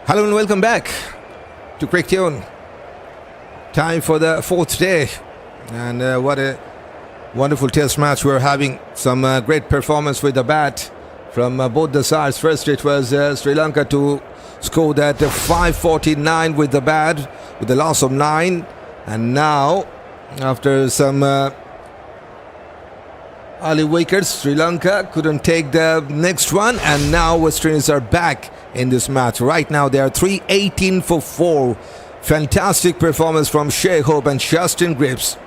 Hello and welcome back to Cricket Tune. Time for the fourth day, and what a wonderful test match we're having. Some great performance with the bat from both the sides. First it was Sri Lanka to score that 549 with the bat with the loss of 9, and now after some early wickets, Sri Lanka couldn't take the next one, and now West Indies are back in this match. Right now they are 318 for 4. Fantastic performance from Shai and Justin Greaves.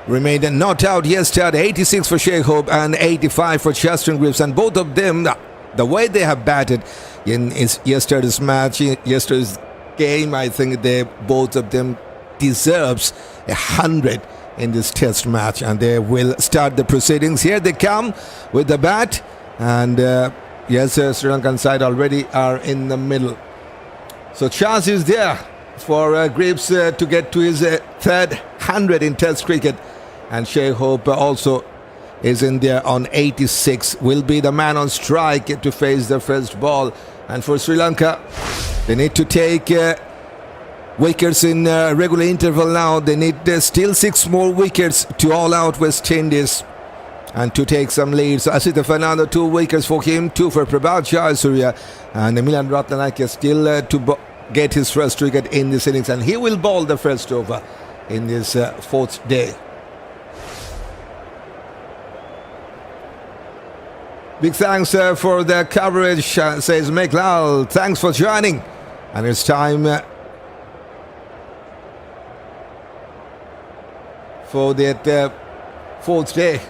Remained not out yesterday, 86 for Shai and 85 for Justin Greaves, and both of them, the way they have batted in yesterday's match, yesterday's game, I think both of them deserves 100 in this test match, and they will start the proceedings. Here they come with the bat, and yes, Sri Lankan side already are in the middle. So chance is there for Greaves to get to his third 100 in test cricket, and Shai also is in there on 86. Will be the man on strike to face the first ball, and for Sri Lanka they need to take wickets in regular interval now. They need still 6 more wickets to all out West Indies and to take some leads. So Isitha Fernando, 2 wickets for him, 2 for Prabhat Jayasuriya, and Milan Rathnayaka still to get his first wicket in this innings, and he will bowl the first over in this fourth day. Big thanks for the coverage, says Meklal. Thanks for joining, and it's time for that fourth day.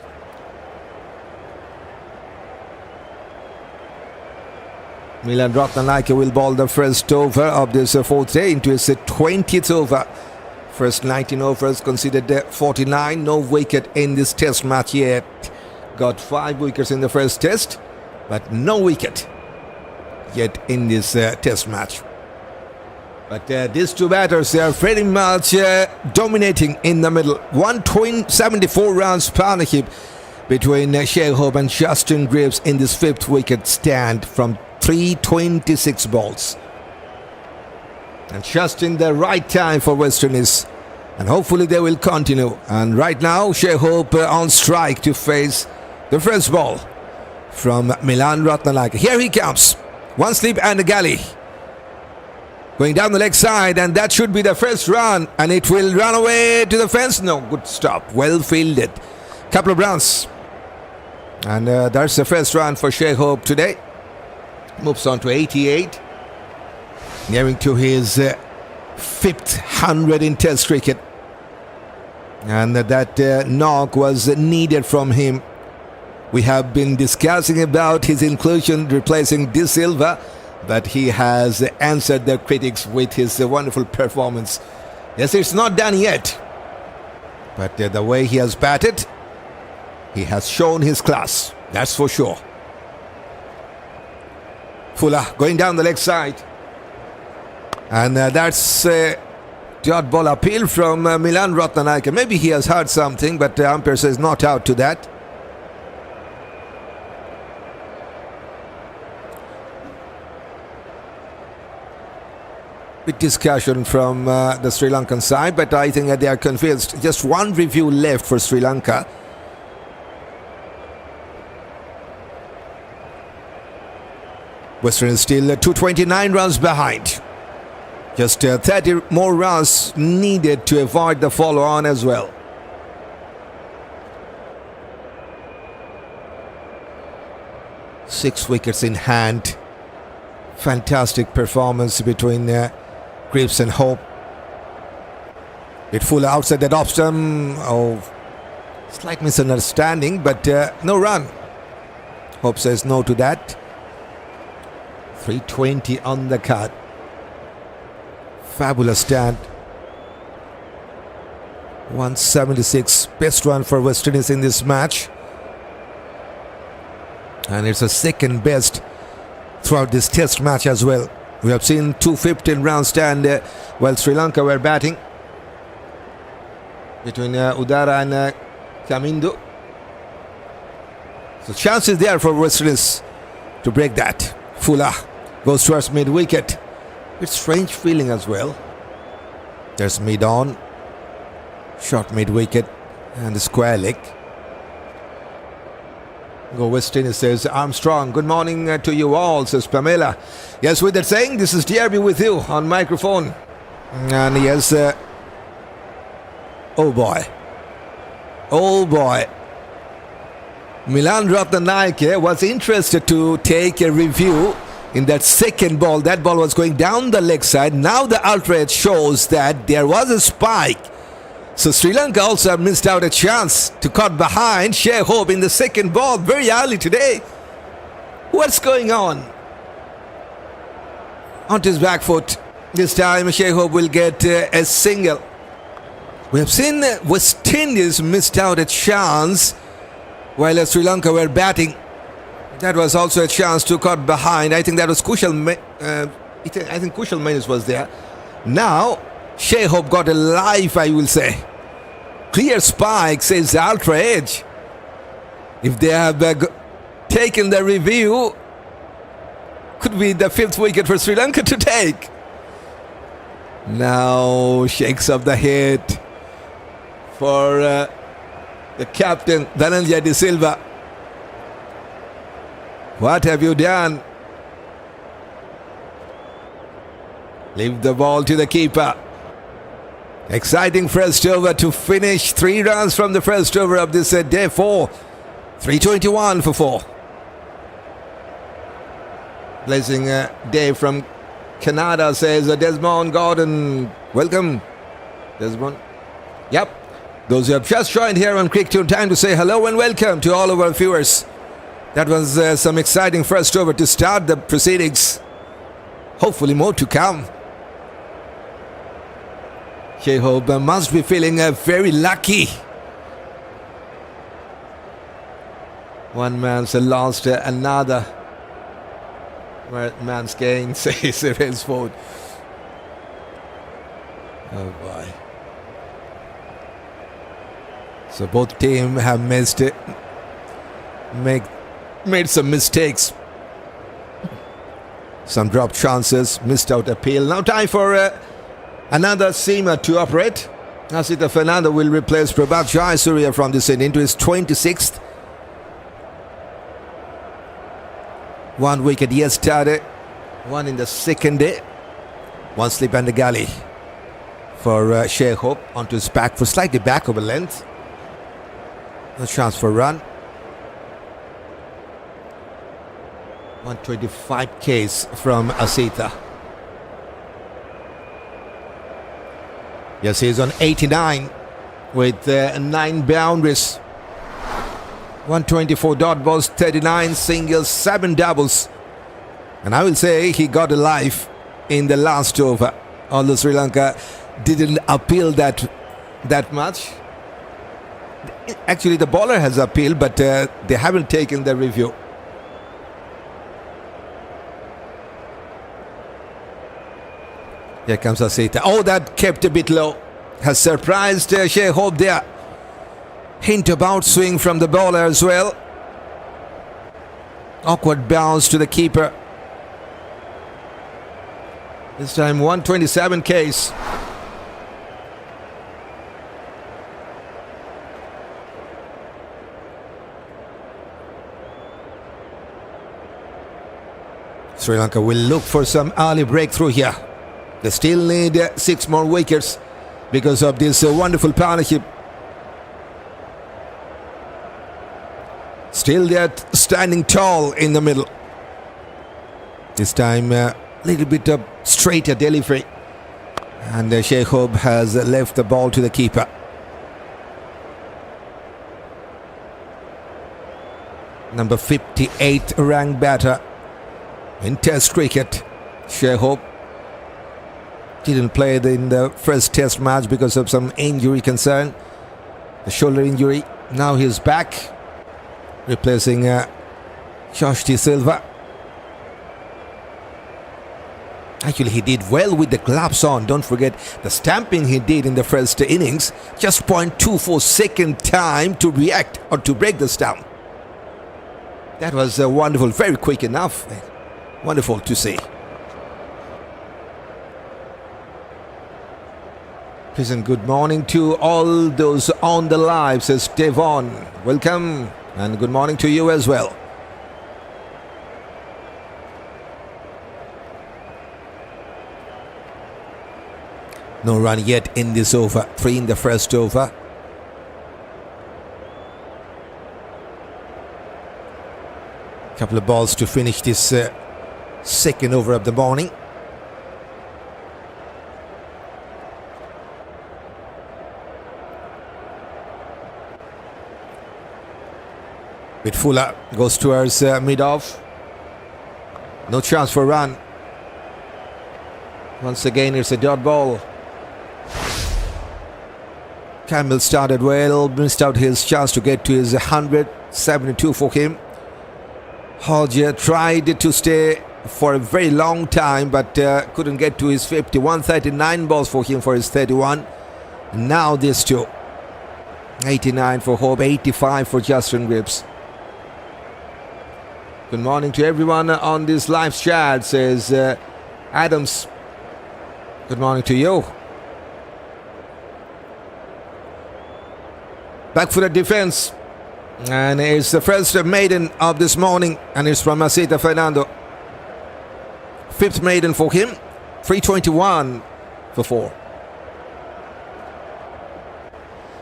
Milan Rathnayaka will bowl the first over of this fourth day into his 20th over. First 19 overs considered 49. No wicket in this test match yet. Got 5 wickets in the first test, but no wicket yet in this test match. But these two batters, they are very much dominating in the middle. 174 runs partnership between Shai and Justin Greaves in this 5th wicket stand from 326 balls. And just in the right time for West Indies, and hopefully they will continue. And right now Shai on strike to face the first ball from Milan Rathnayaka. Here he comes, one slip and a galley, going down the leg side, and that should be the first run, and it will run away to the fence. No, good stop, well fielded, couple of runs, and that's the first run for Shai today. Moves on to 88, nearing to his 5th 100 in test cricket, and that knock was needed from him. We have been discussing about his inclusion replacing Silva, but he has answered the critics with his wonderful performance. Yes, it's not done yet, but the way he has batted, he has shown his class, that's for sure. Fuller going down the leg side, and that's dot ball appeal from Milan Rathnayaka. Maybe he has heard something, but the umpire says not out to that. Big discussion from the Sri Lankan side, but I think that they are convinced. Just one review left for Sri Lanka. West Indies still 229 runs behind. Just 30 more runs needed to avoid the follow-on as well. Six wickets in hand. Fantastic performance between Greaves and Hope. It full outside that off stump. Oh, slight misunderstanding, but no run. Hope says no to that. 320 on the cut. Fabulous stand. 176, best run for West Indies in this match, and it's a second best throughout this test match as well. We have seen 215 round stand while Sri Lanka were batting between Udara and Kamindu. So chances there for West Indies to break that. Fuller goes towards mid-wicket. It's strange feeling as well. There's mid-on, short mid-wicket, and the square leg. Go West Indies, says Armstrong. Good morning to you all, says Pamela. Yes, with that saying, this is DRB with you on microphone. And yes, oh boy. Milan Rathnayaka was interested to take a review in that second ball. That ball was going down the leg side. Now the ultra shows that there was a spike. So Sri Lanka also missed out a chance to cut behind Shai in the second ball very early today. What's going on? Onto his back foot. This time Shai will get a single. We have seen West Indies missed out a chance while Sri Lanka were batting. That was also a chance to cut behind. I think that was Kusal. I think Kusal Mendis was there. Now Shai got a life, I will say. Clear spike, says the ultra edge. If they have taken the review, could be the 5th wicket for Sri Lanka to take. Now shakes up the head for the captain, Dhananjaya Silva. What have you done? Leave the ball to the keeper. Exciting first over to finish. 3 runs from the first over of this day 4. 321 for 4. Blessing Dave from Canada, says Desmond Gordon. Welcome, Desmond. Yep. Those who have just joined here on Cricket Tune, time to say hello and welcome to all of our viewers. That was some exciting first over to start the proceedings. Hopefully more to come. Shai must be feeling very lucky. One man's lost, another man's gained, says Railsford. Oh boy. So both teams have missed it. Made some mistakes. Some dropped chances, missed out appeal. Now time for another seamer to operate. Isitha Fernando will replace Prabhat Jayasuriya from this end into his 26th. 1 wicket yesterday, 1 in the second day. 1 slip and a gully for Shai onto his back for slightly back over length. No chance for a run. 125 Ks from Isitha. Yes, he's on 89 with 9 boundaries. 124 dot balls, 39 singles, 7 doubles. And I will say he got a life in the last over. Although Sri Lanka didn't appeal that much. Actually, the bowler has appealed, but they haven't taken the review. Here comes Isitha. Oh, that kept a bit low. Has surprised Shai there. Hint about swing from the bowler as well. Awkward bounce to the keeper. This time 127 Ks. Sri Lanka will look for some early breakthrough here. They still need 6 more wickets because of this wonderful partnership. Still they're standing tall in the middle. This time a little bit of straighter delivery. And Shai has left the ball to the keeper. Number 58 ranked batter in Test cricket. Shai didn't play in the first Test match because of some injury concern. The shoulder injury. Now he's back. Replacing Silva. Actually, he did well with the gloves on. Don't forget the stamping he did in the first innings. Just 0.24 second time to react or to break the stump. That was wonderful. Very quick enough. Wonderful to see. Pleasant good morning to all those on the live, says Devon. Welcome and good morning to you as well. No run yet in this over. 3 in the first over. Couple of balls to finish this second over of the morning. Bit Fuller goes towards mid-off. No chance for a run. Once again, it's a dot ball. Campbell started well, missed out his chance to get to his 100. 72 for him. Hodge tried to stay for a very long time, but couldn't get to his 50. 139 balls for him for his 31. Now these two. 89 for Hope, 85 for Justin Greaves. Good morning to everyone on this live chat, says Adams. Good morning to you. Back for the defense. And it's the first maiden of this morning, and it's from Isitha Fernando. 5th maiden for him. 321 for 4.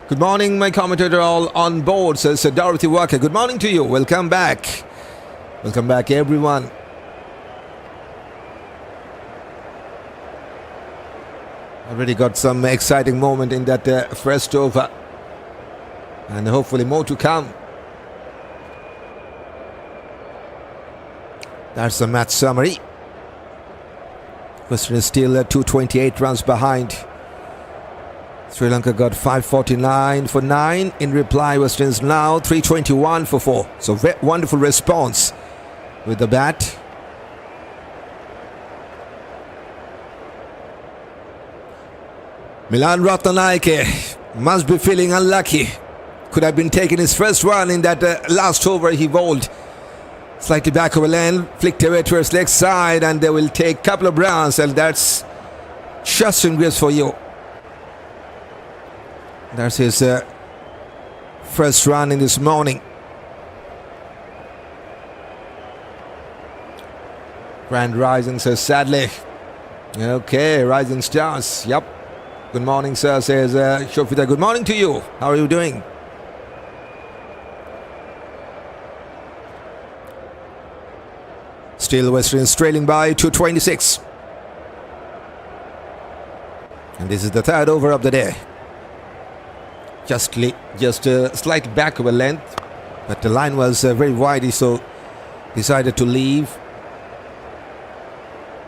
Good morning, my commentator all on board, says Dorothy Walker. Good morning to you. Welcome back. Welcome back, everyone. Already got some exciting moment in that first over. And hopefully more to come. That's the match summary. Western is still 228 runs behind. Sri Lanka got 549 for 9. In reply, Western is now 321 for 4. So wonderful response with the bat. Milan Rathnayaka must be feeling unlucky. Could have been taking his first run in that last over he bowled. Slightly back over lane, flicked away to his leg side, and they will take a couple of runs, and that's Justin Greaves for you. That's his first run in this morning. Grand Rising says sadly. Okay, Rising Stars. Yep. Good morning, sir, says Shofita. Good morning to you. How are you doing? Still Western is trailing by 226. And this is the third over of the day. Just slight back of a length, but the line was very wide, so decided to leave.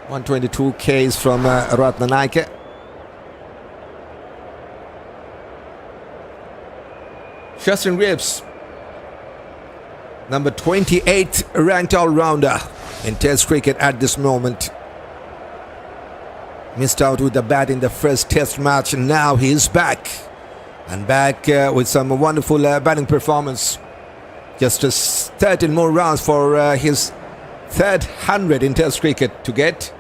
122 Ks from Rathnayaka. Justin Greaves, number 28 ranked all-rounder in Test cricket at this moment. Missed out with the bat in the first Test match, and now he is back. And back with some wonderful batting performance. Just 13 more runs for his third 100 in Test cricket to get.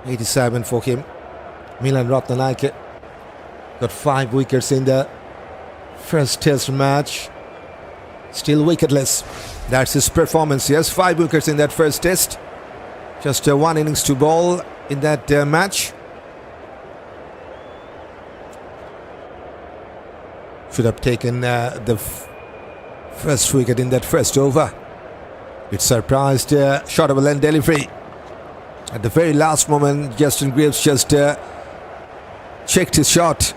.87 for him. Milan Rathnayaka got 5 wickets in the first Test match. Still wicketless. That's his performance. Yes, 5 wickets in that first Test. Just 1 innings to bowl in that match. Should have taken the first wicket in that first over. It surprised short of a length delivery. At the very last moment, Justin Greaves just checked his shot.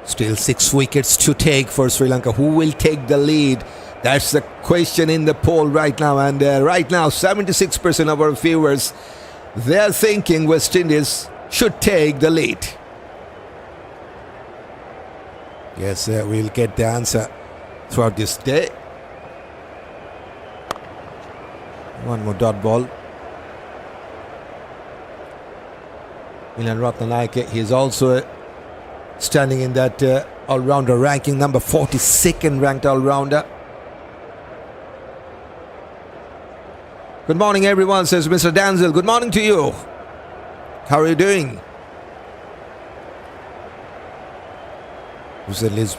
Still 6 wickets to take for Sri Lanka. Who will take the lead? That's the question in the poll right now. And right now, 76% of our viewers, they're thinking West Indies should take the lead. Yes, we'll get the answer throughout this day. One more dot ball. Milan Rathnayaka, he is also standing in that all-rounder ranking, number 42nd ranked all-rounder. Good morning everyone, says Mr. Danzel. Good morning to you. How are you doing? Kusal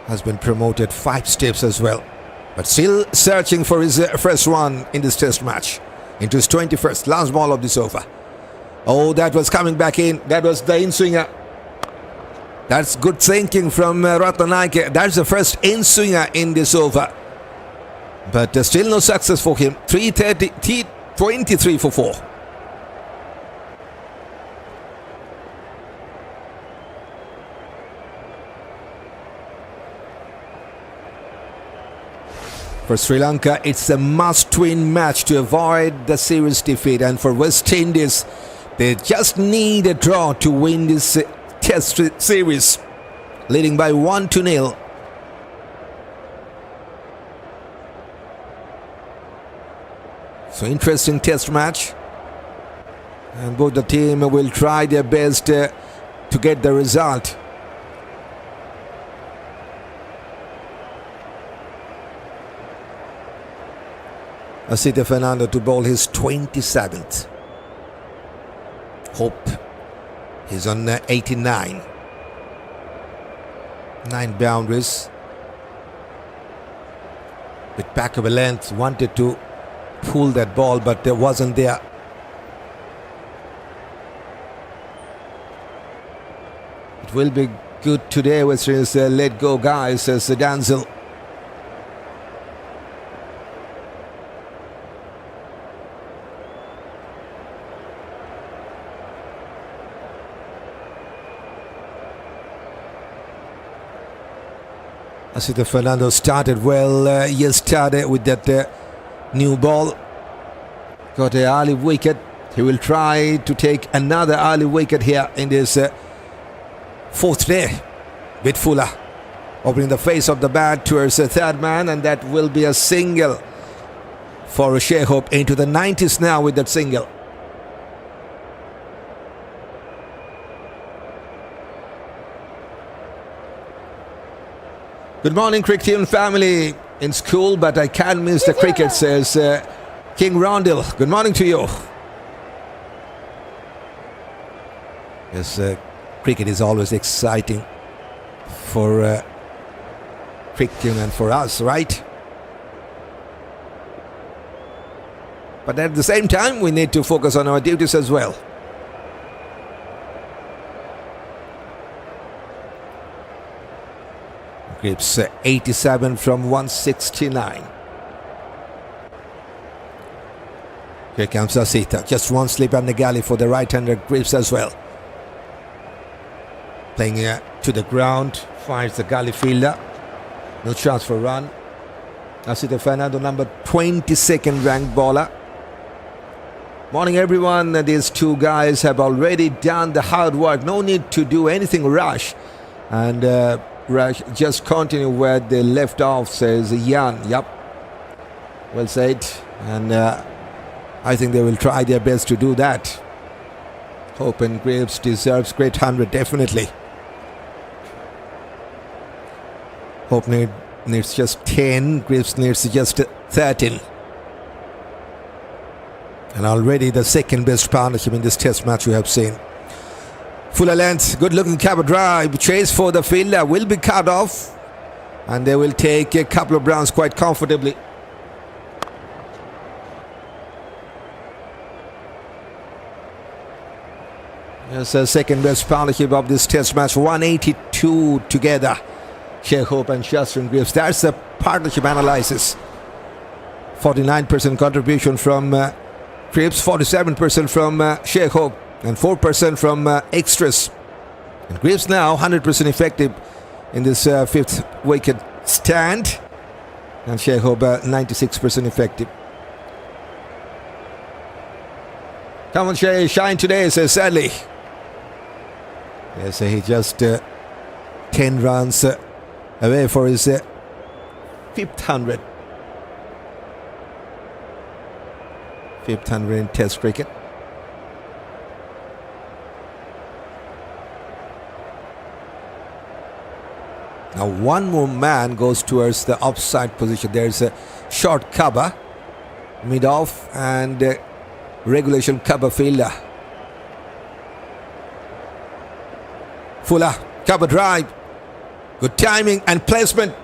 has been promoted 5 steps as well, but still searching for his first one in this test match, into his 21st, last ball of this over. Oh, that was coming back in. That was the in-swinger. That's good thinking from Rathnayaka. That's the first in-swinger in this over. But still no success for him. 23 for 4. For Sri Lanka, it's a must-win match to avoid the series defeat. And for West Indies, they just need a draw to win this test series, leading by 1-0. So interesting test match, and both the team will try their best to get the result. Isitha Fernando to bowl his 27th. Hope he's on 89. 9 boundaries. With back of a length, wanted to pull that ball, but there wasn't there. It will be good today, which is let go guys, says Danzel. Isitha Fernando started well yesterday with that new ball. Got an early wicket. He will try to take another early wicket here in this 4th day. With Fuller opening the face of the bat towards the 3rd man, and that will be a single for Shai into the 90s now with that single. Good morning, cricket team family. In school, but I can't miss the cricket, says King Rondell. Good morning to you. Yes, cricket is always exciting for cricket and for us, right? But at the same time, we need to focus on our duties as well. Greaves 87 from 169. Here comes Isitha. Just one slip on the galley for the right-hander Greaves as well. Playing to the ground. Finds the galley fielder. No chance for a run. Isitha Fernando, number 22nd ranked bowler. Morning everyone. These two guys have already done the hard work. No need to do anything rush. And rush, just continue where they left off, says Jan. Yep, well said. And I think they will try their best to do that. Hope and Greaves deserves great 100, definitely. Hope needs just 10, Greaves needs just 13. And already the 2nd best partnership in this test match we have seen. Fuller length, good looking cover drive, chase for the fielder, will be cut off, and they will take a couple of runs quite comfortably. Yes, a 2nd best partnership of this test match, 182 together. Shai and Shastran Greaves. That's the partnership analysis. 49% contribution from Greaves, 47% from Shai, and 4% from extras. And Greaves now 100% effective in this 5th wicket stand, and Shai 96% effective. Come on, Shai, shine today, says Sadly. Yes, he just 10 runs away for his fifth hundred. Fifth hundred in Test cricket. Now one more man goes towards the offside position. There's a short cover, mid-off, and regulation cover fielder. Fuller, cover drive. Good timing and placement.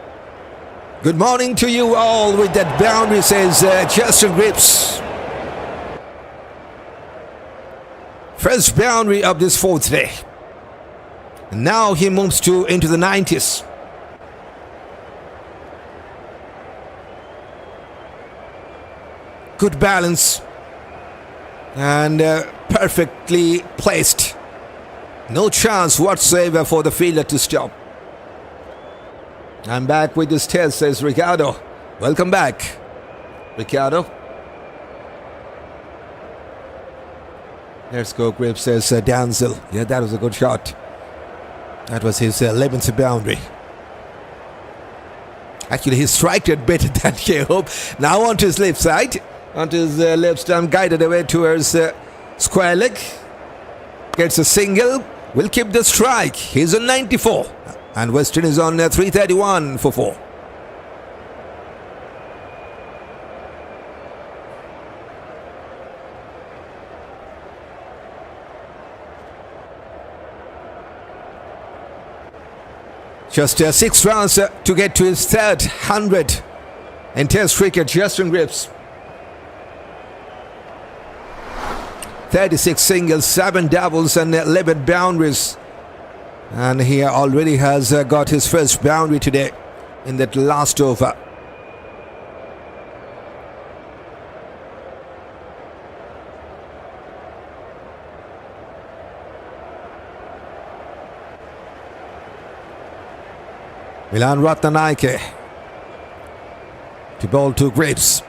Good morning to you all with that boundary, says Justin Greaves. First boundary of this fourth day. And now he moves into the 90s. Good balance and perfectly placed. No chance whatsoever for the fielder to stop. I'm back with this test, says Ricardo. Welcome back, Ricardo. Let's go, Greaves, says Danzel. Yeah, that was a good shot. That was his 11th boundary. Actually, he struck it better than Jacob. Now onto his left side. Onto his left stump, guided away towards square leg. Gets a single. Will keep the strike. He's on 94. And Western is on 331 for 4. Just 6 rounds to get to his third 100 in Test cricket. Justin Greaves. 36 singles, 7 doubles and 11 boundaries. And he already has got his first boundary today in that last over. Milan Rathnayaka to bowl to Greaves.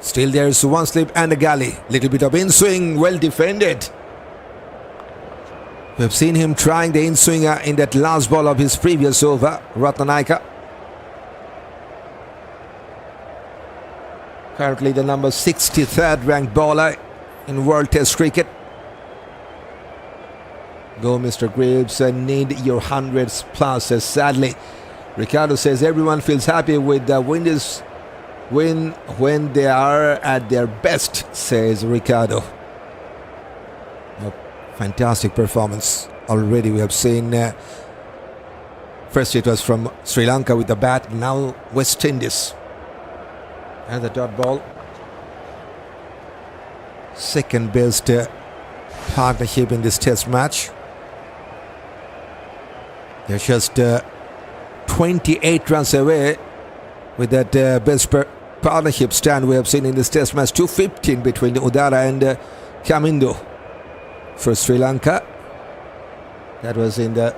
Still there's one slip and a galley. Little bit of in-swing, well defended. We've seen him trying the in-swinger in that last ball of his previous over, Rathnayaka. Currently the number 63rd ranked bowler in World Test cricket. Go, Mr. Greaves, and need your hundreds plus. Sadly, Ricardo says everyone feels happy with the Windies win when they are at their best, says Ricardo. A fantastic performance already. We have seen first it was from Sri Lanka with the bat, now West Indies. And the dot ball. Second best partnership in this test match. They're just 28 runs away with that best partnership stand we have seen in this test match. 215 between Udara and Kamindu for Sri Lanka. That was in the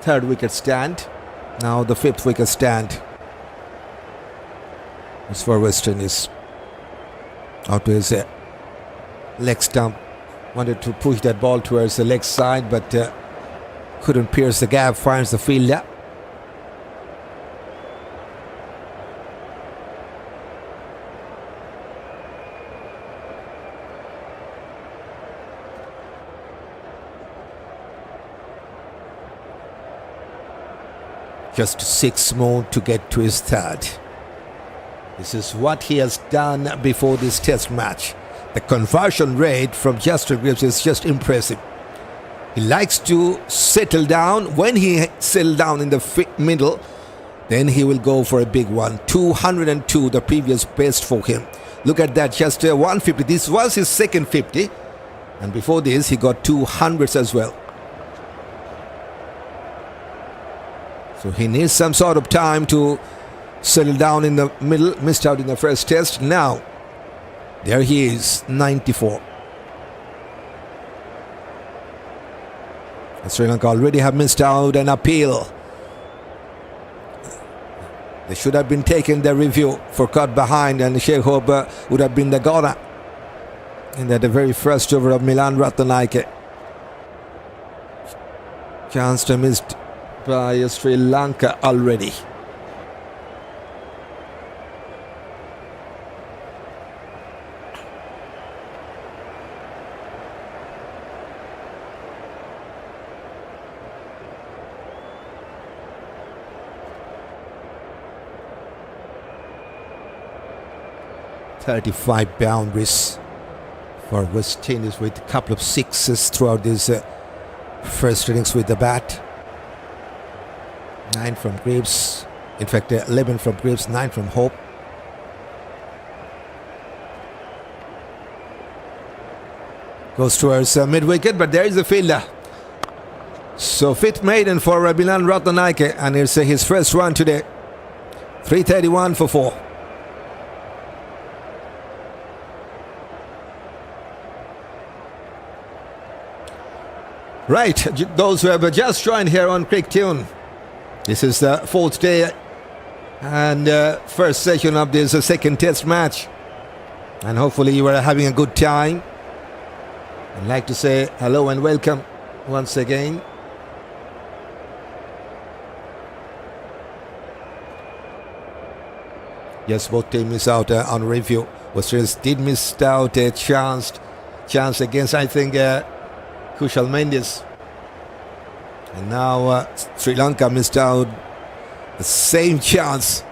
third wicket stand. Now the 5th wicket stand. It's for West Indies. Out to his leg stump. Wanted to push that ball towards the leg side, but couldn't pierce the gap. Finds the fielder. Just 6 more to get to his third. This is what he has done before this test match. The conversion rate from Justin Greaves is just impressive. He likes to settle down. When he settles down in the middle, then he will go for a big one. 202, the previous best for him. Look at that, just 150. This was his second 50. And before this, he got 200s as well. So he needs some sort of time to settle down in the middle. Missed out in the first test. Now, there he is, 94. And Sri Lanka already have missed out an appeal. They should have been taking the review for cut behind, and Sheikh would have been the goner. in that the very first over of Milan Rathnayaka. Chance to missed by Sri Lanka already. .35 boundaries for West Indies with a couple of sixes throughout this first innings with the bat. 9 from Greaves. In fact, 11 from Greaves, 9 from Hope. Goes towards mid-wicket, but there is a fielder. So fifth maiden for Milan Rathnayaka, and it's his first run today. 331 for 4. Right, those who have just joined here on Cricket Tune, this is the fourth day and first session of this second test match, and hopefully you are having a good time. I'd like to say hello and welcome once again. Yes, both teams miss out on review. Australia did miss out a chance against, I think, Kusal Mendis. And now Sri Lanka missed out the same chance.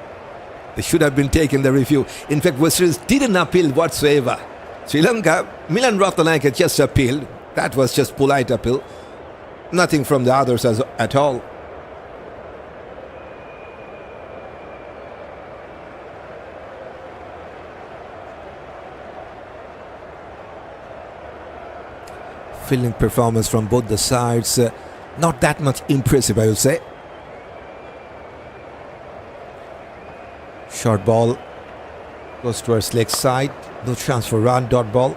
They should have been taking the review. In fact, West Indies didn't appeal whatsoever. Sri Lanka, Milan Rathnayaka just appealed. That was just polite appeal. Nothing from the others at all. Fielding performance from both the sides, not that much impressive, I would say. Short ball goes towards leg side, no chance for run, dot ball.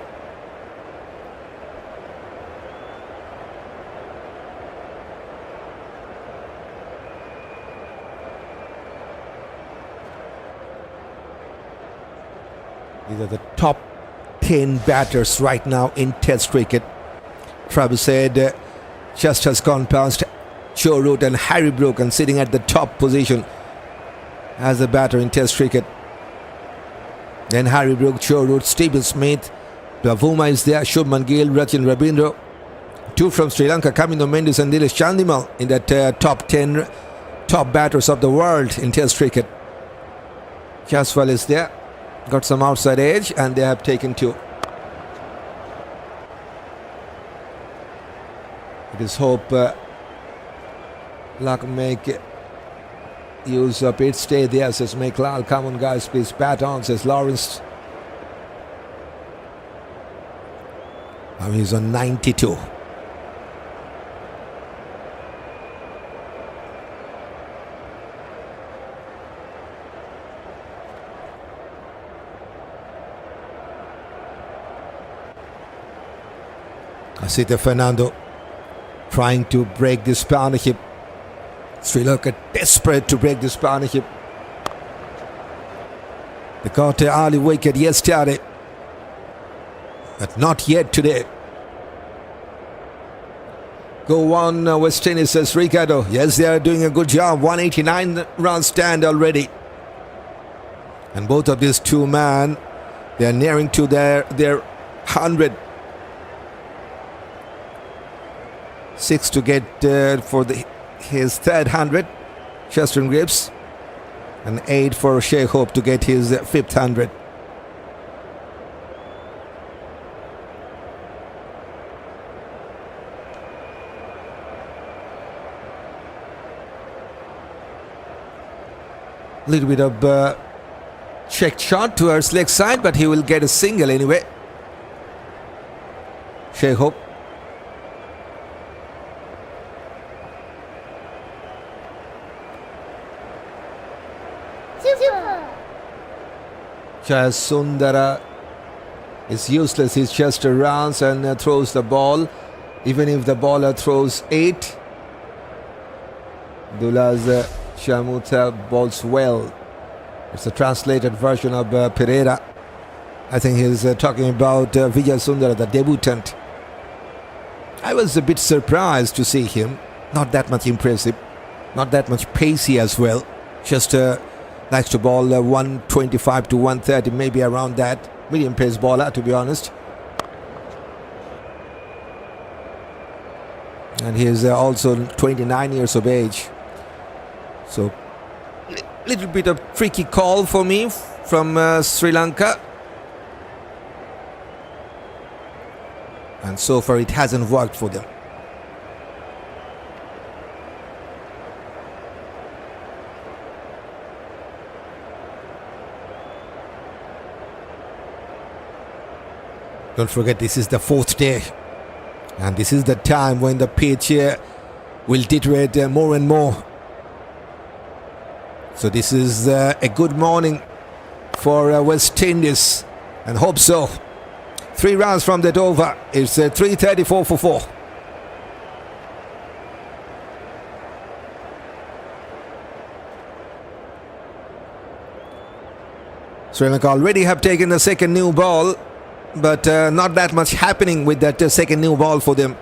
These are the top 10 batters right now in Test cricket. Travis said just has gone past Joe Root and Harry Brook and sitting at the top position as a batter in Test cricket. Then Harry Brook, Joe Root, Stephen Smith, Bavuma is there, Shubman Gill, Rachin Rabindra. 2 from Sri Lanka, Kamindu, Mendis and Dinesh Chandimal in that top 10 top batters of the world in Test cricket. Jaswal is there, got some outside edge, and they have taken 2. It is hope luck make use of it. Stay there, says Meklal. Come on, guys, please bat on, says Lawrence. Now he's on 92. Isitha Fernando trying to break this partnership. Sri Lanka desperate to break this partnership. They got an early wicket yesterday, but not yet today. Go on, West Indies, says Ricardo. Yes, they are doing a good job. 189 run stand already. And both of these two men, they are nearing to their 100. 6 to get for his third 100, Justin Greaves, and 8 for Shai Hope to get his fifth 100. A little bit of checked shot towards leg side, but he will get a single anyway. Shai Hope. Sundara is useless. He just runs and throws the ball. Even if the bowler throws 8, Dula's Shamuta bowls well. It's a translated version of Pereira. I think he's talking about Vijay Sundara, the debutant. I was a bit surprised to see him. Not that much impressive. Not that much pacey as well. Just likes to bowl 125 to 130, maybe around that. Medium pace bowler, to be honest. And he is also 29 years of age. So, little bit of tricky call for me from Sri Lanka. And so far it hasn't worked for them. Don't forget, this is the 4th day. And this is the time when the pitch will deteriorate more and more. So this is a good morning for West Indies. And hope so. 3 runs from that over. It's 334 for 4. Sri Lanka already have taken the second new ball. But not that much happening with that second new ball for them.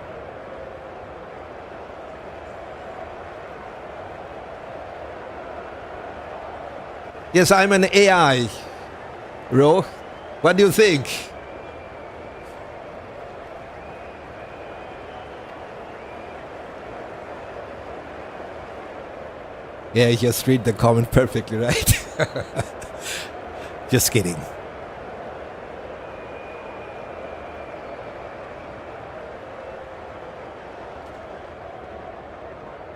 Yes, I'm an AI. Ro, what do you think? Yeah, you just read the comment perfectly, right? Just kidding.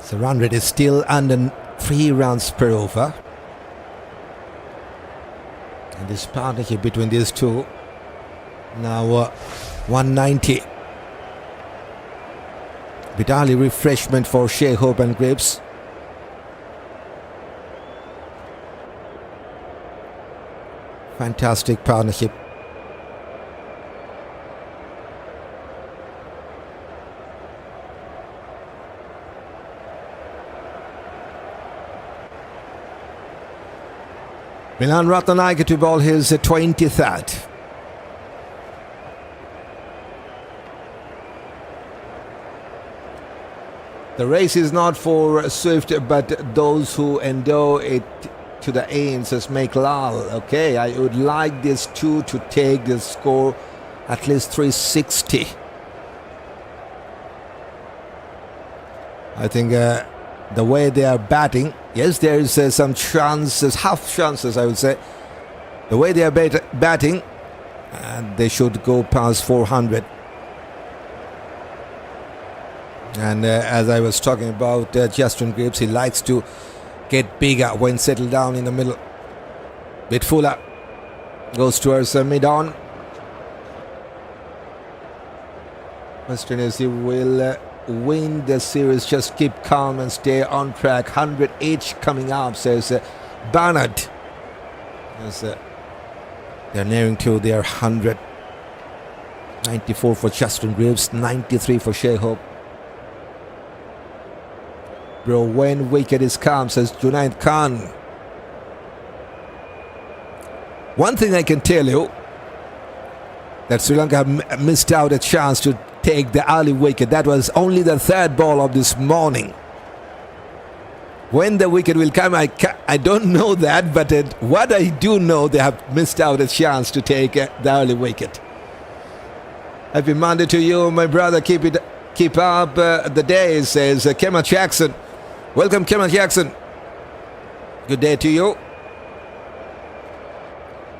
The run rate is still under 3 runs per over. And this partnership between these two now 190. Bit early refreshment for Shai, Hope and Greaves. Fantastic partnership. Milan Rathnayaka to bowl his 23rd. The race is not for swift, but those who endure it to the ends as make lal. Okay, I would like these two to take the score at least 360. I think the way they are batting, yes, there is some chances, half chances I would say. The way they are batting, they should go past 400. And as I was talking about Justin Greaves, he likes to get bigger when settled down in the middle. Bit fuller. Goes towards mid-on. West Indies will win the series. Just keep calm and stay on track. 100 each coming up, says Bernard. As they're nearing to their 100. 94 for Justin Greaves, 93 for Shai Hope. Bro, when wicket is calm, says Junaid Khan. One thing I can tell you, that Sri Lanka missed out a chance to take the early wicket. That was only the 3rd ball of this morning. When the wicket will come, I don't know that, but what I do know, they have missed out a chance to take the early wicket. Happy Monday to you, my brother. Keep up the day, says Kema Jackson. Welcome, Kema Jackson. Good day to you.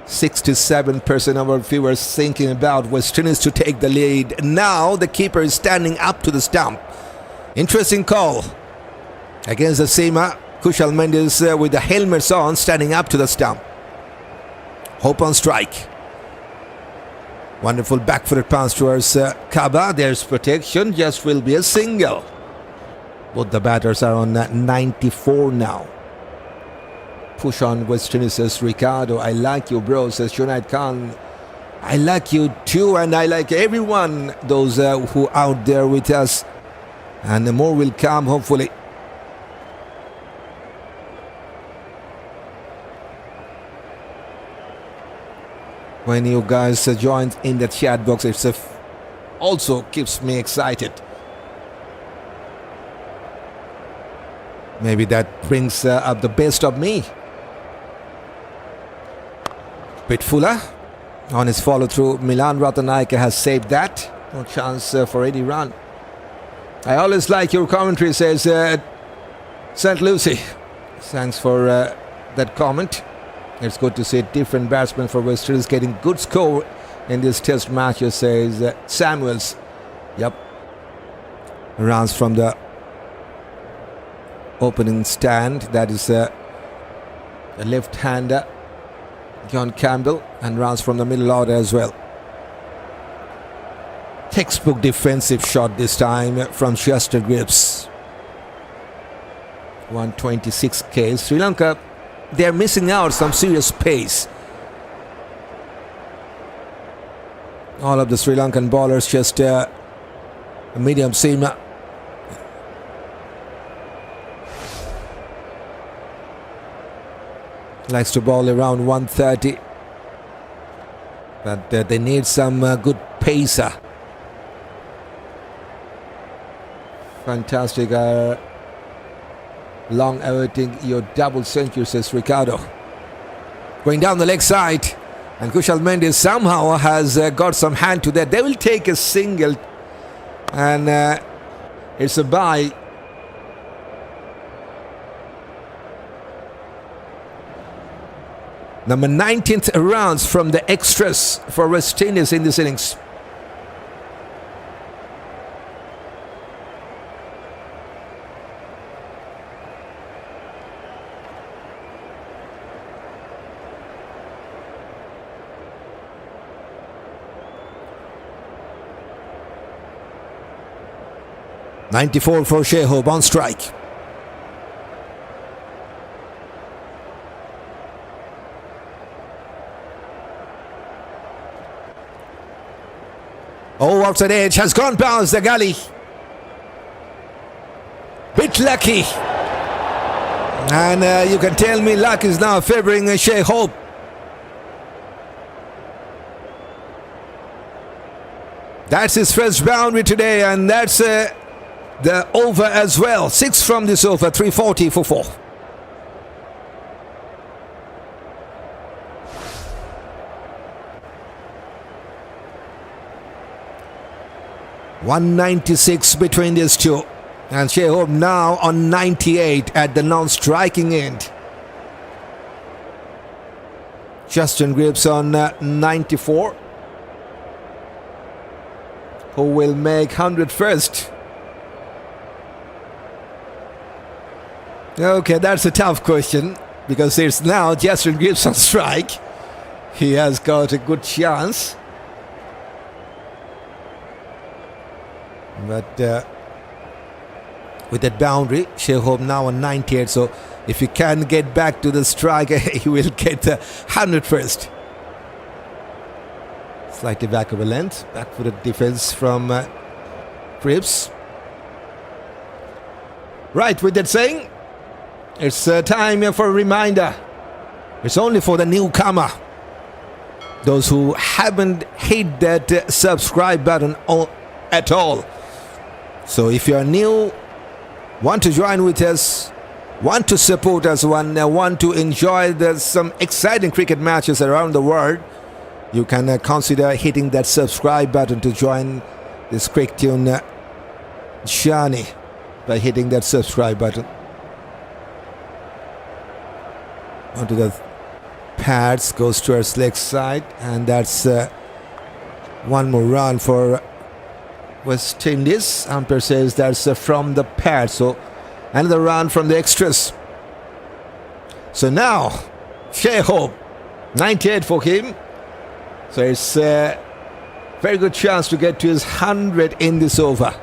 67% of our viewers thinking about West Indies to take the lead. Now the keeper is standing up to the stump. Interesting call against the seamer. Kusal Mendis with the helmets on, standing up to the stump. Hope on strike. Wonderful back-footed pass towards Kaba. There's protection. Just will be a single. Both the batters are on 94 now. Push on West Indies, says Ricardo. I like you, bro, says Junaid Khan. I like you too, and I like everyone, those who out there with us. And the more will come, hopefully. when you guys join in the chat box. It's also keeps me excited. Maybe that brings up the best of me. Bit fuller on his follow through. Milan Rathnayaka has saved that. No chance for any run. I always like your commentary, says St. Lucy. Thanks for that comment. It's good to see different batsmen for West Indies getting good score in this test match, says Samuels. Yep. Runs from the opening stand. That is a left-hander, John Campbell, and runs from the middle order as well. Textbook defensive shot this time from Greaves. 126 Ks. Sri Lanka, they're missing out some serious pace. All of the Sri Lankan bowlers just a medium seamer. Likes to bowl around 130. But they need some good pacer. Fantastic. Long awaiting your double century, says Ricardo. Going down the leg side. And Kusal Mendis somehow has got some hand to that. They will take a single. And it's a bye. Number 19th rounds from the extras for West Indies in this innings. .94 for Shai on strike. Oh, outside edge has gone past the gully. Bit lucky. And you can tell me luck is now favouring Shai. That's his first boundary today, and that's the over as well. 6 from this over, 340 for 4. .196 between these two. And Shai now on 98 at the non-striking end. Greaves on 94. Who will make 100 first? Okay, that's a tough question, because there's now Greaves on strike. He has got a good chance. But with that boundary, Shai now on 98. So if he can get back to the striker, he will get the 100 first. Slightly back of a length. Back-footed defense from Greaves. Right, with that saying, it's time for a reminder. It's only for the newcomer. Those who haven't hit that subscribe button at all. So if you're new, want to join with us, want to support us, want to enjoy some exciting cricket matches around the world, you can consider hitting that subscribe button to join this Cricket Tune journey by hitting that subscribe button. Onto the pads, goes towards leg side, and that's one more run for West Indies. Umpire says that's from the pad, so another run from the extras. So now Shai, 98 for him. So it's a very good chance to get to his 100 in this over.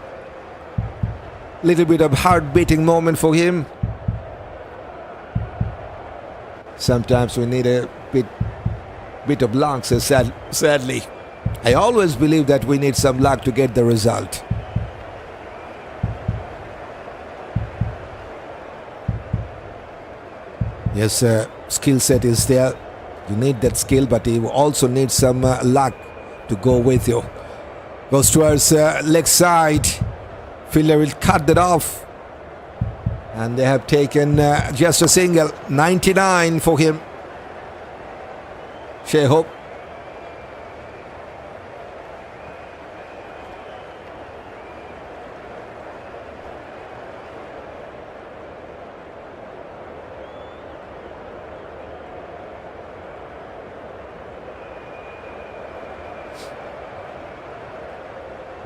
Little bit of heart-beating moment for him. Sometimes we need a bit of luck, so sadly. I always believe that we need some luck to get the result. Yes, skill set is there. You need that skill, but you also need some luck to go with you. Goes towards leg side. Phillip will cut that off. And they have taken just a single. 99 for him. Shai Hope.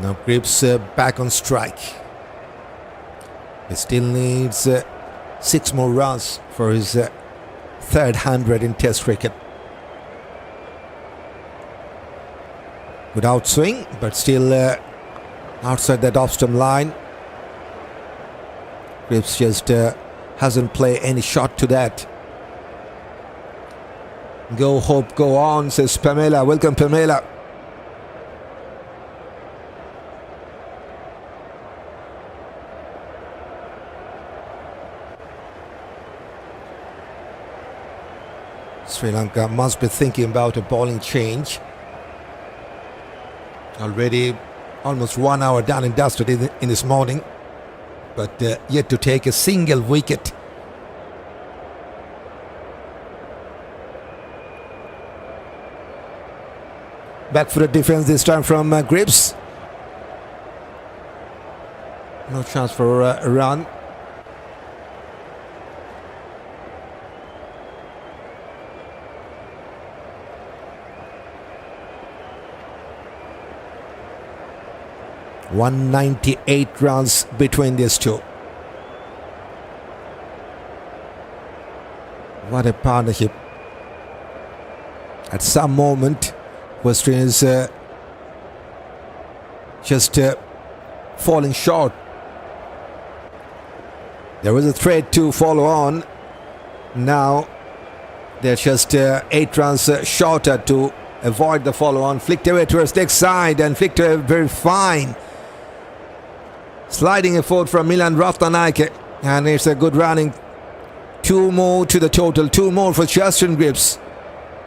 Now Greaves back on strike. He still needs 6 more runs for his third 100 in Test cricket. Good outswing, but still outside that off-stump line. Greaves just hasn't played any shot to that. Go Hope, go on, says Pamela. Welcome, Pamela. Sri Lanka must be thinking about a bowling change. Already almost 1 hour done and dusted in this morning, but yet to take a single wicket. Back for the defense this time from Greaves. No chance for a run. .198 runs between these two. What a partnership. At some moment, Western is just falling short. There was a threat to follow on. Now they're just 8 runs shorter to avoid the follow on. Flicked away towards leg side and flicked away very fine. Sliding a forward from Milan Rathnayaka, and it's a good running. 2 more to the total, 2 more for Justin Greaves.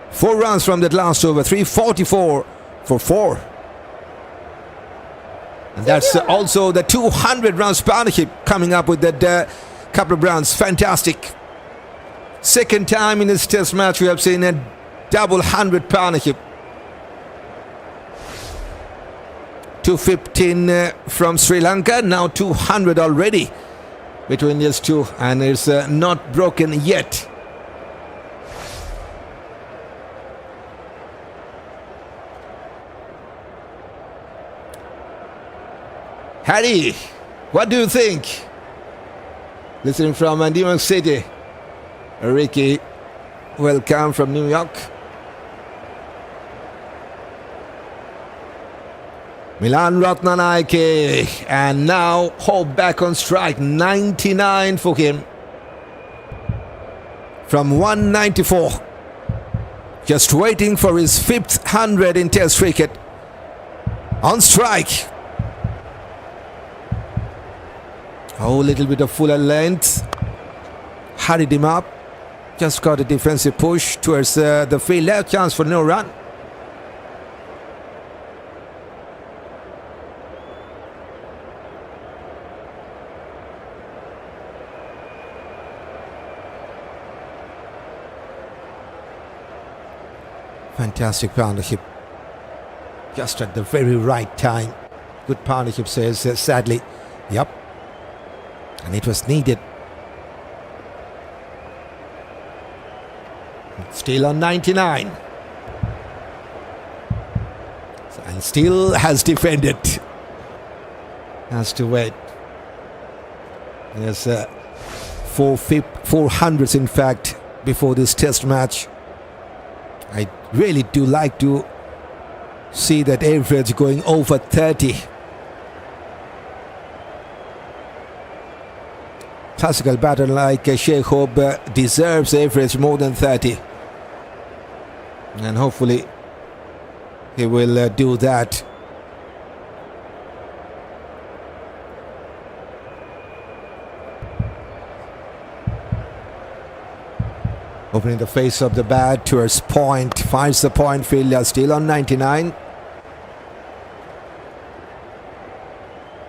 4 runs from that last over, 344 for 4. And that's also the 200 runs partnership coming up with that couple of runs. Fantastic. Second time in this test match we have seen a double 100 partnership. 215 from Sri Lanka, now 200 already between these two, and it's not broken yet. Harry, what do you think? Listening from New York City. Ricky, welcome from New York. Milan Rathnayaka, and now Hope back on strike. 99 for him from 194. Just waiting for his 5th 100 in Test cricket. On strike. Oh, a little bit of fuller length. Hurried him up. Just got a defensive push towards the field. Left chance for no run. Fantastic partnership. Just at the very right time. Good partnership, says sadly. Yep. And it was needed. Still on 99. And still has defended. Has to wait. There's 400s in fact before this test match. I really do like to see that average going over 30. Classical batter like Shai Hope deserves average more than 30. And hopefully he will do that. Opening the face of the bat towards point. Finds the point fielder still on 99.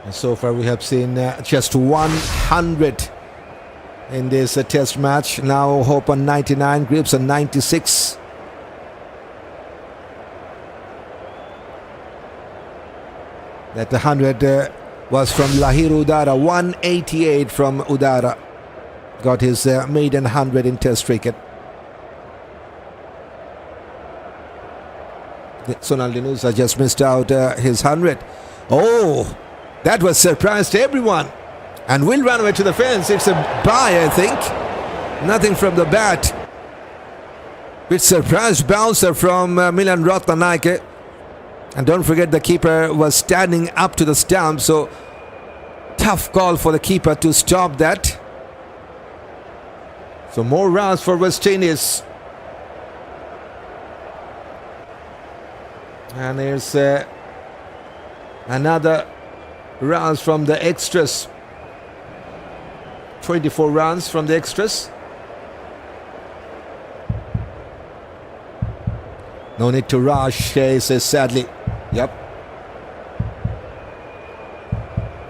And so far we have seen just 100 in this test match. Now Hope on 99, Greaves on 96. That 100 was from Lahiru Udara. 188 from Udara. Got his maiden 100 in test cricket. Sonal Dinusha just missed out his 100. Oh, that was surprised everyone. And will run away to the fence. It's a bye, I think. Nothing from the bat. Bit surprised bouncer from Milan Rathnayaka. And don't forget the keeper was standing up to the stump. So tough call for the keeper to stop that. So more runs for West Indies. And here's another runs from the extras. 24 runs from the extras. No need to rush, Shai says sadly. Yep.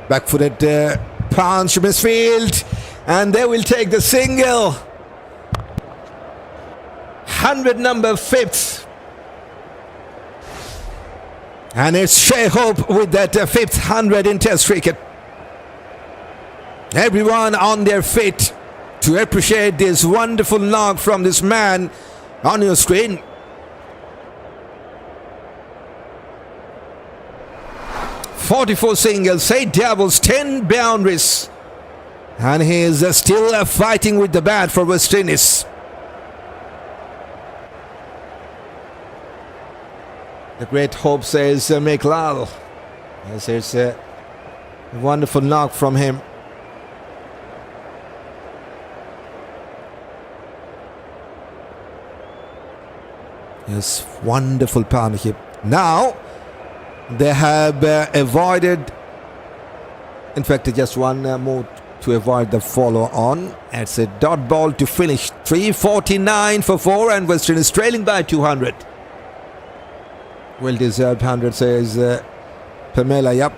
Back-footed punch, misfield. And they will take the single. 100 number 5th. And it's Shai Hope with that 5th 100 in test cricket. Everyone on their feet to appreciate this wonderful knock from this man on your screen. "44 singles, 8 doubles, 10 boundaries. And he is still fighting with the bat for West Indies. The great Hope says make lal. Yes, it's a wonderful knock from him. Yes, wonderful partnership. Now they have avoided, in fact just one more to avoid the follow on. It's a dot ball to finish. 349 for 4 and West Indies trailing by 200. Well deserved 100 says Pamela. Yep.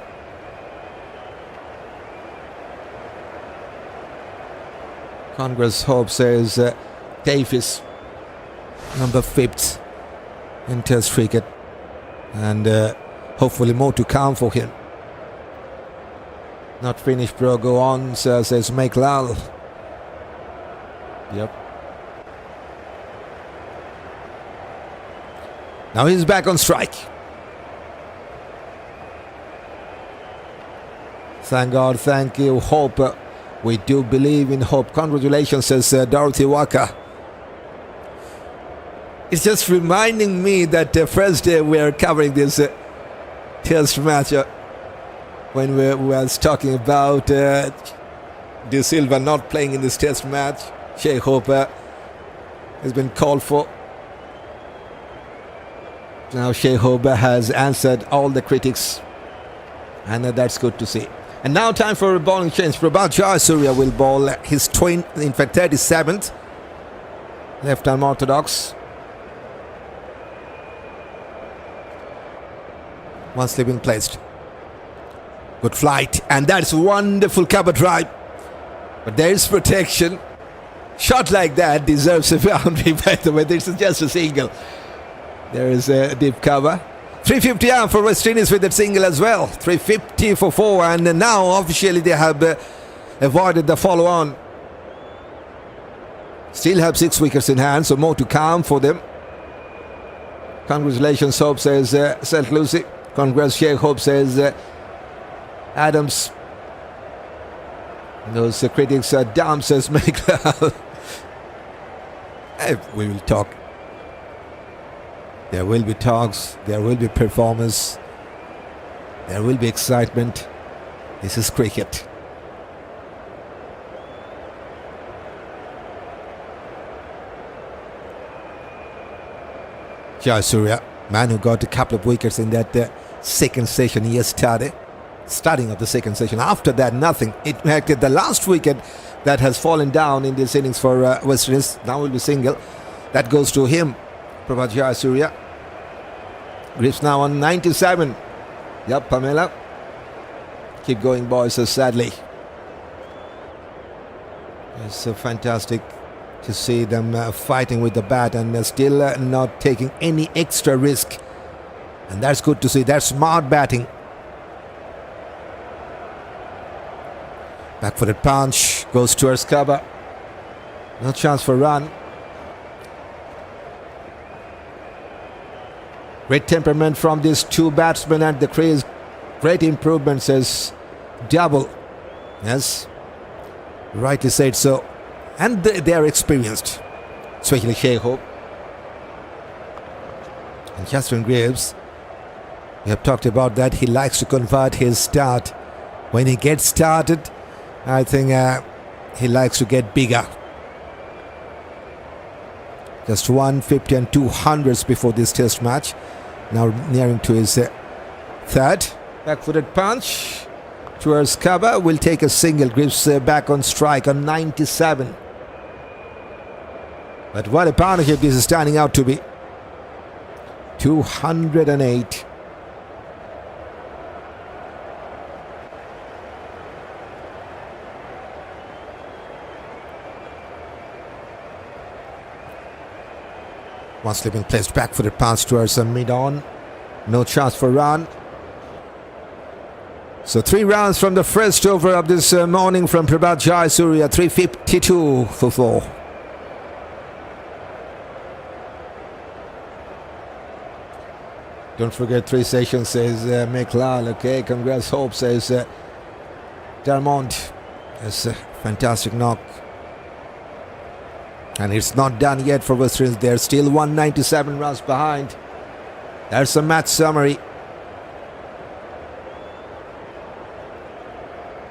Congress Hope says Davis number 5th in test cricket. And hopefully more to come for him. Not finished bro, go on, says make lal. Yep. Now he's back on strike. Thank God, thank you, Hope. We do believe in Hope. Congratulations, says Dorothy Walker. It's just reminding me that first day we are covering this test match when we was talking about De Silva not playing in this test match. Shai Hope has been called for. Now Shai Hope has answered all the critics, and that's good to see. And now time for a bowling change. Prabhat Jayasuriya will bowl his 37th. Left arm orthodox. One sleeping placed. Good flight, and that's wonderful cover drive. But there is protection. Shot like that deserves a boundary, by the way. This is just a single. There is a deep cover. 350 arm for West Indies with that single as well. 350 for 4, and now officially they have avoided the follow-on. Still have 6 wickets in hand, so more to come for them. Congratulations, Hope, says St. Lucie. Congrats, Shai Hope, says Adams. Those critics are dumb, says Michael. We will talk. There will be talks, there will be performance, there will be excitement. This is cricket. Jayasuriya, man who got a couple of wickets in that second session yesterday. starting of the second session. After that, nothing. It affected the last wicket that has fallen down in this innings for West Indies. Now will be single. That goes to him, Prabhat Jayasuriya. Greaves now on 97. Yep, Pamela. Keep going, boys, so sadly. It's so fantastic to see them fighting with the bat and still not taking any extra risk. And that's good to see. That's smart batting. Back-footed punch goes towards cover. No chance for run. Great temperament from these two batsmen at the crease. Great improvement, says double. Yes, rightly said so. And they are experienced, especially Shai and Justin Greaves. We have talked about that. He likes to convert his start. When he gets started, I think he likes to get bigger. Just 150 and 200s before this test match. Now nearing to his third. Back-footed punch towards cover. Will take a single. Greaves back on strike on 97. But what a partnership this is turning out to be. 208. One slipping placed back-footed pass towards mid-on. No chance for run. So 3 runs from the first over of this morning from Prabhat Jayasuriya. 352 for 4. Don't forget 3 sessions, says Meklal. Okay, congrats, Hope, says Darmond. It's a fantastic knock. And it's not done yet for West Indies. They're still 197 runs behind. There's a match summary.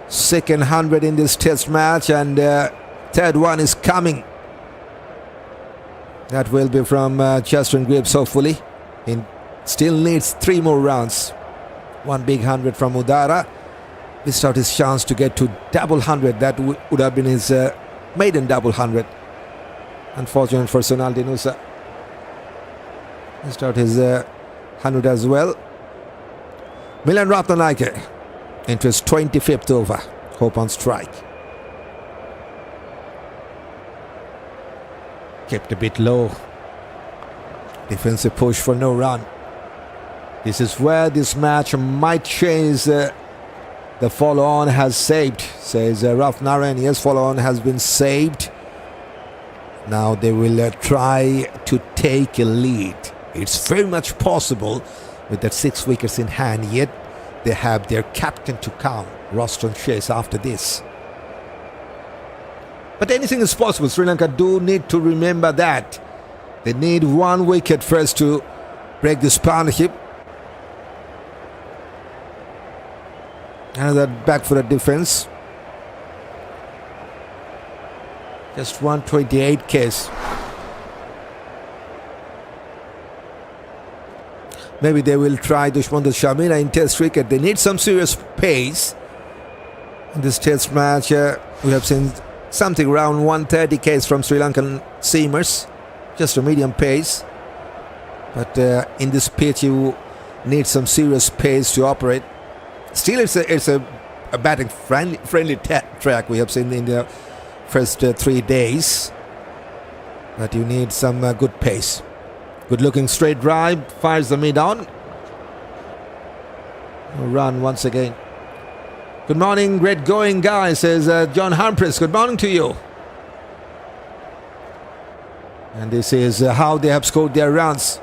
Second 100 in this test match, and third one is coming. That will be from Justin Greaves, hopefully. He still needs 3 more rounds. One big 100 from Udara. Missed out his chance to get to double 100. That would have been his maiden double 100. Unfortunate for Sonal Dinusha. Missed out his 100 as well. Milan Rathnayaka into his 25th over. Hope on strike. Kept a bit low. Defensive push for no run. This is where this match might change. The follow-on has saved, says Rathnayaka. Yes, follow-on has been saved. Now they will try to take a lead. It's very much possible with that 6 wickets in hand, yet they have their captain to come, Roston chase after this. But anything is possible. Sri Lanka do need to remember that. They need 1 wicket first to break this partnership. Another back-footed defense. Just 128 case. Maybe they will try Dushman Shamar in test cricket. They need some serious pace. In this test match, we have seen something around 130 k's from Sri Lankan seamers. Just a medium pace. But in this pitch, you need some serious pace to operate. Still, it's a batting friendly track we have seen in the first 3 days. But you need some good pace. Good looking straight drive. Fires the mid on. Run once again. Good morning, great going guys, says John Humphreys. Good morning to you. And this is how they have scored their runs.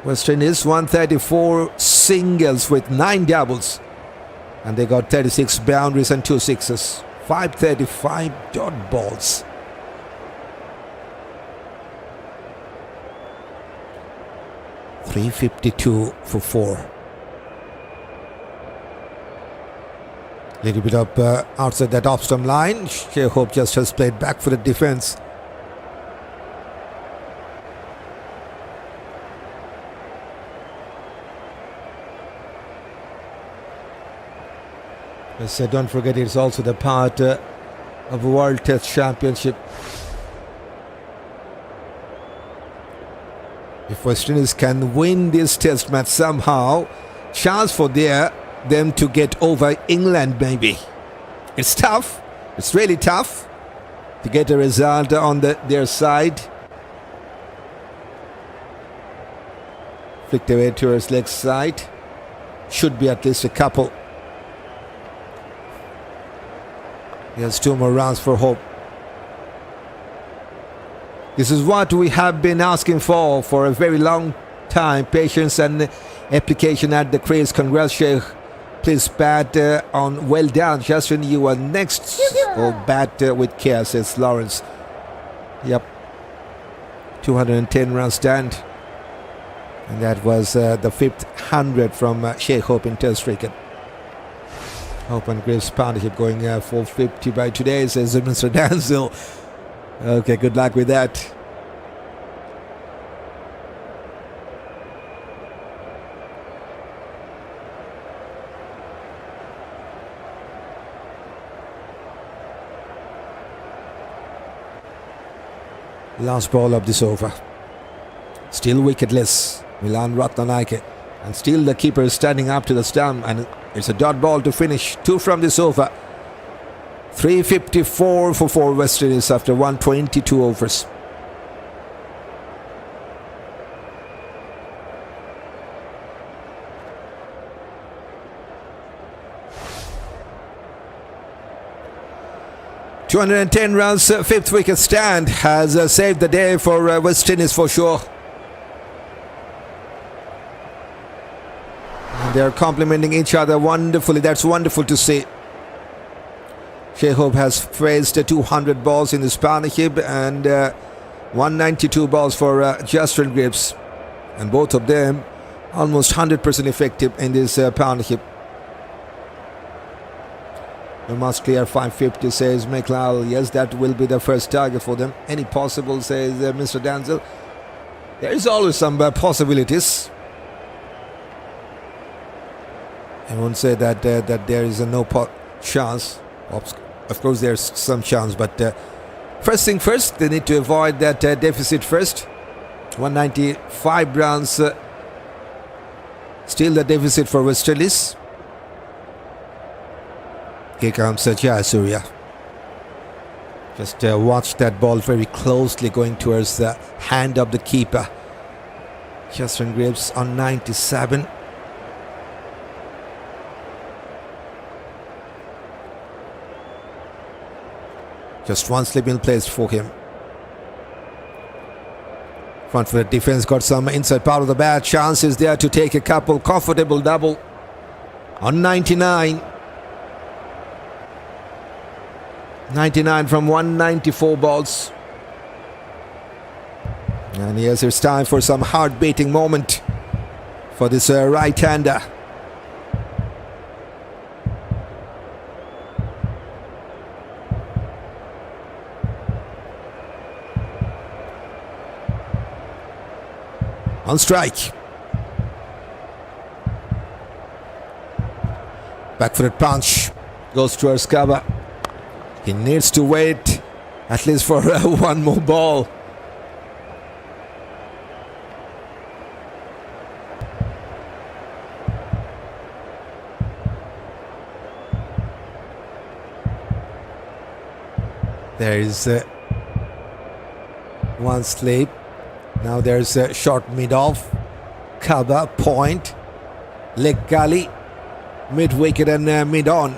West Indies 134 singles with 9 doubles. And they got 36 boundaries and 2 sixes. 535 dot balls. .352 for 4. Little bit up outside that off-stump line. Shai Hope just has played back for the defense. Yes, don't forget it's also the part of a World Test Championship. If West Indies can win this Test match somehow, chance for them to get over England maybe. It's tough. It's really tough to get a result on their side. Flicked away towards leg side. Should be at least a couple. There's 2 more rounds for hope. This is what we have been asking for a very long time. Patience and application at the crease. Congrats, Sheikh. Please bat on. Well done, Justin. You are next. Or bat with care, says Lawrence. Yep. 210 run stand. And that was the 5th 100 from Sheikh Hope in Test cricket. Hope and Greaves partnership going 450 by today, says Mr. Danzel. Okay, good luck with that. Last ball of this over. Still wicketless. Milan Rathnayaka. And still the keeper is standing up to the stump. And it's a dot ball to finish. 2 from this over. 354 for 4 West Indies after 122 overs. .210 runs, 5th wicket stand has saved the day for West Indies for sure. And they're complementing each other wonderfully. That's wonderful to see. Sheikh Hope has faced 200 balls in this partnership and 192 balls for Justin Greaves. And both of them almost 100% effective in this partnership. We must clear 550, says McLeod. Yes, that will be the first target for them. Any possible, says Mr. Danzel. There is always some possibilities. I won't say that there is no chance. Of course, there's some chance, but first thing first, they need to avoid that deficit first. 195 runs, still the deficit for West Indies. Here comes Jayasuriya. Just watch that ball very closely going towards the hand of the keeper. Justin Greaves on 97. Just one slip in place for him. Front foot defense got some inside part of the bat. Chances there to take a couple. Comfortable double on 99. 99 from 194 balls. And yes, it's time for some heart-beating moment for this right-hander. On strike. Back-footed punch goes towards cover. He needs to wait at least for one more ball. There is one slip. Now there's a short mid-off. Cover, point, leg gully, mid-wicket and mid-on.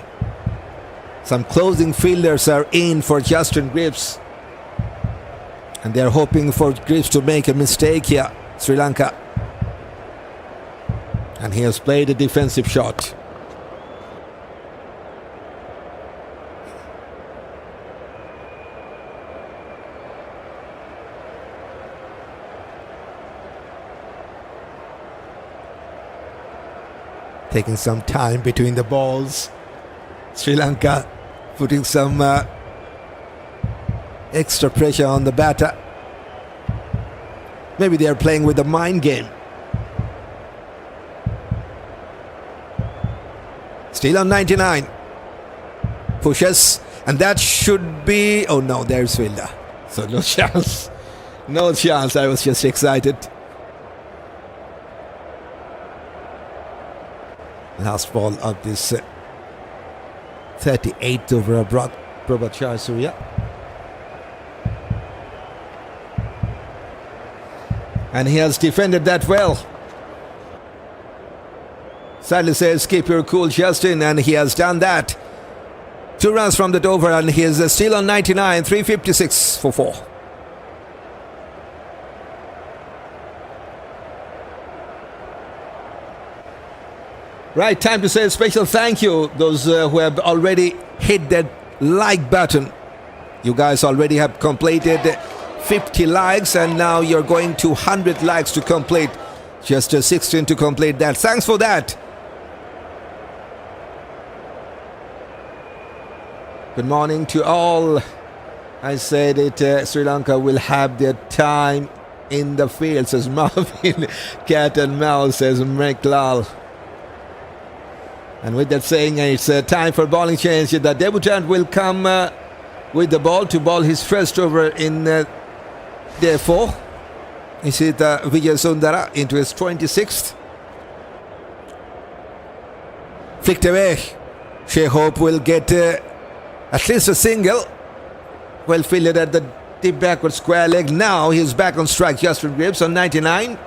Some closing fielders are in for Justin Greaves. And they're hoping for Greaves to make a mistake here, Sri Lanka. And he has played a defensive shot. Taking some time between the balls. Sri Lanka putting some extra pressure on the batter. Maybe they are playing with the mind game. Still on 99. pushes, and that should be... Oh no, there's Vilda. So no chance. No chance. I was just excited. Last ball of this 38th over Prabhat Surya. And he has defended that well. Sadly says, keep your cool, Justin, and he has done that. 2 runs from the over, and he is still on 99, 356 for 4. Right, time to say a special thank you those who have already hit that like button. You guys already have completed 50 likes, and now you're going to 100 likes to complete. Just 16 to complete that. Thanks for that. Good morning to all. I said it, Sri Lanka will have their time in the field, says Marvin. Cat and mouse, says Meklal. And with that saying, it's time for bowling change. The debutant will come with the ball to bowl his first over in day 4. Isitha Udara into his 26th. Flicked away. Shai Hope will get at least a single. Well fielded at the deep backward square leg. Now he's back on strike. Justin Greaves on 99.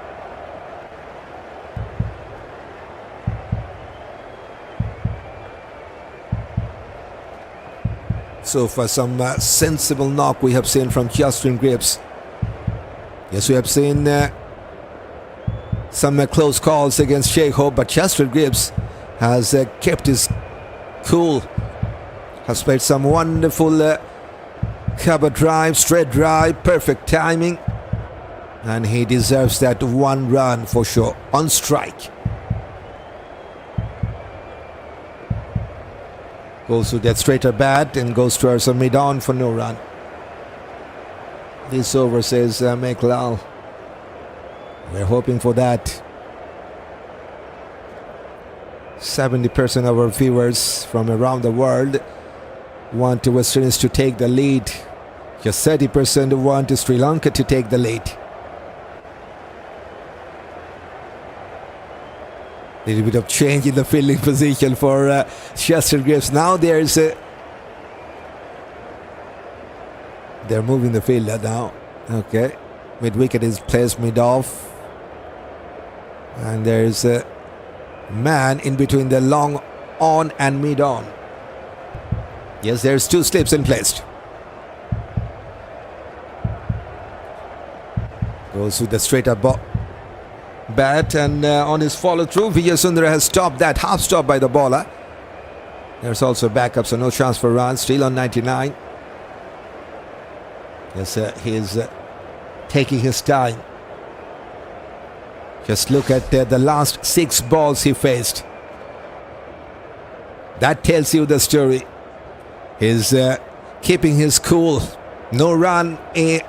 So for some sensible knock we have seen from Justin Greaves. Yes, we have seen some close calls against Shai Hope, but Justin Greaves has kept his cool. Has played some wonderful cover drive, straight drive, perfect timing. And he deserves that 1 run for sure on strike. Goes to that straighter bat and goes towards a mid-on for no run. This over, says Meklal. We're hoping for that. 70% of our viewers from around the world want the West Indies to take the lead. Just 30% want Sri Lanka to take the lead. A little bit of change in the fielding position for Justin Greaves. Now there's they're moving the fielder now. Okay. Mid wicket is placed mid off. And there's a man in between the long on and mid on. Yes, there's 2 slips in place. Goes with the straighter bat, and on his follow through, Vijayasundara has stopped that half stop by the bowler. There's also backup, so no chance for runs. Still on 99. Yes, he's taking his time. Just look at the last 6 balls he faced. That tells you the story. He's keeping his cool. No run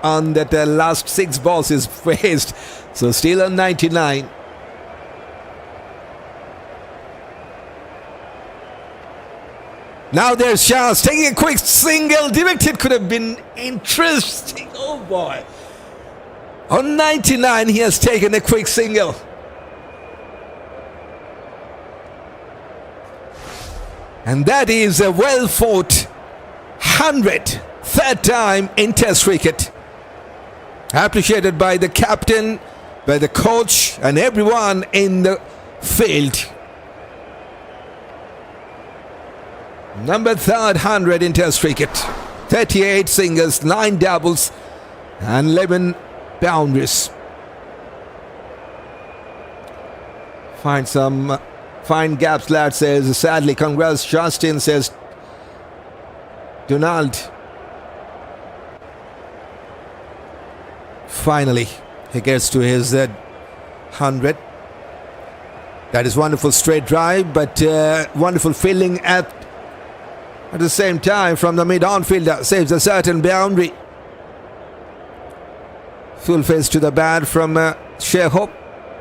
on that last 6 balls he's faced. So still on 99. Now there's chance. Taking a quick single. Directed could have been interesting. Oh boy. On 99 he has taken a quick single. And that is a well fought 100th, 3rd time in Test cricket. Appreciated by the captain, by the coach, and everyone in the field. Number 3rd 100 in Test cricket. 38 singles, 9 doubles, and 11 boundaries. Find some fine gaps, lad, says. Sadly, congrats, Justin, says Donald. Finally, he gets to his 100. That is wonderful straight drive, but wonderful fielding at the same time from the mid-on fielder. Saves a certain boundary. Full face to the bat from Shai Hope,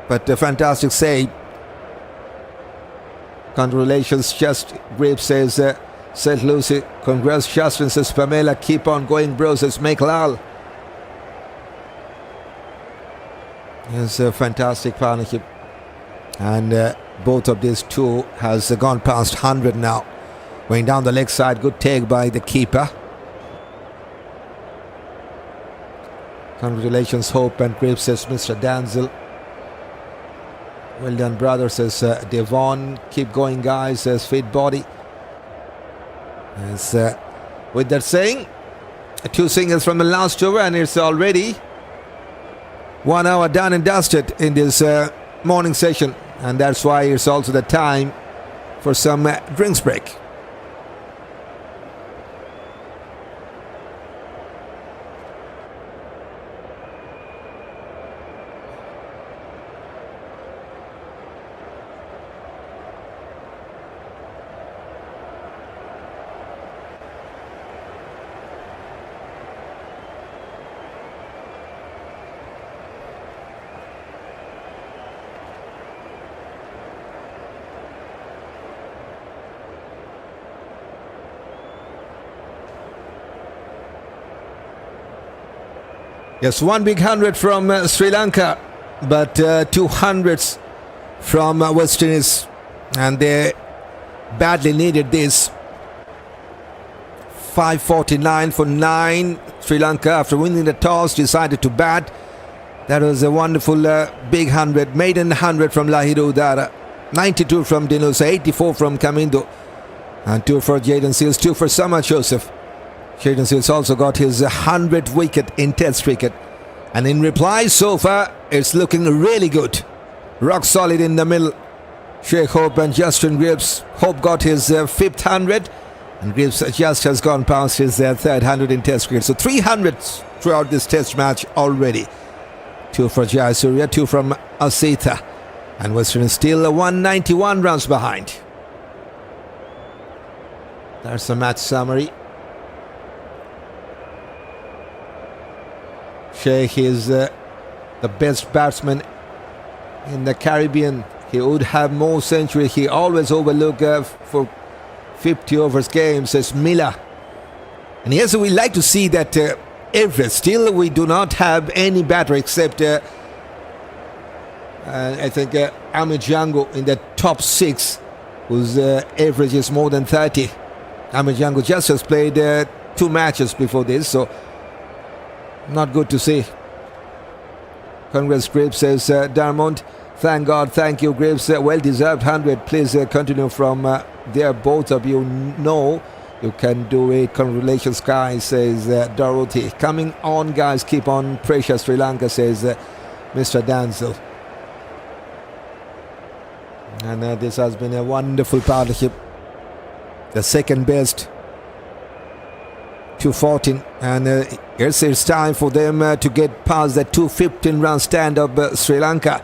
but a fantastic save. Congratulations, just Greaves, says St. Lucie. Congrats, Shastrin, says Pamela. Keep on going, bro, says Make Lal. It's a fantastic partnership. And both of these two has gone past 100 now. Going down the leg side. Good take by the keeper. Congratulations, Hope and Greaves, says Mr. Danzel. Well done, brother, says Devon. Keep going, guys, says Fit Body. As with that saying, 2 singles from the last over, and it's already 1 hour done and dusted in this morning session. And that's why it's also the time for some drinks break. Yes, 1 big 100 from Sri Lanka, but 2 hundreds from West Indies, and they badly needed this. 549 for 9. Sri Lanka, after winning the toss, decided to bat. That was a wonderful big 100. Maiden 100 from Lahiru Udara. 92 from Dinusha, 84 from Kamindu, and 2 for Jayden Seals, 2 for Shamar Joseph. Jayden Seals also got his 100th wicket in Test cricket. And in reply, so far, it's looking really good. Rock solid in the middle. Sheikh Hope and Justin Greaves. Hope got his 5th 100. And Greaves just has gone past his 3rd 100 in Test cricket. So 300s throughout this Test match already. 2 for Jayasuriya, 2 from Isitha. And Western is still 191 runs behind. That's the match summary. Shai is the best batsman in the Caribbean. He would have more centuries. He always overlooked for 50 overs games as Milan. And yes, we like to see that average. Still, we do not have any batter except I think Amir Jangoo in the top 6, whose average is more than 30. Amir Jangoo just has played 2 matches before this, so not good to see. Congrats, Greaves, says Darmond. Thank God, thank you, Greaves. Well deserved 100. Please continue from there. Both of you know you can do it. Congratulations, guys, says Dorothy. Coming on, guys. Keep on pressure, Sri Lanka, says Mr. Danzel. And this has been a wonderful partnership. The second best. 214, and it's time for them to get past that 215 run stand of Sri Lanka.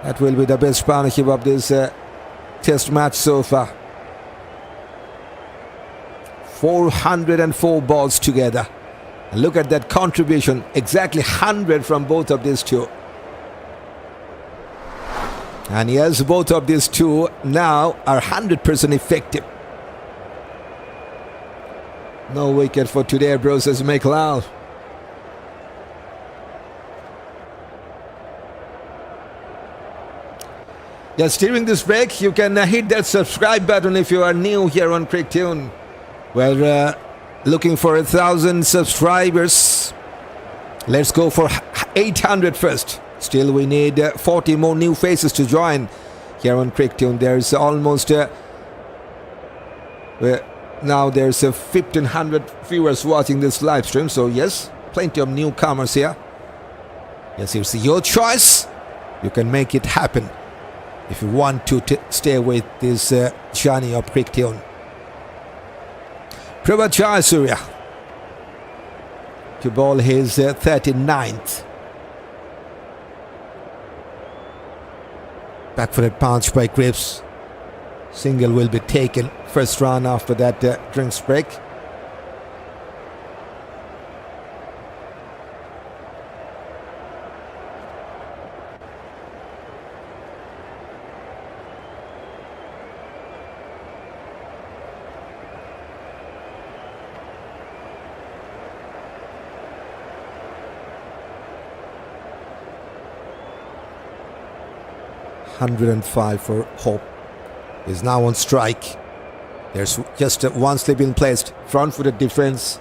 That will be the best partnership of this Test match so far. 404 balls together. And look at that contribution, exactly 100 from both of these two. And yes, both of these two now are 100% effective. No wicket for today, bro, says Make Lal. Yes, during this break, you can hit that subscribe button if you are new here on Cricket Tune. We're looking for 1,000 subscribers. Let's go for 800 first. Still, we need 40 more new faces to join here on Cricket Tune. There's almost now there's 1,500 viewers watching this live stream. So yes, plenty of newcomers here. Yes, it's your choice. You can make it happen if you want to stay with this journey of Cricket Tune. Prabhat Surya to bowl his 39th. Back for a punch by Greaves. Single will be taken. First run after that drinks break. 105 for Hope. Is now on strike. There's just one slip in placed. Front-footed defense.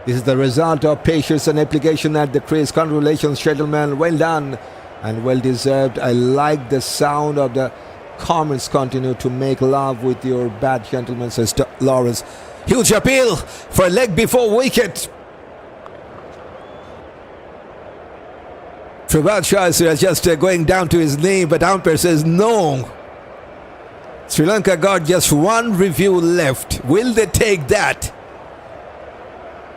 This is the result of patience and application at the crease. Congratulations, gentlemen. Well done and well deserved. I like the sound of the comments. Continue to make love with your bat, gentlemen, says Lawrence. Huge appeal for a leg before wicket. Shai is just going down to his knee, but umpire says no. Sri Lanka got just one review left. Will they take that?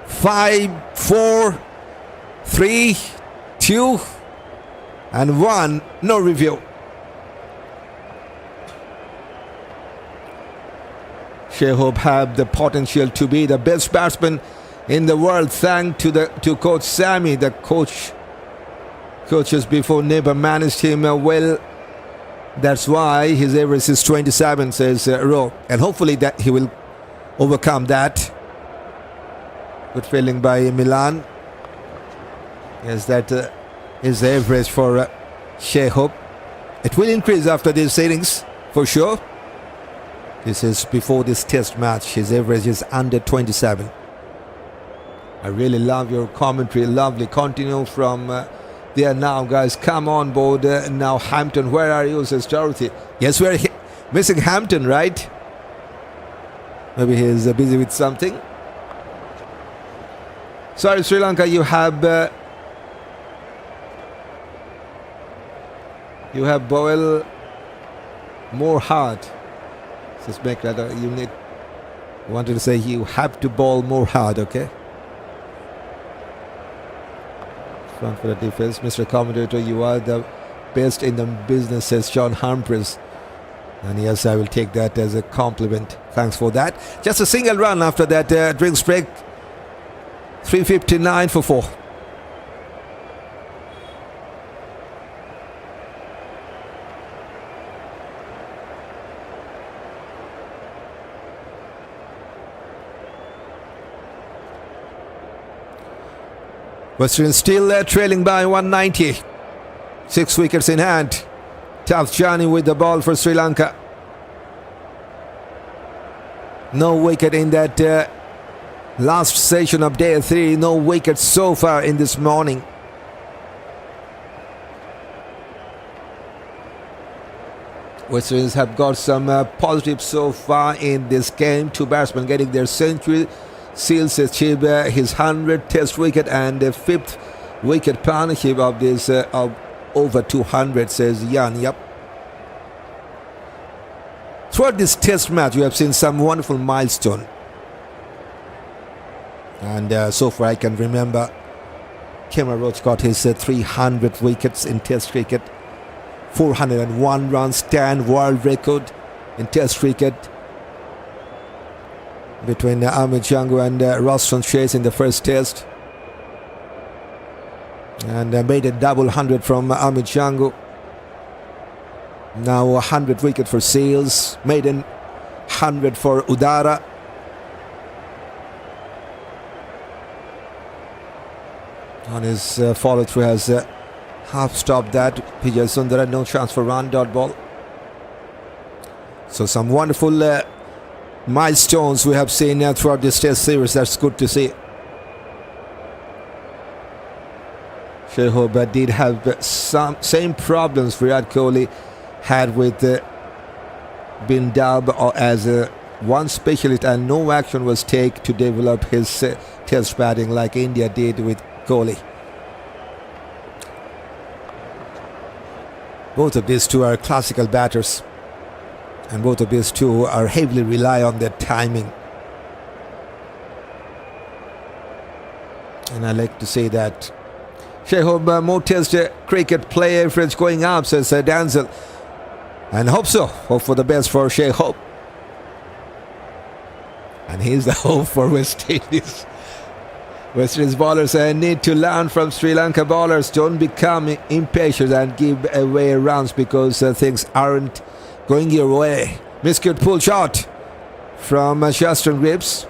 5, 4, 3, 2, and 1. No review. Shai Hope have the potential to be the best batsman in the world, thanks to Coach Sammy. The coaches before never managed him well. That's why his average is 27, says Ro. And hopefully that he will overcome that. Good feeling by Milan. Yes, that is the average for Shai Hope. It will increase after these innings, for sure. This is before this test match. His average is under 27. I really love your commentary. Lovely. Continue from there now, guys. Come on board now. Hampton, where are you, says Dorothy. Yes, we're missing Hampton, right? Maybe he's busy with something. Sorry, Sri Lanka, you have Boyle more hard. Says make that you need. Wanted to say you have to bowl more hard, okay? Front for the defense, Mr. Commentator. You are the best in the business, says John Humphreys. And yes, I will take that as a compliment. Thanks for that. Just a single run after that drinks break. 3:59 for 4. Western still trailing by 190. 6 wickets in hand. Tough journey with the ball for Sri Lanka. No wicket in that last session of day 3. No wicket so far in this morning. Westerns have got some positives so far in this game. 2 batsmen getting their century. Seals achieved his 100th test wicket and the 5th wicket partnership of this of over 200, says Jan. Yep. Throughout this test match, we have seen some wonderful milestone. And so far I can remember, Cameron Roach got his 300 wickets in test cricket. 401 runs, stand world record in test cricket. Between Amir, Jangoo and Roston chase in the first test. And made a double 100 from Amir Jangoo. Now 100 wicket for Seals. Maiden 100 for Udara. On his follow through has half stopped that. Vijay Sundara, no chance for run, dot ball. So some wonderful milestones we have seen throughout this test series. That's good to see. Shai Hope did have some same problems Virat Kohli had with being dubbed as one specialist, and no action was taken to develop his test batting like India did with Kohli. Both of these two are classical batters, and both of these two are heavily rely on their timing. And I like to say that Shai Hope more test cricket player French going up, says Danzel. And hope so. Hope for the best for Shai Hope. And here's the hope for West Indies. West Indies bowlers need to learn from Sri Lanka bowlers. Don't become impatient and give away runs because things aren't going your way. Miscute pull shot from Justin Greaves.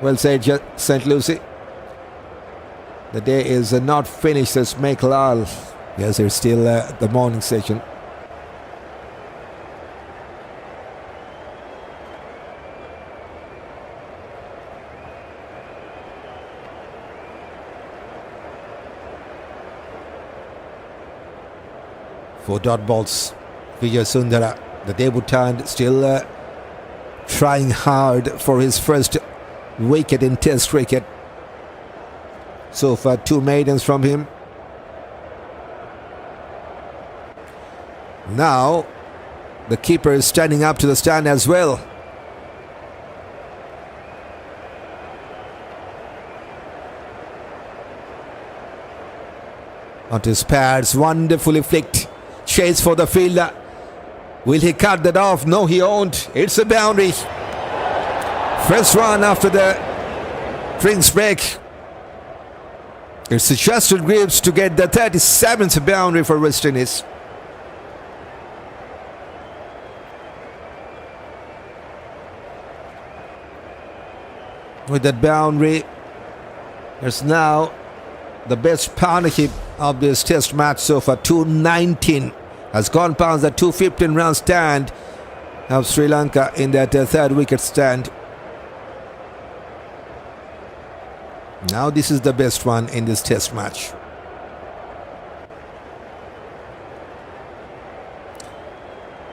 Well said, St. Lucie. The day is not finished, says Meklal. Yes, there's still the morning session. For dot balls, Vijay Sundara, the debutant, still trying hard for his first wicket in Test cricket. So far, 2 maidens from him. Now, the keeper is standing up to the stand as well. Onto his pads, wonderfully flicked. Chase for the fielder. Will he cut that off? No, he won't. It's a boundary. First run after the drinks break. It's suggested Greaves to get the 37th boundary for West Indies. With that boundary, there's now the best partnership of this test match so far. 219 has gone past the 215 run stand of Sri Lanka in that third wicket stand. Now this is the best one in this test match.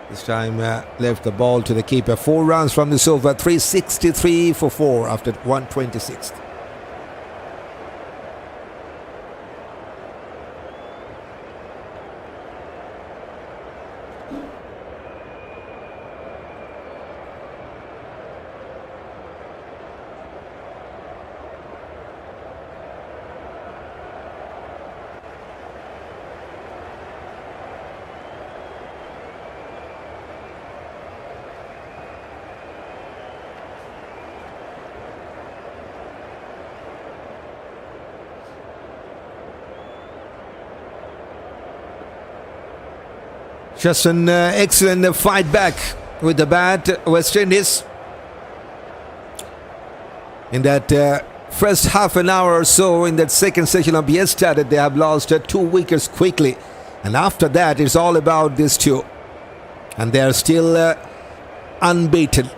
This time left the ball to the keeper. 4 runs from this over. 363 for 4 after 126. Just an excellent fight back with the bat, West Indies. In that first half an hour or so in that second session of yesterday, they have lost 2 wickets quickly. And after that, it's all about these two. And they are still unbeaten.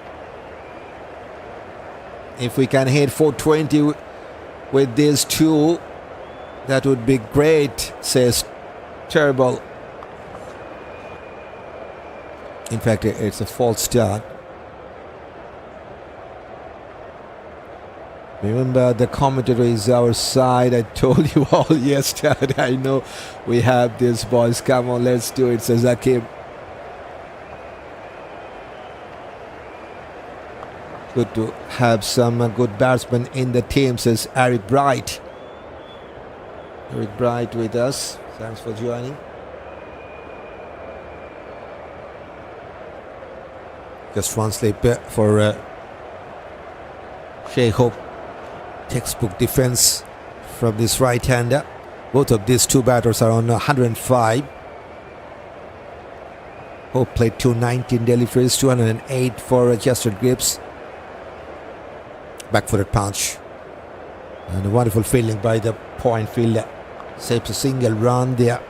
If we can hit 420 with these two, that would be great, says Campbell. In fact, it's a false start. Remember, the commentator is our side. I told you all yesterday. I know we have this, boys. Come on, let's do it, says Akim. Good to have some good batsmen in the team, says Eric Bright. Eric Bright with us. Thanks for joining. Just one slip for Shai Hope. Textbook defense from this right-hander. Both of these two batters are on 105. Hope played 219 deliveries, 208 for adjusted grips. Back-footed punch. And a wonderful fielding by the point fielder. Saves a single run there.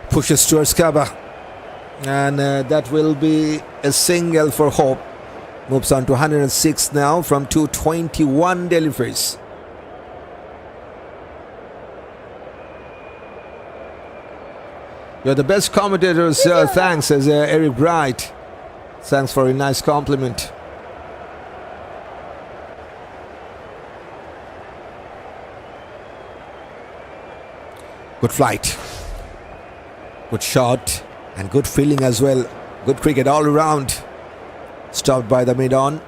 Pushes towards cover, and that will be a single for Hope. Moves on to 106 now from 221 deliveries. You're the best commentators. Thanks, says Eric Bright. Thanks for a nice compliment. Good flight. Good shot and good fielding as well. Good cricket all around. Stopped by the mid-on.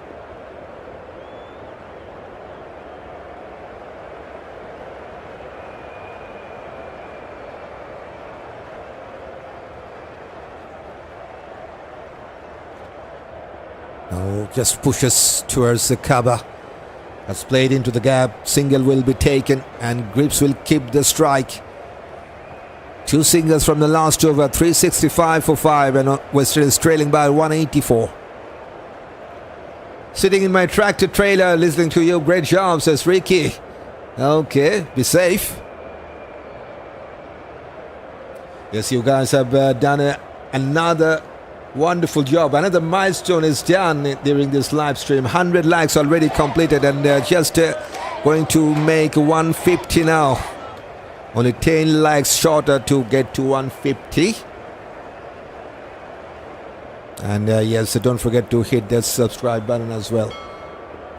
Now just pushes towards the cover. Has played into the gap. Single will be taken and Greaves will keep the strike. 2 singles from the last over. 365 for 5 and Western is trailing by 184. Sitting in my tractor trailer listening to you. Great job, says Ricky. Okay, be safe. Yes, you guys have done another wonderful job. Another milestone is done during this live stream. 100 likes already completed and just going to make 150 now. Only 10 likes shorter to get to 150. And yes, don't forget to hit that subscribe button as well.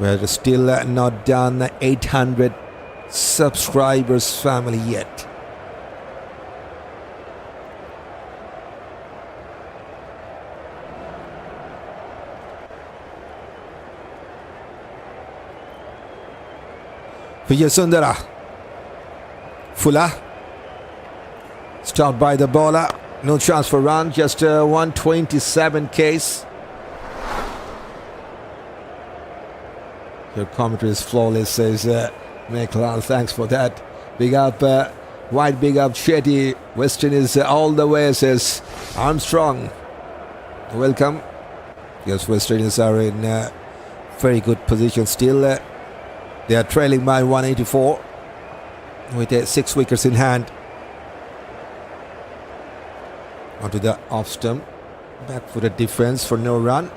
We're still not done 800 subscribers family yet. Udara. Fuller. Stopped by the bowler. No chance for run. Just 127 case. Your commentary is flawless, says Michael. Thanks for that. Big up, wide big up Shetty. Western is all the way, says Armstrong. Welcome. Yes, Westerners are in very good position still. They are trailing by 184 with 6 wickets in hand. Onto the off stump. Back for the defense for no run.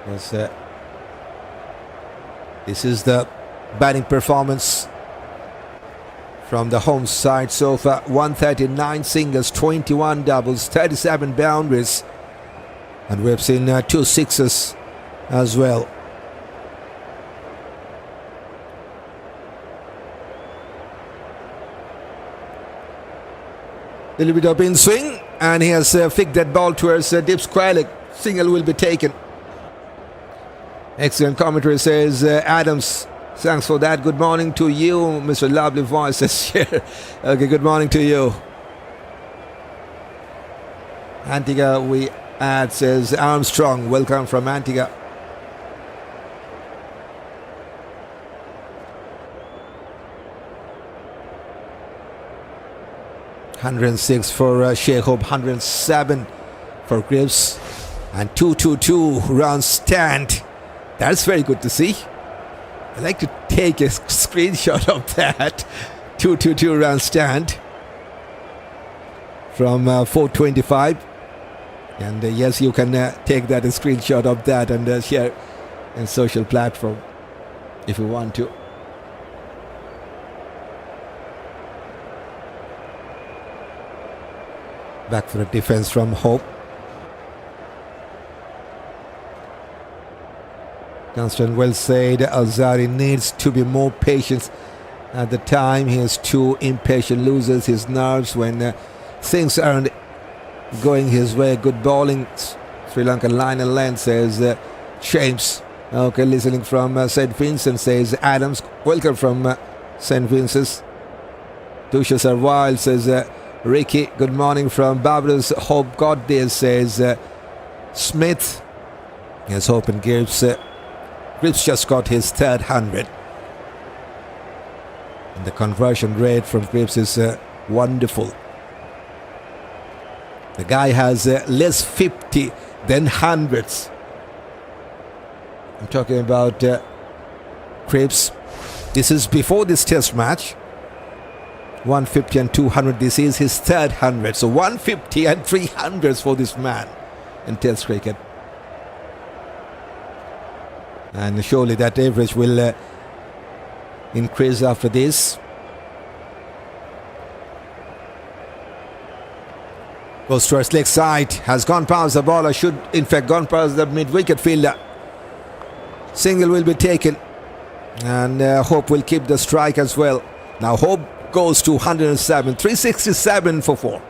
Yes, this is the batting performance from the home side so far. 139 singles, 21 doubles, 37 boundaries. And we've seen 2 sixes as well. A little bit of in swing. And he has flicked that ball towards deep square leg. Single will be taken. Excellent commentary, says Adams. Thanks for that. Good morning to you, Mr. Lovely Voices here. Okay, good morning to you. Antigua, we add, says Armstrong. Welcome from Antigua. (106 for Sheikh Hope, 107 for Greaves, and 222 run stand. That's very good to see. I'd like to take a screenshot of that. 222 run stand from 425. And yes, you can take that a screenshot of that and share in social platform if you want to. Back for a defense from Hope. Constant well said. Alzarri needs to be more patient at the time. He is too impatient, loses his nerves when things aren't going his way. Good bowling. Sri Lanka line and length, says James. Okay, listening from St. Vincent, says Adams. Welcome from St. Vincent's. Douches are wild, says Ricky. Good morning from Barbados. Hope got this, says Smith. Yes, Hope and Greaves. Greaves just got his 3rd 100. And the conversion rate from Greaves is wonderful. The guy has less 50 than hundreds. I'm talking about Greaves. This is before this test match. 150 and 200. This is his 3rd 100. So 150 and 300s for this man in test cricket. And surely that average will increase after this. Goes towards leg side. Has gone past the bowler. Should in fact gone past the mid-wicket fielder. Single will be taken. And Hope will keep the strike as well. Now Hope goes to 107. 367 for 4.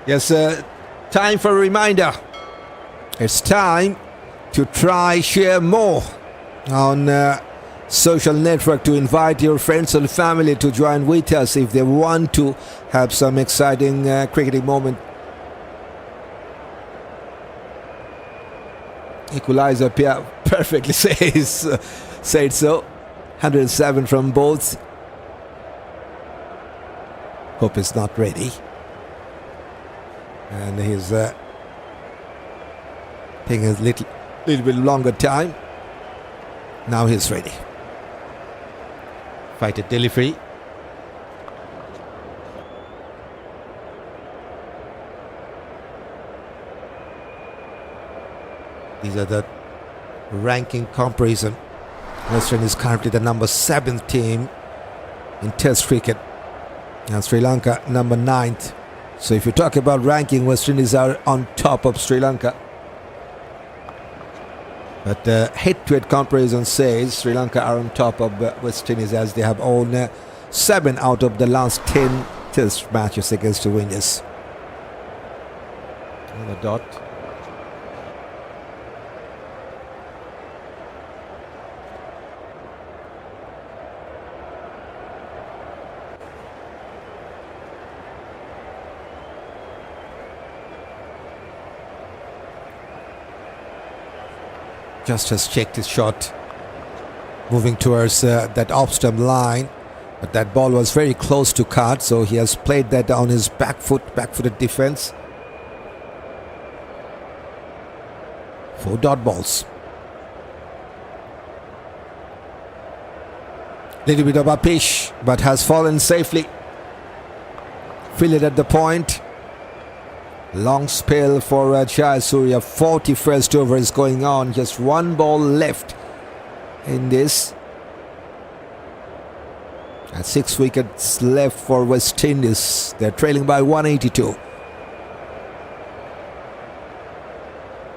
Yes, time for a reminder. It's time to try share more on social network to invite your friends and family to join with us if they want to have some exciting cricketing moment. Equalizer perfectly said so. 107 from both. Hope is not ready. And he's taking a little bit longer time. Now he's ready. Fight at delivery. These are the ranking comparison. West Indies is currently the number 7th team in Test cricket, and Sri Lanka number 9th. So if you talk about ranking, West Indies are on top of Sri Lanka. But head-to-head comparison says Sri Lanka are on top of West Indies, as they have won 7 out of the last 10 Test matches against the Windies. Another dot. Just has checked his shot, moving towards that off-stump line, but that ball was very close to cut, so he has played that on his back-footed defense. 4 dot balls. Little bit of a pitch, but has fallen safely. Phillip at the point. Long spell for Shai. 41st over is going on. Just 1 ball left in this. And 6 wickets left for West Indies. They're trailing by 182.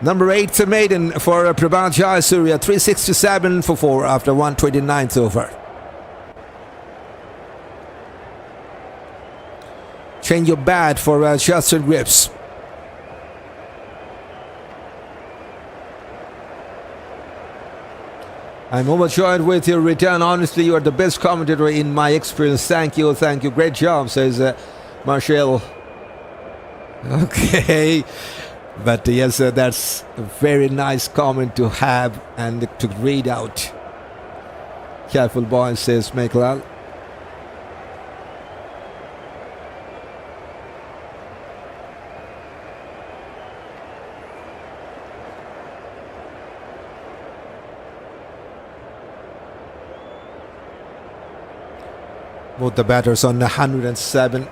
Number 8 maiden for Prabhat Jayasuriya. 367 for 4 after 129th over. Change your bat for Justin Greaves. I'm overjoyed with your return. Honestly, you are the best commentator in my experience. Thank you. Great job, says Marshall. Okay. But yes, that's a very nice comment to have and to read out. Careful, boy, says Meklal. Both the batters on 107.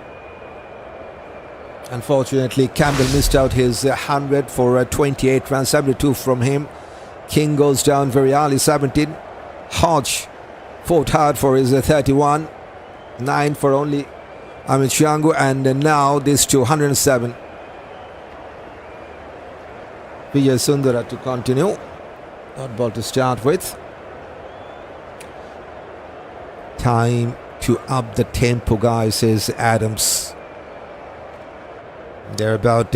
Unfortunately, Campbell missed out his 100 for 28 runs, 72 from him. King goes down very early, 17. Hodge fought hard for his 31. 9 for only Amir Jangoo, and now this to 107. Vijay Sundara to continue. Not ball to start with. Time to up the tempo, guys, says Adams. There are about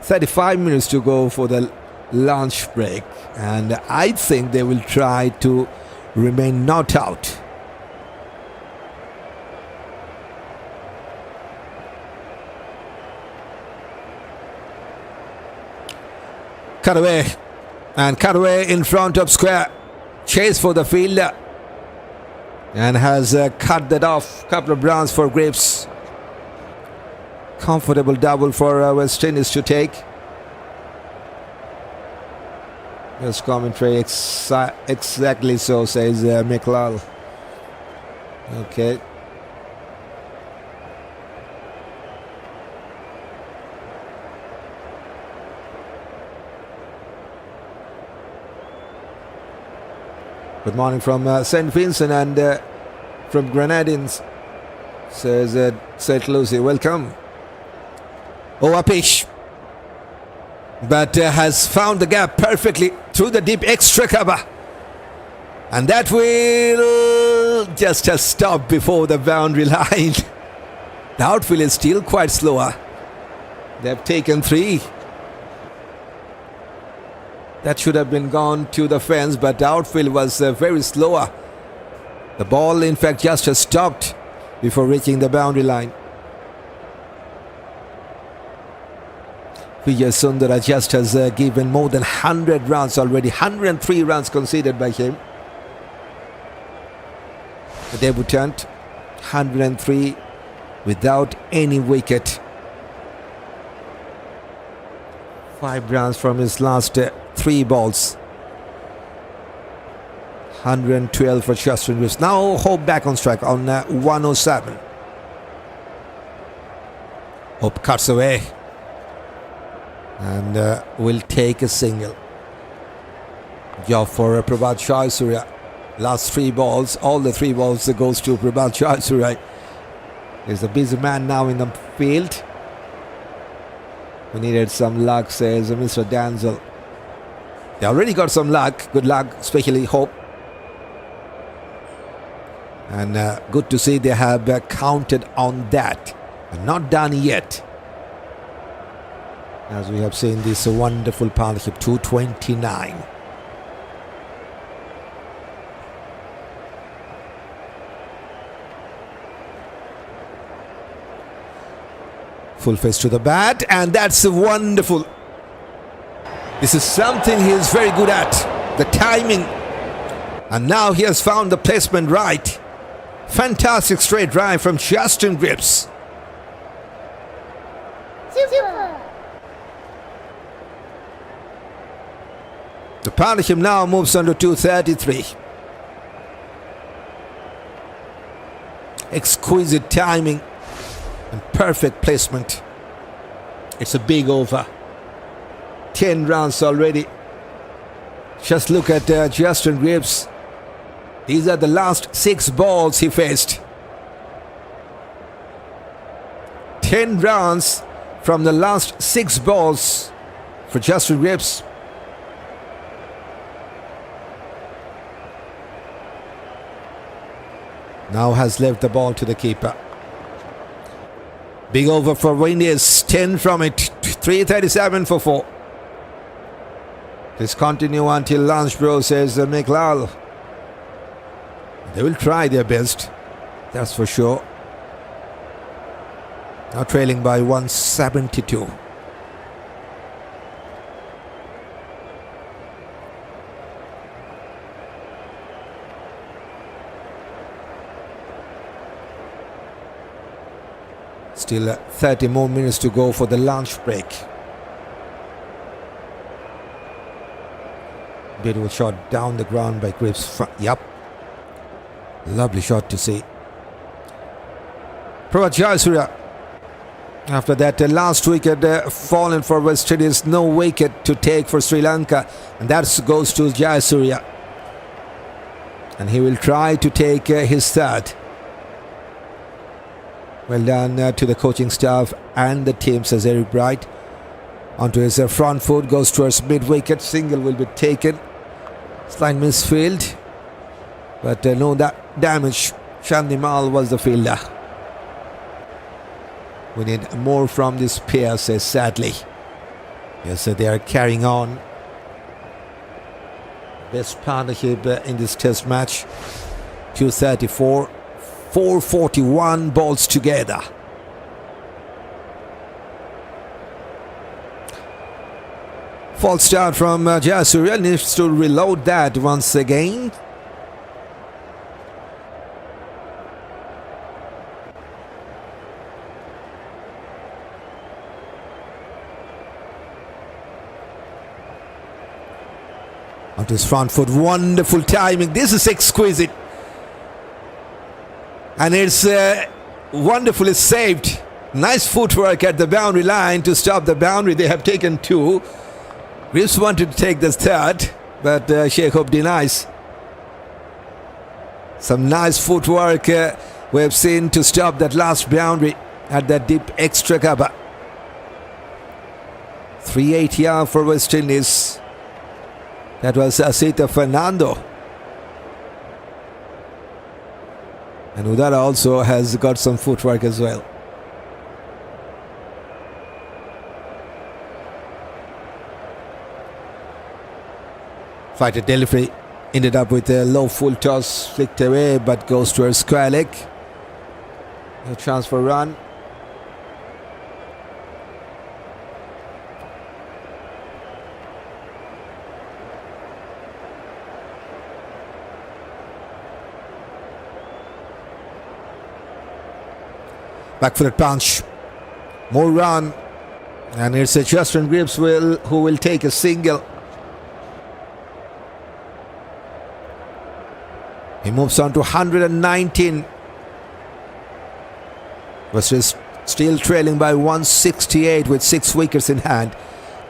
35 minutes to go for the lunch break, and I think they will try to remain not out. Cut away in front of square. Chase for the fielder. And has cut that off. Couple of runs for Greaves. Comfortable double for West Indies to take. Yes, commentary exactly so, says Meklal. Okay. Good morning from St. Vincent and from Grenadines, says St. Lucie. Welcome. Apish, but has found the gap perfectly through the deep extra cover, and that will just have stopped before the boundary line. The outfield is still quite slower. They've taken 3. That should have been gone to the fence, but the outfield was very slower. The ball, in fact, just has stopped before reaching the boundary line. Vijay Sundara just has given more than 100 runs already. 103 runs conceded by him. The debutant, 103 without any wicket. 5 runs from his last 3 balls. 112 for Justin Greaves. Now Hope back on strike on 107. Hope cuts away and will take a single. Job for Prabhat Jayasuriya. Last 3 balls, all the 3 balls goes to Prabhat Jayasuriya. He's a busy man now in the field. We needed some luck, says Mr. Danzel. They already got some luck, good luck, especially Hope. And good to see they have counted on that. And not done yet. As we have seen this wonderful partnership, 229. Full face to the bat, and that's wonderful. This is something he is very good at, the timing. And now he has found the placement right. Fantastic straight drive from Justin Greaves. Super. The partnership now moves on to 233. Exquisite timing and perfect placement. It's a big over. 10 runs already. Just look at Justin Greaves. These are the last 6 balls he faced. 10 runs from the last 6 balls for Justin Greaves. Now has left the ball to the keeper. Big over for Mendis. 10 from it. 337 for 4. Please continue until lunch, bro, says Miklal. They will try their best, that's for sure. Now trailing by 172. Still 30 more minutes to go for the lunch break. Beautiful shot down the ground by Greaves. Yep. Lovely shot to see. Prabhat Jayasuriya. After that last wicket fallen for West Indies, no wicket to take for Sri Lanka, and that goes to Jayasuriya. And he will try to take his third. Well done to the coaching staff and the team, says Eric Bright. Onto his front foot, goes towards mid-wicket. Single will be taken. Slight misfield, but no damage. Chandimal was the fielder. We need more from this pair, says sadly. Yes, they are carrying on. Best partnership in this test match. 234, 441 balls together. False start from Jayasuriya. Needs to reload that once again. On his front foot, wonderful timing. This is exquisite. And it's wonderfully saved. Nice footwork at the boundary line to stop the boundary. They have taken 2. Greaves wanted to take the third, but Sheikh Hope denies. Some nice footwork we have seen to stop that last boundary at that deep extra cover. 380 for West Indies. That was Isitha Fernando. And Udara also has got some footwork as well. Fighter delivery ended up with a low full toss, flicked away, but goes to a square leg. A chance for a run. Back for the punch. More run. And it's a Justin Greaves who will take a single. He moves on to 119. Versus still trailing by 168 with 6 wickets in hand.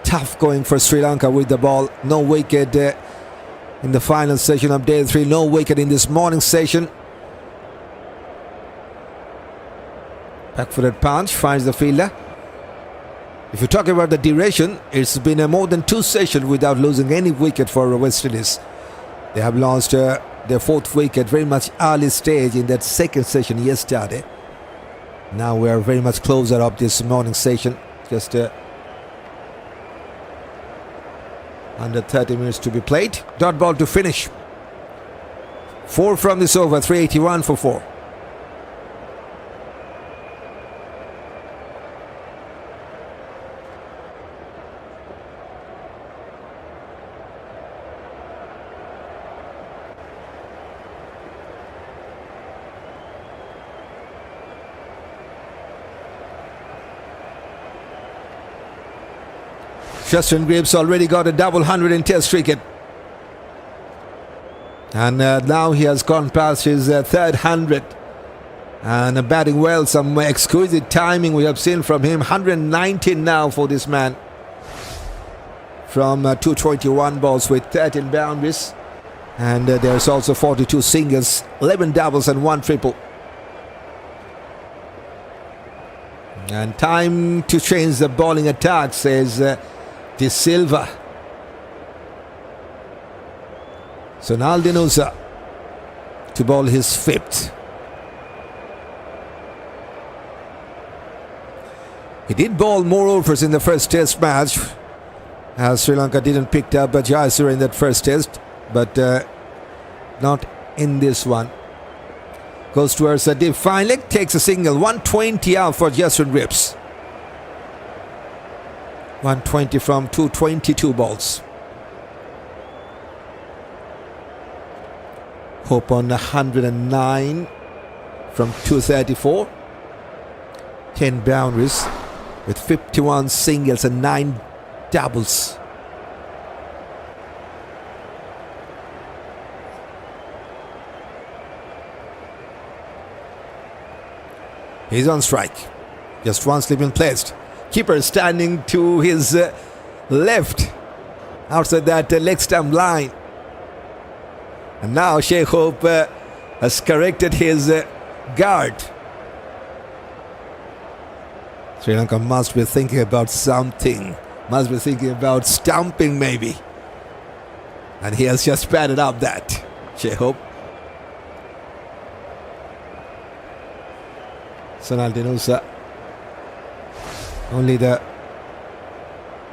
Tough going for Sri Lanka with the ball. No wicket in the final session of day 3. No wicket in this morning session. Back for that punch, finds the fielder. If you talk about the duration, it's been a more than 2 sessions without losing any wicket for West Indies. They have lost their 4th wicket very much early stage in that 2nd session yesterday. Now we are very much closer up this morning session. Just under 30 minutes to be played. Dot ball to finish. 4 from this over, 381 for 4. Justin Greaves already got a double 100 in Test cricket. And now he has gone past his 3rd 100. And batting well, some exquisite timing we have seen from him. 119 now for this man. From 221 balls with 13 boundaries. And there's also 42 singles, 11 doubles and 1 triple. And time to change the bowling attack, says De Silva. Sonal Dinusha to bowl his 5th. He did bowl more overs in the first test match, as Sri Lanka didn't pick up Jayden in that first test, but not in this one. Goes towards a deep fine leg, takes a single. 120 out for Justin Greaves. 120 from 222 balls. Hope on 109 from 234. 10 boundaries with 51 singles and 9 doubles. He's on strike. Just one slip in placed. Keeper standing to his left outside that leg stump line. And now Shai Hope has corrected his guard. Sri Lanka must be thinking about something. Must be thinking about stumping maybe. And he has just padded up that. Shai Hope. Sonal Dinusha. Only the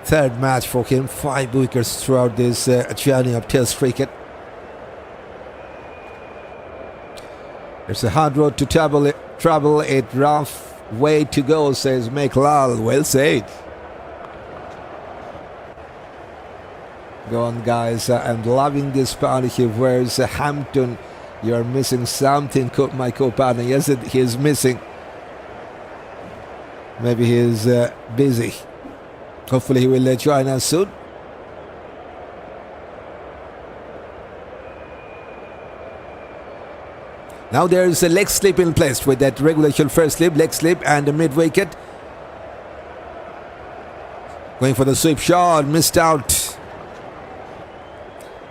3rd match for him. 5 wickets throughout this journey of Test cricket. It's a hard road to travel, a rough way to go, says Meklal. Well said. Go on, guys. I'm loving this party. He wears a Hampton. You're missing something, my co-partner. Yes, he is missing. Maybe he is busy. Hopefully he will join us soon. Now there is a leg slip in place with that regulation first slip, leg slip and a mid wicket. Going for the sweep shot, missed out.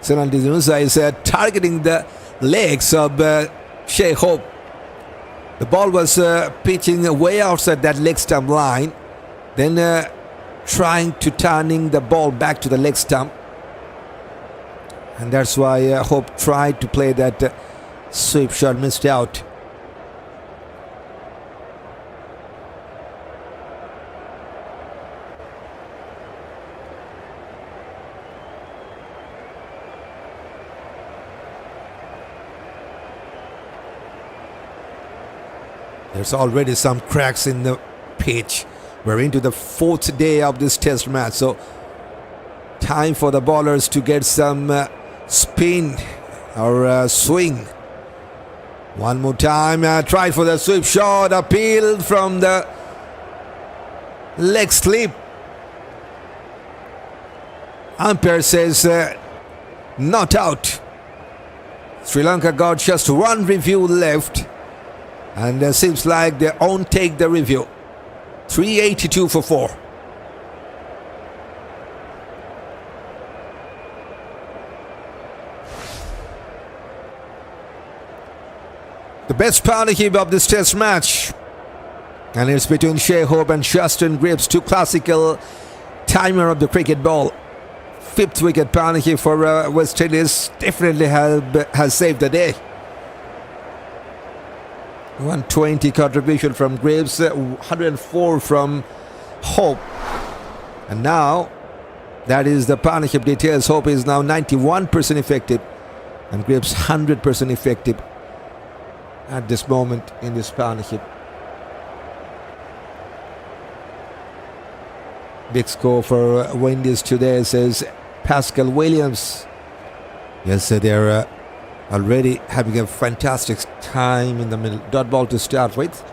Sonal Dinusha is targeting the legs of Shai Hope. The ball was pitching way outside that leg stump line. Then trying to turning the ball back to the leg stump. And that's why Hope tried to play that sweep shot, missed out. There's already some cracks in the pitch. We're into the 4th day of this test match, so time for the bowlers to get some spin or swing. One more time, try for the sweep shot, appeal from the leg slip. Umpire says not out. Sri Lanka got just one review left, and seems like they won't take the review. 382 for 4. The best partnership of this test match, and it's between Shai and Justin Greaves, two classical timer of the cricket ball. 5th wicket partnership for West Indies definitely has saved the day. 120 contribution from Greaves, 104 from Hope. And now, that is the partnership details. Hope is now 91% effective and Greaves 100% effective at this moment in this partnership. Big score for Mendis today, says Pascal Williams. Yes, they're already having a fantastic time in the middle. Dot ball to start with.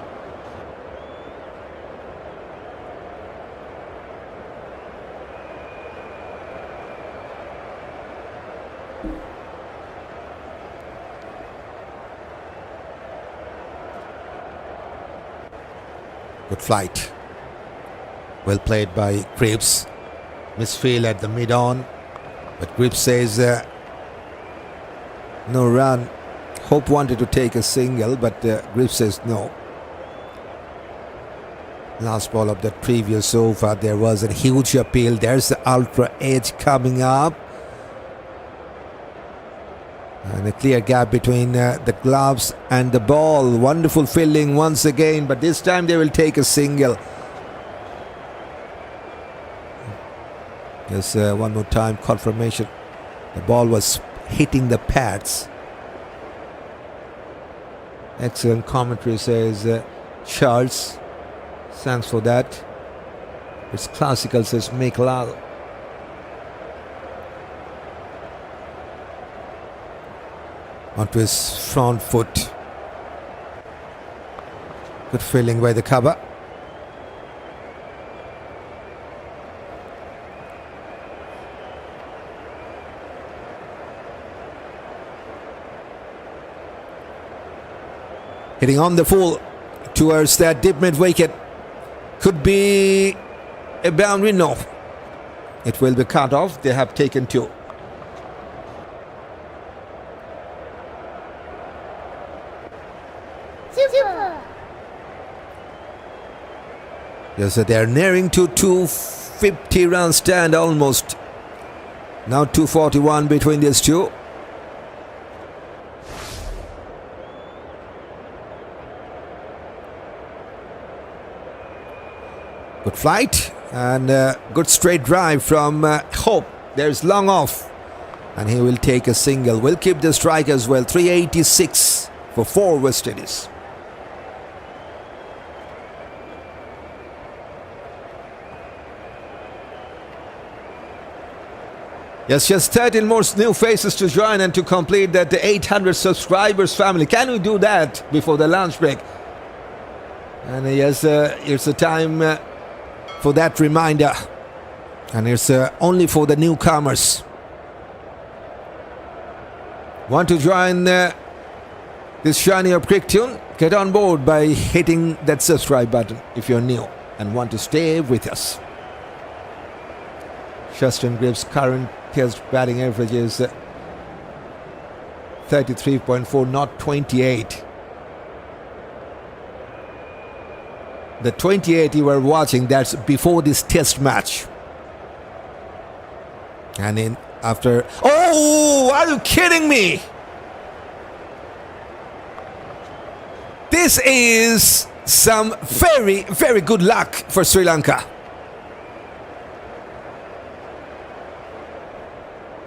Good flight. Well played by Greaves. Misfield at the mid-on. But Greaves says no run. Hope wanted to take a single, but Greaves says no. Last ball of the previous over, there was a huge appeal. There's the ultra edge coming up. And a clear gap between the gloves and the ball. Wonderful fielding once again, but this time they will take a single. Just one more time, confirmation. The ball was hitting the pads. Excellent commentary, says Charles. Thanks for that. It's classical, says Meklal. Onto his front foot. Good fielding by the cover. Hitting on the full towards that deep mid wicket. Could be a boundary. No. It will be cut off. They have taken 2. Yes, they are nearing to 250 run stand almost. Now 241 between these two. Good flight and good straight drive from Hope. There's long off and he will take a single. Will keep the strike as well. 386 for 4 West Indies. Yes, just 13 more new faces to join and to complete that the 800 subscribers family. Can we do that before the lunch break? And yes, it's a time for that reminder. And it's only for the newcomers. Want to join this shiny up cricket tune? Get on board by hitting that subscribe button if you're new and want to stay with us. Justin Greaves' current test batting average is 33.4, not 28. The 28 you were watching, that's before this test match. And in after... Oh, are you kidding me? This is some very, very good luck for Sri Lanka.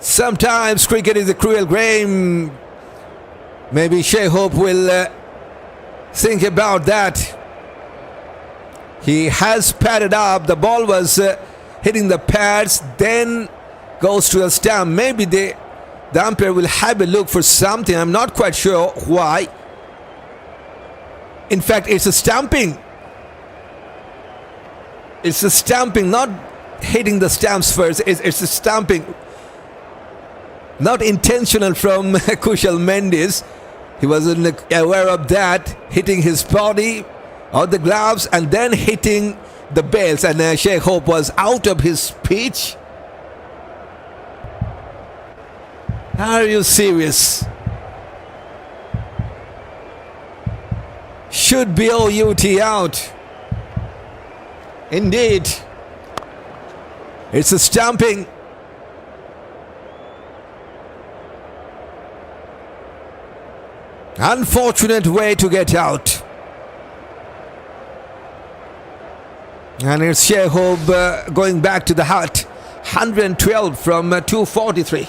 Sometimes cricket is a cruel game. Maybe Shai will Think about that. He has padded up. The ball was hitting the pads, then goes to a stump. Maybe the umpire will have a look for something. I'm not quite sure why. In fact, it's a stumping. It's a stumping, not hitting the stumps first. It's a stumping. Not intentional from Kusal Mendis. He wasn't aware of that. Hitting his body or the gloves and then hitting the bells. And Shai Hope was out of his pitch. Are you serious? Should be OUT out. Indeed. It's a stumping. Unfortunate way to get out. And it's Shai Hope going back to the hut. 112 from 243.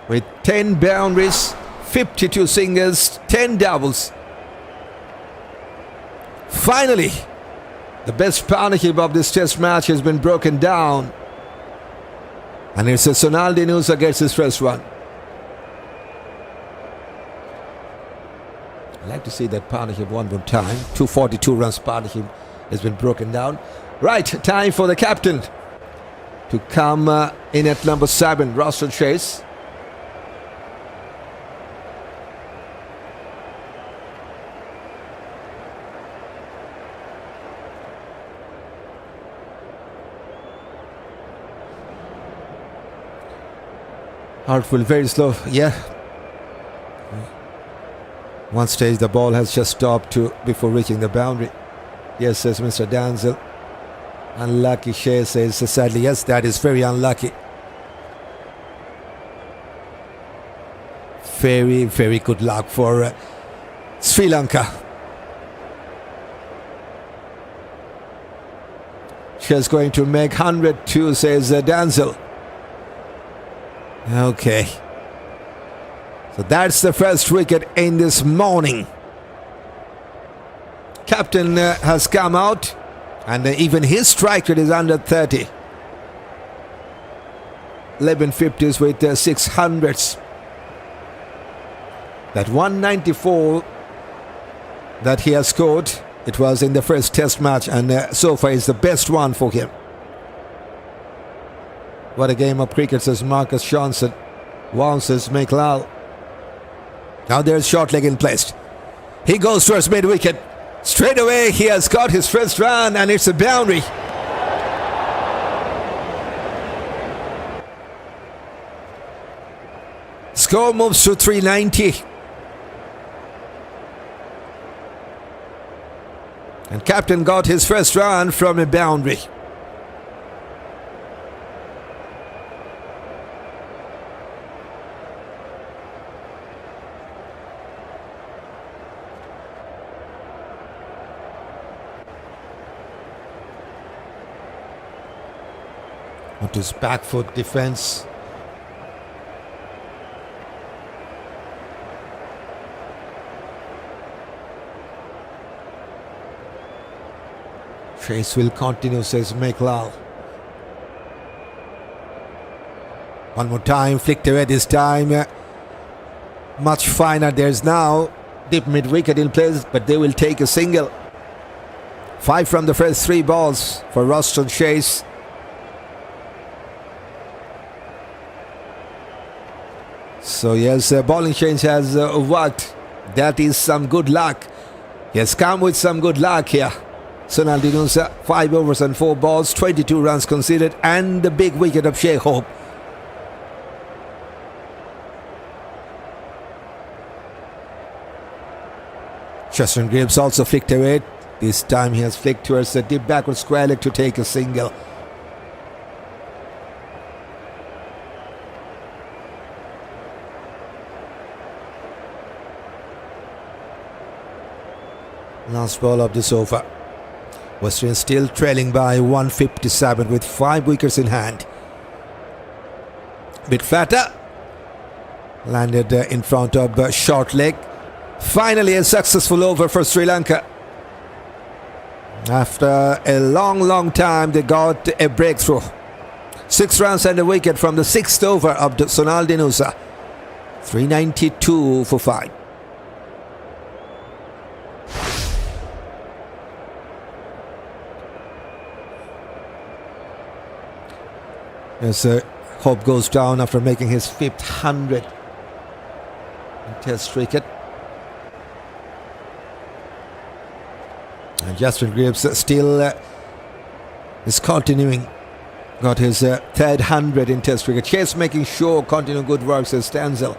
With 10 boundaries, 52 singles, 10 doubles. Finally, the best partnership of this test match has been broken down. And it's a Sonal Dinusha gets his first one. I'd like to see that partnership one more time. 242 runs partnership has been broken down. Right, time for the captain to come in at number 7, Roston Chase. Artful, very slow, yeah. One stage the ball has just stopped before reaching the boundary. Yes, says Mr. Danzel. Unlucky, Shai says sadly. Yes, that is very unlucky. Very, very good luck for Sri Lanka. Shai's going to make 102, says Danzel. Okay. So that's the first wicket in this morning. Captain has come out and even his strike rate is under 30. 11 50s with 600s. That 194 that he has scored, it was in the first test match and so far is the best one for him. What a game of cricket, says Marcus Johnson. Wow, says McLeod. Now there's short leg in place. He goes towards mid-wicket. Straight away he has got his first run and it's a boundary. Score moves to 390. And captain got his first run from a boundary. Onto his back foot defense. Chase will continue, says McLeod. One more time, flicked away this time. Much finer. There's now deep mid-wicket in place, but they will take a single. 5 from the first 3 balls for Roston Chase. So yes, bowling change has worked. That is some good luck. He has come with some good luck here. Sonal Dinusha, 5 overs and 4 balls, 22 runs conceded, and the big wicket of Shai Hope. Justin Greaves also flicked away. This time he has flicked towards the deep backward square leg to take a single. Last ball of this over. Western still trailing by 157 with 5 wickets in hand. Bit flatter. Landed in front of short leg. Finally a successful over for Sri Lanka. After a long time they got a breakthrough. 6 runs and a wicket from the 6th over of the Sonal Dinusha. 392 for 5. As Hope goes down after making his 5th 100 in Test cricket. And Justin Greaves still is continuing. Got his 3rd 100 in Test cricket. Chase making sure continue good work, says Stanzel.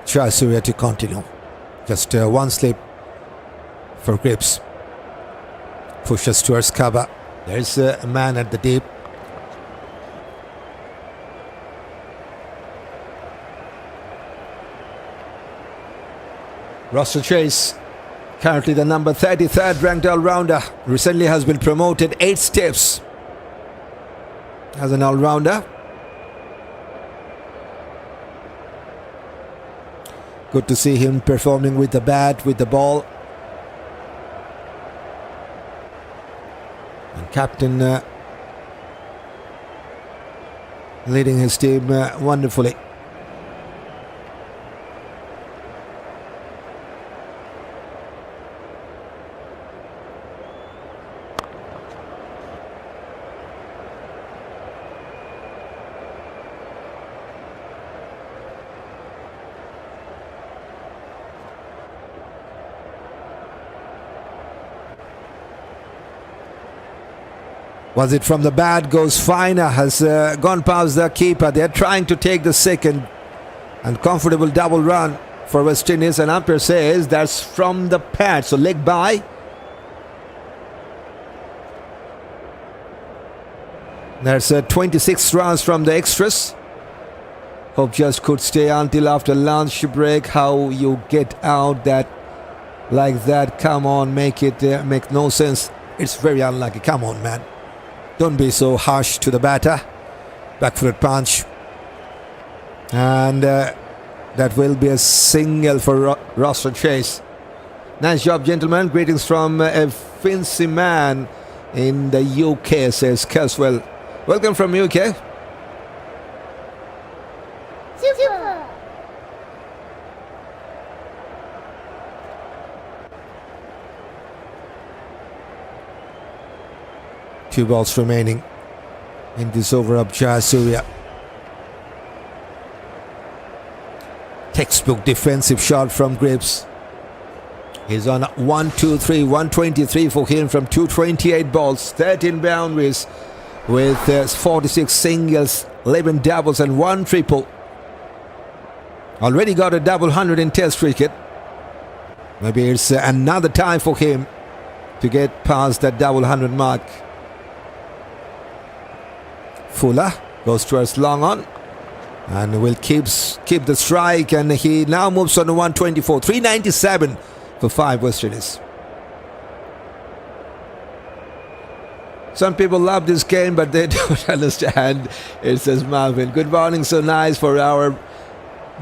Shai to continue. Just one slip for Greaves. Pushes towards cover. There's a man at the deep. Roston Chase, currently the number 33rd ranked all-rounder, recently has been promoted 8 steps as an all-rounder. Good to see him performing with the bat, with the ball. And captain leading his team wonderfully. Was it from the bat? Goes finer, has gone past the keeper. They're trying to take the second and comfortable double run for West Indies, and umpire says that's from the pad, so leg by. There's 26 runs from the extras. Hope just could stay until after lunch break. How you get out that like that? Come on, make it make no sense. It's very unlucky. Come on, man. Don't be so harsh to the batter. Back-foot punch. And that will be a single for Roston Chase. Nice job, gentlemen. Greetings from a fancy man in the UK, says Caswell. Welcome from UK. Super. 2 balls remaining in this over of Jayasuriya. Textbook defensive shot from Greaves. He's on 123 for him from 228 balls, 13 boundaries with 46 singles, 11 doubles and 1 triple. Already got a double 100 in Test cricket. Maybe it's another time for him to get past that double 100 mark. Fuller goes towards long on and will keep the strike, and he now moves on to 124. 397 for 5 West Indies. Some people love this game, but they don't understand. It says Marvin. Good morning, so nice for our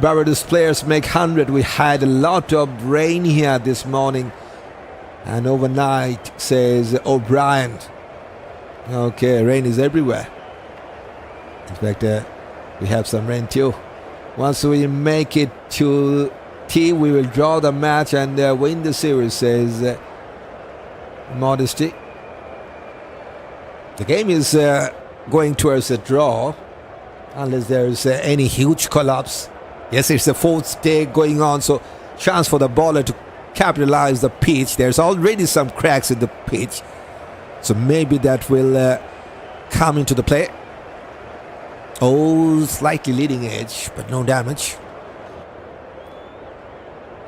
Barbados players make 100. We had a lot of rain here this morning and overnight, says O'Brien. Okay, rain is everywhere. In fact, we have some rain too. Once we make it to T, we will draw the match and win the series, says Modesty. The game is going towards a draw unless there is any huge collapse. Yes, it's the 4th day going on, so chance for the bowler to capitalize the pitch. There's already some cracks in the pitch, so maybe that will come into the play. Oh, slightly leading edge, but no damage.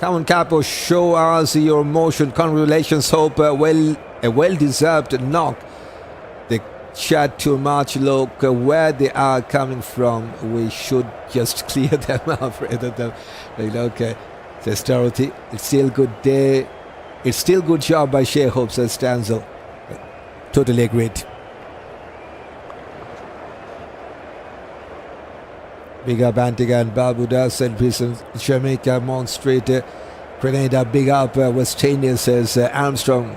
Come on, Capo, show us your motion. Congratulations, Hope. A well-deserved knock. They chat too much. Look where they are coming from. We should just clear them up rather than. Okay, says Dorothy. It's still good day. It's still good job by Shea, Hope, says Stanzel. Totally agreed. Big up Antigua and Barbuda, St. Vincent, Jamaica, Mount Street, Grenada, big up West Indies, says Armstrong.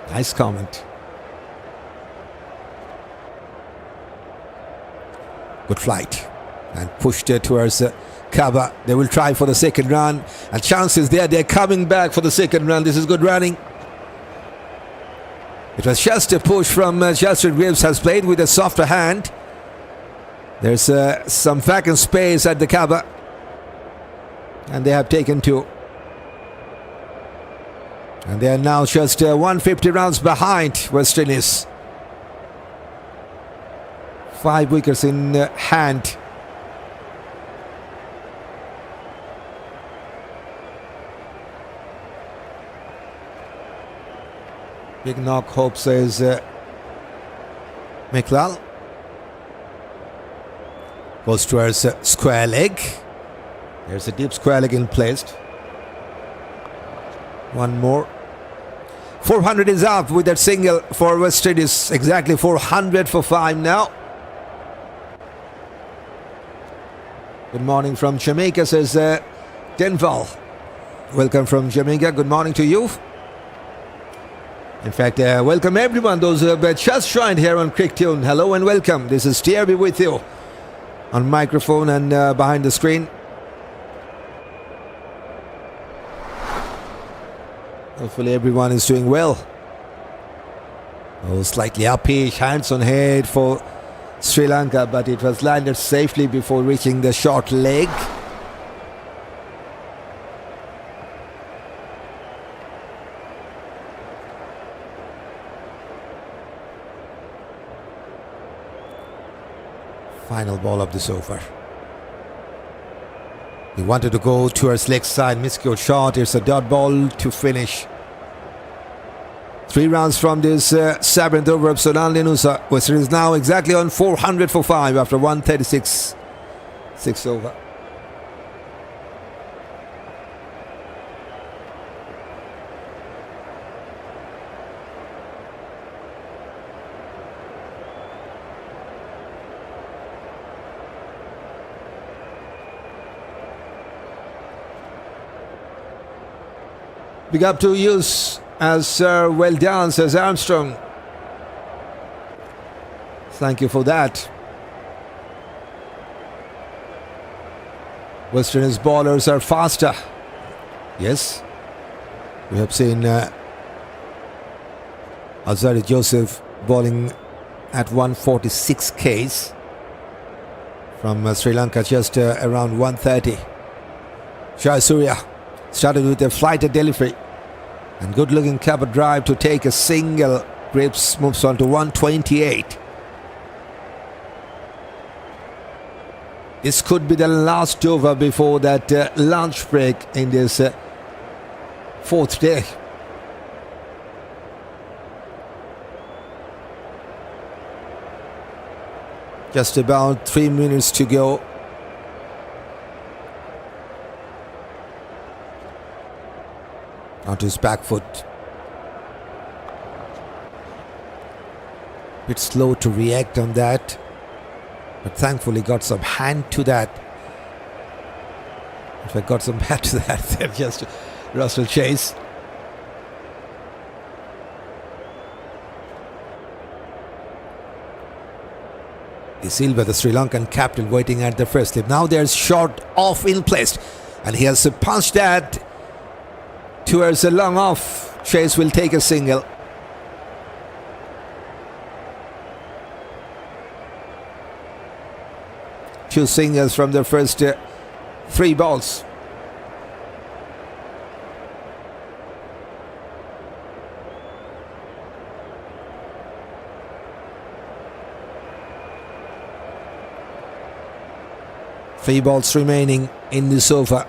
Nice comment. Good flight. And pushed it towards cover. They will try for the second run. And chances there, they're coming back for the second run. This is good running. It was just a push from Justin Greaves, has played with a softer hand. There's some vacant space at the cover. And they have taken two. And they are now just 150 runs behind West Indies. 5 wickets in hand. Big knock, hope, says Miklal. Goes towards square leg. There's a deep square leg in place. One more. 400 is up with that single for West Indies. Exactly 400 for 5 now. Good morning from Jamaica, says Denval. Welcome from Jamaica. Good morning to you. In fact, welcome everyone, those who have just joined here on Crick Tune. Hello and welcome. This is DRB with you on microphone and behind the screen. Hopefully everyone is doing well. Oh, slightly uppish, hands on head for Sri Lanka, but it was landed safely before reaching the short leg. Final ball of this over. He wanted to go towards leg side, miscued shot. It's a dot ball to finish. 3 runs from this 7th over of Sonal Dinusha. West Indies now exactly on 400 for 5 after 136. 6 over. Big up to you as well done, says Armstrong. Thank you for that. West Indies bowlers are faster. Yes. We have seen Alzarri Joseph bowling at 146 Ks from Sri Lanka, just around 130. Shai started with a flighted delivery and good looking cover drive to take a single. Greaves moves on to 128. This could be the last over before that lunch break in this 4th day. Just about 3 minutes to go. Onto his back foot. Bit slow to react on that, but thankfully got some hand to that. If I got some hand to that, then just Russell chase. Silva, the Sri Lankan captain, waiting at the first slip. Now there's short off in place, and he has punched that towards a long off. Chase will take a single. Two singles from the first 3 balls. Three balls remaining in this over.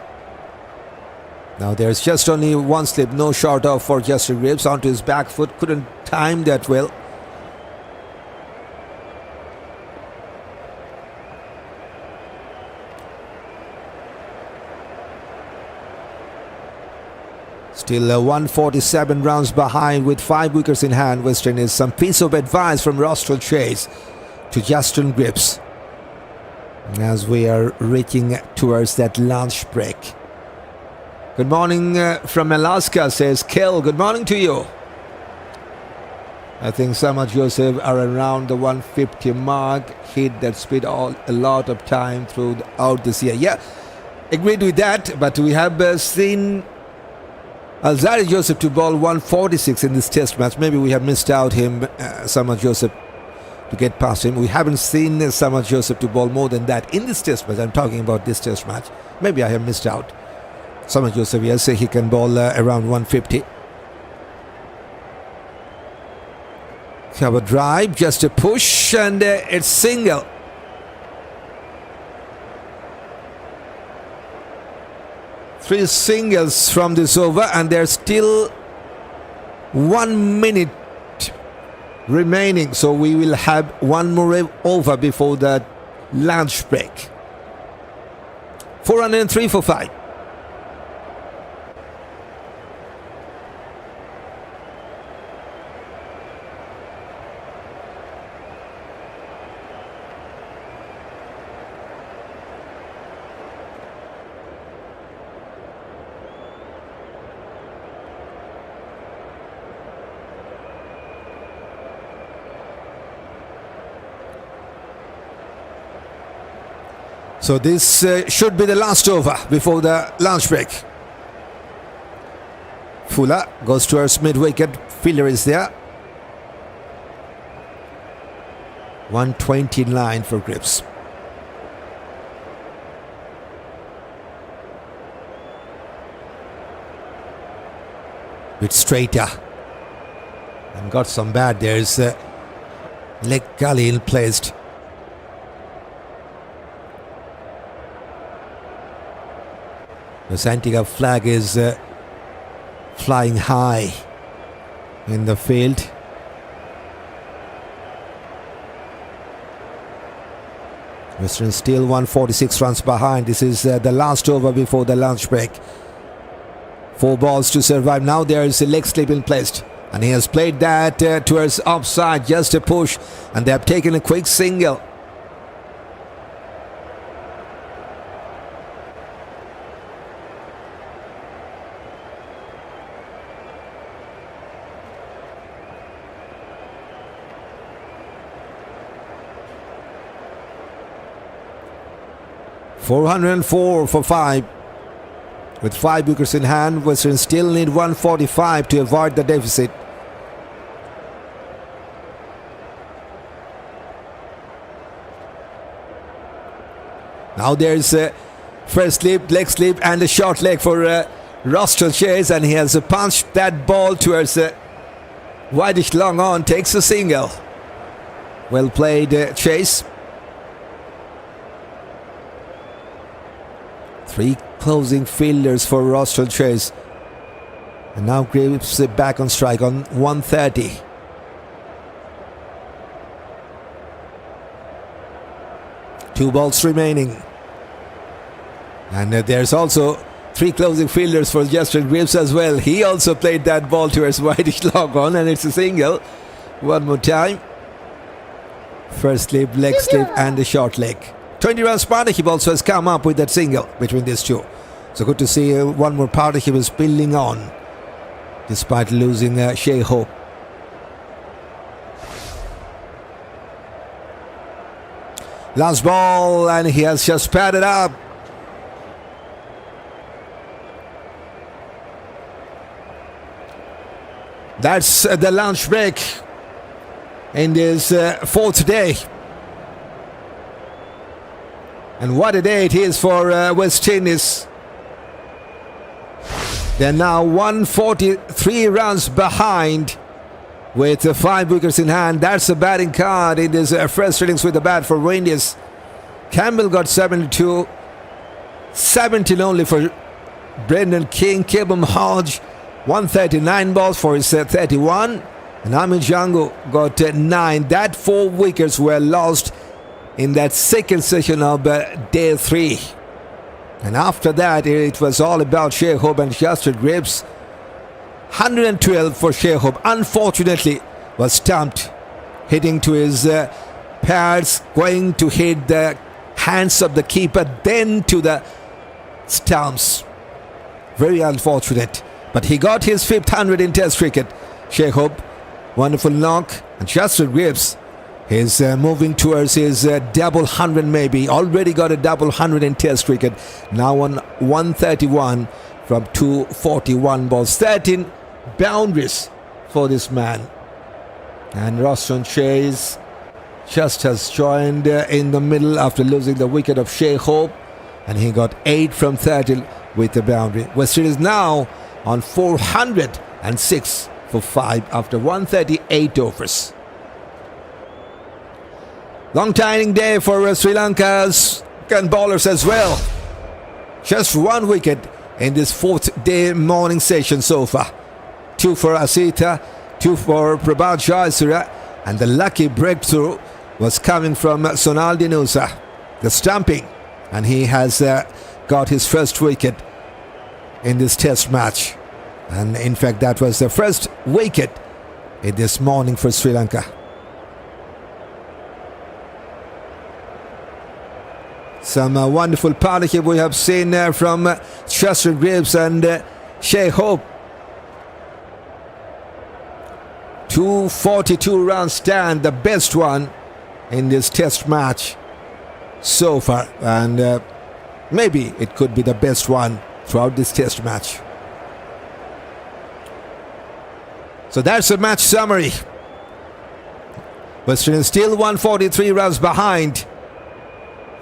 Now there's just only 1 slip, no short off for Justin Greaves onto his back foot. Couldn't time that well. Still 147 runs behind with 5 wickets in hand. West Indies. Some piece of advice from Roston Chase to Justin Greaves. as we are reaching towards that lunch break. Good morning from Alaska, says Kel. Good morning to you. I think Samar Joseph are around the 150 mark. Hit that speed a lot of time throughout this year. Yeah, agreed with that. But we have seen Alzarri Joseph to ball 146 in this test match. Maybe we have missed out him, Samar Joseph, to get past him. We haven't seen Samar Joseph to ball more than that in this test match. I'm talking about this test match. Maybe I have missed out. Samar Joseph, yes, he can ball around 150. Cover drive, just a push, and it's single. Three singles from this over, and there's still 1 minute remaining, so we will have one more over before the lunch break. 403 for 5. So this should be the last over before the lunch break. Fuller goes towards mid-wicket. Fielder is there. 129 for Greaves. Bit straighter. And got some bad. There's leg gully in placed. The Antigua flag is flying high in the field. Western still 146 runs behind. This is the last over before the lunch break. 4 balls to survive. Now there is a leg slip in place. And he has played that towards offside. Just a push. And they have taken a quick single. .404 for 5. With 5 wickets in hand, Western still need 145 to avoid the deficit. Now there's a first slip, leg slip, and a short leg for Roston chase, and he has punched that ball towards wideish long on, takes a single. Well played, chase. 3 closing fielders for Roston chase. And now Greaves back on strike on 130. Two balls remaining. And there's also 3 closing fielders for Justin Greaves as well. He also played that ball towards wideish long on, and it's a single. One more time. First slip, leg slip, and a short leg. 20 runs partnership also has come up with that single between these two. So good to see one more partnership is building on despite losing Shai. Last ball, and he has just padded up. That's the lunch break in this fourth day. And what a day it is for West Indies. They're now 143 runs behind with 5 wickets in hand. That's a batting card in this first innings with the bat for Indies. Campbell got 72. 17 only for Brendan King. Kavem Hodge 139 balls for his 31. And Amir Jangoo got 9. That 4 wickets were lost in that second session of day 3. And after that, it was all about Shai and Justin Greaves. 112 for Shai. Unfortunately, was stumped, hitting to his pads, going to hit the hands of the keeper, then to the stumps. Very unfortunate. But he got his 5th 100 in Test cricket. Shai Hope, wonderful knock. And Justin Greaves is moving towards his double 100 maybe. Already got a double 100 in Test cricket. Now on 131 from 241 balls. 13 boundaries for this man. And Roston Chase just has joined in the middle after losing the wicket of Shai Hope. And he got 8 from 13 with the boundary. West Indies now on 406 for 5 after 138 overs. Long tiring day for Sri Lanka's gun bowlers as well. Just 1 wicket in this 4th day morning session so far. 2 for Isitha, 2 for Jayden, and the lucky breakthrough was coming from Sonal Dinusha, the stumping, and he has got his first wicket in this test match. And in fact, that was the first wicket in this morning for Sri Lanka. Some wonderful partnership we have seen from Justin Greaves and Shai Hope. 242 run stand, the best one in this test match so far. And maybe it could be the best one throughout this test match. So that's the match summary. West Indies still 143 runs behind.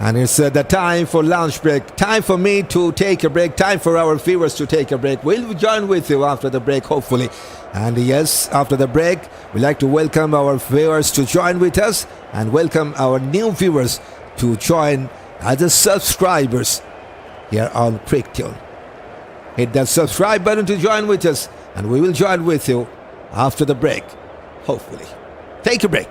And it's the time for lunch break. Time for me to take a break. Time for our viewers to take a break. We'll join with you after the break, hopefully. And yes, after the break, we'd like to welcome our viewers to join with us and welcome our new viewers to join as the subscribers here on Cricket. Hit that subscribe button to join with us, and we will join with you after the break, hopefully. Take a break.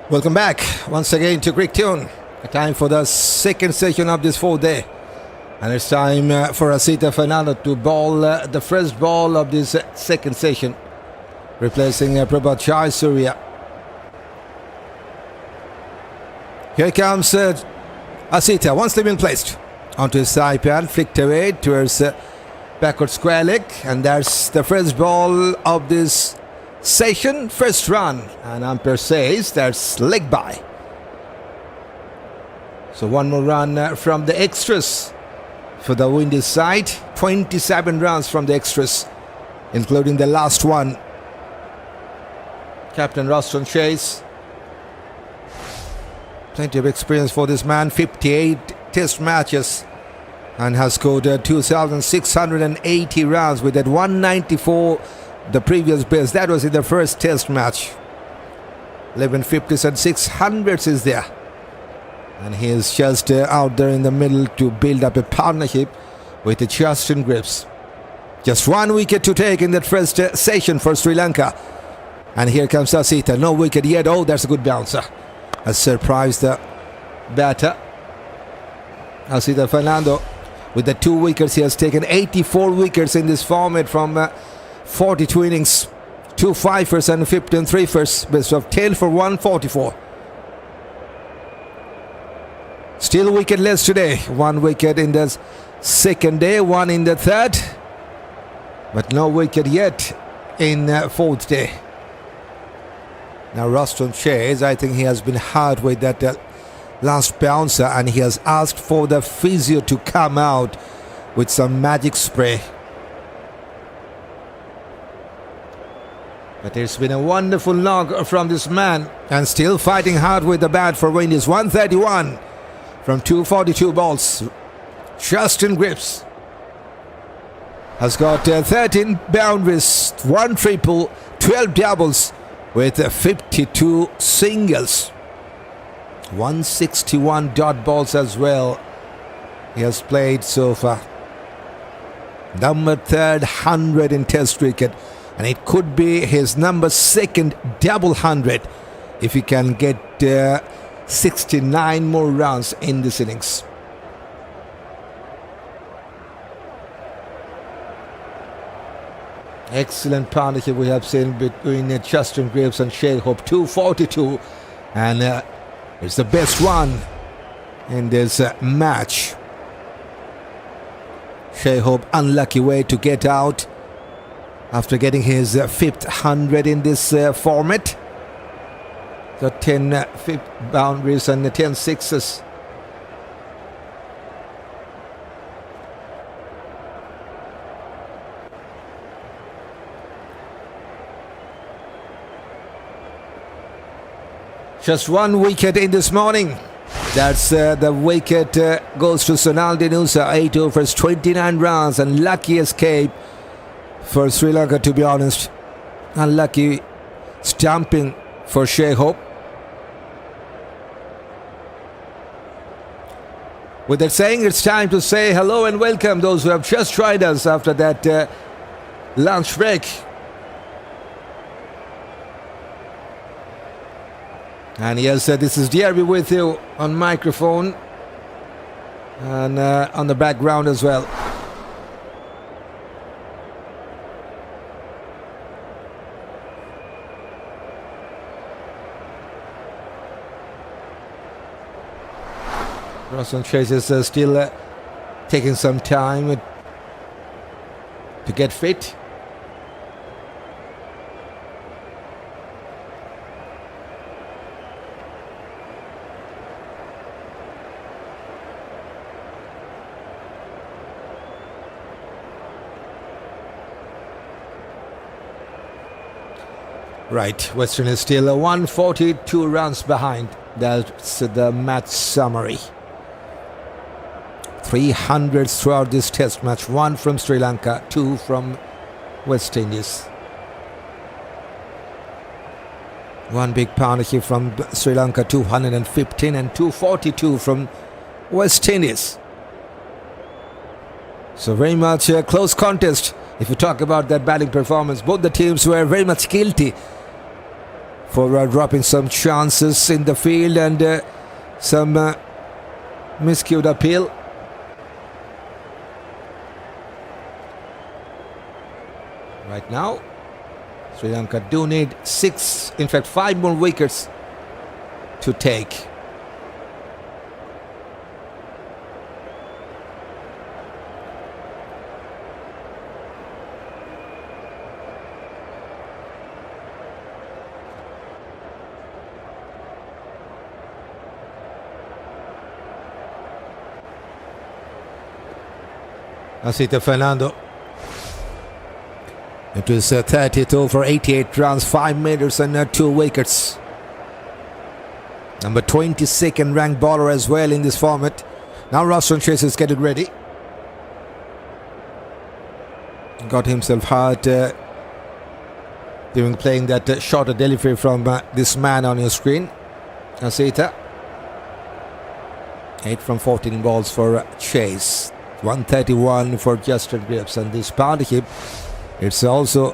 Welcome back once again to Cricket Tune. Time for the second session of this 4th day. And it's time for Isitha Fernando to bowl the first ball of this second session, replacing Jayden. Here comes Isitha, once they've been placed onto his side pad, flicked away towards backward square leg, and that's the first ball of this session, first run, and umpire says that's leg by. So one more run from the extras for the Windies side. 27 runs from the extras, including the last one. Captain Roston Chase, plenty of experience for this man. 58 test matches and has scored 2,680 runs with that 194 the previous best. That was in the first test match. 11 50s and 600s is there. And he is just out there in the middle to build up a partnership with the Justin Greaves. Just 1 wicket to take in that first session for Sri Lanka. And here comes Isitha. No wicket yet. Oh, that's a good bouncer. Has surprised the batter. Isitha Fernando with the 2 wickets. He has taken 84 wickets in this format from 42 innings, 2 fifers and 15 threefers, best of 10 for 144. Still wicketless today. 1 wicket in the second day, 1 in the third, but no wicket yet in 4th day. Now Roston Chase, I think he has been hard with that last bouncer, and he has asked for the physio to come out with some magic spray. But it's been a wonderful knock from this man, and still fighting hard with the bat for Windies. 131 from 242 balls. Justin Greaves has got 13 boundaries, 1 triple, 12 doubles with 52 singles. 161 dot balls as well he has played so far. Number 300 in Test cricket, and it could be his number 2nd double 100 if he can get 69 more runs in this innings. Excellent partnership we have seen between Justin Greaves and Shai, 242, and it's the best one in this match. Shai unlucky way to get out after getting his 5th 100 in this format. Got 10 fifth boundaries and 10 sixes. Just 1 wicket in this morning. That's the wicket goes to Sonal Dinusha, 8 overs, 29 runs, and lucky escape for Sri Lanka, to be honest. Unlucky stumping for Shai. With that saying, it's time to say hello and welcome those who have just joined us after that lunch break. And yes, this is DRB with you on microphone and on the background as well. Roston chases still taking some time to get fit. Right, Western is still 142 runs behind. That's the match summary. 300s throughout this test match. 1 from Sri Lanka, 2 from West Indies. 1 big partnership from Sri Lanka, 215, and 242 from West Indies. So very much a close contest. If you talk about that batting performance, both the teams were very much guilty for dropping some chances in the field and some miscued appeal. Right now, Sri Lanka do need 6, in fact 5 more wickets to take. Isitha Fernando. It was 30th over, 88 runs, 5 meters and 2 wickets. Number 22nd ranked bowler as well in this format. Now Roston is getting ready. Got himself hard during playing that shorter delivery from this man on your screen. Isitha. 8 from 14 balls for chase. 131 for Justin Greaves, and this partnership, it's also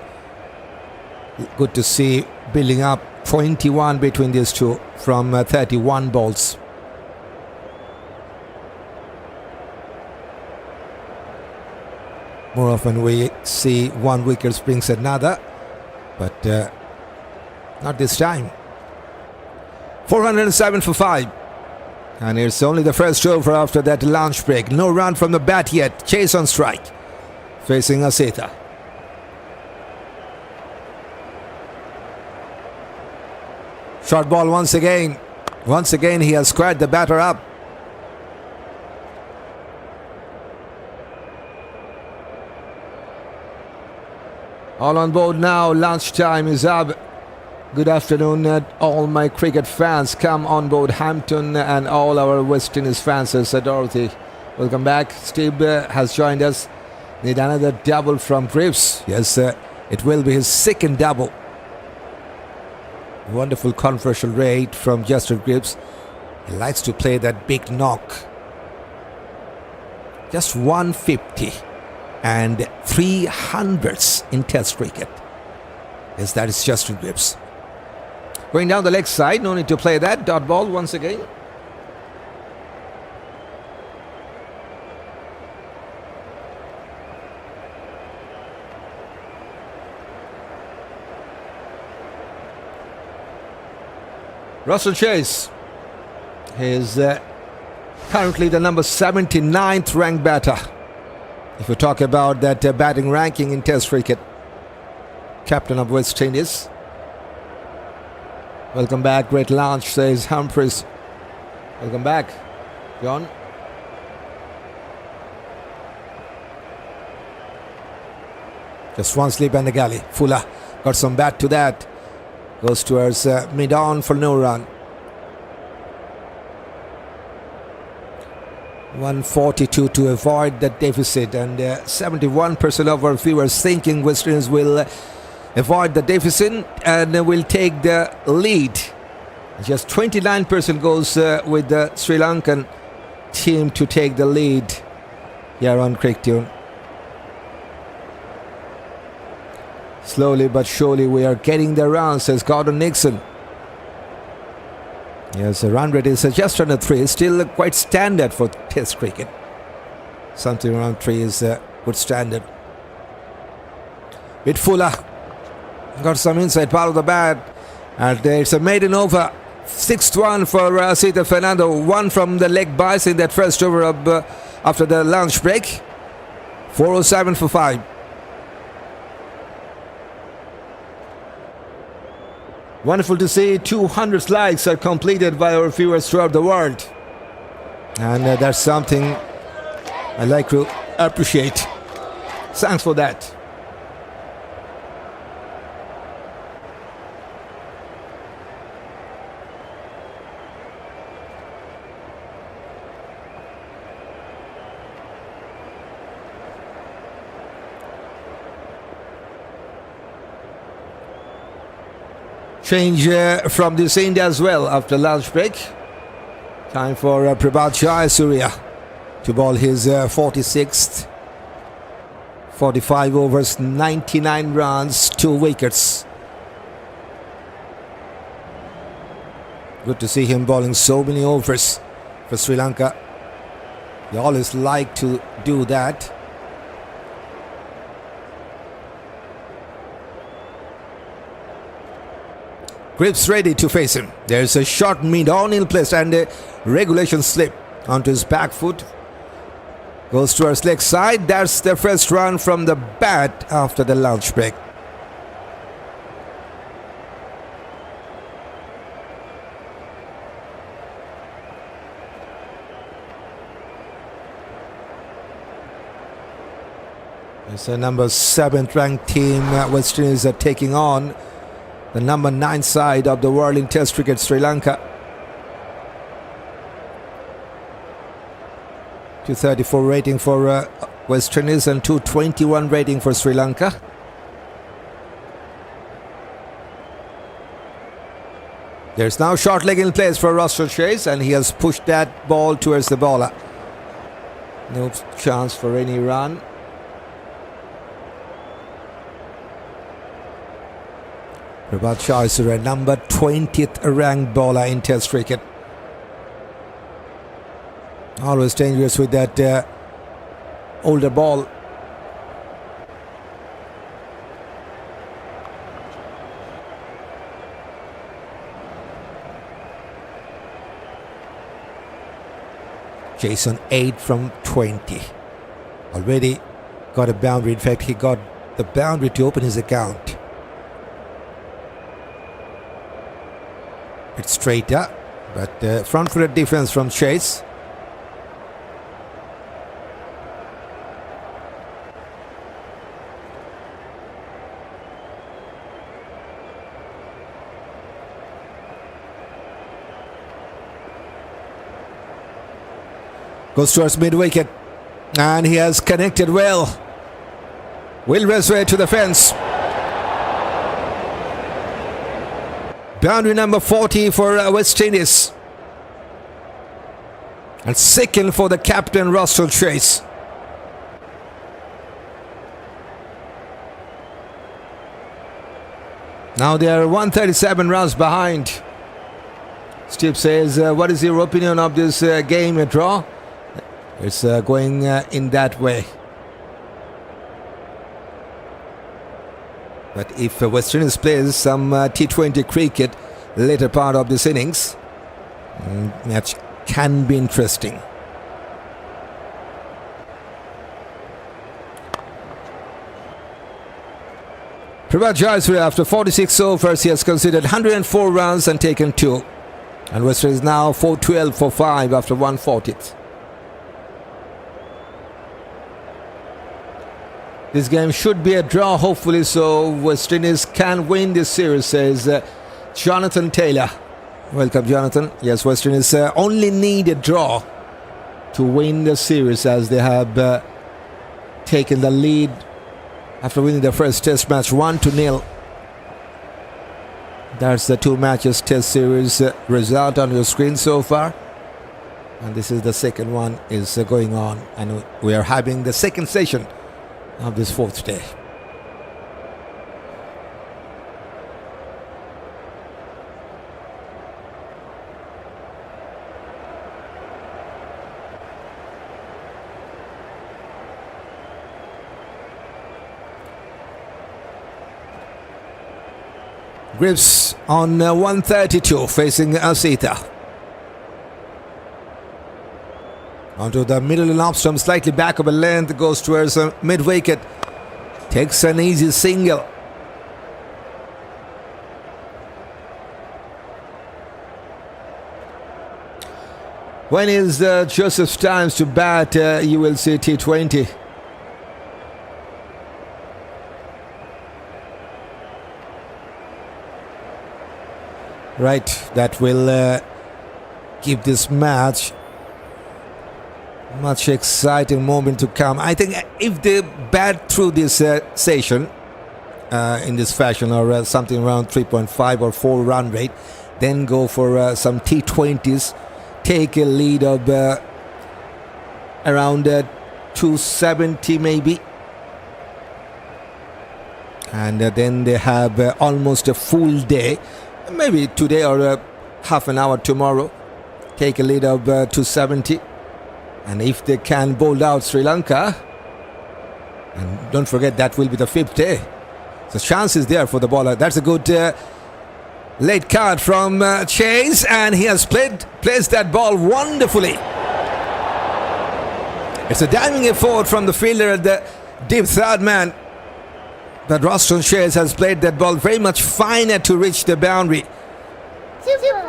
good to see building up 21 between these two from 31 balls. More often we see 1 wicket brings another, but not this time. 407 for 5. And it's only the first over after that lunch break. No run from the bat yet. Chase on strike. Facing Isitha. Short ball once again. Once again he has squared the batter up. All on board now. Lunchtime is up. Good afternoon, all my cricket fans. Come on board Hampton and all our West Indies fans. As Dorothy Welcome back. Steve has joined us. Need another double from Greaves. Yes, it will be his second double. Wonderful conversion rate from Justin Greaves. He likes to play that big knock. Just 150 and 300s in Test cricket. Yes, that is Justin Greaves. Going down the leg side, no need to play that. Dot ball once again. Russell Chase is currently the number 79th ranked batter. If we talk about that batting ranking in Test cricket. Captain of West Indies. Welcome back. Great launch, says Humphreys. Welcome back, John. Just one slip and the galley. Fuller got some bat to that. Goes towards mid-on for no run. 142 to avoid that deficit, and 71% of our viewers thinking West Indies will avoid the deficit and will take the lead. Just 29% goes with the Sri Lankan team to take the lead here on Cricketune. Slowly but surely we are getting the runs, says Gordon Nixon. Yes, the run rate is just under 3. Still quite standard for Test cricket. Something around 3 is a good standard. With Fuller. Got some inside part of the bat. And it's a maiden over. 6th one for Isitha Fernando. 1 from the leg bias in that first over of, after the lunch break. 407 for 5. Wonderful to see 200 likes are completed by our viewers throughout the world. And that's something I like to appreciate. Thanks for that. Change from this end as well after lunch break. Time for Prabhat Jayasuriya to ball his 46th. 45 overs, 99 runs, 2 wickets. Good to see him bowling so many overs for Sri Lanka. They always like to do that. Greaves ready to face him. There's a short mid-on in place and a regulation slip onto his back foot. Goes towards leg side. That's the first run from the bat after the lunch break. It's the number 7th ranked team West Indies are taking on the number 9 side of the world in Test cricket, Sri Lanka. 234 rating for West Indies and 221 rating for Sri Lanka. There's now short leg in place for Russell Chase, and he has pushed that ball towards the bowler. No chance for any run. Prabhat Jayasuriya, number 20th ranked bowler in Test cricket. Always dangerous with that older ball. Jason 8 from 20. Already got a boundary. In fact, he got the boundary to open his account. It's straighter, but front-footed defense from Chase. Goes towards mid-wicket. And he has connected well. Will race to the fence. Boundary number 40 for West Indies. And second for the captain, Roston Chase. Now they are 137 runs behind. Steve says, what is your opinion of this game, a draw? It's going in that way. But if West Indies plays some T20 cricket later part of this innings, match can be interesting. Prabhat Jayasuriya, after 46 overs, he has conceded 104 runs and taken 2. And West Indies now 412 for 5 after 140th. This game should be a draw, hopefully, so West Indies can win this series, says Jonathan Taylor. Welcome, Jonathan. Yes, West Indies only need a draw to win the series, as they have taken the lead after winning the first test match 1-0. That's the 2 matches test series result on your screen so far. And this is the second one is going on. And we are having the second session of this 4th day. Greaves on 132 facing Isitha. Onto the middle and off stump, slightly back of a length, goes towards mid-wicket. Takes an easy single. When is Joseph's times to bat, you will see T20. Right, that will keep this match much exciting moment to come. I think if they bat through this session in this fashion, or something around 3.5 or 4 run rate, then go for some T20s, take a lead of around 270 maybe, and then they have almost a full day, maybe today or half an hour tomorrow, take a lead of 270. And if they can bowl out Sri Lanka, and don't forget that will be the 5th day, so chance is there for the bowler. That's a good late card from Chase, and he has placed that ball wonderfully. It's a diving effort from the fielder at the deep third man, but Roston Chase has played that ball very much finer to reach the boundary. Super.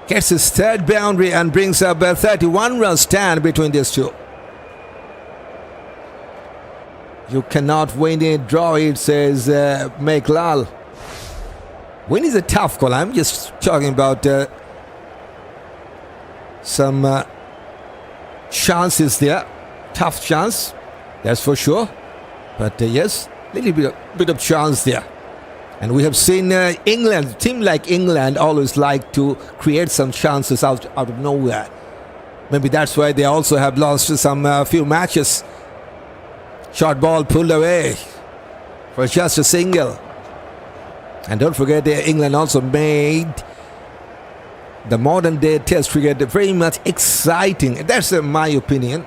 Gets his 3rd boundary and brings up a 31 run stand between these two. You cannot win a draw, it says Make Lal. Win is a tough call. I'm just talking about some chances there. Tough chance, that's for sure. But yes, little bit of chance there. And we have seen England, team like England always like to create some chances out of nowhere. Maybe that's why they also have lost some few matches. Short ball pulled away for just a single. And don't forget, England also made the modern day test cricket very much exciting. That's my opinion.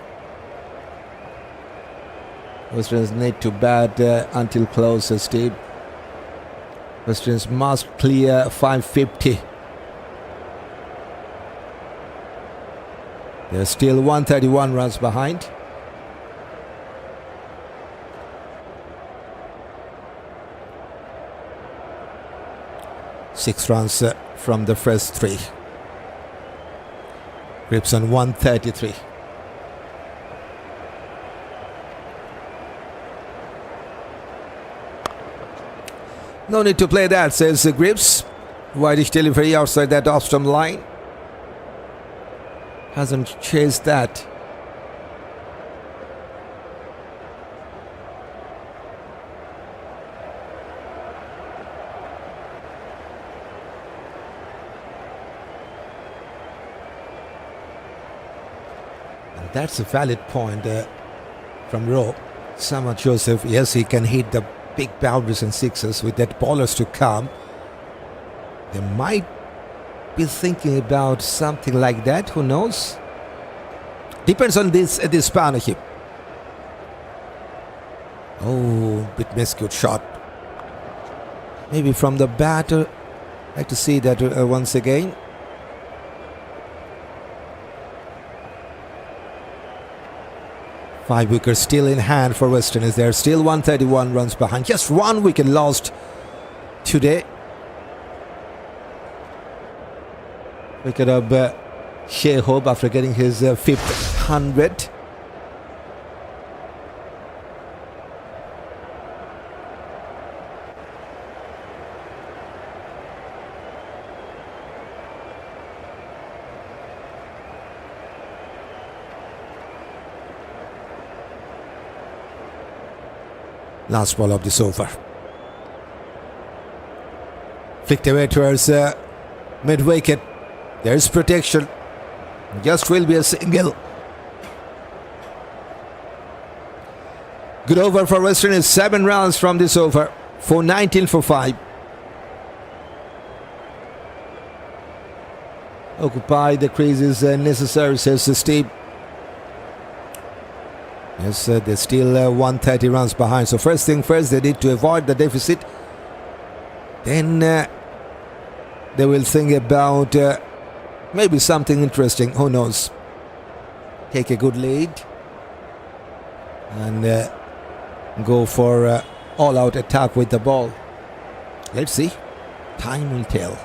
West Indies need to bat until close, Steve. West Indies must clear 550. They're still 131 runs behind. Six runs from the first 3. Greaves on 133. No need to play that, says Greaves. Wideish delivery outside that off-stump line. Hasn't chased that. That's a valid point from Ro. Samad Joseph, yes, he can hit the big boundaries and sixes with that ballers to come. They might be thinking about something like that, who knows? Depends on this partnership. Oh, bit missed, good shot. Maybe from the batter. I'd like to see that once again. Five wickets still in hand for Western. Is there still 131 runs behind? Just 1 wicket lost today. Wicket of Shai Hope after getting his fifth 100. Last ball of this over. Flicked away towards mid-wicket. There's protection. Just will be a single. Good over for Western is 7 runs from this over. 419 for 5. Occupy the creases necessary, says Steve. Yes, they're still 130 runs behind. So first thing first, they need to avoid the deficit. Then they will think about maybe something interesting. Who knows? Take a good lead and go for all-out attack with the ball. Let's see. Time will tell.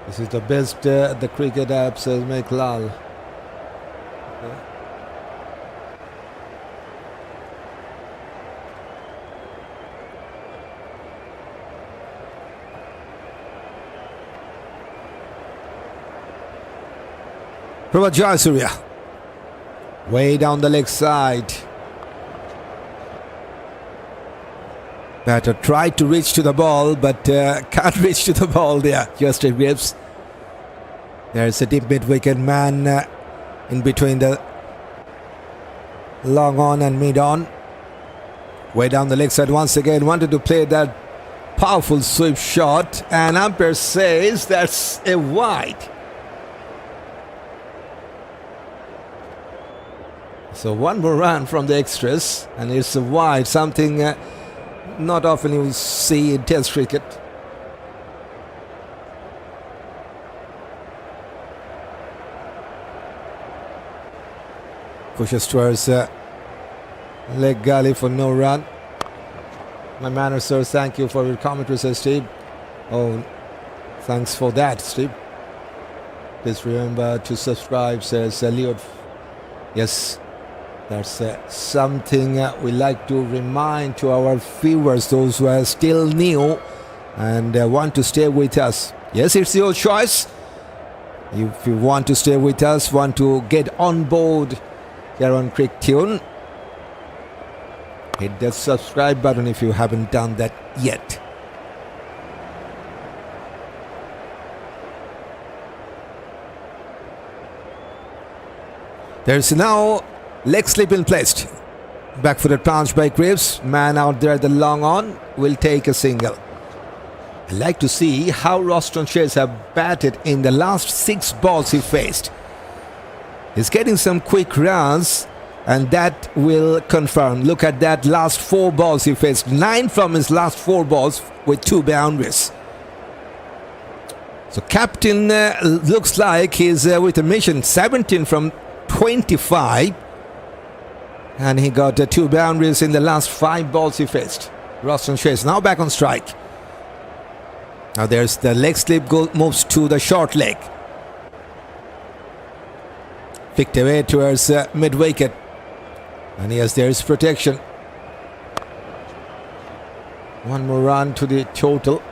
This is the best the cricket app says make lal. Okay. Jayasuriya. Way down the leg side. Batter tried to reach to the ball, but can't reach to the ball there. Just a Greaves. There's a deep mid-wicket man in between the long on and mid on. Way down the leg side once again. Wanted to play that powerful sweep shot, and umpire says that's a wide. So one more run from the extras, and it's a wide. Something not often you see in Test cricket. Pushes towards leg gully for no run. My manner, sir, thank you for your commentary, says Steve. Oh, thanks for that, Steve. Please remember to subscribe, says Leod. Yes, that's something we like to remind to our viewers, those who are still new and want to stay with us. Yes, it's your choice. If you want to stay with us, want to get on board here on Crick Tune, hit that subscribe button if you haven't done that yet. There's now leg slip in place. Back-footed punch by Greaves. Man out there at the long on will take a single. I'd like to see how Roston Shares have batted in the last 6 balls he faced. He's getting some quick runs, and that will confirm. Look at that last 4 balls he faced. 9 from his last 4 balls with 2 boundaries. So captain looks like he's with a mission. 17 from 25. And he got 2 boundaries in the last 5 balls he faced. Roston Shares now back on strike. Now there's the leg slip, goal moves to the short leg. Flicked away towards mid-wicket. And yes, there's protection. 1 more run to the total.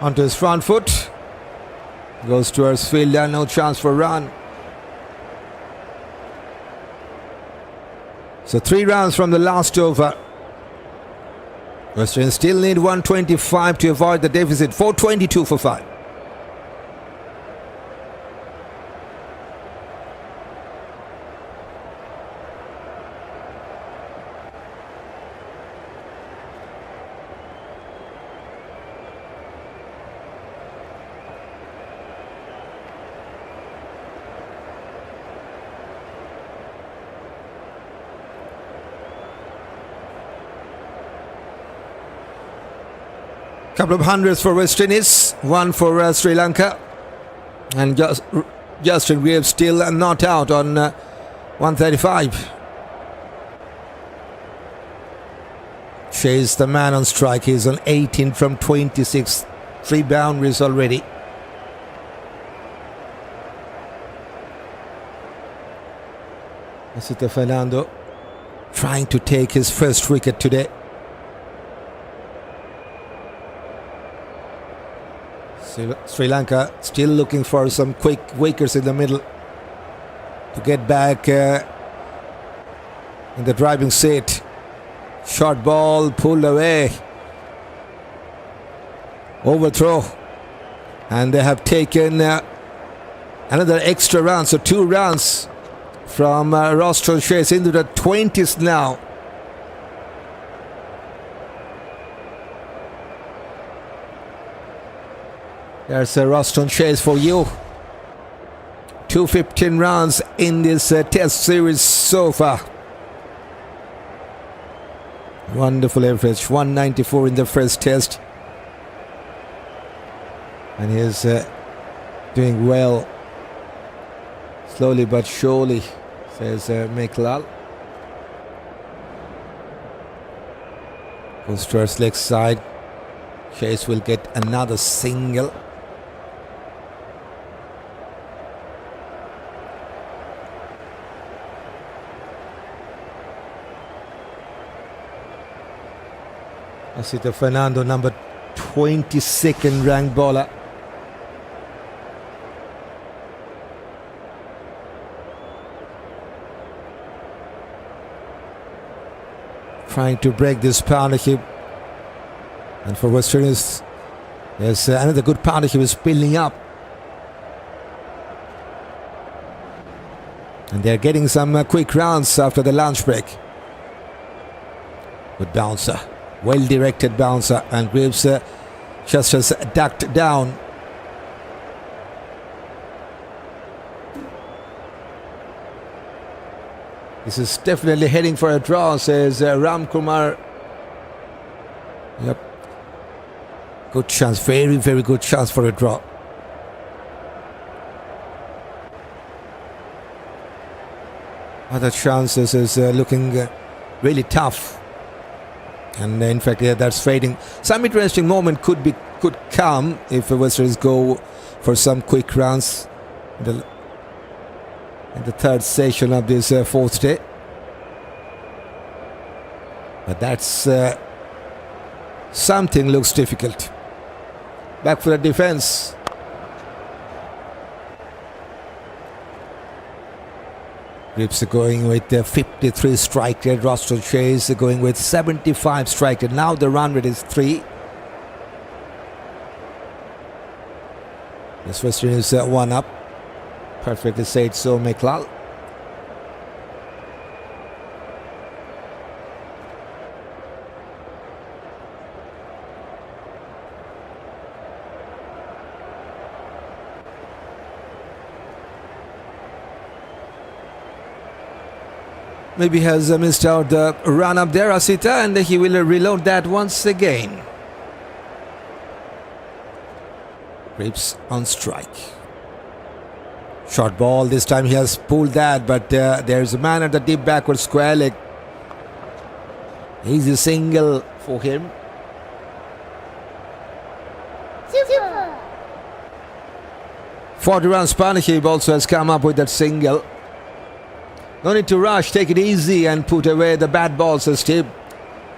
onto his front foot. Goes towards fielder, no chance for run. So 3 runs from the last over. West Indies still need 125 to avoid the deficit. 422 for 5. Couple of hundreds for West Indies, 1 for Sri Lanka, and Justin Greaves still not out on 135. Shai's the man on strike. He's on 18 from 26, 3 boundaries already. Isitha Fernando trying to take his first wicket today. Sri Lanka still looking for some quick wickets in the middle to get back in the driving seat. Short ball pulled away. Overthrow. And they have taken another extra run. So 2 runs from Roston Chase into the 20s now. There's a Roston Chase for you. 215 runs in this test series so far. Wonderful average. 194 in the first test. And he's doing well. Slowly but surely, says Meklal. Goes towards leg side. Chase will get another single. Isitha Fernando, number 22nd ranked bowler. Trying to break this partnership. And for West Indies, there's another good partnership is building up. And they're getting some quick rounds after the lunch break. Good bouncer. Well-directed bouncer, and Greaves just has ducked down. This is definitely heading for a draw, says Ram Kumar. Yep. Good chance, very, very good chance for a draw. Other chances is looking really tough. And in fact, that's fading. Some interesting moment could come if the West Indies go for some quick runs in the third session of this fourth day. But that's something looks difficult. Back for the defense. Greaves are going with 53 strike rate. Roston Chase are going with 75 strike rate. Now the run rate is 3. This West Indies is 1 up. Perfectly said so, Meklal. Maybe has missed out the run up there, Isitha, and he will reload that once again. Greaves on strike. Short ball, this time he has pulled that, but there's a man at the deep backward square leg. Easy single for him. Super. 40 runs partnership also has come up with that single. No need to rush, take it easy and put away the bad balls as Steve.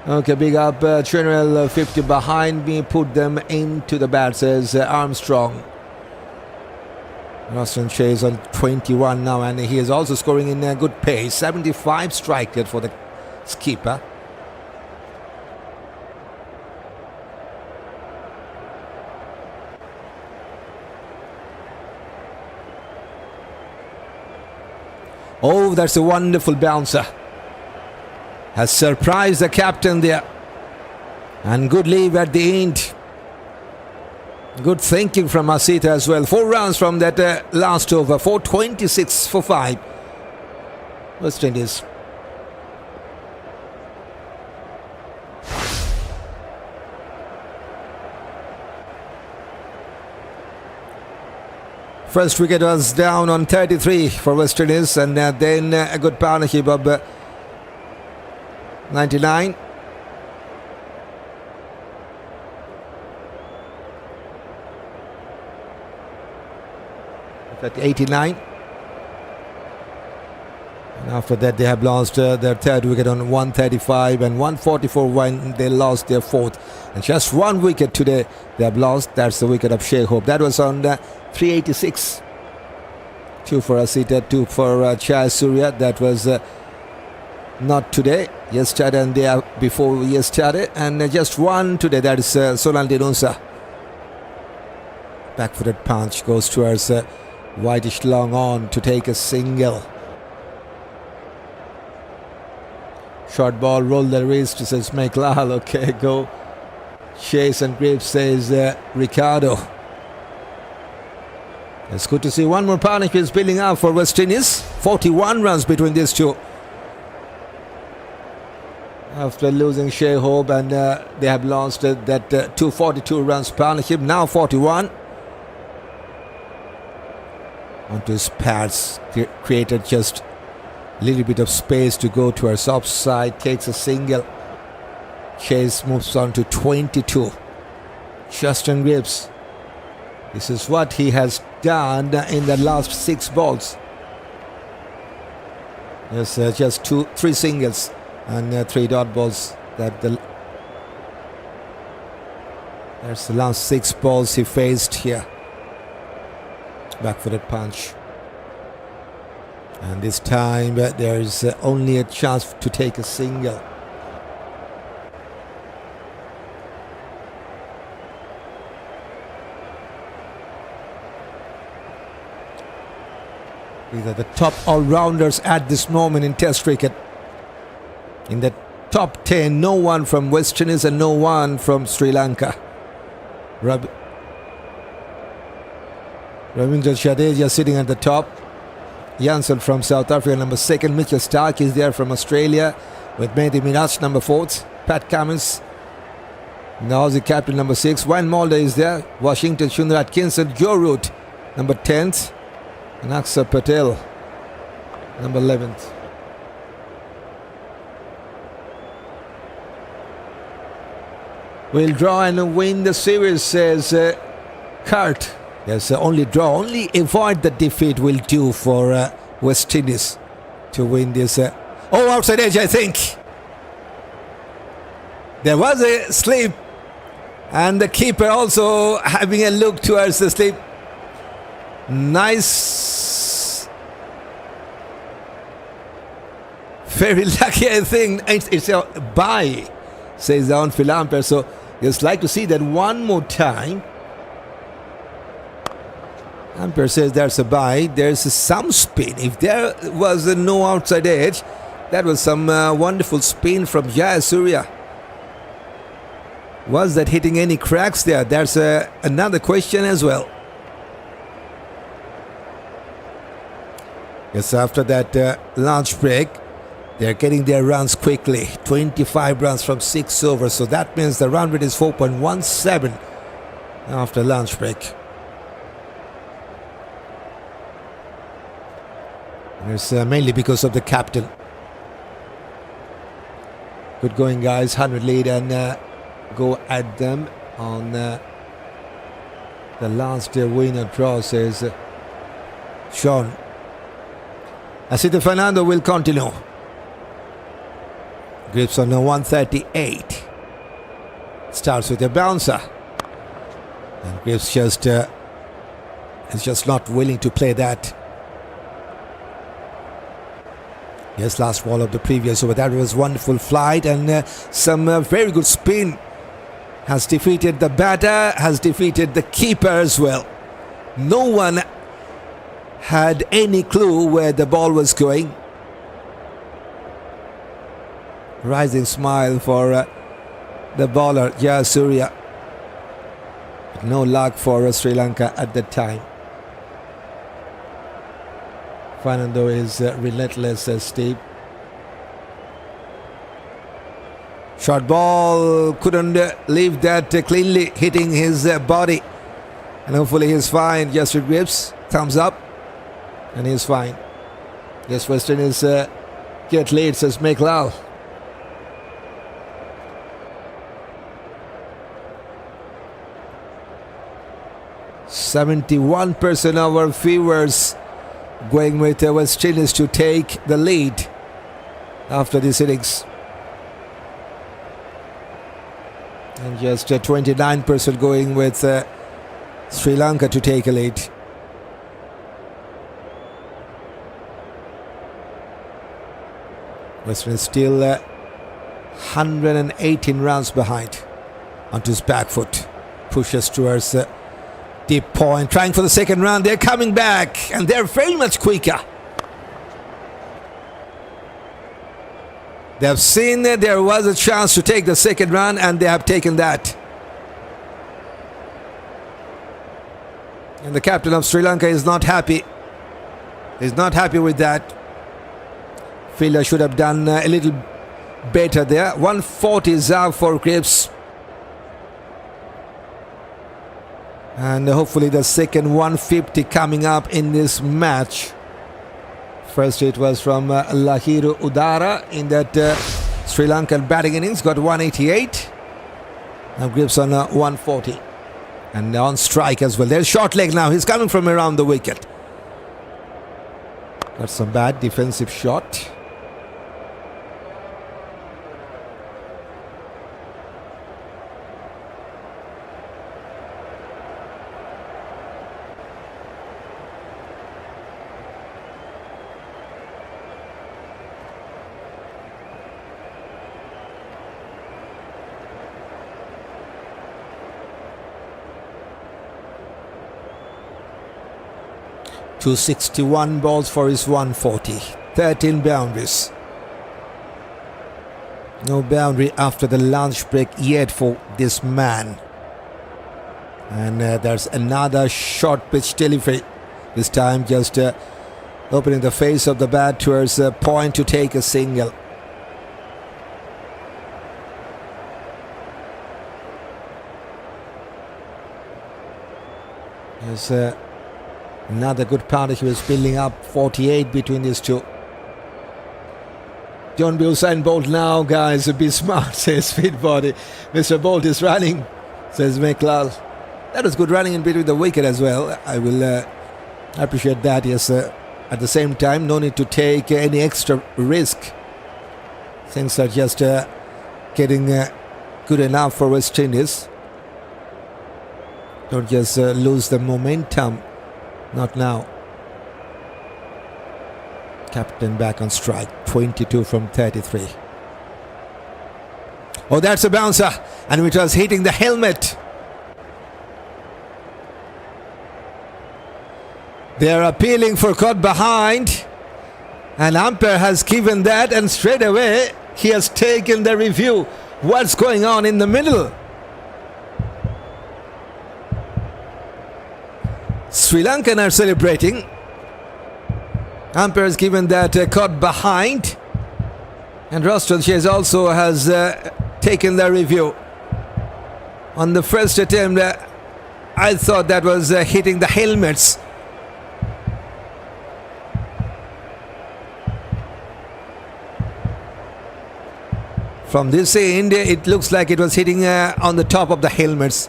Okay, big up General 50 behind me. Put them into the bat, says Armstrong. Roston Chase on 21 now, and he is also scoring in a good pace. 75 strike rate for the skipper. Oh, that's a wonderful bouncer. Has surprised the captain there. And good leave at the end. Good thinking from Isitha as well. 4 runs from that last over. 426 for 5. West Indies. First wicket was down on 33 for West Indies, and then a good partnership of 99. At 89. And after that they have lost their third wicket on 135 and 144 when they lost their fourth. And just 1 wicket today they have lost. That's the wicket of Shai. That was on 386. 2 for Isitha, 2 for Shai Surya. That was not today. Yesterday and day before yesterday. And just 1 today. That is Sonal Dinusha. Back-footed punch goes towards Whitish long on to take a single. Short ball, roll the wrist, says Meklal. Okay, go. Chase and Greaves, says Ricardo. It's good to see one more partnership is building up for West Indies. 41 runs between these two. After losing Shai and they have lost that 242 runs partnership. Now 41. Onto his pads, created just a little bit of space to go to our soft side, takes a single. Chase moves on to 22. Justin Greaves. This is what he has done in the last 6 balls. There's just 3 singles and 3 dot balls. That's the last 6 balls he faced here. Back-footed punch, and this time there is only a chance to take a single. These are the top all-rounders at this moment in Test cricket. In the top 10, no one from West Indies and no one from Sri Lanka. Ravindra Jadeja sitting at the top. Janssen from South Africa, number 2nd. Mitchell Stark is there from Australia with Mehdi Miraj, number 4th. Pat Cummins, the Aussie captain, number 6. Wayne Mulder is there. Washington, Sundar Atkinson. Joe Root, number 10th. And Aksa Patel, number 11th. We'll draw and win the series, says Kurt. Yes, only draw, only avoid the defeat will do for West Indies to win this. Outside edge, I think. There was a slip, and the keeper also having a look towards the slip. Nice. Very lucky, I think. It's a bye, says the on-field umpire. So just like to see that one more time. Umpire says there's a bye. There's some spin. If there was no outside edge, that was some wonderful spin from Shai Surya. Was that hitting any cracks there? There's another question as well. Yes, after that lunch break, they're getting their runs quickly. 25 runs from 6 overs. So that means the run rate is 4.17 after lunch break. It's mainly because of the captain. Good going, guys. 100 lead and go at them on the last winner draw, says Sean. Isitha Fernando will continue. Greaves on a 138. Starts with a bouncer. And Greaves is just not willing to play that. Yes, last ball of the previous over. That was wonderful flight and some very good spin. Has defeated the batter, has defeated the keeper as well. No one had any clue where the ball was going. Rising smile for the bowler, Jayasuriya. No luck for Sri Lanka at that time. Fernando is relentless, Steve. Short ball, couldn't leave that cleanly, hitting his body. And hopefully he's fine. Just Greaves, thumbs up. And he's fine. Yes, West Indies get lead, says make love. %71% of our viewers going with West Indies to take the lead after this innings. And just 29% going with Sri Lanka to take a lead. West Indies still 118 runs behind. Onto his back foot. Pushes towards deep point. Trying for the second run. They're coming back. And they're very much quicker. They have seen that there was a chance to take the second run, and they have taken that. And the captain of Sri Lanka is not happy. He's not happy with that. Fielder should have done a little better there. 140 is out for Greaves. And hopefully the second 150 coming up in this match. First it was from Lahiru Udara in that Sri Lankan batting innings. Got 188. Now Greaves on 140. And on strike as well. There's short leg now. He's coming from around the wicket. Got some bad defensive shot. .261 balls for his 140. 13 boundaries. No boundary after the lunch break yet for this man. And there's another short pitch delivery. This time just opening the face of the bat towards a point to take a single. There's another good partnership was building up. 48 between these two. Don't be Usain Bolt now, guys. Be smart, says Fit Body. Mr. Bolt is running, says McLeod. That was good running in between the wicket as well. I will appreciate that. Yes, at the same time, no need to take any extra risk. Things are just getting good enough for West Indies. Don't just lose the momentum. Not now. Captain back on strike. 22 from 33. Oh, that's a bouncer. And it was hitting the helmet. They're appealing for caught behind. And umpire has given that. And straight away, he has taken the review. What's going on in the middle? Sri Lankan are celebrating. Umpire has given that caught behind. And Roston also has taken the review. On the first attempt, I thought that was hitting the helmets. From this end, it looks like it was hitting on the top of the helmets.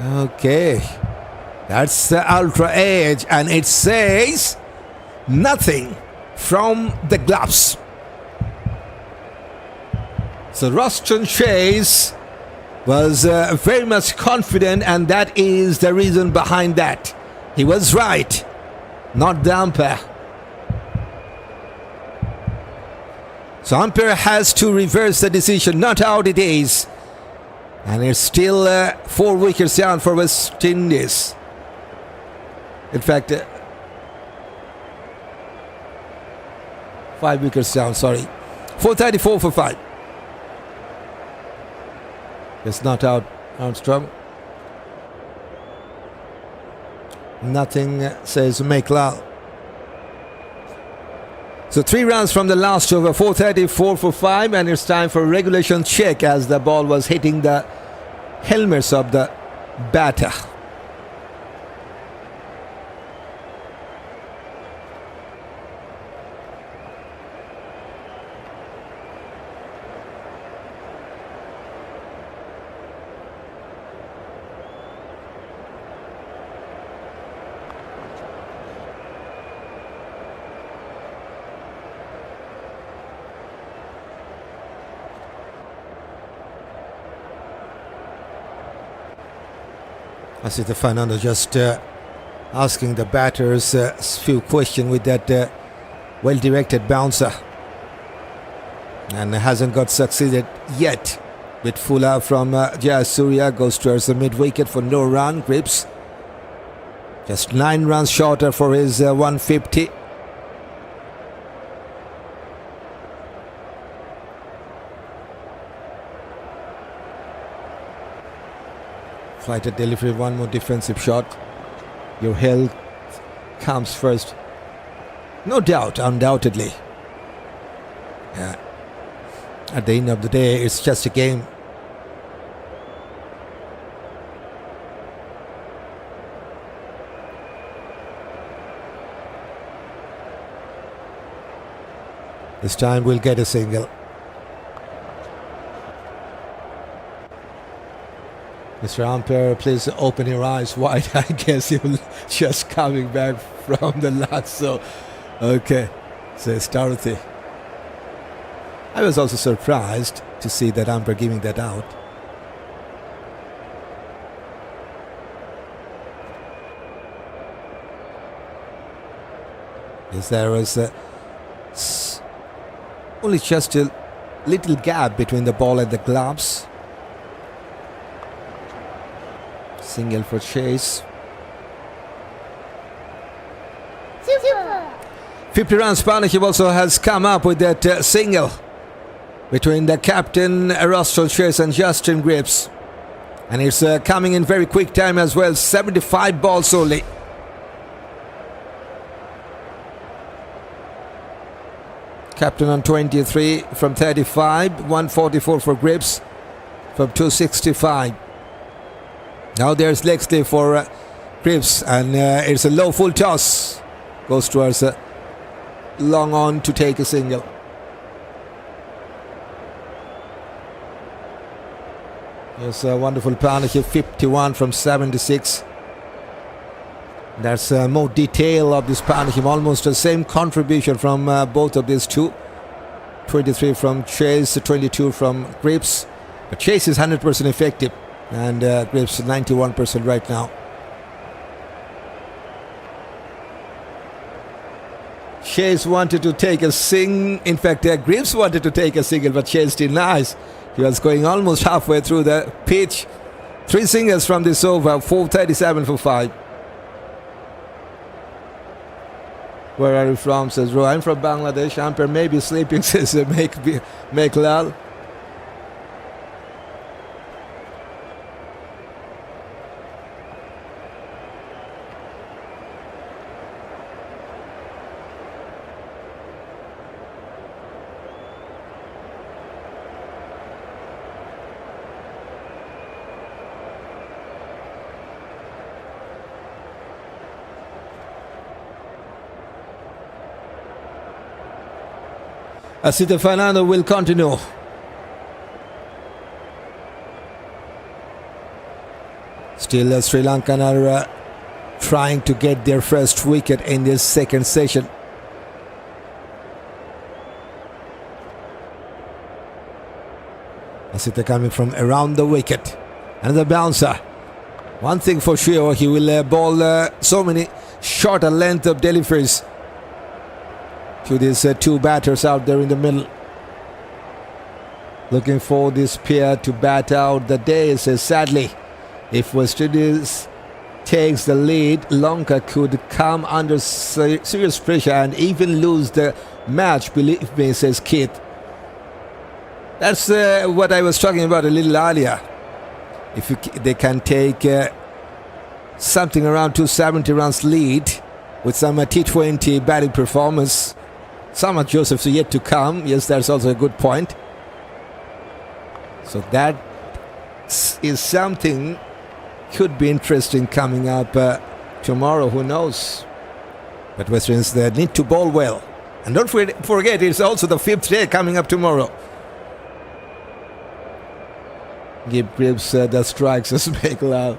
Okay. That's the ultra edge, and it says nothing from the gloves. So Roston Chase was very much confident, and that is the reason behind that. He was right, not the umpire. So umpire has to reverse the decision. Not out it is. And it's still 4 wickets down for West Indies. In fact, 5 wickets down, sorry. 434 for 5. It's not out, Armstrong. Nothing says make love. So 3 runs from the last over, 434 for 5, and it's time for a regulation check as the ball was hitting the helmets of the batter. Isitha Fernando just asking the batters a few questions with that well-directed bouncer, and hasn't got succeeded yet. With fuller from Jayasuriya goes towards the mid-wicket for no run. Greaves just 9 runs shorter for his 150. Flighted delivery, one more defensive shot. Your health comes first. No doubt, undoubtedly. Yeah. At the end of the day, it's just a game. This time we'll get a single. Mr. Umpire, please open your eyes wide. I guess you're just coming back from the last. So, okay, says Dorothy. I was also surprised to see that umpire giving that out. Yes, there was only just a little gap between the ball and the gloves. Single for Chase. Super. 50 runs partnership also has come up with that single between the captain Roston Chase and Justin Greaves. And it's coming in very quick time as well. 75 balls only. Captain on 23 from 35. 144 for Greaves from 265. Now there's leg slip for Greaves, and it's a low full toss. Goes towards long on to take a single. It's a wonderful partnership, 51 from 76. There's more detail of this partnership, almost the same contribution from both of these two. 23 from Chase, 22 from Greaves. But Chase is 100% effective. And Greaves 91% right now. Chase wanted to take a sing. In fact, Greaves wanted to take a single, but Chase denies. He was going almost halfway through the pitch. 3 singles from this over. 437 for 5. Where are you from? Says Ro. I'm from Bangladesh. Umpire may be sleeping. Says make lal. Isitha Fernando will continue. Still, Sri Lankan are trying to get their first wicket in this second session. Isitha coming from around the wicket. Another bouncer. One thing for sure, he will bowl so many shorter length of deliveries to these two batters out there in the middle. Looking for this pair to bat out the day. Says sadly, if West Indies takes the lead, Lanka could come under serious pressure and even lose the match, believe me, says Keith. That's what I was talking about a little earlier. If they can take something around 270 runs lead with some T20 batting performance. Summer Joseph's yet to come. Yes, that's also a good point. So that is something could be interesting coming up tomorrow. Who knows? But West Indies, they need to bowl well. And don't forget, it's also the 5th day coming up tomorrow. Give Greaves the strikes as make love.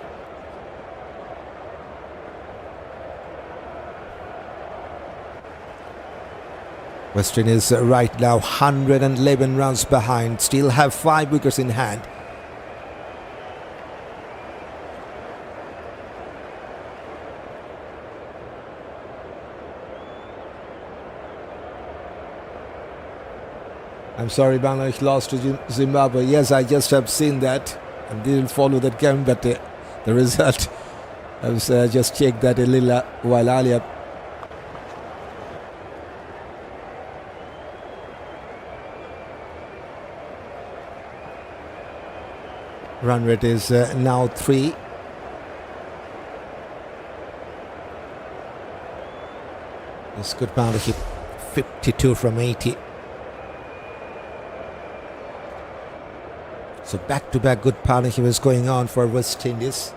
West Indies right now 111 runs behind. Still have 5 wickets in hand. I'm sorry, Bangladesh lost to Zimbabwe. Yes, I just have seen that and didn't follow that game, but the result, I was just checked that a little while earlier. Run rate is now 3. It's good partnership, 52 from 80. So back-to-back good partnership is going on for West Indies.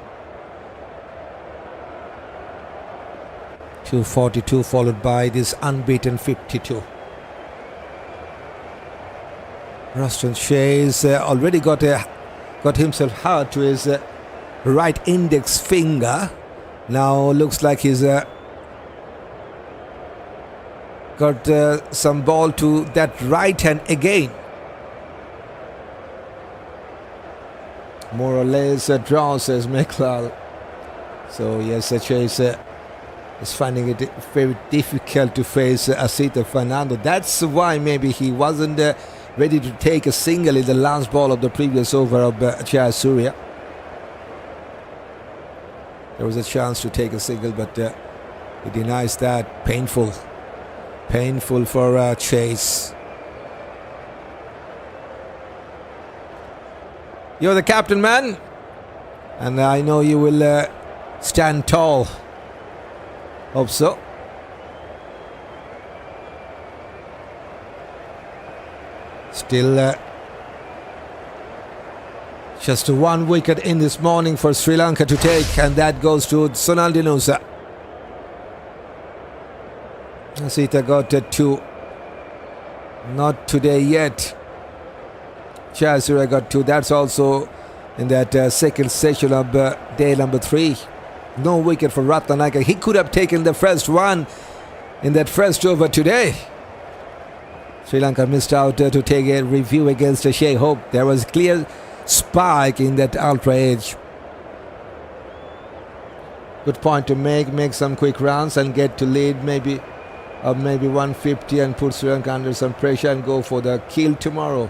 242 followed by this unbeaten 52. Roston Shai's already got himself hurt to his right index finger. Now looks like he's got some ball to that right hand again. More or less a draw, says Meklal. So yes, Chase is finding it very difficult to face Isitha Fernando. That's why maybe he wasn't ready to take a single in the last ball of the previous over of Chai Surya. There was a chance to take a single, but he denies that. Painful for Chase. You're the captain, man, and I know you will stand tall. Hope so. Still just 1 wicket in this morning for Sri Lanka to take, and that goes to Sonal Dinusha. Isitha got 2. Not today yet. Chai Surya got 2. That's also in that second session of day number 3. No wicket for Rathnayaka. He could have taken the first one in that first over today. Sri Lanka missed out to take a review against Shai. Hope there was clear spike in that ultra edge. Good point to make some quick runs and get to lead maybe 150 and put Sri Lanka under some pressure and go for the kill tomorrow.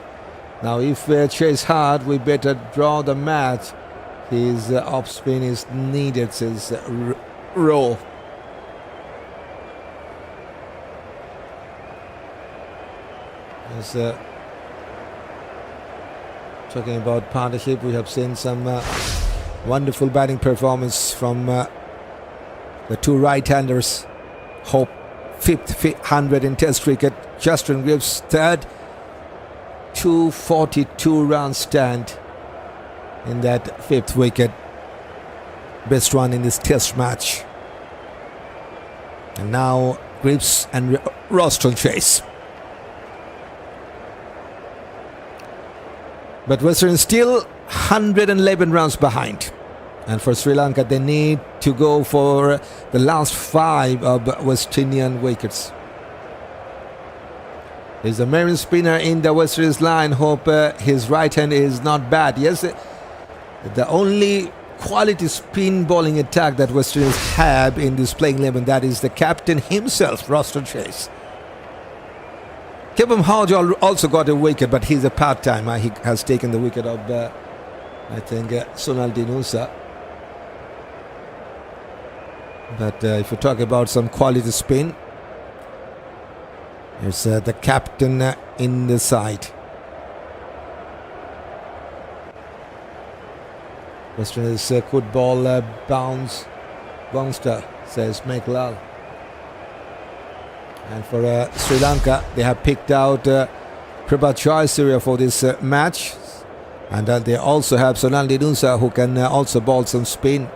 Now if Chase hard, we better draw the match. His off spin is needed, says Rowe. Talking about partnership, we have seen some wonderful batting performance from the 2 right-handers. Hope 5th 100 in Test cricket. Justin Greaves 3rd. 242 run stand in that 5th wicket. Best one in this Test match. And now Greaves and Roston chase. But Western still 111 runs behind. And for Sri Lanka, they need to go for the last 5 of West Indian wickets. He's a marine spinner in the West Indies line. Hope his right hand is not bad. Yes, the only quality spin bowling attack that West Indies have in this playing 11, that is the captain himself, Roston Chase. Kavem Hodge also got a wicket, but he's a part-time. He has taken the wicket of, I think, Sonal Dinusha. But if you talk about some quality spin, it's the captain in the side. West Indies could ball bounced, says Meklal. And for Sri Lanka, they have picked out Prabhachar for this match. And they also have Sonal Dinusha, who can also bowl some spin.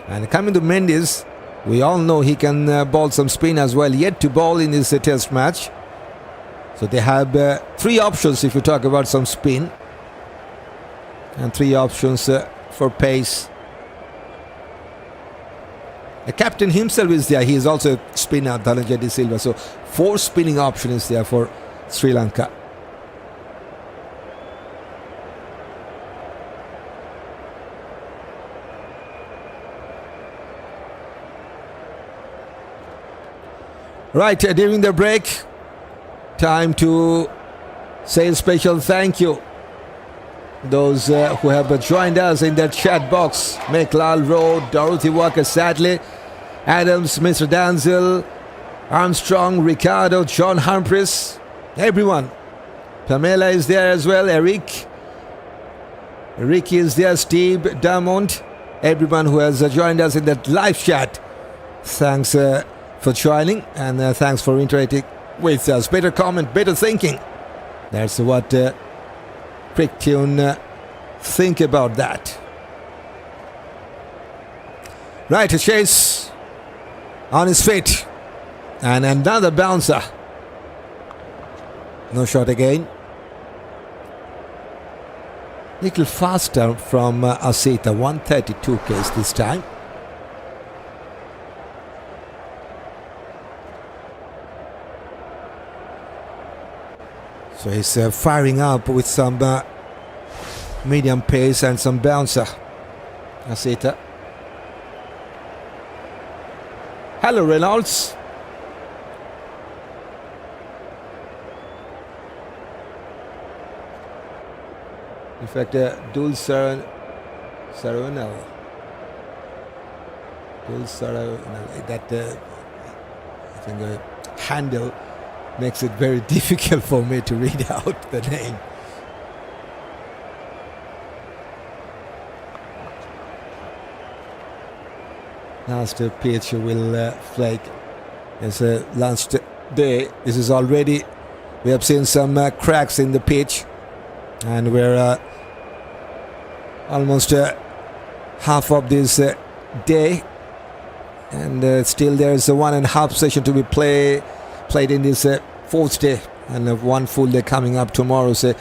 And coming to Mendis, we all know he can bowl some spin as well, yet to bowl in this test match. So they have 3 options if you talk about some spin. And 3 options for pace. The captain himself is there. He is also a spinner, Dhananjaya Silva. So 4 spinning options there for Sri Lanka. Right, during the break, time to say a special thank you. Those who have joined us in the chat box: Meklal Road, Dorothy Walker Sadley, Adams, Mr. Danzel, Armstrong, Ricardo, John Humphries, everyone. Pamela is there as well, Eric is there, Steve, Damond, everyone who has joined us in that live chat. Thanks for joining, and thanks for interacting with us. Better comment, better thinking. That's what Crick Tune think about that. Right, a chase on his feet, and another bouncer. No shot again. Little faster from Isitha, 132 k's this time. So he's firing up with some medium pace and some bouncer. Isitha. Hello, Reynolds. In fact, Dulsaranal, that I think handle makes it very difficult for me to read out the name. Last pitch will flake. It's last day. This is already, we have seen some cracks in the pitch, and we're almost half of this day, and still there's a 1.5 session to be played in this 4th day, and 1 full day coming up tomorrow. So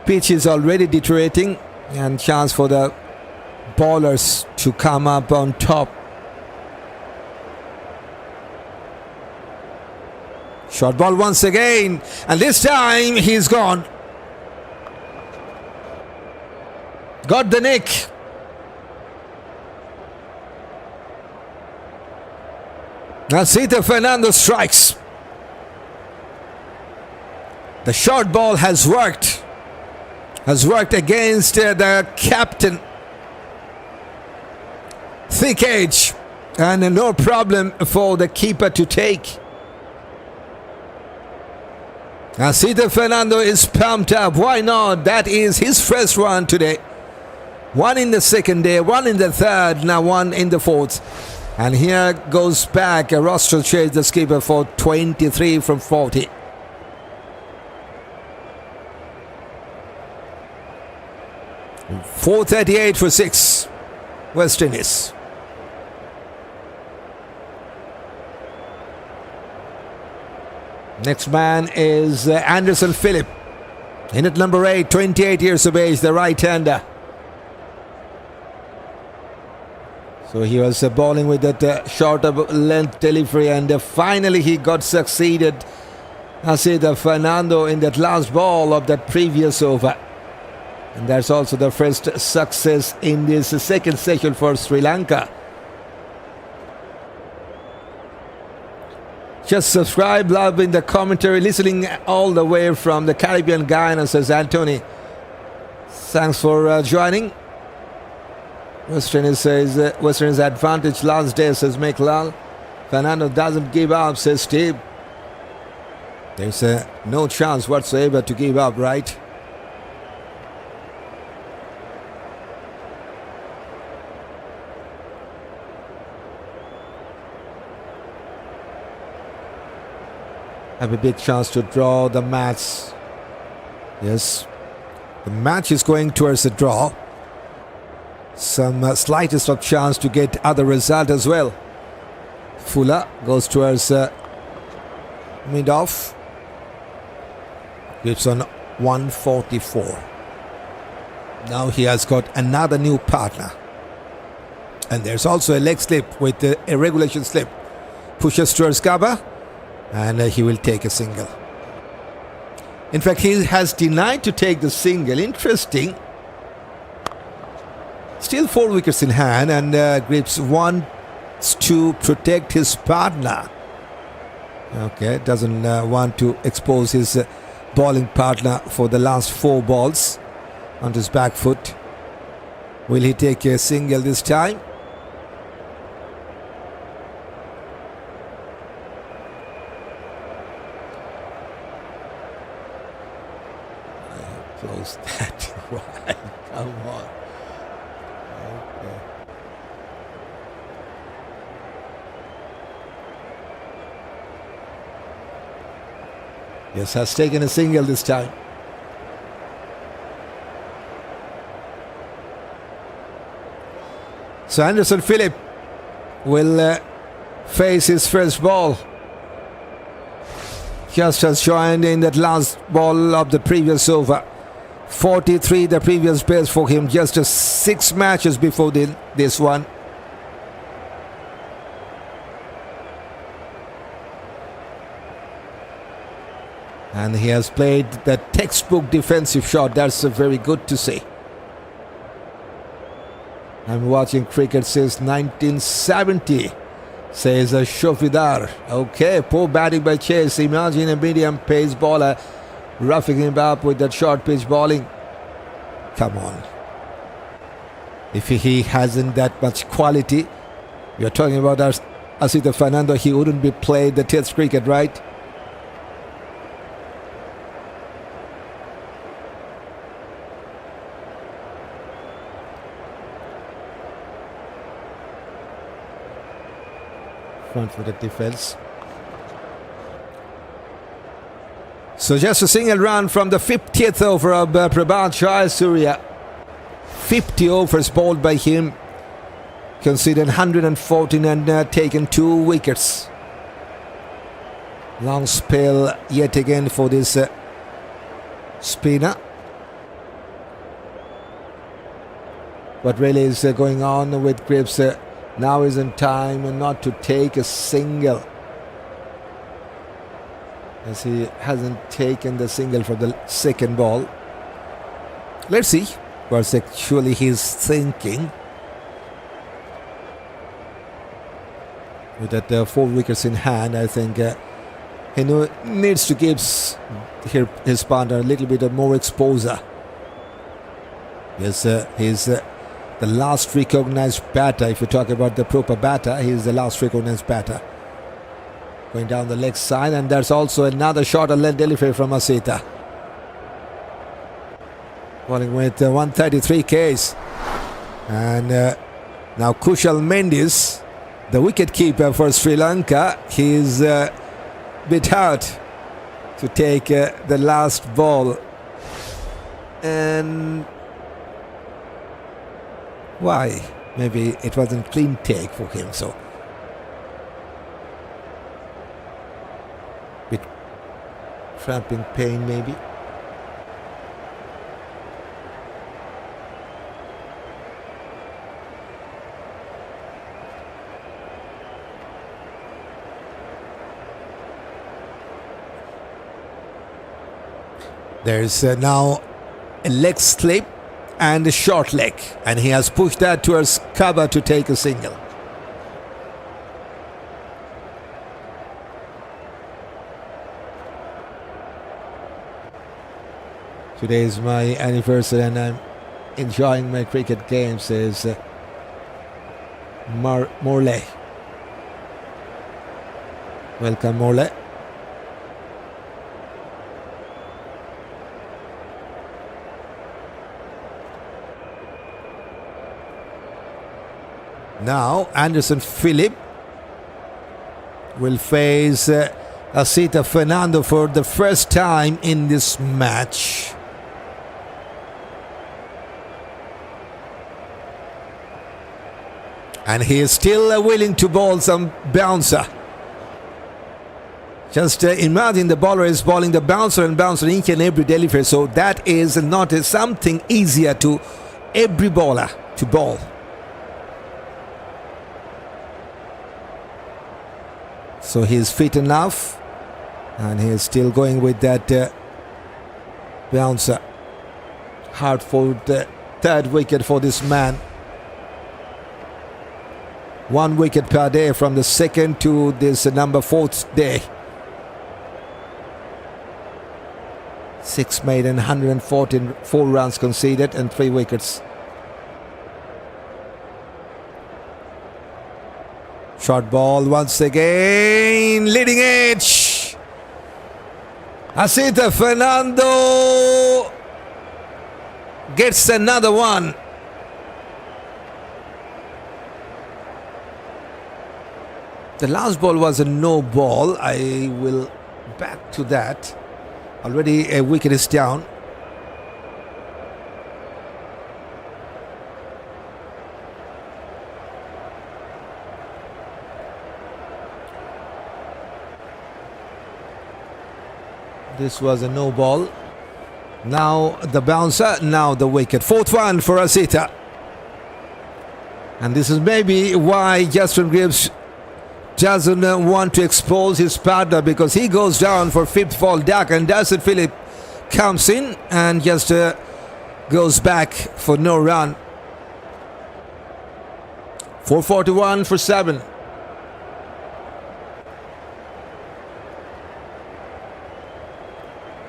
pitch is already deteriorating, and chance for the bowlers to come up on top. Short ball once again, and this time he's gone. Got the nick. Isitha Fernando strikes. The short ball has worked against the captain. Thick edge, and no problem for the keeper to take. Isitha Fernando is pumped up. Why not? That is his first one today. 1 in the 2nd day, 1 in the 3rd, now 1 in the 4th. And here goes back a roster chase the skipper for 23 from 40. .438 for 6, West Indies. Next man is Anderson Phillip. In at number 8, 28 years of age, the right-hander. So he was bowling with that shorter length delivery, and finally he got succeeded. Isitha Fernando in that last ball of that previous over. And that's also the first success in this second session for Sri Lanka. Just subscribe, love in the commentary, listening all the way from the Caribbean Guyana, says Anthony. Thanks for joining. Western says Western's advantage last day, says Meklal. Fernando doesn't give up, says Steve. There's no chance whatsoever to give up, right? Have a big chance to draw the match. Yes, the match is going towards a draw. Some slightest of chance to get other result as well. Fuller goes towards mid-off. Greaves on 144. Now he has got another new partner. And there's also a leg slip with a regulation slip. Pushes towards cover. And he will take a single. In fact, he has denied to take the single. Interesting. Still 4 wickets in hand, and Greaves wants to protect his partner. Okay, doesn't want to expose his bowling partner for the last 4 balls on his back foot. Will he take a single this time? Close that. Right, come on. Okay. Yes, has taken a single this time. So Anderson Phillip will face his first ball. Just has joined in that last ball of the previous over. 43 the previous best for him, just 6 matches before this one. And he has played the textbook defensive shot. That's very good to see. I'm watching cricket since 1970, says Shofidar. Okay, poor batting by Chase. Imagine a medium pace bowler roughing him up with that short pitch bowling. Come on. If he hasn't that much quality, you're talking about Isitha Fernando, he wouldn't be played the Test cricket, right? Front for the defense. So just a single run from the 50th over of Prabhat Shai Surya. 50 overs bowled by him. Conceded 114 and taken 2 wickets. Long spell yet again for this spinner. What really is going on with Greaves now isn't time not to take a single, as he hasn't taken the single for the second ball. Let's see what actually he's thinking. With that 4 wickets in hand, I think he needs to give his partner a little bit of more exposure. Yes, he's the last recognized batter. If you talk about the proper batter, he's the last recognized batter. Going down the leg side, and there's also another shorter length delivery from Isitha. Bowling with 133 Ks. And now Kusal Mendis, the wicket keeper for Sri Lanka, he's bit out to take the last ball. And why? Maybe it wasn't clean take for him, so bit cramping pain maybe. There's now a leg slip and a short leg, and he has pushed that towards cover to take a single. Today is my anniversary and I'm enjoying my cricket game, says Morley. Welcome, Morley. Now Anderson Phillip will face Isitha Fernando for the first time in this match. And he is still willing to bowl some bouncer. Just imagine the bowler is bowling the bouncer and bouncer each and every delivery. So that is not something easier to every bowler to bowl. So he is fit enough. And he is still going with that bouncer. Hard for the third wicket for this man. 1 wicket per day from the second to this number 4th day. 6 made and 114 runs conceded and 3 wickets. Short ball once again, leading edge. Isitha Fernando gets another one. The last ball was a no ball. I will back to that. Already a wicket is down. This was a no ball. Now the bouncer, now the wicket. 4th one for Isitha. And this is maybe why Justin Greaves doesn't want to expose his partner, because he goes down for 5th ball duck, and Darcy Phillip comes in and just goes back for no run. 441 for 7.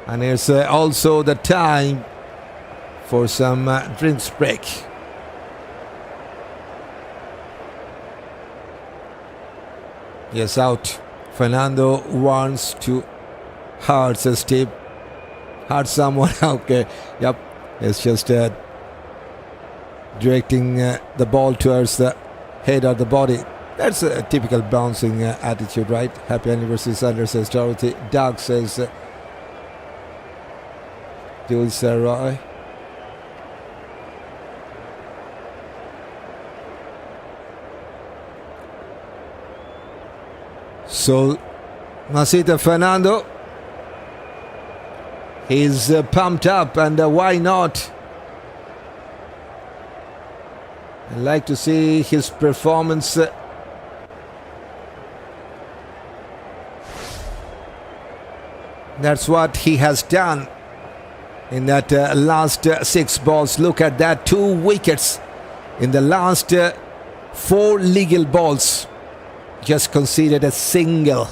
And here's also the time for some drinks break. Yes, out. Fernando wants to hurt, says Steve. Hurt someone. Okay. Yep. It's just directing the ball towards the head or the body. That's a typical bouncing attitude, right? Happy anniversary, Sander, says Dorothy. Doug says Jules Roy. So Isitha Fernando, he's pumped up, and why not? I like to see his performance. That's what he has done in that last 6 balls. Look at that, 2 wickets in the last 4 legal balls. Just conceded a single.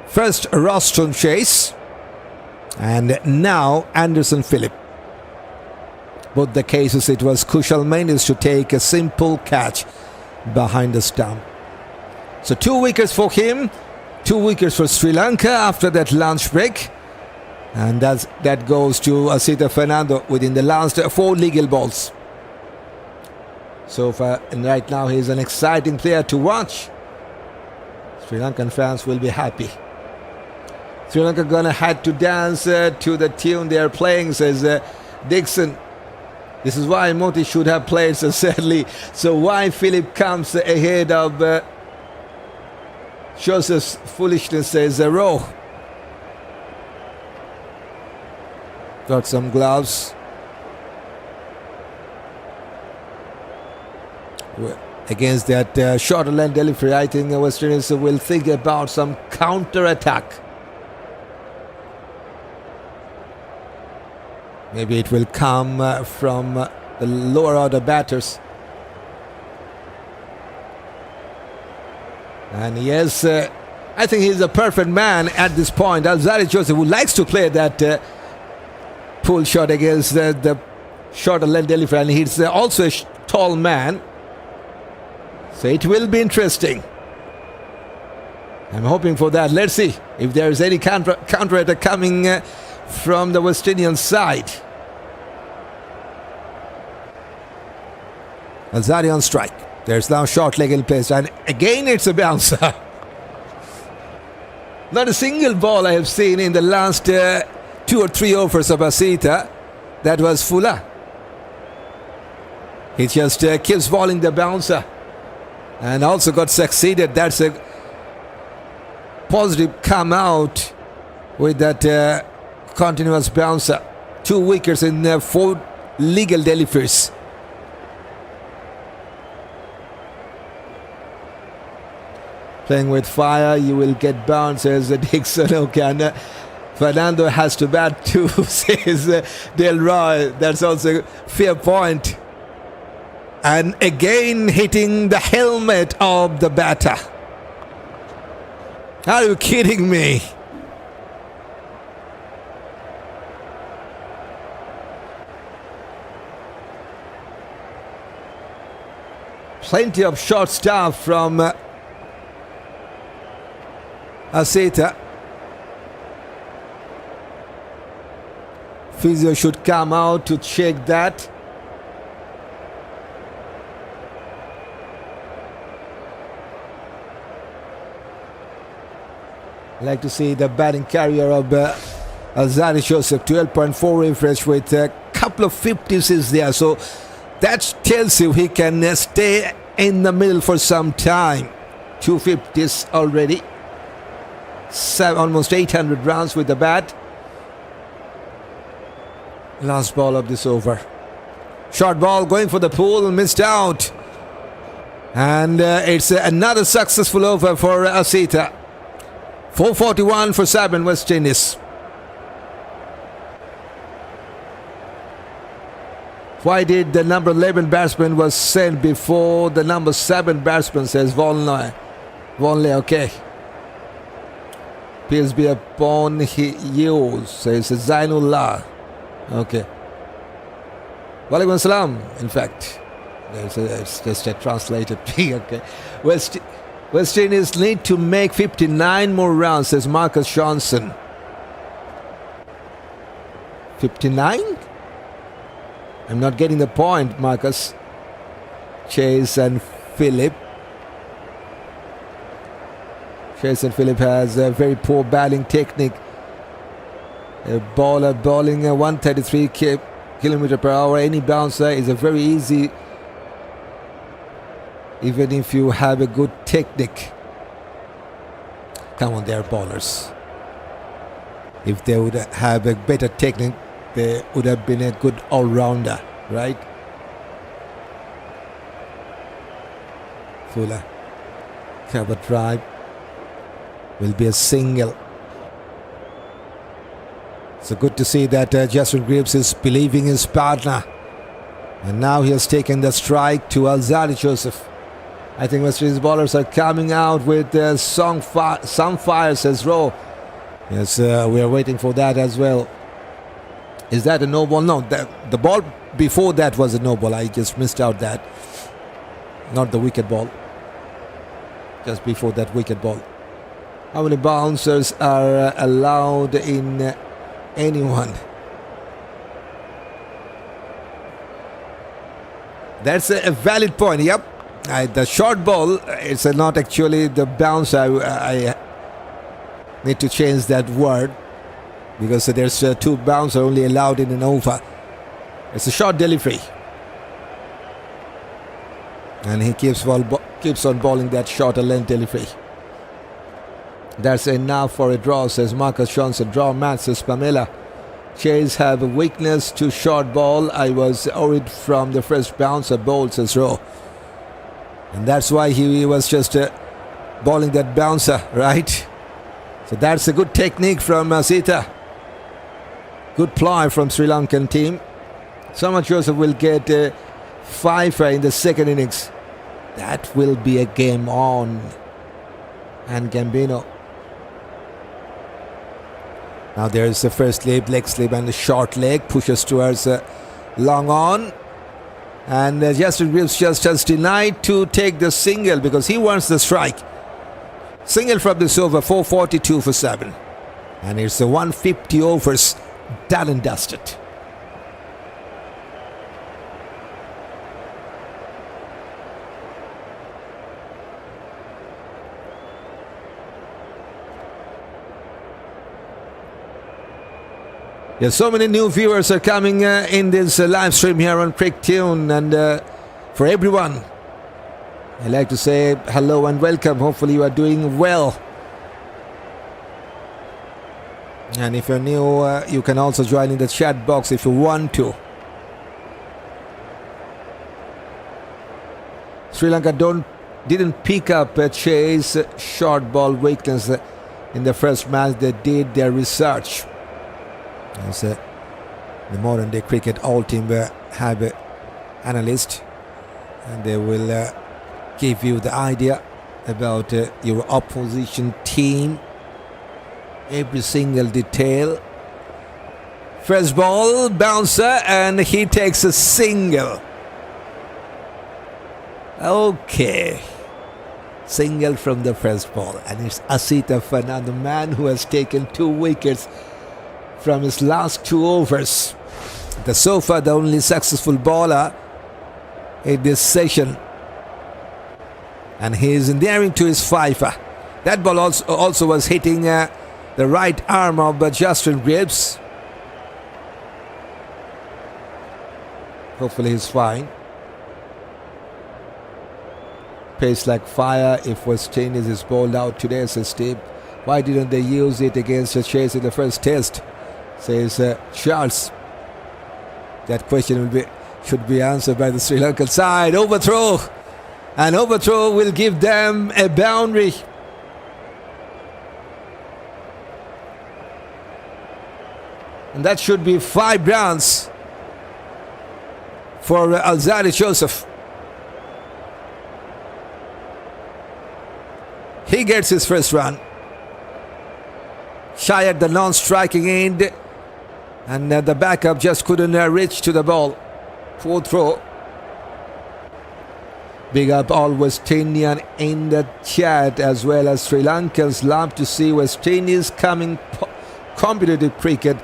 First Roston chase, and now Anderson Phillip. Both the cases it was Kusal Mendis to take a simple catch behind the stump. So 2 wickets for him, 2 wickets for Sri Lanka after that lunch break. And that goes to Isitha Fernando within the last 4 legal balls. So far, and right now he's an exciting player to watch. Sri Lankan fans will be happy. Sri Lanka gonna have to dance to the tune they are playing, says Dixon. This is why Moti should have played so sadly. So why Phillip comes ahead of shows us foolishness, says Rowe. Got some gloves. Against that shorter length delivery, I think West Indies will think about some counter attack. Maybe it will come from the lower order batters. And yes, I think he's a perfect man at this point. Alzarri Joseph, who likes to play that pull shot against the shorter length delivery, and he's also a tall man. So it will be interesting. I'm hoping for that. Let's see if there is any counter-attack coming from the West Indian side. Alzarri on strike. There's now short leg in place, and again it's a bouncer. Not a single ball I have seen in the last 2 or 3 overs of Isitha that was fuller. He just keeps balling the bouncer and also got succeeded. That's a positive come out with that continuous bouncer. 2 wickets in 4 legal deliveries. Playing with fire, you will get bounces. Dixon, okay, and Fernando has to bat too, says Del Roy. That's also a fair point. And again hitting the helmet of the batter. Are you kidding me? Plenty of short stuff from Isitha. Physio should come out to check that. I like to see the batting career of Alzarri Joseph. 12.4 average with a couple of 50s is there. So that tells you he can stay in the middle for some time. 2 50s already. Almost 800 runs with the bat. Last ball of this over. Short ball going for the pool, missed out. And it's another successful over for Isitha. 441 for 7 West Indies. Why did the number 11 batsman was sent before the number 7 batsman, says Volney. Okay. Appears to be upon you, says Zainullah. Okay. Walaikum salam, in fact. It's just a translated thing, okay. West Indies need to make 59 more runs, says Marcus Johnson. 59? I'm not getting the point, Marcus. Chase and Phillip. Chase and Phillip has a very poor batting technique. A bowler bowling 133 km per hour. Any bouncer is a very easy, even if you have a good technique. Come on, they are bowlers. If they would have a better technique, they would have been a good all-rounder, right? Fuller. Cover drive. Will be a single. So good to see that Justin Greaves is believing his partner. And now he has taken the strike to Alzarri Joseph. I think West Indies bowlers are coming out with some fires as well. Yes, we are waiting for that as well. Is that a no ball? No, the ball before that was a no ball. I just missed out that. Not the wicket ball. Just before that wicket ball. How many bouncers are allowed in anyone? That's a valid point. Yep. The short ball, it's not actually the bounce. I need to change that word because there's 2 bounces only allowed in an over. It's a short delivery. And he keeps on bowling that shorter length delivery. That's enough for a draw, says Marcus Johnson. Draw match, says Pamela. Chase have a weakness to short ball. I was worried from the first bouncer bowled, says Rowe. And that's why he was just bowling that bouncer, right? So that's a good technique from Isitha. Good ply from Sri Lankan team. Shamar Joseph will get a fiver in the second innings. That will be a game on. And Gambino. Now there's the first leg slip and the short leg. Pushes towards long on. And Justin Greaves just has denied to take the single because he wants the strike. Single from this over, 442 for 7. And it's the 150 overs done and dusted. Yeah, so many new viewers are coming in this live stream here on Crick Tune, and for everyone, I'd like to say hello and welcome. Hopefully you are doing well. And if you're new, you can also join in the chat box if you want to. Sri Lanka didn't pick up a chase short ball weakness in the first match. They did their research. As the modern day cricket, all teams have an analyst, and they will give you the idea about your opposition team, every single detail. First ball, bouncer, and he takes a single. Okay, single from the first ball, and it's Isitha Fernand, the man who has taken 2 wickets from his last 2 overs. So far the only successful bowler in this session, and he is nearing to his fiver. That ball also was hitting the right arm of Justin Greaves. Hopefully he's fine. Pace like fire. If West Indies is bowled out today, says Steve, why didn't they use it against the Chase in the first test? Says Charles. That question should be answered by the Sri Lankan side. Overthrow. An overthrow will give them a boundary. And that should be 5 runs for Alzarri Joseph. He gets his first run. Shai at the non-striking end. And the backup just couldn't reach to the ball. Poor throw. Big up all West Indian in the chat, as well as Sri Lankans. Love to see West Indies coming competitive cricket.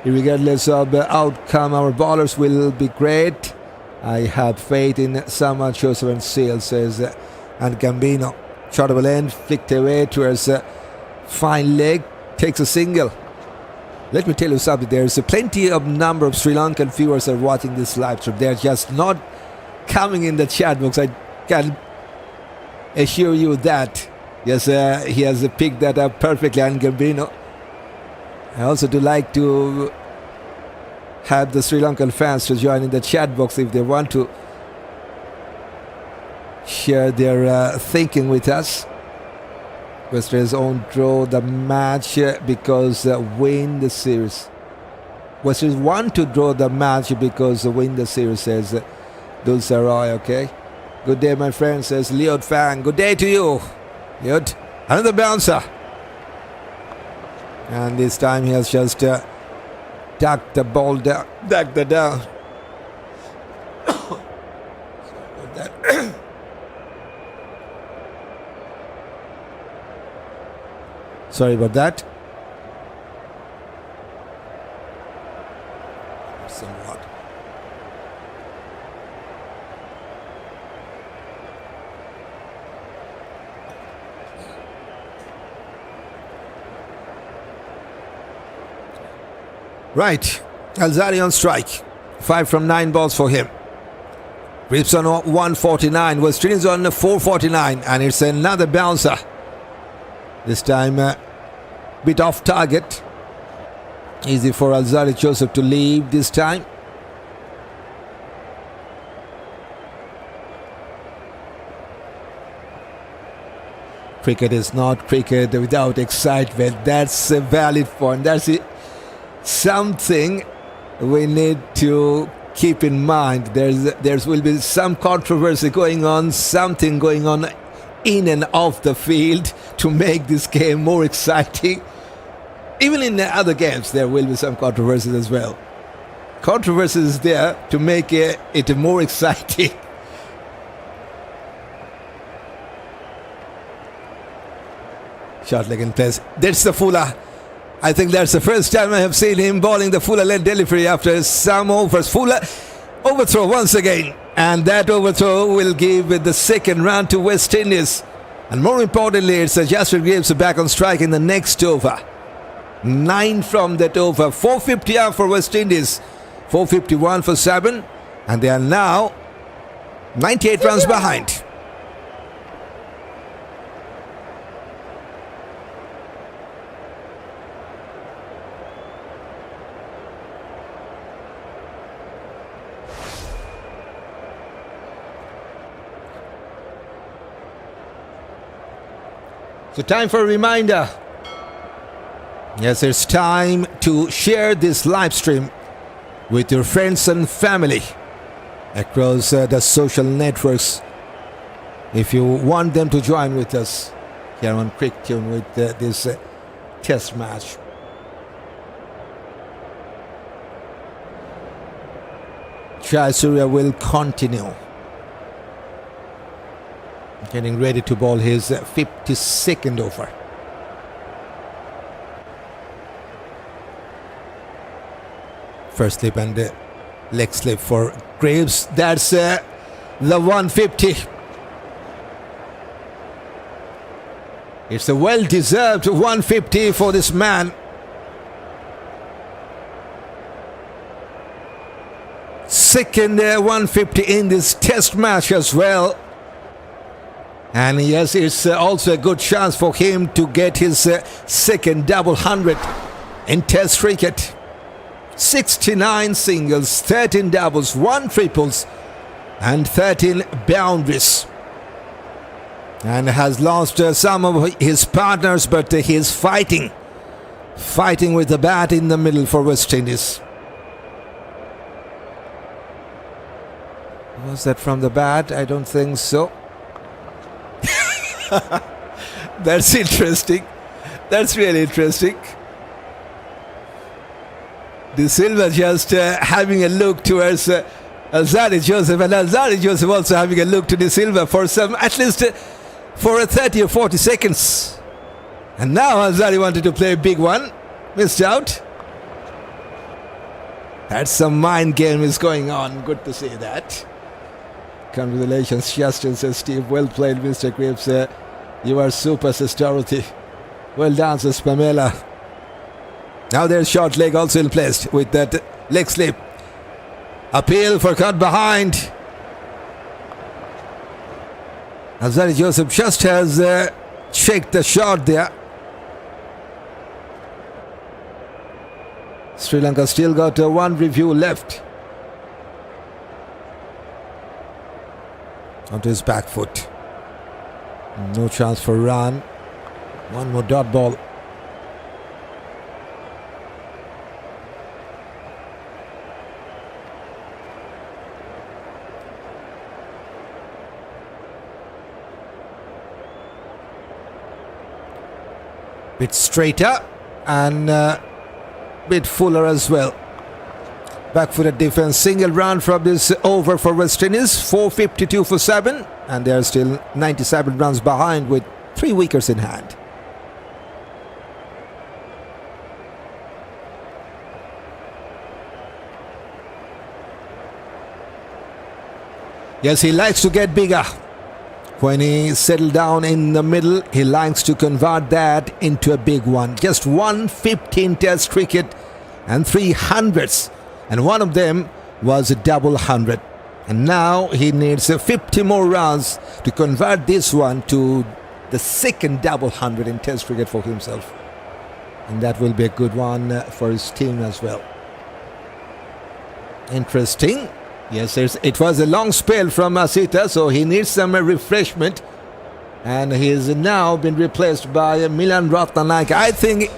Regardless of the outcome, our bowlers will be great. I have faith in Shamar Joseph and Seal, says and Gambino. Shot of a end, flicked away towards a fine leg, takes a single. Let me tell you something, there's plenty of number of Sri Lankan viewers are watching this live stream. They're just not coming in the chat box. I can assure you that. Yes, he has picked that up perfectly, and Gambino. I also do like to have the Sri Lankan fans to join in the chat box if they want to share their thinking with us. West Indies won't draw the match because win the series. West Indies want to draw the match because win the series, says Dulce Roy. Okay. Good day, my friend, says Leod Fang. Good day to you, Leod. Another bouncer. And this time he has just ducked the ball down. Ducked it down. Sorry about that. Somewhat. Right. Alzarri on strike. 5 from 9 balls for him. Greaves on 149. West Indies on 449. And it's another bouncer. This time bit off target. Easy for Alzarri Joseph to leave this time. Cricket is not cricket without excitement. That's a valid point. That's it. something we need to keep in mind. There will be some controversy going on, something going on in and off the field to make this game more exciting. Even in the other games, there will be some controversies as well. Controversy is there to make it more exciting. Short leg in place. That's the Fuller. I think that's the first time I have seen him bowling the Fuller-led delivery after some overs. Fuller overthrow once again. And that overthrow will give the second run to West Indies. And more importantly, it's Jasper Greaves back on strike in the next over. 9 from that over. 450 out for West Indies. 451 for 7. And they are now 98 runs behind. So time for a reminder. Yes, it's time to share this live stream with your friends and family across the social networks. If you want them to join with us here on Quick Tune with this test match. Shai will continue. Getting ready to bowl his 52nd over. First slip and leg slip for Greaves. That's the 150. It's a well-deserved 150 for this man. Second 150 in this test match as well. And yes, it's also a good chance for him to get his second double 100 in test cricket. 69 singles, 13 doubles, 1 triples and 13 boundaries. And has lost some of his partners, but he is fighting with the bat in the middle for West Indies. Was that from the bat? I don't think so. That's interesting. That's really interesting. The Silva just having a look towards Alzarri Joseph, and Alzarri Joseph also having a look to the Silva for some, at least for a 30 or 40 seconds. And now Alzarri wanted to play a big one. Missed out. That's some mind game is going on. Good to see that. Congratulations, Justin, says Steve. Well played, Mr. Greaves. You are super, says Dorothy. Well done, says Pamela. Now there's short leg also in place with that leg slip. Appeal for cut behind. Alzarri Joseph just has checked the shot there. Sri Lanka still got one review left. Onto his back foot. No chance for run. One more dot ball. Bit straighter and bit fuller as well. Back-footed defense, single run from this over for West Indies, 452 for 7, and they are still 97 runs behind with 3 wickets in hand. Yes, he likes to get bigger. When he settled down in the middle, he likes to convert that into a big one. Just 115 test cricket and 300s. And one of them was a double 100. And now he needs 50 more runs to convert this one to the second double 100 in test cricket for himself. And that will be a good one for his team as well. Interesting. Yes, it was a long spell from Isitha, so he needs some refreshment. And he has now been replaced by Milan Rathnayaka. I think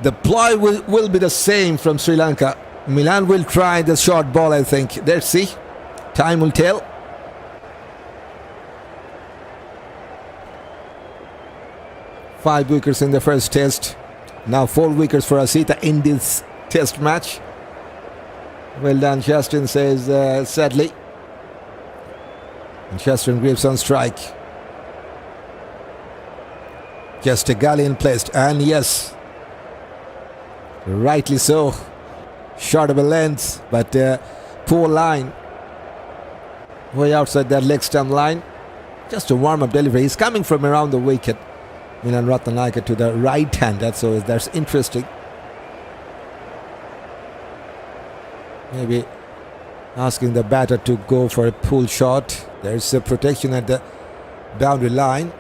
The ploy will be the same from Sri Lanka. Milan will try the short ball, I think. Let's see. Time will tell. Five wickets in the first test. Now 4 wickets for Isitha in this test match. Well done, Justin, says sadly. And Justin Greaves on strike. Just a galleon placed, and yes, rightly so. Short of a length, but poor line. Way outside that leg stump line. Just a warm-up delivery. He's coming from around the wicket. Milan Rathnayaka to the right hand. That's interesting. Maybe asking the batter to go for a pull shot. There's a protection at the boundary line.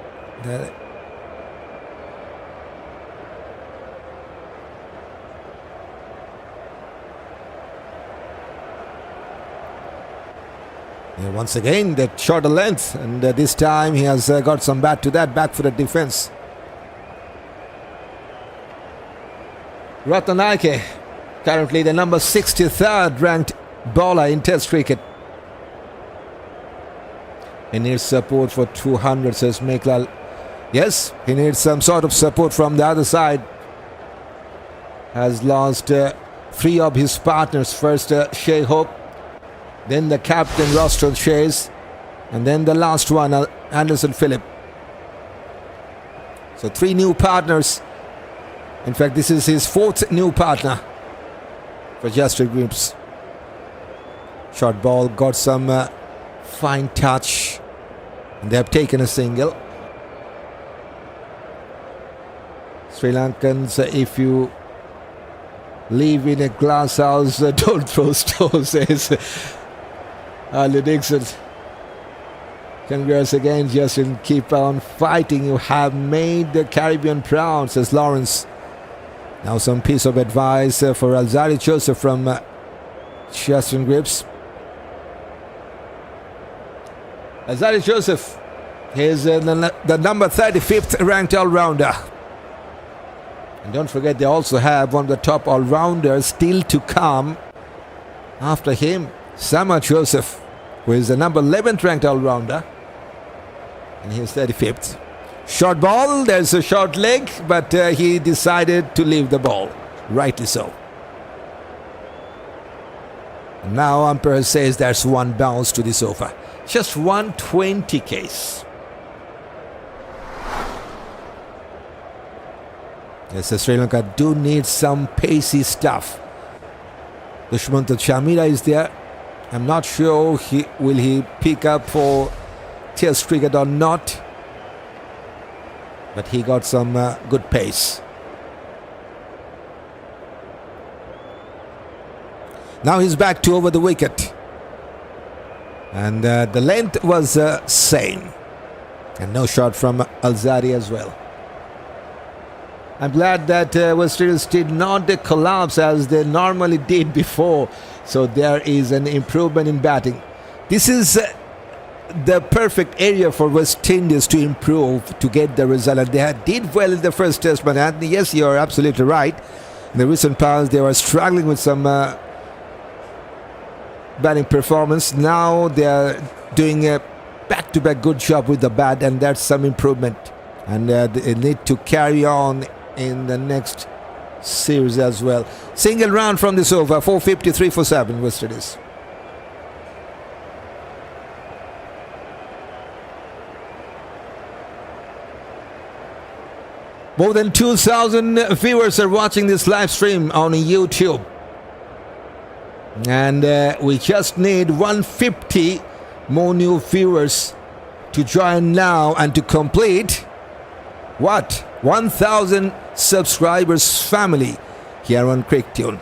Once again, that shorter length, and this time he has got some bat to that back-footed defense. Rathnayaka, currently the number 63rd ranked bowler in Test cricket. He needs support for 200, says Meklal. Yes, he needs some sort of support from the other side. Has lost 3 of his partners. First Shai Hope, then the captain Roston Shays, and then the last one Anderson Phillip. So 3 new partners. In fact, this is his 4th new partner for Justin Greaves. Short ball, got some fine touch, and they have taken a single. Sri Lankans, if you live in a glass house, don't throw stones, says Ali Dixon. Congrats again, Justin. Keep on fighting. You have made the Caribbean proud, says Lawrence. Now some piece of advice for Alzarri Joseph from Justin Greaves. Alzarri Joseph is the number 35th ranked all-rounder. And don't forget, they also have one of the top all-rounders still to come after him, Shamar Joseph, who is the number 11th ranked all-rounder. And he is 35th. Short ball, there's a short leg, but he decided to leave the ball. Rightly so. Now umpire says there's 1 bounce to this over. Just 120 case. Yes, Sri Lanka do need some pacey stuff. Dushmantha Shamira is there. I'm not sure will he pick up for Test cricket or not. But he got some good pace. Now he's back to over the wicket. And the length was same. And no shot from Alzarri as well. I'm glad that West Indies did not collapse as they normally did before. So there is an improvement in batting. This is the perfect area for West Indies to improve, to get the result. And they did well in the first test, but Anthony, yes, you're absolutely right. In the recent past, they were struggling with some batting performance. Now they are doing a back-to-back good job with the bat, and that's some improvement. And they need to carry on in the next series as well. Single round from this over, 453 for 7, West Indies. More than 2,000 viewers are watching this live stream on YouTube. And we just need 150 more new viewers to join now and to complete what? 1,000 subscribers family here on CrickTune.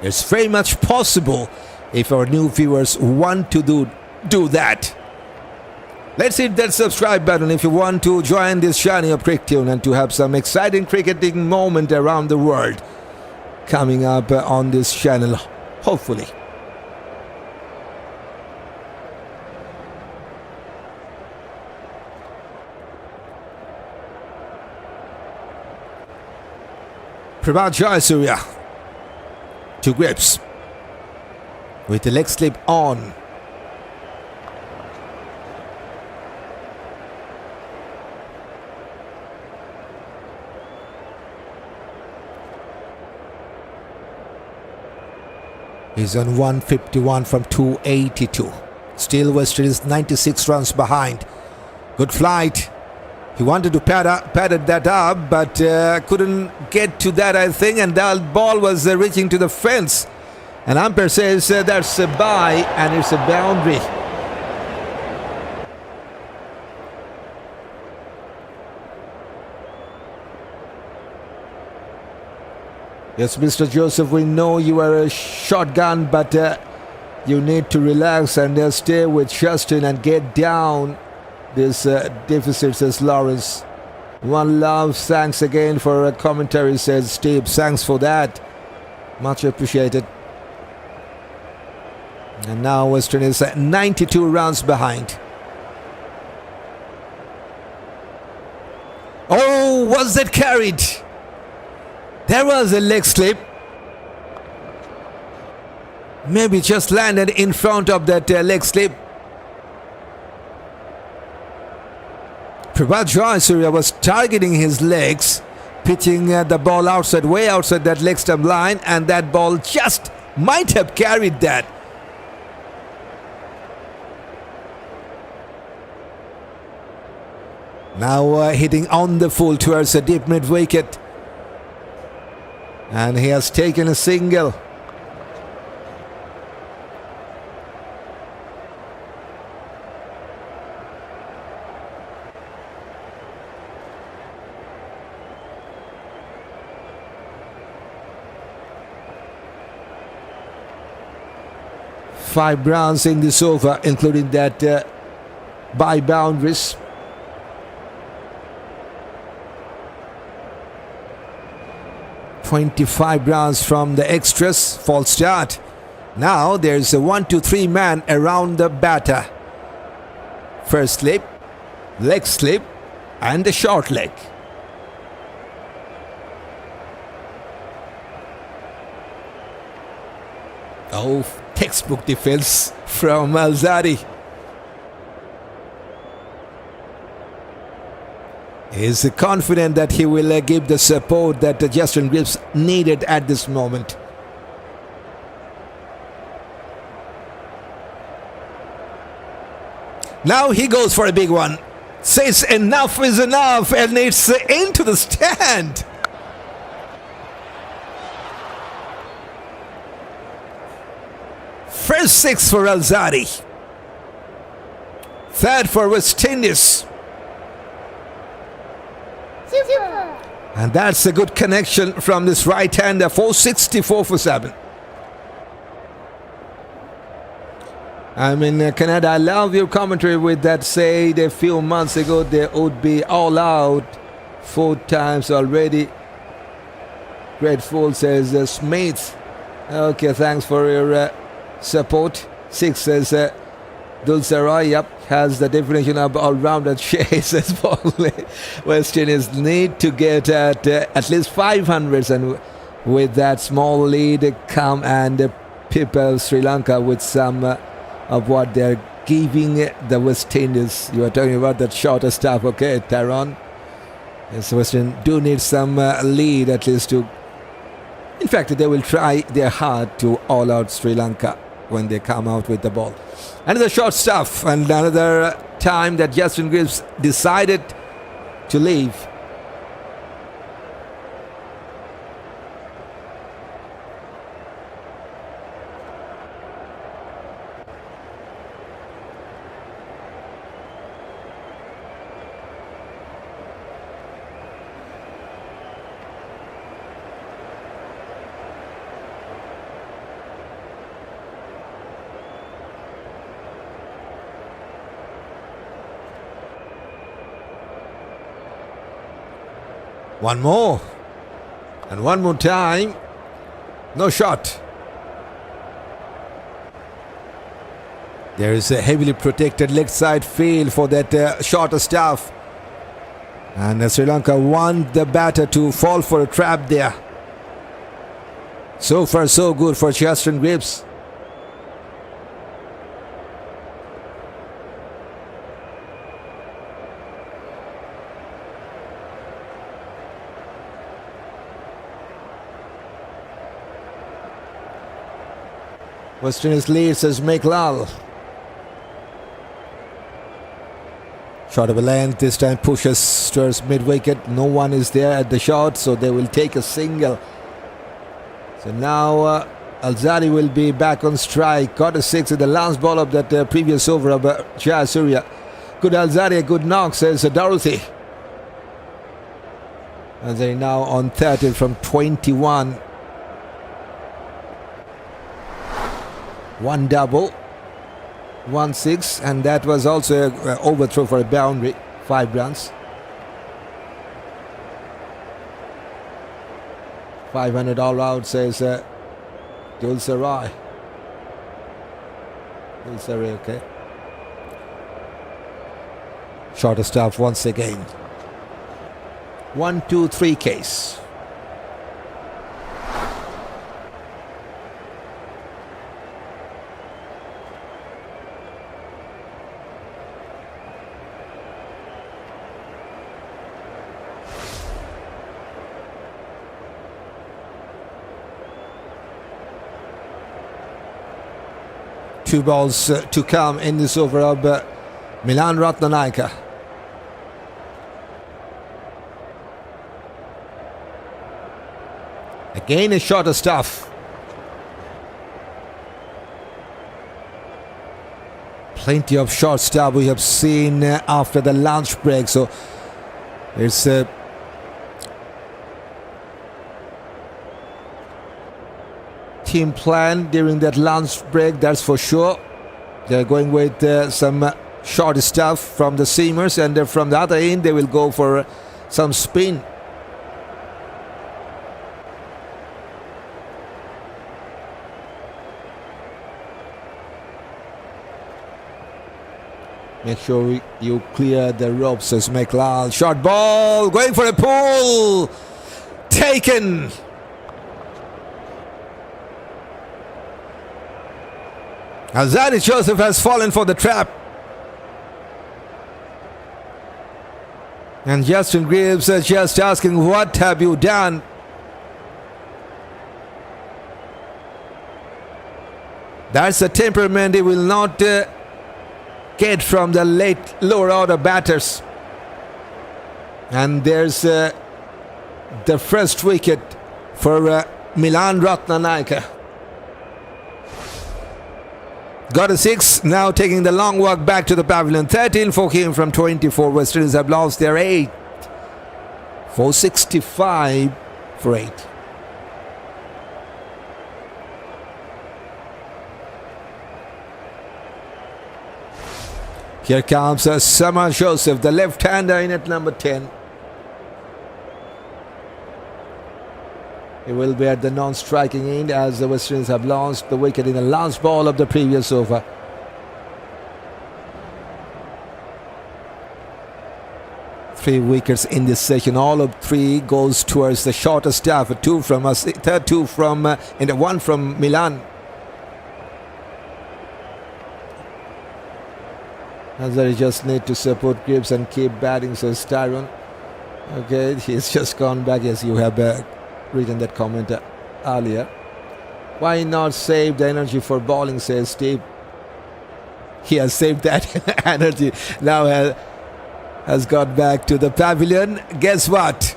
It's very much possible if our new viewers want to do that. Let's hit that subscribe button if you want to join this journey of CrickTune and to have some exciting cricketing moment around the world coming up on this channel, hopefully. Jayasuriya to Greaves with the leg slip on. He's on 151 from 282. Still West Indies 96 runs behind. Good flight. He wanted to pad that up, but couldn't get to that, I think, and that ball was reaching to the fence. And umpire says that's a bye and it's a boundary. Yes, Mr. Joseph, we know you are a shotgun, but you need to relax and stay with Justin and get down this deficit, says Lawrence. One love, thanks again for a commentary, says Steve. Thanks for that. Much appreciated. And now Western is 92 runs behind. Oh, was that carried? There was a leg slip. Maybe just landed in front of that leg slip. Jayasuriya was targeting his legs, pitching the ball outside, way outside that leg stump line, and that ball just might have carried that. Now hitting on the full towards the deep mid wicket. And he has taken a single. Five runs in this over, including that by boundaries. "25 runs from the extras." False start. Now there's a 1-2-3 man around the batter. First slip, leg slip, and a short leg. Oh, textbook defense from Alzarri. He's confident that he will give the support that Justin Greaves needed at this moment. Now he goes for a big one. Says enough is enough, and it's into the stand. First six for Alzarri. Third for West Indies. Silva. And that's a good connection from this right-hander. 464 for 7. I'm in Canada. I love your commentary with that. Said a few months ago they would be all out 4 times already. Grateful, says Smith. Okay, thanks for your support. 6 says Dulceroy, yep, has the definition of all-rounder. Shai says West Indies need to get at least 500s, and with that small lead come and people Sri Lanka with some of what they're giving the West Indies. You are talking about that shorter stuff, okay, Taron? Yes, West Indies do need some lead at least to... In fact, they will try their hard to all out Sri Lanka when they come out with the ball. Another short stuff, and another time that Justin Greaves decided to leave. One more. And one more time. No shot. There is a heavily protected leg side field for that shorter stuff. And Sri Lanka want the batter to fall for a trap there. So far, so good for Justin Greaves. West Indies leads as Meklal. Shot of a length, this time pushes towards mid-wicket. No one is there at the shot, so they will take a single. So now Alzarri will be back on strike. Got a 6 at the last ball of that previous over of Jayasuriya. Good Alzarri, a good knock, says Dorothy. Alzarri now on 30 from 21. One double, 1-6, and that was also an overthrow for a boundary, 5 runs. 500 all out, says Dulsarai. Okay. Shorter stuff once again. 1-2-3 case. Two balls to come in this over of Milan Rathnayaka. Again a shorter stuff. Plenty of short stuff we have seen after the lunch break. So it's team plan during that lunch break, that's for sure. They're going with some short stuff from the seamers, and from the other end they will go for some spin. Make sure you clear the ropes, says Meklal. Short ball, going for a pull. Taken. Alzarri Joseph has fallen for the trap. And Justin Greaves is just asking, what have you done? That's a temperament he will not get from the lower order batters. And there's the first wicket for Milan Rathnayaka. Got a 6, now taking the long walk back to the pavilion. 13 for him from 24. West Indies have lost their 8. 465 for 8. Here comes Shamar Joseph, the left-hander in at number 10. He will be at the non-striking end as the West Indies have lost the wicket in the last ball of the previous over. Three wickets in this session. All of 3 goes towards the shorter stuff. 2 from Isitha, 2 from and 1 from Milan. Alzarri just need to support Greaves and keep batting, says Tyrone. Okay, he's just gone back as you have written that comment earlier. Why not save the energy for bowling, says Steve. He has saved that energy. Now has got back to the pavilion. Guess what?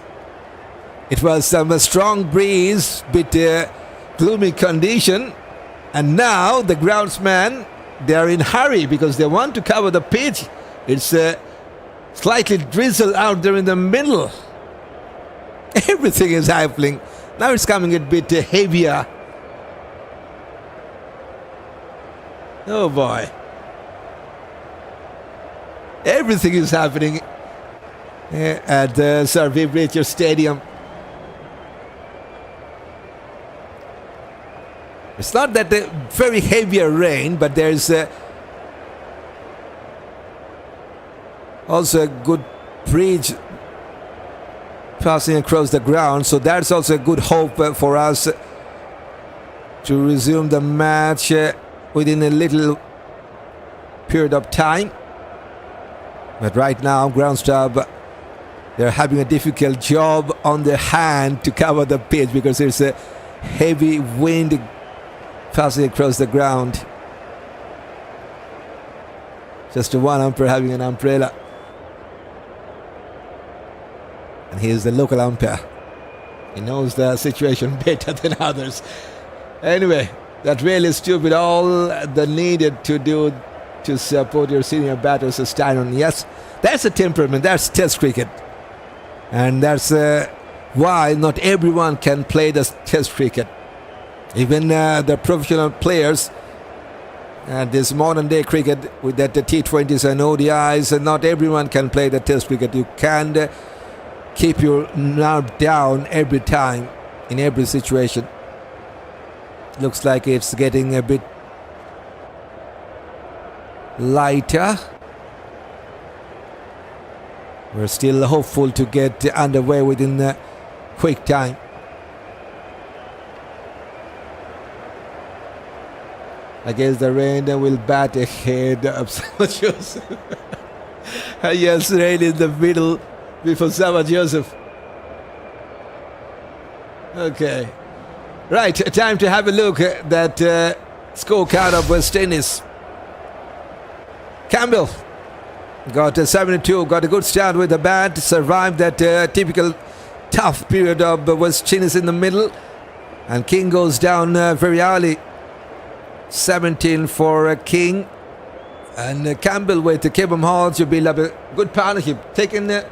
It was some strong breeze, bit gloomy condition. And now the groundsman, they are in hurry because they want to cover the pitch. It's slightly drizzle out there in the middle. Everything is happening. Now it's coming a bit heavier. Oh boy. Everything is happening at the Sir Vibrator Stadium. It's not that very heavier rain, but there's also a good breeze passing across the ground, so that's also a good hope for us to resume the match within a little period of time. But right now, ground staff, they're having a difficult job on their hand to cover the pitch because there's a heavy wind passing across the ground. Just one umpire having an umbrella. And here's the local umpire. He knows the situation better than others. Anyway, that really stupid. All the needed to do to support your senior batters is stand on. Yes, that's a temperament. That's Test cricket. And that's why not everyone can play the Test cricket. Even the professional players, this modern day cricket with the T20s and ODIs, not everyone can play the Test cricket. You can't keep your nerve down every time, in every situation. Looks like it's getting a bit lighter. We're still hopeful to get underway within a quick time. I guess the rain will bat ahead of Sama Joseph. Yes, rain in the middle before Sama Joseph. Okay. Right, time to have a look at that scorecard of West Indies. Campbell got a 72, got a good start with the bat, survived that typical tough period of West Indies in the middle. And King goes down very early. 17 for King. And Campbell with Kavem Hodge to build up a good partnership. Taking a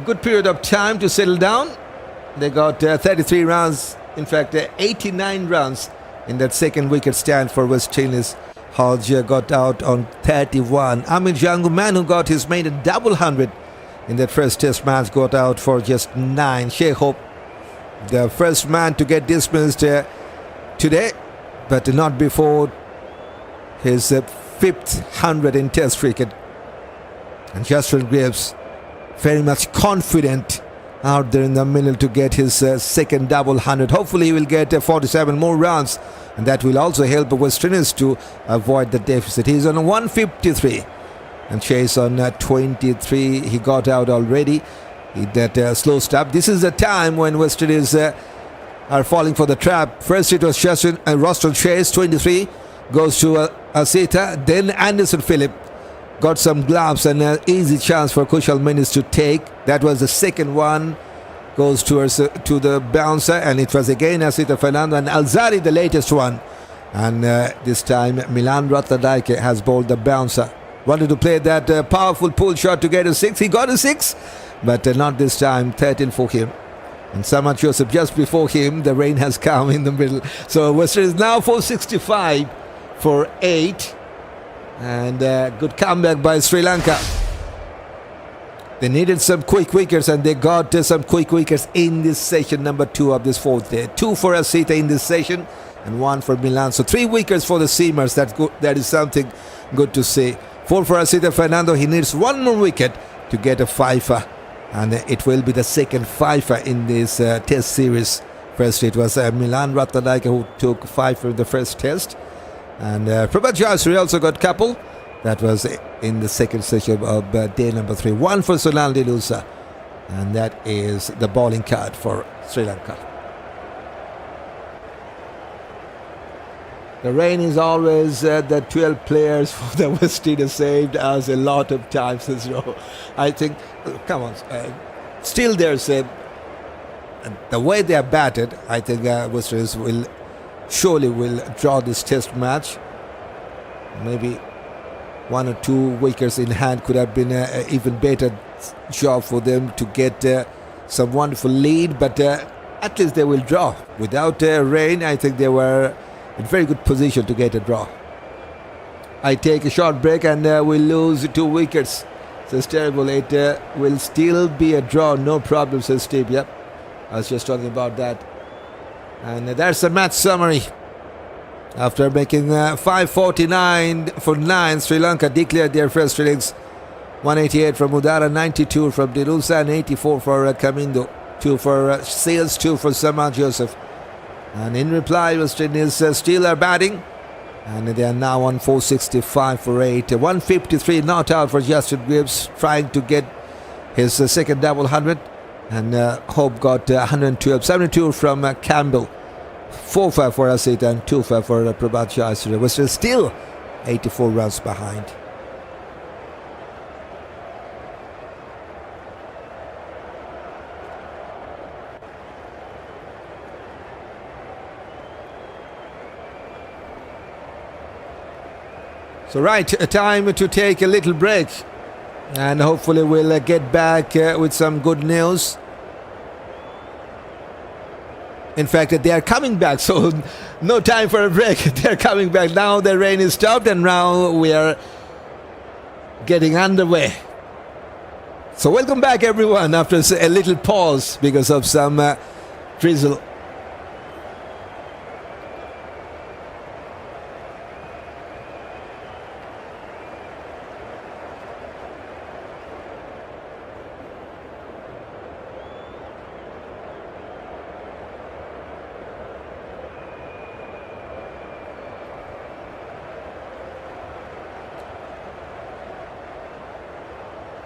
good period of time to settle down. They got 33 runs, in fact 89 runs in that second wicket stand for West Indies. Hodge got out on 31. Amir Jangoo, man who got his maiden double 100 in that first test match, got out for just 9. Shai, the first man to get dismissed today, but not before his 5th 100 in test cricket. And Greaves, very much confident out there in the middle to get his second double 100. Hopefully he will get 47 more runs, and that will also help West Indies to avoid the deficit. He's on 153 and Chase on 23. He got out already in that slow start. This is the time when West Indies are falling for the trap. First it was Roston Chase, 23, goes to Isitha, then Anderson Phillip. Got some gloves and an easy chance for Kusal Mendis to take. That was the second one. Goes towards to the bouncer, and it was again Isitha Fernando and Alzarri, the latest one. And this time Milan Rathnayaka has bowled the bouncer. Wanted to play that powerful pull shot to get a 6. He got a 6, but not this time. 13 for him. And Sama Joseph just before him. The rain has come in the middle. So West Indies now 465 for 8. And good comeback by Sri Lanka. They needed some quick wickets, and they got some quick wickets in this session, number 2 of this 4th day. 2 for Isitha in this session and 1 for Milan. So 3 wickets for the seamers. That's good. That is something good to see. 4 for Isitha Fernando. He needs 1 more wicket to get a fifer, and it will be the second fifer in this test series. First it was Milan Rathnayaka who took 5 for the first test. And Prabhat also got couple. That was in the second session of day number 3. 1 for Sonal Dinusha. And that is the bowling card for Sri Lanka. The rain is always the 12 players for the West Indies saved us a lot of times as well. I think, come on, still there's the way they are batted. I think West Indies will draw this test match. Maybe 1 or 2 wickets in hand could have been an even better job for them to get some wonderful lead, but at least they will draw. Without rain, I think they were in very good position to get a draw. I take a short break and we'll lose 2 wickets. So it's terrible. It will still be a draw, no problem, says Steve. Yep, I was just talking about that. And that's the match summary. After making 549 for 9, Sri Lanka declared their first innings. 188 from Udara, 92 from Dinusha, and 84 for Kamindu. 2 for Sales, 2 for Sama Joseph. And in reply, West Indies still are batting. And they are now on 465 for 8. 153 not out for Justin Greaves, trying to get his second double 100. And Hope got 102, 72 from Campbell. 4-5 for Isitha and 2-5 for Prabhat Jayasuriya. West Indies still 84 runs behind. So right, time to take a little break, and hopefully we'll get back with some good news. In fact, they are coming back, so no time for a break. They're coming back. Now the rain is stopped and now we are getting underway. So welcome back everyone after a little pause because of some drizzle.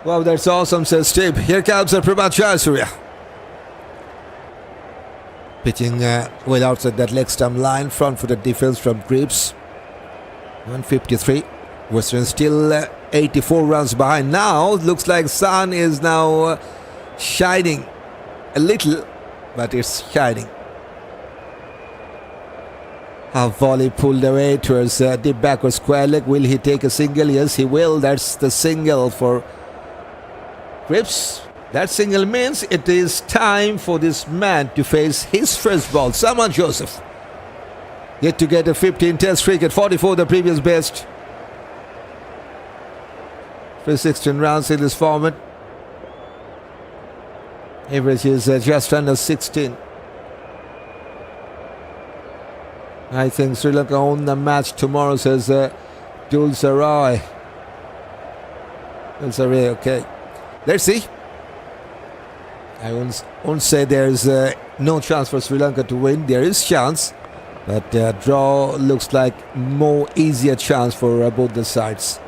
Wow, that's awesome, says Steve. Here comes Prabhat Jayasuriya. Pitching well outside that leg stump line. Front footed defense from Greaves. 153. Western still 84 runs behind. Now, looks like sun is now shining a little, but it's shining. A volley pulled away towards deep backward square leg. Will he take a single? Yes, he will. That's the single for Greaves. That single means it is time for this man to face his first ball. Shamar Joseph yet to get a 15 test cricket, 44 the previous best. For 16 rounds in this format. Average is just under 16. I think Sri Lanka own the match tomorrow, says Alzarri. Alzarri, okay. Let's see. I won't say there's no chance for Sri Lanka to win. There is chance, but draw looks like more easier chance for both the sides.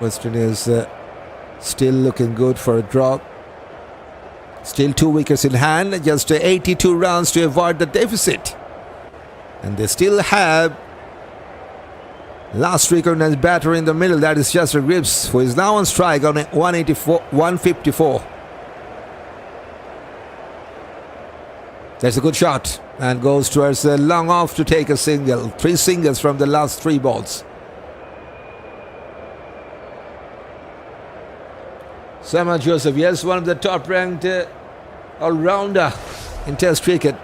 West Indies still looking good for a draw. Still 2 wickets in hand, just 82 runs to avoid the deficit. And they still have last recognized batter in the middle, that is Justin Greaves, who is now on strike on 154. That's a good shot and goes towards the long off to take a single. 3 singles from the last 3 balls. Shamar Joseph, yes, one of the top ranked all-rounder in Test cricket.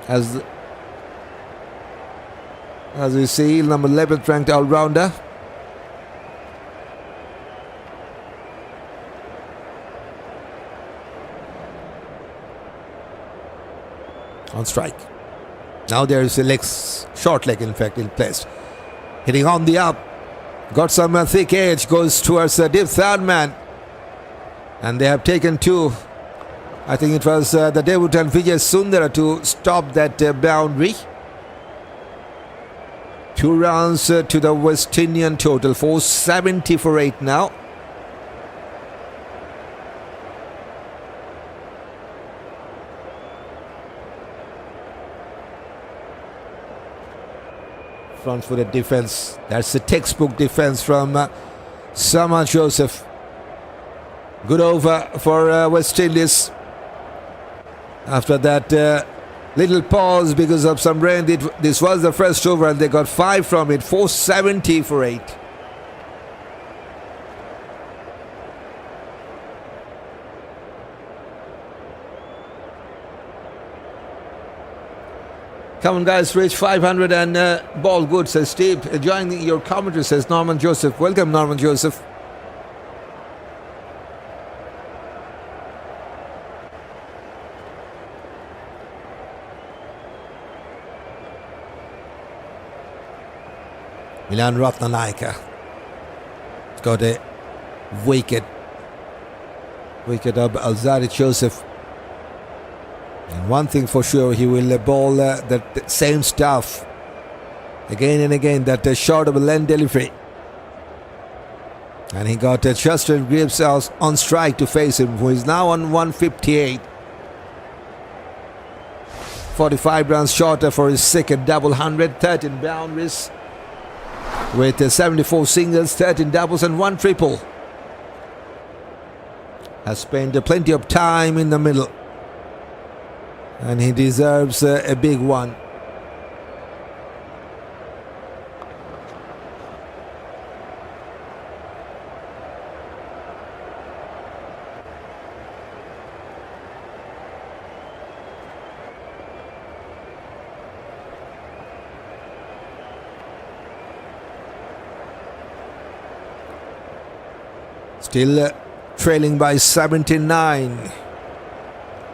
As we see, number 11th ranked all-rounder. On strike. Now there is a short leg in fact in place. Hitting on the up. Got some thick edge, goes towards the deep third man. And they have taken 2. I think it was the debutant Vijay Sundara to stop that boundary. 2 runs to the West Indian total. 470 for 8 now. Front footed defense. That's the textbook defense from Shamar Joseph. Good over for West Indies. After that little pause because of some rain, this was the first over and they got 5 from it. 470 for 8. Come on guys, reach 500 and ball good, says Steve. Enjoying your commentary, says Norman Joseph. Welcome, Norman Joseph. Milan Rathnayaka. It's got a wicket. Wicket of Alzarri Joseph. And one thing for sure, he will bowl the same stuff again and again, that short of a length delivery. And he got Justin Greaves on strike to face him, who is now on 158. 45 runs shorter for his second double 100, 13 boundaries with 74 singles, 13 doubles and 1 triple. Has spent plenty of time in the middle, and he deserves a big one. Still trailing by 79.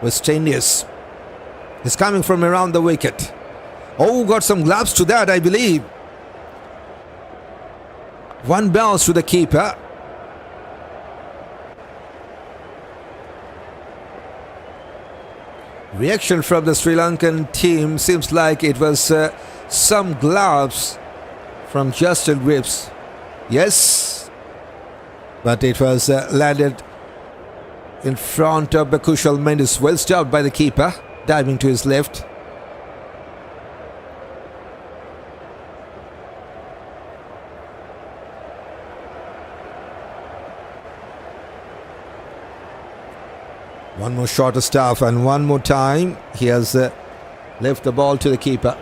West Indies. He's coming from around the wicket. Oh, got some gloves to that, I believe. One bounce to the keeper. Reaction from the Sri Lankan team seems like it was some gloves from Justin Greaves. Yes, but it was landed in front of Kusal Mendis. Well stopped by the keeper, diving to his left. One more shorter stuff, and one more time he has left the ball to the keeper.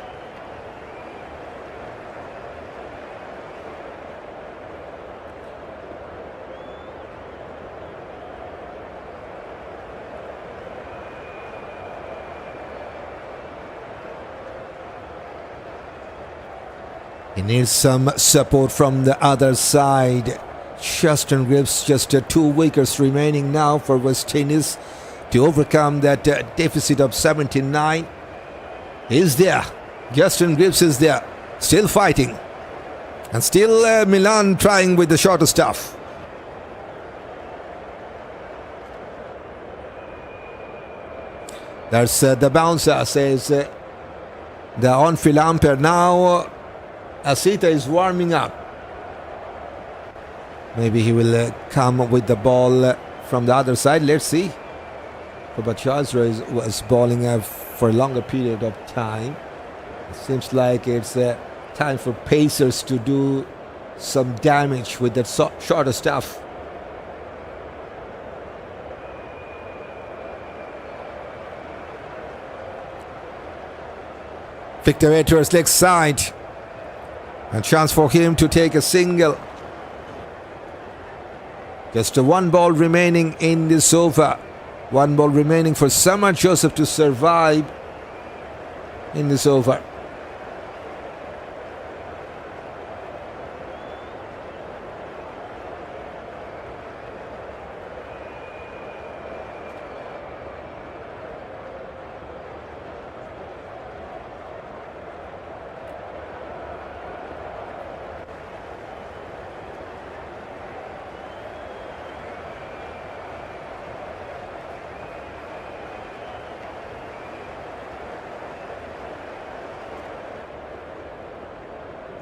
He needs some support from the other side. Justin Greaves, just 2 wickets remaining now for West Indies to overcome that deficit of 79. He's there. Justin Greaves is there, still fighting. And still Milan trying with the shorter stuff. There's the bouncer, says the on-field umpire. Now Isitha is warming up. Maybe he will come with the ball from the other side. Let's see. Alzarri was bowling for a longer period of time. It seems like it's time for pacers to do some damage with that shorter stuff. Flicked away to his leg side. A chance for him to take a single. Just one ball remaining in this over. One ball remaining for Shamar Joseph to survive in this over.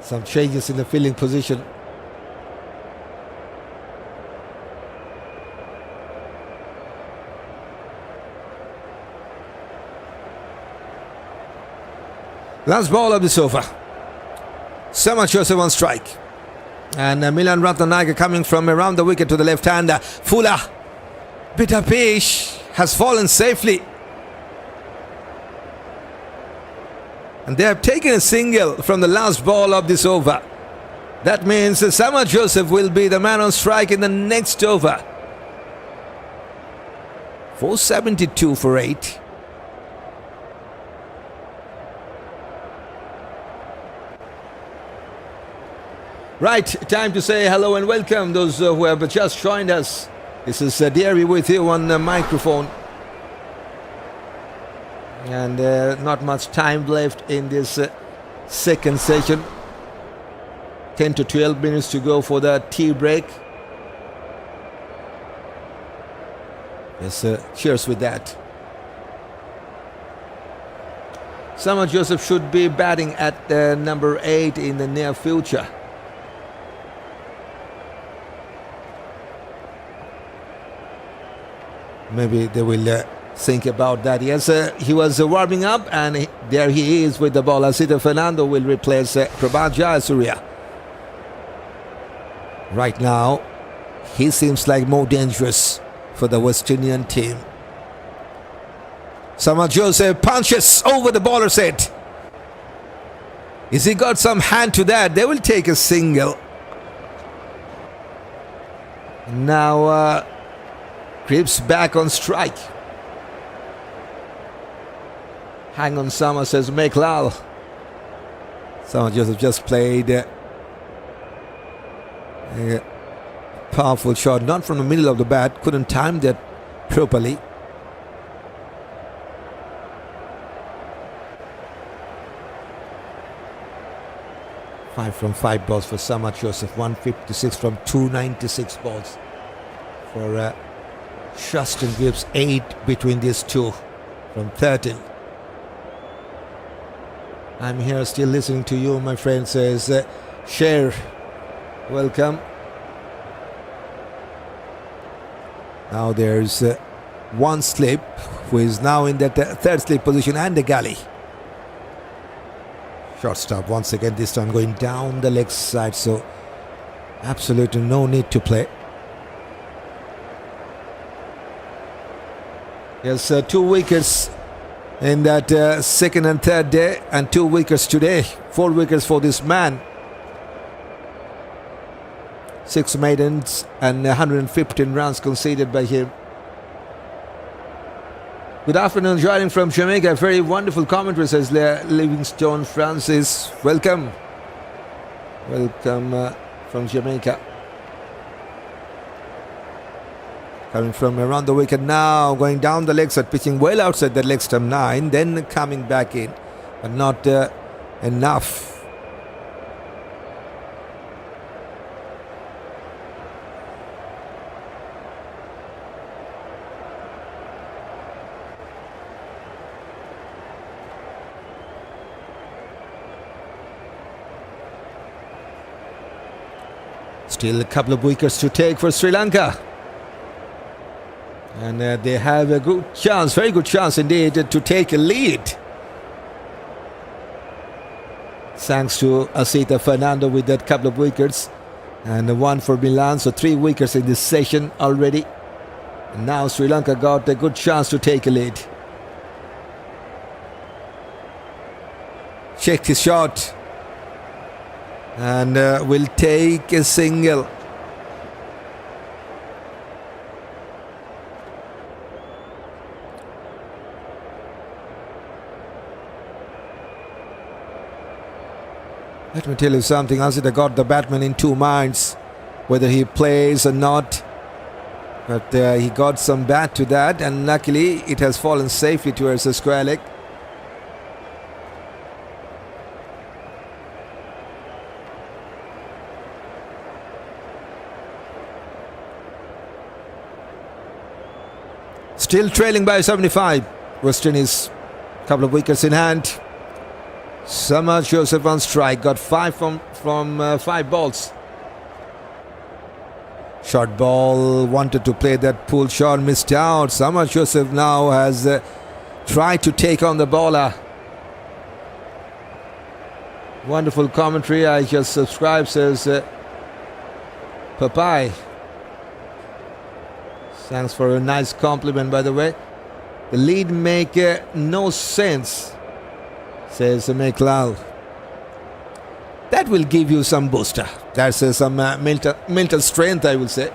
Some changes in the fielding position. Last ball of this over. Shamar Joseph on strike. And Milan Rathnayaka coming from around the wicket to the left-hander. Fuller. Bitter pitch has fallen safely. And they have taken a single from the last ball of this over. That means Shamar Joseph will be the man on strike in the next over. 472 for 8. Right, time to say hello and welcome those who have just joined us. This is DRB with you on the microphone. And not much time left in this second session. 10 to 12 minutes to go for the tea break. Yes, cheers with that. Summer Joseph should be batting at number 8 in the near future. Maybe they will think about that. Yes, he was warming up, and there he is with the ball. Isitha Fernando will replace Prabhajaya Surya. Right now, he seems like more dangerous for the West Indian team. Summer Joseph punches over the bowler's head. Is he got some hand to that? They will take a single. Now, Greaves back on strike. Hang on, Summer, says Meklal. Summer Joseph just played a powerful shot, not from the middle of the bat, couldn't time that properly. Five from 5 balls for Summer Joseph, 156 from 296 balls for Roston. Gives 8 between these two from 13. I'm here still listening to you, my friend, says Shai. Welcome. Now there's one slip who is now in that third slip position, and the galley. Shortstop once again, this time going down the leg side, so absolutely no need to play. Yes, 2 wickets in that second and third day, and 2 wickets today. 4 wickets for this man. 6 maidens and 115 runs conceded by him. Good afternoon, joining from Jamaica. Very wonderful commentary, says Livingstone Francis. Welcome. Welcome from Jamaica. Coming from around the wicket now, going down the leg side, pitching well outside the leg stump 9, then coming back in, but not enough. Still a couple of wickets to take for Sri Lanka. And they have a good chance, very good chance indeed, to take a lead. Thanks to Isitha Fernando with that couple of wickets. And 1 for Milan, so 3 wickets in this session already. And now Sri Lanka got a good chance to take a lead. Checked his shot. And will take a single. Let me tell you something, Isitha got the batsman in 2 minds, whether he plays or not. But he got some bat to that, and luckily it has fallen safely towards the square leg. Still trailing by 75. West Indies, a couple of wickets in hand. Summer Joseph on strike, got 5 from 5 balls. Short ball, wanted to play that pull shot, missed out. Summer Joseph now has tried to take on the bowler. Wonderful commentary, I just subscribed, says Papai. Thanks for a nice compliment, by the way. The lead make no sense, says Meklal. That will give you some booster. That's some mental strength, I will say.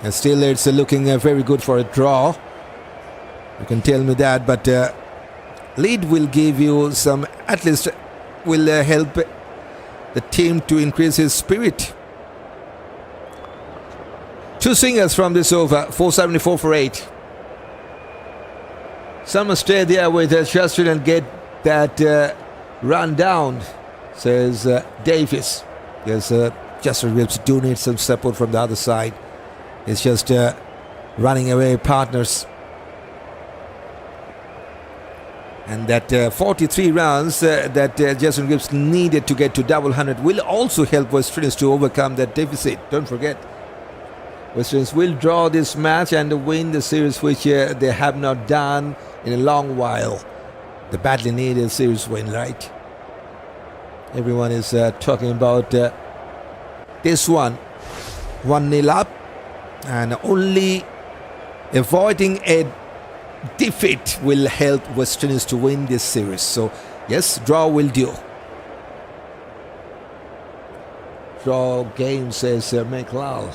And still it's looking very good for a draw. You can tell me that, but lead will give you some, at least will help the team to increase his spirit. 2 singles from this over, 474 for 8. Some stay there with Justin and get that run down, says Davis. Yes, Justin Williams do need some support from the other side. It's just running away partners. And that 43 runs that Jason Greaves needed to get to double 100 will also help West Indies to overcome that deficit. Don't forget, West Indies will draw this match and win the series, which they have not done in a long while. The badly needed series win, right? Everyone is talking about this one. 1-0 up, and only avoiding a defeat will help West Indies to win this series. So yes, draw will do. Draw game, says McLeod.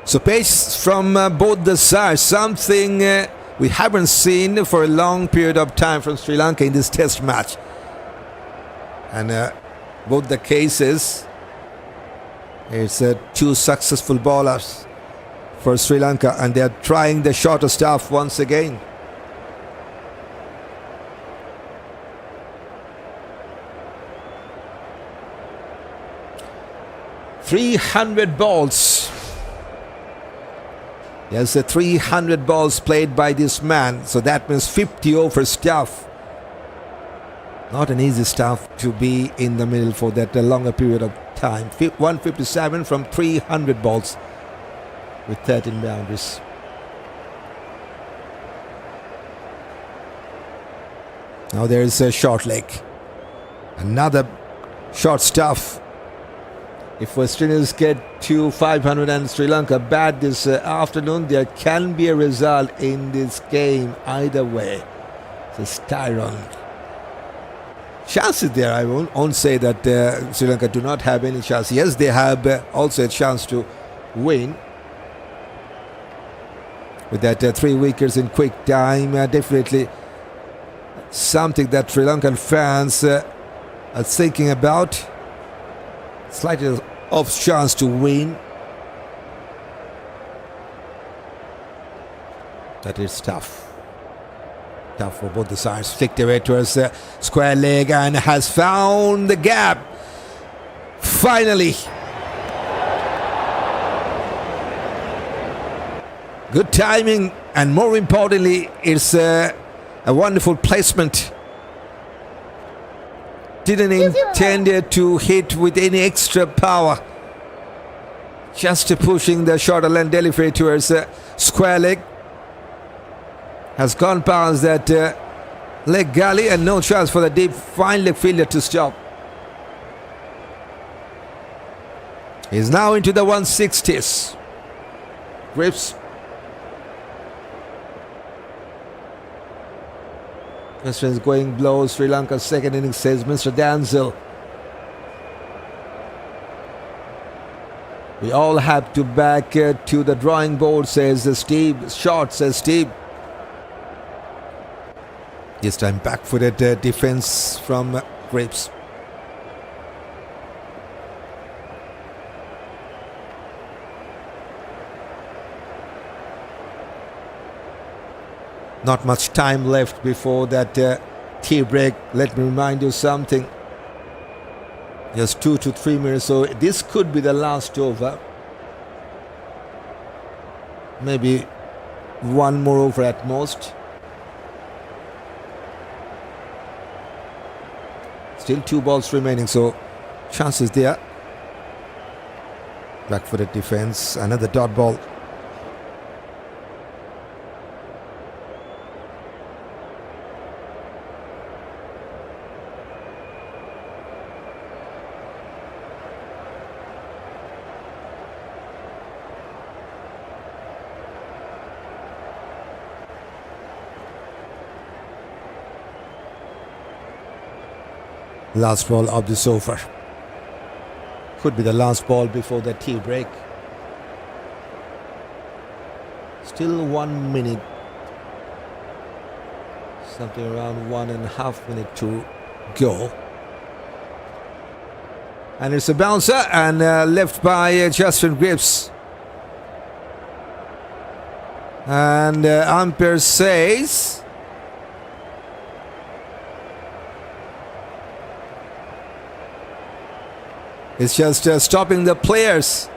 So pace from both the sides, something we haven't seen for a long period of time from Sri Lanka in this test match. And both the cases, it's two successful bowlers for Sri Lanka, and they are trying the shorter stuff once again. .300 balls. Yes, 300 balls played by this man. So that means 50 over stuff. Not an easy stuff to be in the middle for that longer period of time. 157 from 300 balls with 13 boundaries. Now there is a short leg. Another short stuff. If West Indies get to 500 and Sri Lanka bat this afternoon, there can be a result in this game either way. It's Tyrone. Chances there, I won't say that Sri Lanka do not have any chance. Yes, they have also a chance to win. With that 3 wickets in quick time, definitely something that Sri Lankan fans are thinking about. Slightly of chance to win. That is tough. Tough for both the sides. Flicked away towards square leg and has found the gap. Finally. Good timing, and more importantly, it's a wonderful placement. Didn't intend to hit with any extra power. Just pushing the shorter length delivery towards square leg. Has gone past that leg gully, and no chance for the deep fine leg fielder to stop. He's now into the 160s. Greaves. West Indies going below Sri Lanka's second innings, says Mr. Danzel. We all have to back to the drawing board, says Steve. Short, says Steve. This time back-footed defense from Greaves. Not much time left before that tea break. Let me remind you something. Just 2 to 3 minutes. So this could be the last over. Maybe one more over at most. Still 2 balls remaining, so chances there. Back-footed defense. Another dot ball. Last ball of this over. Could be the last ball before the tea break. Still 1 minute. Something around 1.5 minutes to go. And it's a bouncer and left by Justin Greaves. And umpire says it's just stopping the players.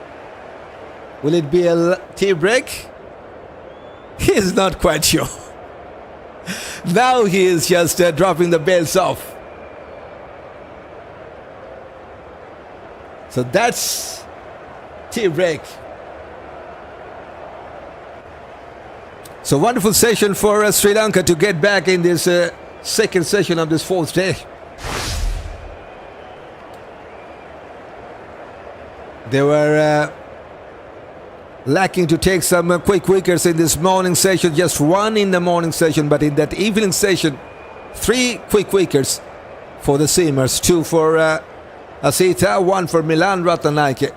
Will it be a tea break? He is not quite sure. Now he is just dropping the bells off. So that's tea break. So wonderful session for Sri Lanka to get back in this second session of this fourth day. They were lacking to take some quick wickets in this morning session. Just one in the morning session, but in that evening session, 3 quick wickets for the seamers. 2 for Isitha, 1 for Milan Rathnayaka.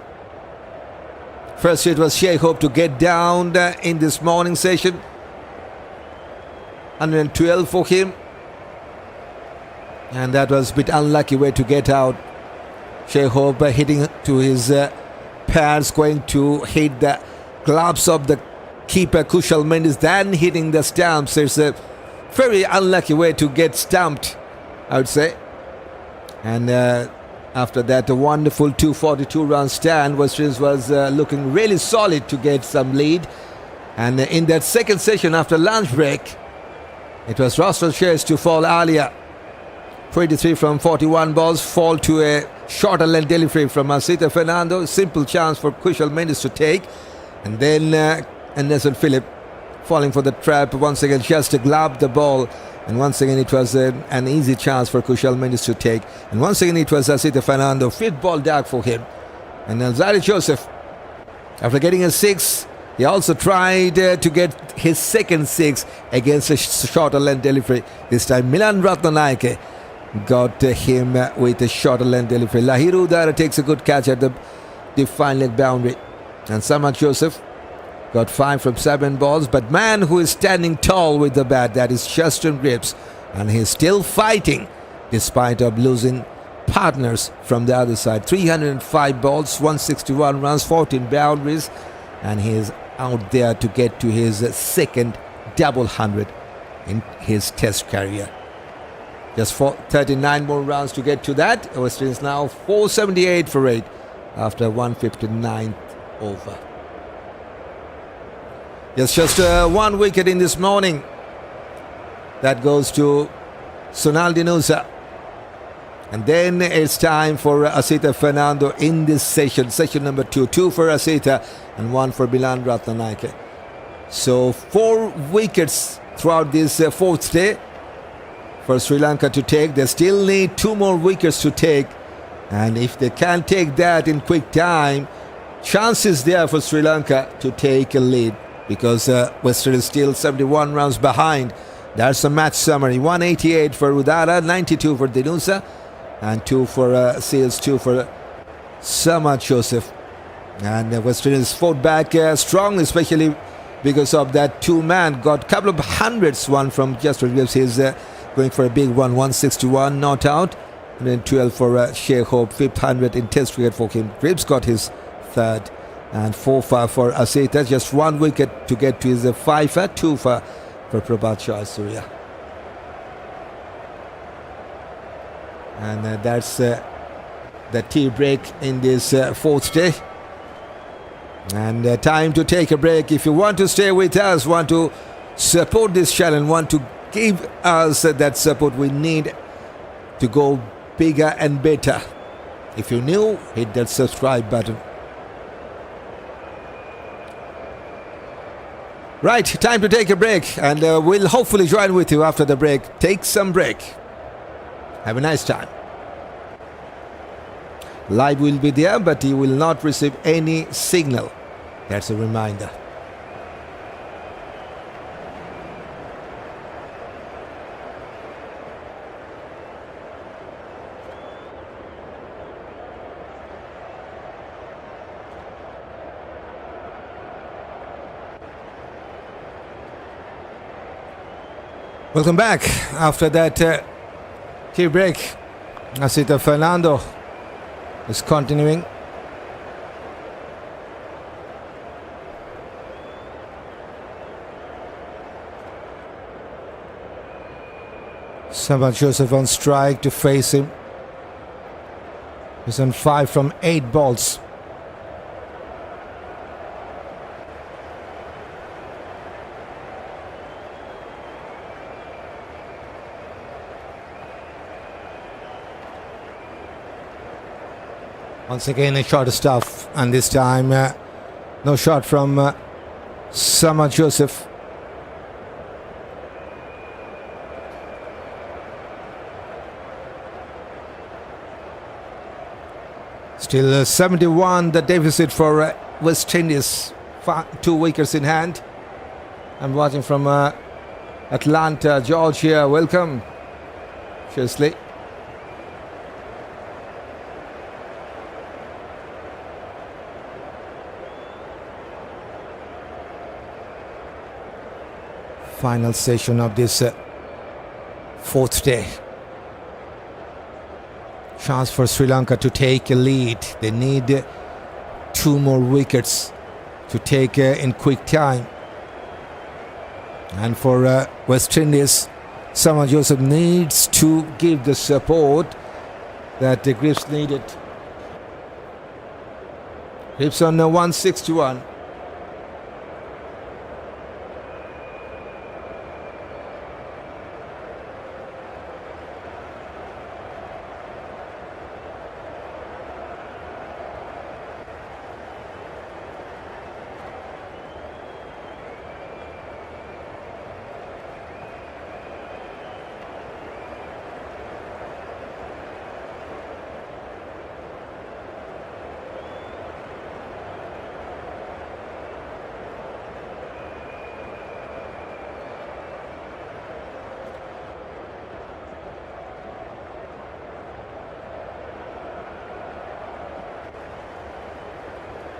First it was Shai hope to get down in this morning session. 112 for him. And that was a bit unlucky way to get out. Shai hope hitting to his pads, going to hit the gloves of the keeper Kusal Mendis, then hitting the stumps. It's a very unlucky way to get stumped, I would say. And after that, a wonderful 242 run stand. West Indies was looking really solid to get some lead. And in that second session after lunch break, it was Roston's chance to fall earlier. 23 from 41 balls, fall to a shorter length delivery from Isitha Fernando. Simple chance for Kusal Mendis to take. And then Phillip falling for the trap once again, just to glove the ball. And once again it was an easy chance for Kusal Mendis to take. And once again it was Isitha Fernando, 5th ball dark for him. And Alzarri Joseph, after getting a 6, he also tried to get his second 6 against a shorter length delivery. This time Milan Rathnayaka got him with a shorter length delivery. Lahiru Udara takes a good catch at the defined leg boundary. And Shamar Joseph got 5 from 7 balls. But man who is standing tall with the bat, that is Justin Greaves. And he's still fighting despite of losing partners from the other side. 305 balls, 161 runs, 14 boundaries. And he is out there to get to his second double 100 in his test career. Just 39 more runs to get to that. West Indies now 478 for 8 after 159th over. Yes, just 1 wicket in this morning. That goes to Sonal Dinusha. And then it's time for Isitha Fernando in this session. Session number 2. 2 for Isitha and 1 for Milan Rathnayaka. So 4 wickets throughout this fourth day for Sri Lanka to take. They still need 2 more wickets to take. And if they can't take that in quick time, chances there for Sri Lanka to take a lead. Because West Indies is still 71 runs behind. That's the match summary. 188 for Udara, 92 for Dinusha. And 2 for Seals, 2 for Shamar Joseph. And West Indies fought back strongly, especially because of that 2-man. Got a couple of hundreds, one from Justin Greaves. He's going for a big one, 161, not out. And then 12 for Shai Hope, 5th 100 in test cricket for him. Greaves got his 3rd. And 4-5 for Isitha. Just 1 wicket to get to his 5-2 for Prabhat Surya. And that's the tea break in this fourth day. And time to take a break. If you want to stay with us, want to support this channel, want to give us that support we need to go bigger and better. If you're new, hit that subscribe button. Right, time to take a break, and we'll hopefully join with you after the break. Take some break. Have a nice time. Live will be there, but you will not receive any signal. That's a reminder. Welcome back after that tea break. Isitha Fernando is continuing. Shamar Joseph on strike to face him. He's on 5 from 8 balls. Once again a short stuff, and this time no shot from Shamar Joseph. Still 71 the deficit for West Indies. 2 wickets in hand. I'm watching from Atlanta, Georgia. Welcome, Chesley. Final session of this 4th day. Chance for Sri Lanka to take a lead. They need 2 more wickets to take in quick time. And for West Indies, Shamar Joseph needs to give the support that the Greaves needed. Greaves on 161.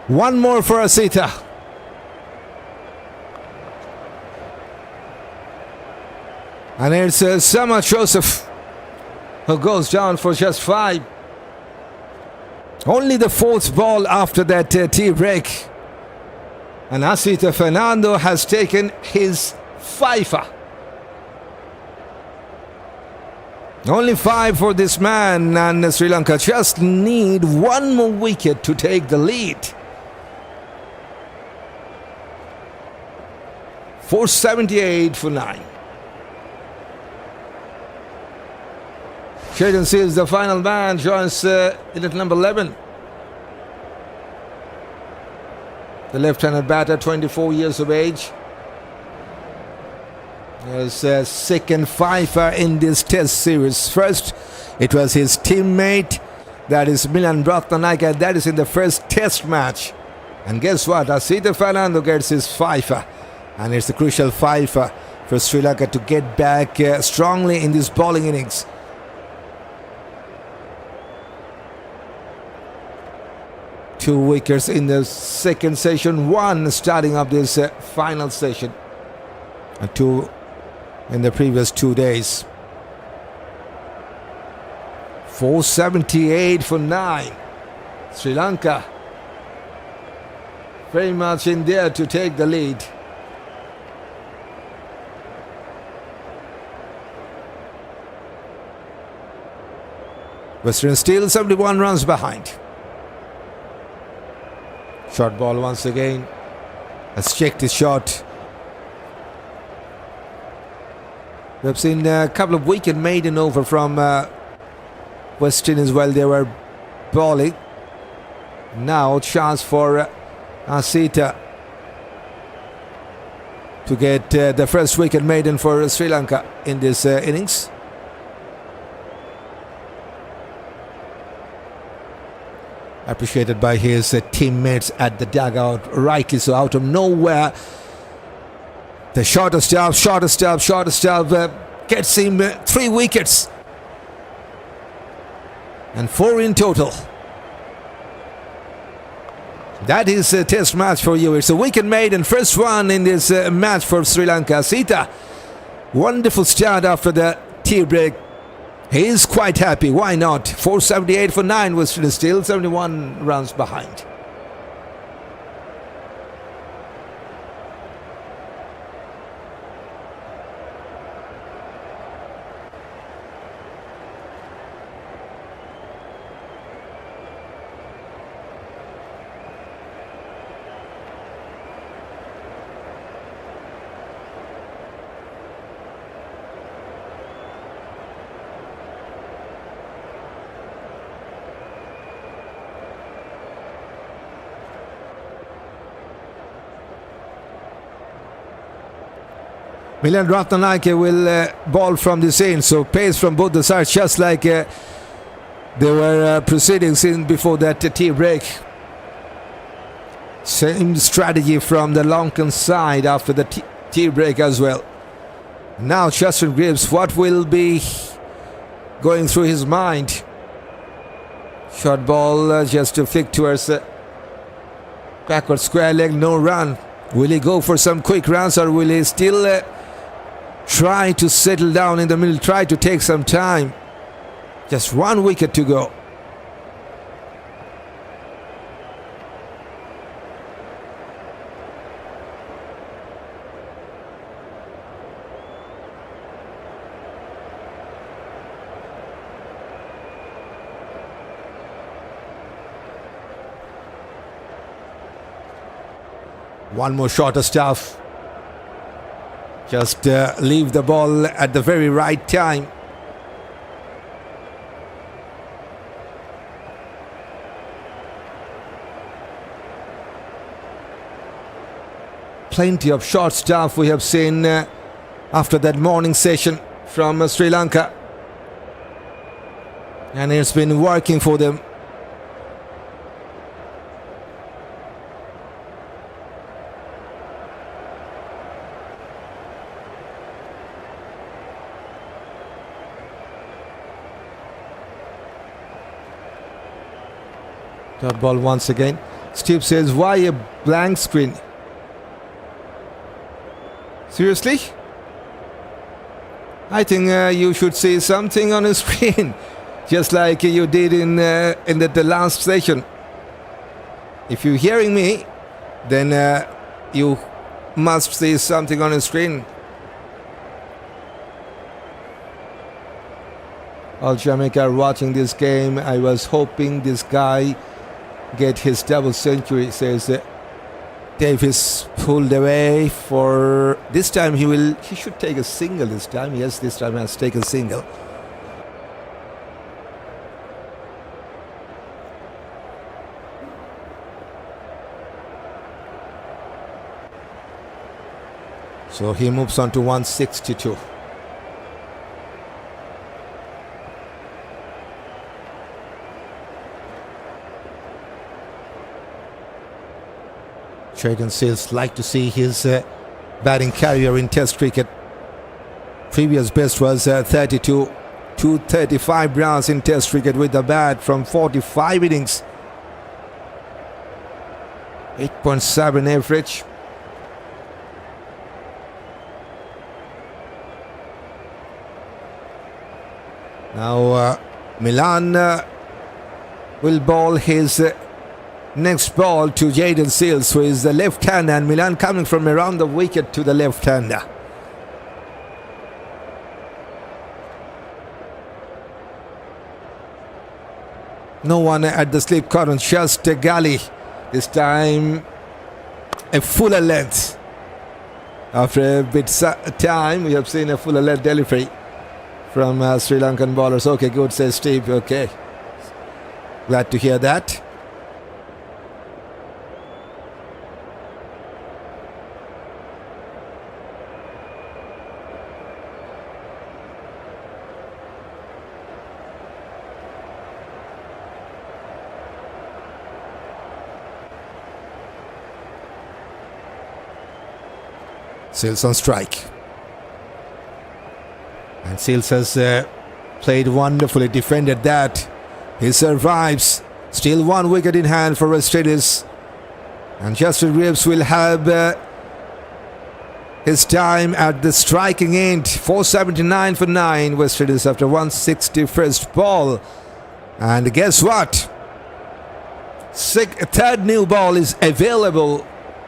One more for Isitha. And it's Shamar Joseph who goes down for just 5. Only the 4th ball after that tea break. And Isitha Fernando has taken his 5er. Only 5 for this man, and Sri Lanka just need 1 more wicket to take the lead. 478 for 9. Jayden sees the final man, joins in at number 11. The left-handed batter, 24 years of age. His second 5er in this test series. First, it was his teammate, that is Milan Rathnayaka, that is in the first test match. And guess what? Isitha Fernando gets his 5er. And it's a crucial 5er for Sri Lanka to get back strongly in this bowling innings. Two wickets in the second session, 1 starting up this final session. And 2 in the previous 2 days. 478 for 9. Sri Lanka very much in there to take the lead. Western still 71 runs behind. Short ball once again. Has checked his shot. We've seen a couple of wicket maiden over from West Indies while they were bowling. Now chance for Isitha to get the first wicket maiden for Sri Lanka in this innings. Appreciated by his teammates at the dugout, rightly so. Out of nowhere, the shortest job gets him 3 wickets and 4 in total. That is a test match for you. It's a wicket maiden, first one in this match for Sri Lanka. Isitha, wonderful start after the tea break. He is quite happy. Why not? 478 for 9 was still 71 runs behind. Milan Rathnayaka will ball from this end, so pace from both the sides, just like they were proceedings in before that tea break. Same strategy from the Lankan side after the tea break as well. Now Greaves, what will be going through his mind? Short ball just to flick towards backward square leg, no run. Will he go for some quick runs, or will he still try to settle down in the middle, try to take some time? Just 1 wicket to go. One more shorter stuff. Just leave the ball at the very right time. Plenty of short stuff we have seen after that morning session from Sri Lanka. And it's been working for them. Dot ball once again. Steve says, why a blank screen? Seriously? I think you should see something on the screen, just like you did in the last session. If you're hearing me, then you must see something on the screen. All Jamaica are watching this game. I was hoping this guy get his double century, says Davis. Pulled away for this time. He should take a single this time. Yes, this time he has to take a single. So he moves on to 162. Jayden says like to see his batting career in Test cricket. Previous best was 32, 235 runs in Test cricket with the bat from 45 innings. 8.7 average. Now Milan will ball his next ball to Jayden Seals, who is the left-hander, and Milan coming from around the wicket to the left-hander. No one at the slip corner, just a gully. This time a fuller length. After a bit time, we have seen a fuller length delivery from Sri Lankan bowlers. Okay, good, says Steve. Okay, glad to hear that. Seals on strike. And Seals has played wonderfully, defended that. He survives. Still 1 wicket in hand for West Indies. And Greaves will have his time at the striking end. 479 for 9 West Indies after 160 first ball. And guess what? Third new ball is available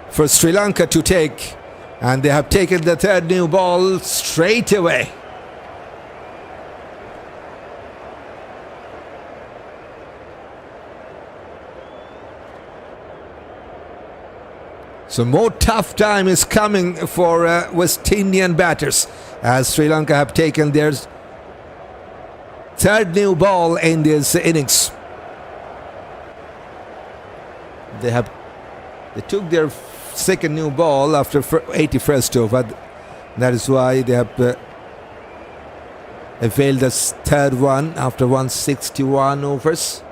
for Sri Lanka to take. And they have taken the third new ball straight away. So more tough time is coming for West Indian batters, as Sri Lanka have taken their third new ball in this innings. They took their second new ball after 81st over. That is why they have failed the third one after 161 overs.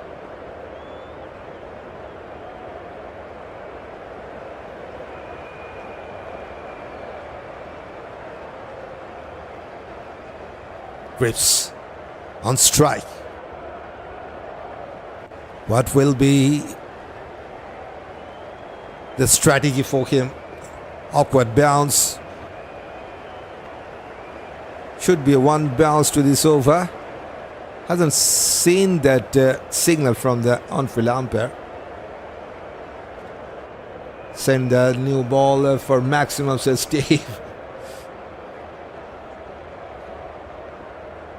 Greaves on strike. What will be the strategy for him? Awkward bounce. Should be a one bounce to this over. Hasn't seen that signal from the on-field umpire. Send the new ball for maximum, says Steve.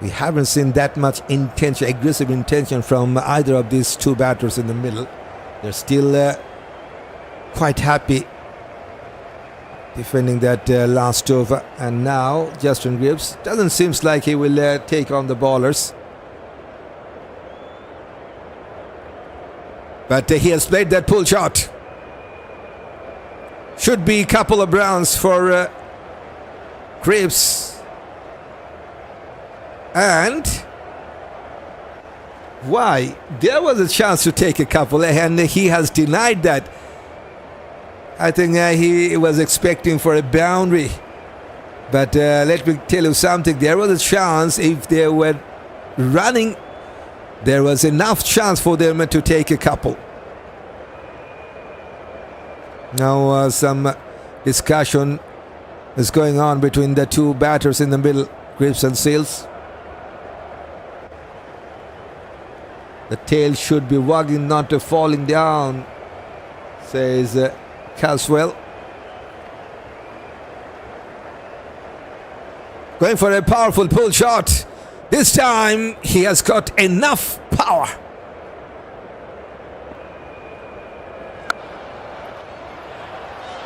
We haven't seen that much intention, aggressive intention from either of these two batters in the middle. They're still quite happy defending that last over. And now Justin Greaves doesn't seem like he will take on the bowlers. But he has played that pull shot. Should be a couple of rounds for Greaves. And why? There was a chance to take a couple and he has denied that. I think he was expecting for a boundary. But let me tell you something. There was a chance if they were running. There was enough chance for them to take a couple. Now some discussion is going on between the two batters in the middle, Greaves and Seals. The tail should be wagging, not falling down, says Caswell. Going for a powerful pull shot. This time he has got enough power.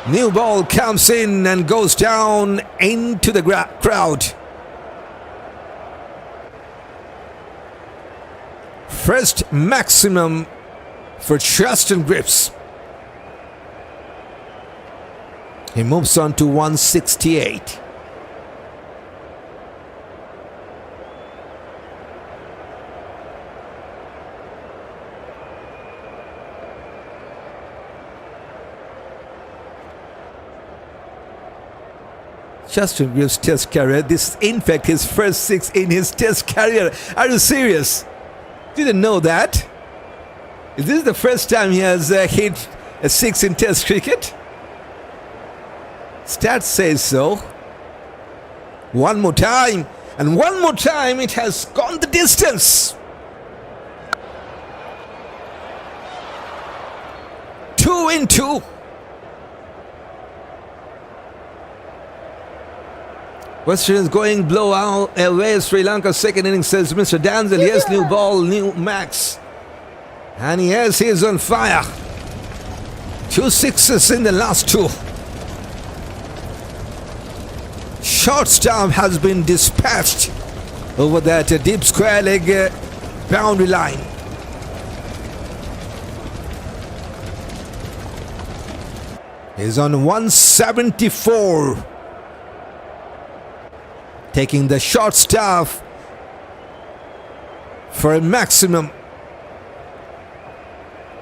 New ball comes in and goes down into the crowd. First maximum for Justin Greaves. He moves on to 168. Justin Greaves' test career. This, in fact, his first six in his test career. Are you serious? Didn't know that. Is this the first time he has hit a six in test cricket? Stats says so. One more time. And one more time it has gone the distance. 2 in 2. Western is going blow out away. Sri Lanka second innings, says Mr. Danzel. Yes, new ball, new max. And yes, he is on fire. 2 sixes in the last 2. Short stump has been dispatched over that deep square leg boundary line. He's on 174. Taking the short stuff for a maximum.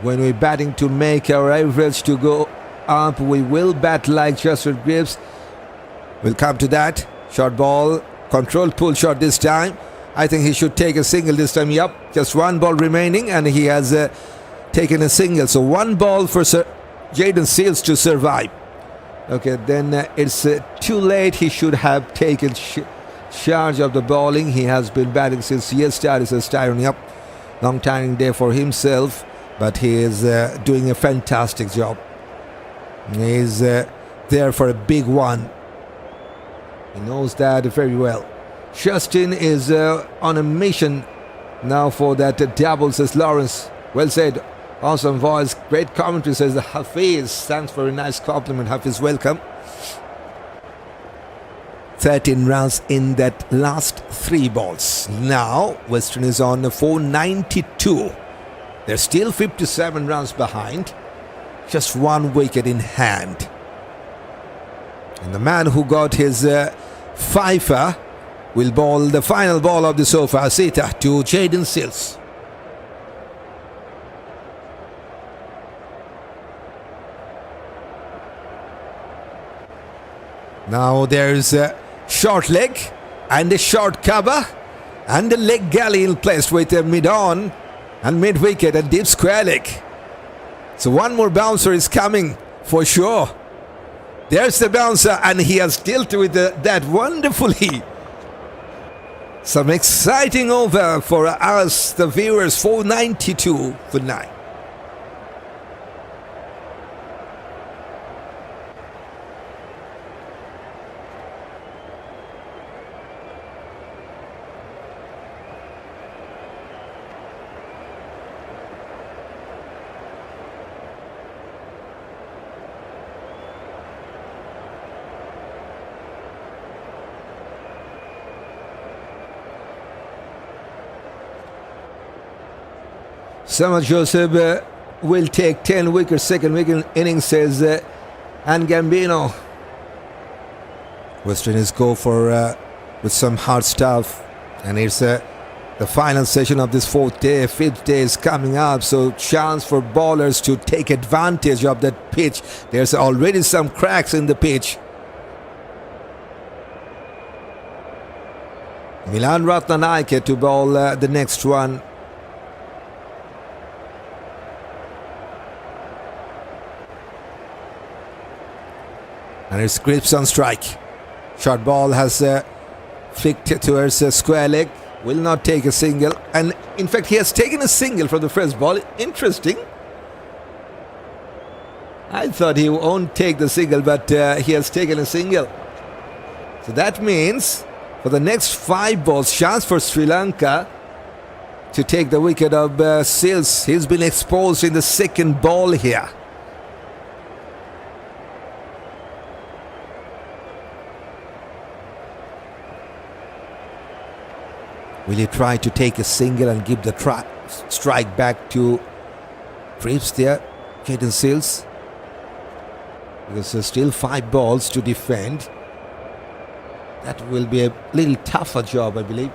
When we're batting to make our average to go up, we will bat like Justin Greaves. We'll come to that. Short ball, controlled pull shot this time. I think he should take a single this time. Yup, just one ball remaining and he has taken a single. So one ball for Jayden Seals to survive. Okay, then it's too late. He should have taken charge of the bowling. He has been batting since he started, says Tyrone. Yup, long tiring day for himself, but he is doing a fantastic job. He's there for a big one. He knows that very well. Justin is on a mission now for that double, says Lawrence. Well said. Awesome voice. Great commentary, says the Hafiz. Thanks for a nice compliment, Hafiz. Welcome. 13 runs in that last 3 balls. Now Western is on 492. They're still 57 runs behind. Just 1 wicket in hand. And the man who got his Pfeiffer will bowl the final ball of the sofa. Isitha to Jayden Sills. Now there's a short leg and a short cover and a leg galley in place with a mid-on and mid-wicket and deep square leg. So one more bouncer is coming for sure. There's the bouncer and he has dealt with that wonderfully. Some exciting over for us, the viewers. 492 for 9. Shamar Joseph will take 10 wickets, second wicket innings, says and Gambino. West Indies go for with some hard stuff, and it's the final session of this fourth day. Fifth day is coming up, so chance for bowlers to take advantage of that pitch. There's already some cracks in the pitch. Milan Rathnayaka to bowl the next one. And it's Greaves on strike. Short ball has flicked towards a square leg. Will not take a single. And in fact, he has taken a single from the first ball. Interesting. I thought he won't take the single, but he has taken a single. So that means for the next 5 balls, chance for Sri Lanka to take the wicket of Sills. He's been exposed in the second ball here. Will he try to take a single and give the strike back to Greaves there, Jayden Sills? Because there's still 5 balls to defend. That will be a little tougher job, I believe.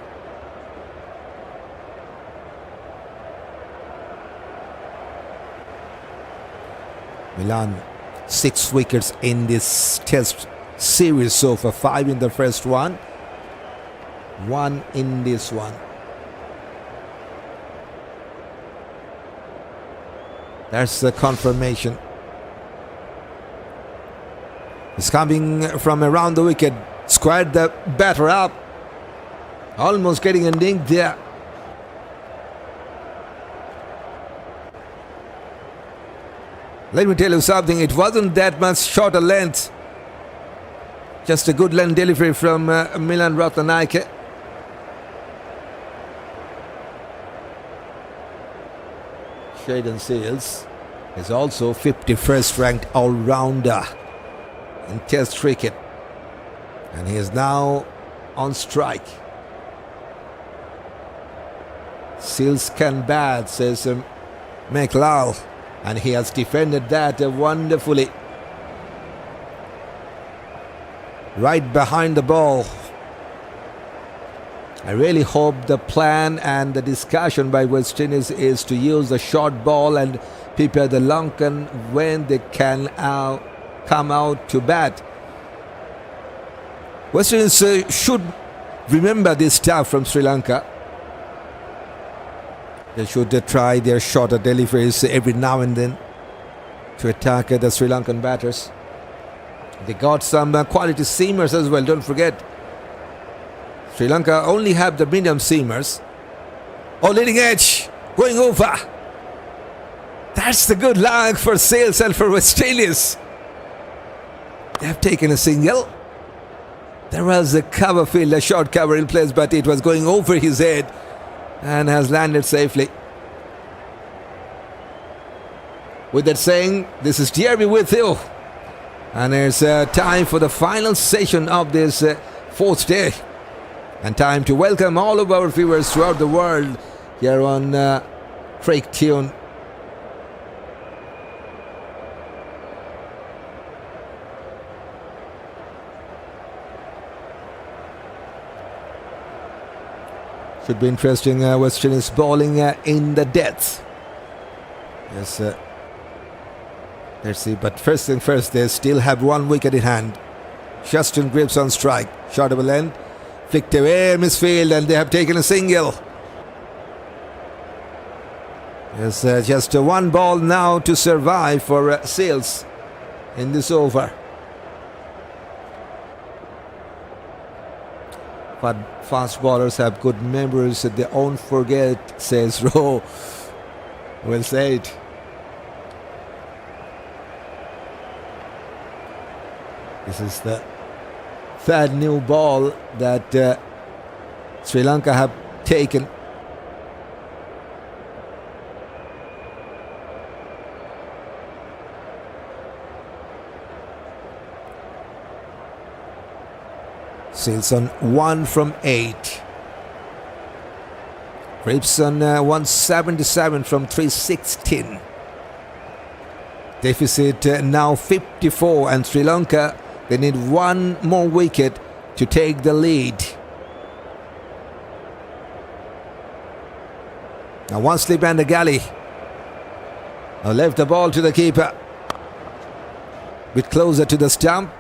Milan, 6 wickets in this test series so far. 5 in the first one. 1 in this one. That's the confirmation. It's coming from around the wicket. Squared the batter up. Almost getting a dink there. Let me tell you something. It wasn't that much shorter length. Just a good length delivery from Milan Rathnayaka. Jayden Sills is also 51st ranked all-rounder in Test cricket, and he is now on strike. Sills can bat, says McLeod, and he has defended that wonderfully. Right behind the ball. I really hope the plan and the discussion by West Indies is to use the short ball and prepare the Lankan when they can come out to bat. West Indies should remember this stuff from Sri Lanka. They should try their shorter deliveries every now and then to attack the Sri Lankan batters. They got some quality seamers as well, don't forget. Sri Lanka only have the medium seamers. Oh, leading edge, going over. That's the good luck for Sills and for West Indies. They have taken a single. There was a cover field, a short cover in place, but it was going over his head and has landed safely. With that saying, this is DRB with you. And it's time for the final session of this fourth day. And time to welcome all of our viewers throughout the world here on Craig Tune. Should be interesting. West Indies bowling in the depths. Yes, let's see. But first thing first, they still have 1 wicket in hand. Justin Greaves on strike. Shot of a length. Flicked away, misfield, and they have taken a single. Yes, just 1 ball now to survive for Sales in this over. But fast bowlers have good memories that they won't forget, says Rowe. Well said. This is the 3rd new ball that Sri Lanka have taken. Sales on 1 from 8. Greaves on 177 from 316. Deficit now 54, and Sri Lanka, they need 1 more wicket to take the lead. Now 1 slip and a galley. Now left the ball to the keeper. Bit closer to the stump,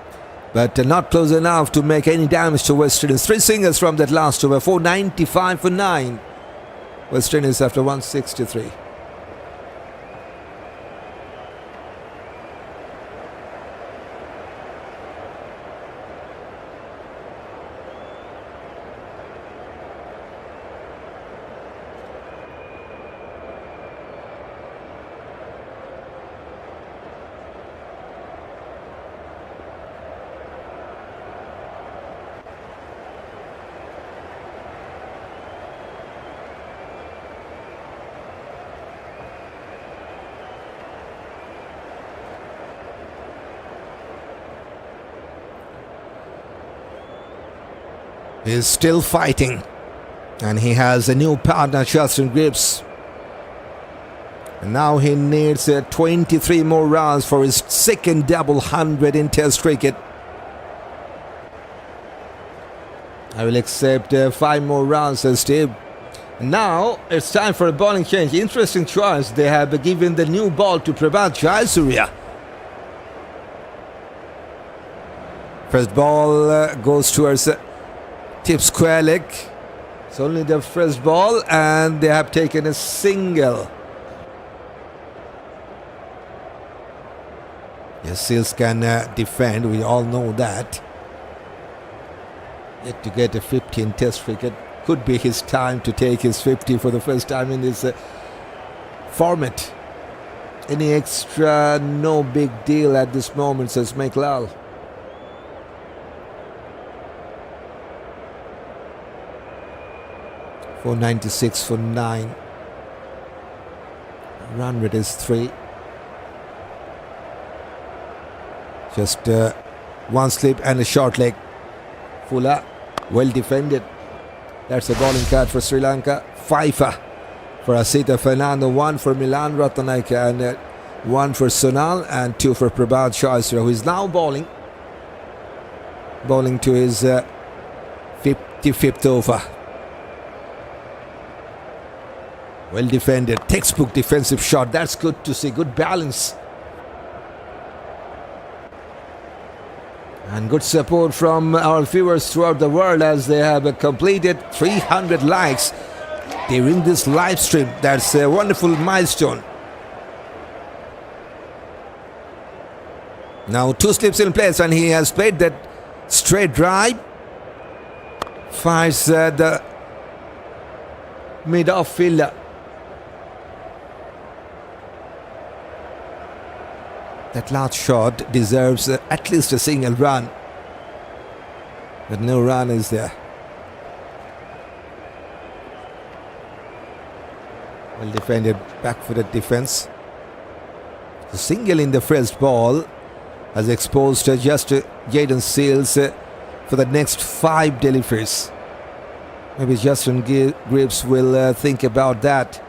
but not close enough to make any damage to West Indies. 3 singles from that last over. 495 for 9. West Indies after 163. He's still fighting, and he has a new partner, Justin Greaves. And now he needs 23 more runs for his 2nd double 100 in Test cricket. I will accept 5 more runs, says Steve. Now it's time for a bowling change. Interesting choice. They have given the new ball to Prabhat Jayasuriya. First ball goes towards tip square leg. It's only the first ball, and they have taken a single. Yes, Seals can defend. We all know that. Yet to get a 50 in Test cricket. Could be his time to take his 50 for the first time in this format. Any extra? No big deal at this moment, says Meklal. .496 for 9. Run rate is 3. Just 1 slip and a short leg. Fuller, well defended. That's a bowling card for Sri Lanka. 5 for Isitha Fernando, 1 for Milan Rathnayaka, and 1 for Sonal, and 2 for Prabhat Jayasuriya, who is now bowling to his 55th over. Well defended, textbook defensive shot. That's good to see, good balance. And good support from our viewers throughout the world as they have completed 300 likes during this live stream. That's a wonderful milestone. Now 2 slips in place, and he has played that straight drive. Fires the mid-off fielder. That last shot deserves at least a single run. But no run is there. Well defended, back-footed defense. The single in the first ball has exposed just Jayden Seals for the next 5 deliveries. Maybe Justin Greaves will think about that.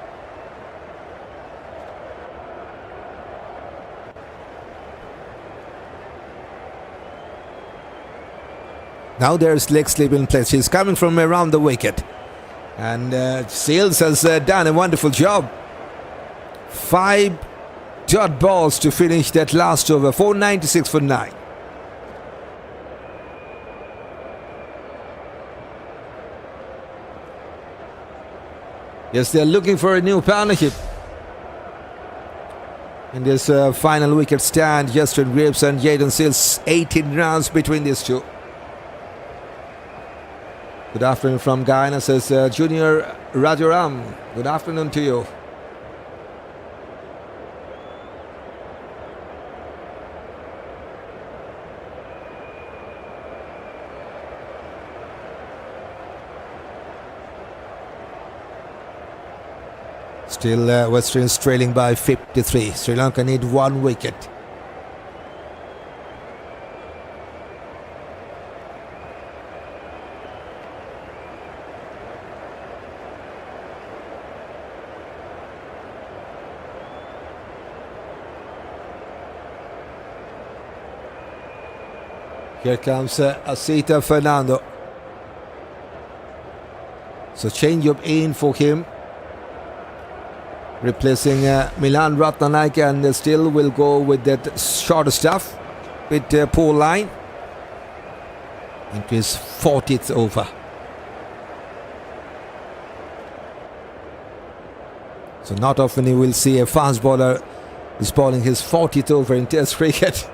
Now there's leg slip in place. He's coming from around the wicket. And Sales has done a wonderful job. 5 dot balls to finish that last over. 496 for 9. Yes, they're looking for a new partnership in this final wicket stand. Justin Greaves and Jayden Sales, 18 runs between these two. Good afternoon from Guyana, says Junior Rajaram. Good afternoon to you. Still West Indies trailing by 53. Sri Lanka need 1 wicket. Here comes Isitha Fernando. So change up in for him. Replacing Milan Rathnayaka, and still will go with that shorter stuff with poor line into his 40th over. So not often you will see a fast bowler is bowling his 40th over in Test cricket.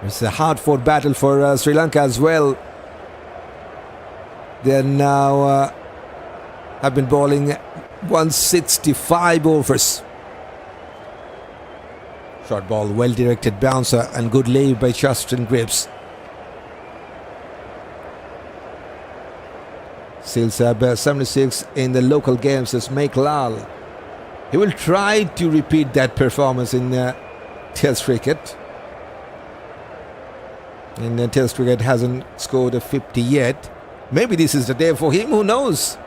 It's a hard-fought battle for Sri Lanka as well. They now have been bowling 165 overs. Short ball, well-directed bouncer and good leave by Justin Greaves. Sales have 76 in the local games as Make Lal. He will try to repeat that performance in Test cricket. In Test cricket hasn't scored a 50 yet. Maybe this is the day for him, who knows?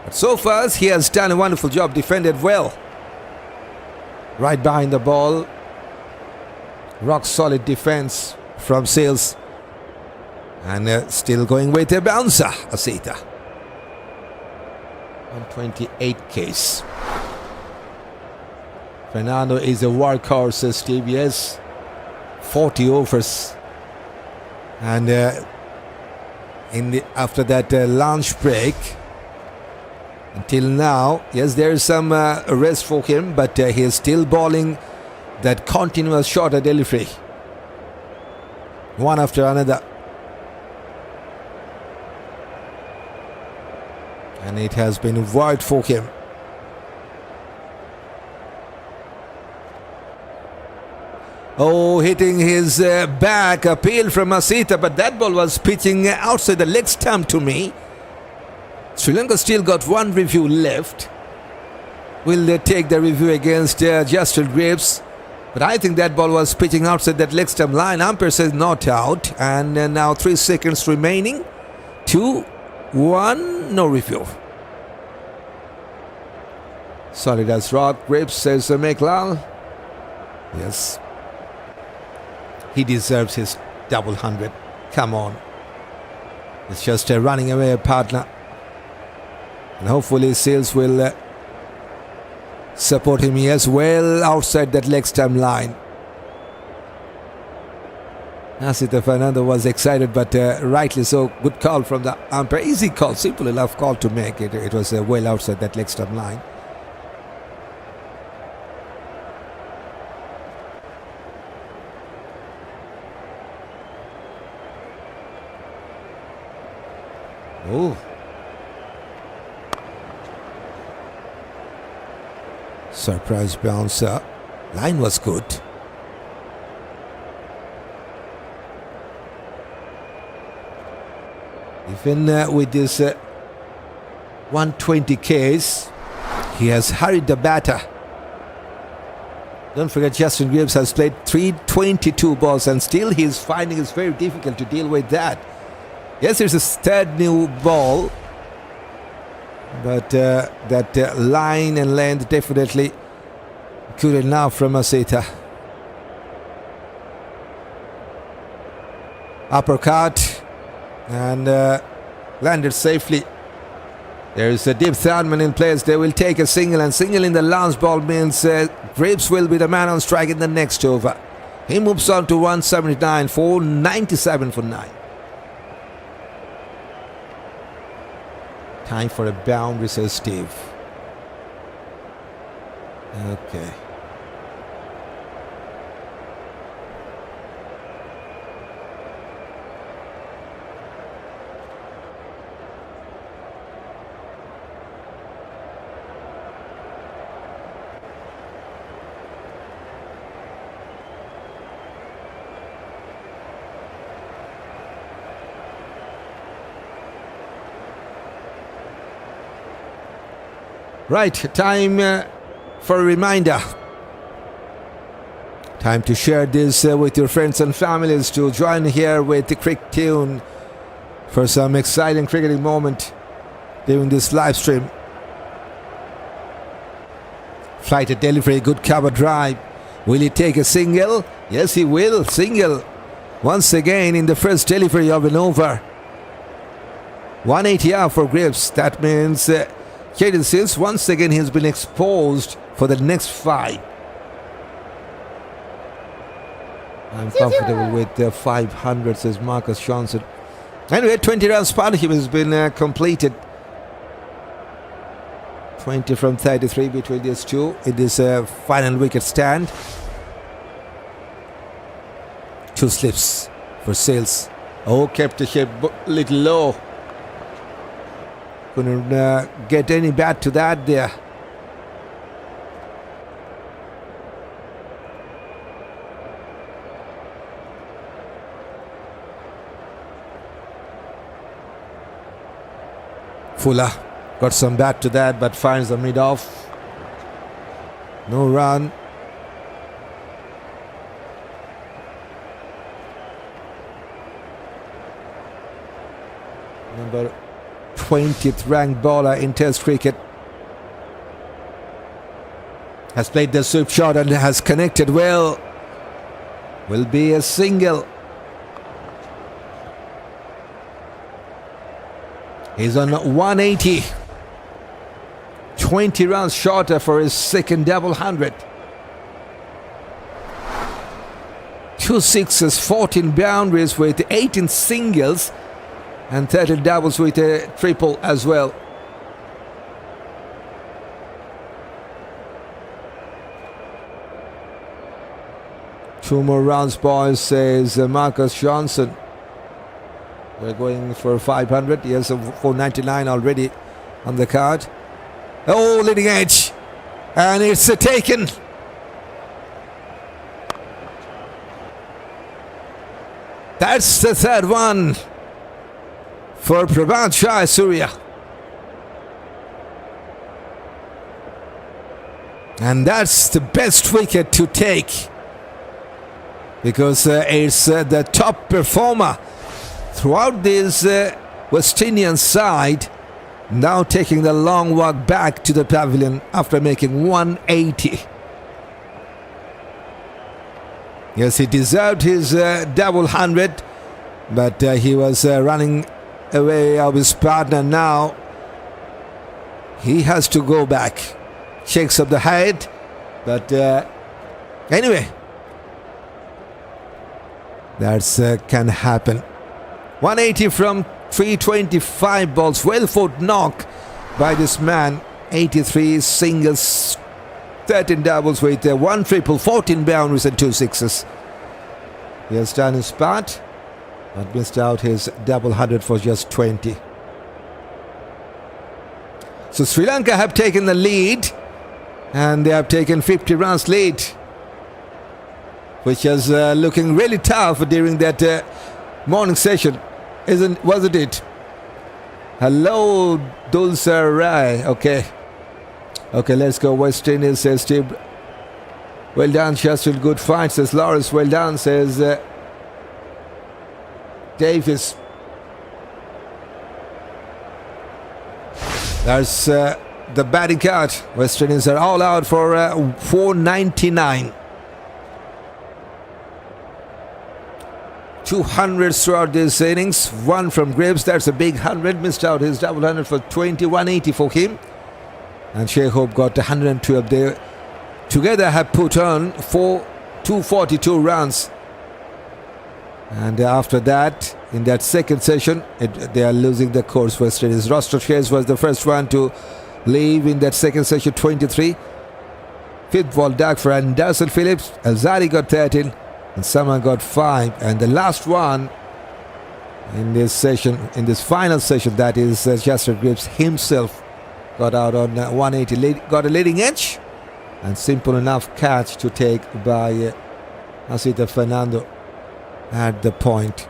But so far, he has done a wonderful job, defended well. Right behind the ball. Rock solid defense from Sales. And still going with a bouncer, Isitha. 128 case. Fernando is a workhorse, says Steve. Yes, 40 overs. And after that lunch break, until now, yes, there is some rest for him, but he is still bowling that continuous shorter delivery. One after another. And it has been wide for him. Oh, hitting his back, appeal from Isitha, but that ball was pitching outside the leg stump to me. Sri Lanka still got 1 review left. Will they take the review against Justin Greaves? But I think that ball was pitching outside that leg stump line. Umpire says not out. And now 3 seconds remaining. 2, 1, no review. Solid as rock. Greaves says make Lal. Yes. He deserves his double 100. Come on. It's just a running away partner. And hopefully Sales will support him as well outside that leg stump line. Isitha Fernando was excited, but rightly so. Good call from the umpire. Easy call, simple enough call to make. It was well outside that leg stump line. Oh. Surprise bouncer. Line was good. Even with this 120 case, he has hurried the batter. Don't forget, Justin Greaves has played 322 balls and still he is finding it very difficult to deal with that. Yes, there's a third new ball, but that line and length definitely good enough from Isitha. Uppercut and landed safely. There is a deep third man in place. They will take a single, and single in the last ball means Greaves will be the man on strike in the next over. He moves on to 179 for 97 for 9. Time for a boundary, says Steve. Okay. Right, time for a reminder. Time to share this with your friends and families, to join here with the Cricket Tune for some exciting cricketing moment during this live stream. Flighted delivery, good cover drive. Will he take a single? Yes, he will. Single once again in the first delivery of an over. 180 out for Greaves. That means Jayden says once again he's been exposed for the next 5. I'm comfortable with the 500, says Marcus Johnson. Anyway, 20 runs partnership has been completed. 20 from 33 between these two in this final wicket stand. 2 slips for Sales. Oh, kept the shape a little low. Couldn't get any bat to that there. Fuller got some bat to that, but finds the mid off. No run. Number 20th ranked bowler in Test cricket has played the sweep shot and has connected well. Will be a single. He's on 180. 20 runs shorter for his second double 100. 2 sixes, 14 boundaries with 18 singles and 30 doubles with a triple as well. Two more rounds, boys, says Marcus Johnson. We're going for 500. Yes, 499 already on the card. Oh, leading edge. And it's taken. That's the third one for Prabhat Shai Surya. And that's the best wicket to take, because it's the top performer throughout this West Indian side, now taking the long walk back to the pavilion after making 180. Yes, he deserved his double 100, but he was running away of his partner. Now he has to go back. Shakes up the head, but anyway, that's can happen. 180 from 325 balls. Well fought knock by this man. 83 singles, 13 doubles with 1 triple, 14 boundaries and 2 sixes. He has done his part, but missed out his double 100 for just 20. So Sri Lanka have taken the lead, and they have taken 50 runs lead, which is looking really tough during that morning session, wasn't it? Hello, Dulce. Okay, let's go. West Indies, says Steve. Well done, Shastil. Good fight, says Lawrence. Well done, says Davis. There's the batting card. West Indies are all out for 499. 200s throughout this innings. One from Greaves, that's a big 100. Missed out his double 100 for 2180 for him. And Shai got 112 there. Together have put on 242 runs. And after that, in that second session, they are losing the course for West Indies. Roston was the first one to leave in that second session, 23. Fifth ball dug for Anderson Phillips. Alzarri got 13 and Shamar got 5. And the last one in this session, in this final session, that is Justin Greaves himself got out on 180, got a leading edge, and simple enough catch to take by Isitha Fernando at the point.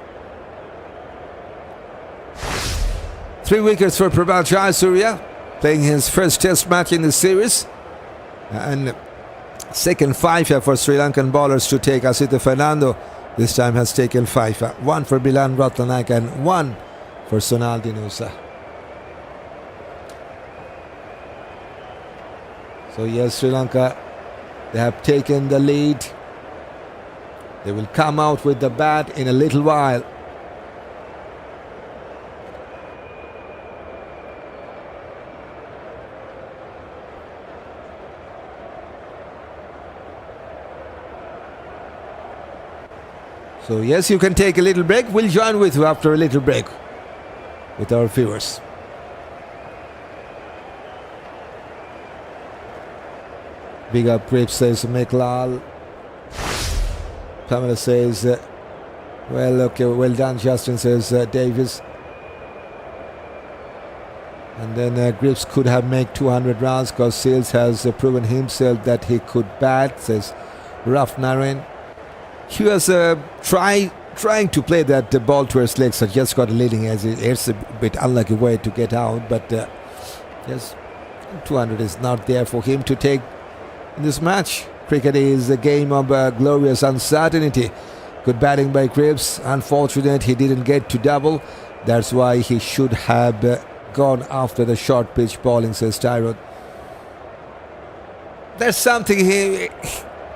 3 wickets for Prabhat Jayasuriya, playing his first test match in the series, and second fifer for Sri Lankan bowlers to take. Isitha Fernando this time has taken fifer. One for Milan, Rathnayaka, and one for Sonal, Dinusha. So yes, Sri Lanka, they have taken the lead. They will come out with the bat in a little while. So yes, you can take a little break. We'll join with you after a little break with our viewers. Big up Greaves, says Meklal. Pamela says, well, okay, well done, Justin, says Davis. And then Greaves could have made 200 runs because Sales has proven himself that he could bat, says Rathnayaka. He was trying to play that ball to his legs, so just got a leading edge. It's a bit unlucky way to get out, but yes, 200 is not there for him to take in this match. Cricket is a game of glorious uncertainty. Good batting by Greaves. Unfortunate he didn't get to double. That's why he should have gone after the short pitch bowling, says Tyrone. That's something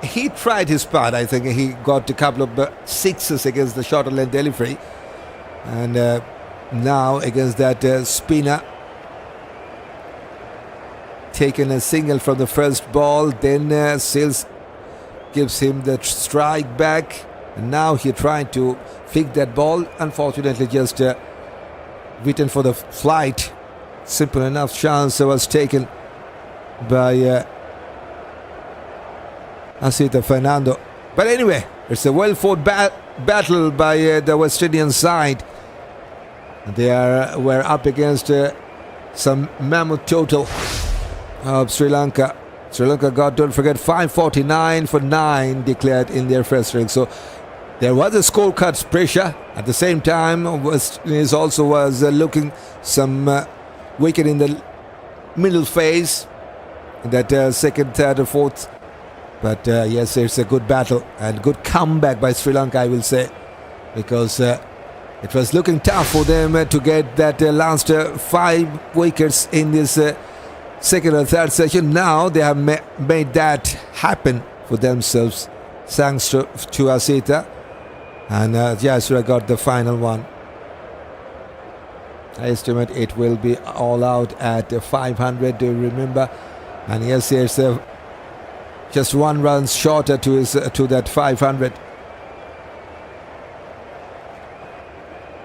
he tried his part. I think he got a couple of sixes against the shorter length delivery, and now against that spinner, taken a single from the first ball. Then Sales gives him the strike back, and now he tried to flick that ball. Unfortunately, just written for the flight. Simple enough chance was taken by Isitha Fernando. But anyway, it's a well-fought battle by the West Indian side. They were up against some mammoth total of Sri Lanka. Sri Lanka got, don't forget, 549 for 9 declared in their first innings. So there was a scorecards pressure. At the same time, West Indies also was looking some wicket in the middle phase, in that second, third, or fourth. But yes, it's a good battle and good comeback by Sri Lanka, I will say, because it was looking tough for them to get that last 5 wickets in this second or third session. Now they have made that happen for themselves, thanks to Isitha, and Jayasuriya got the final one. I estimate it will be all out at 500, do you remember? And yes, here's just 1 run shorter to that 500.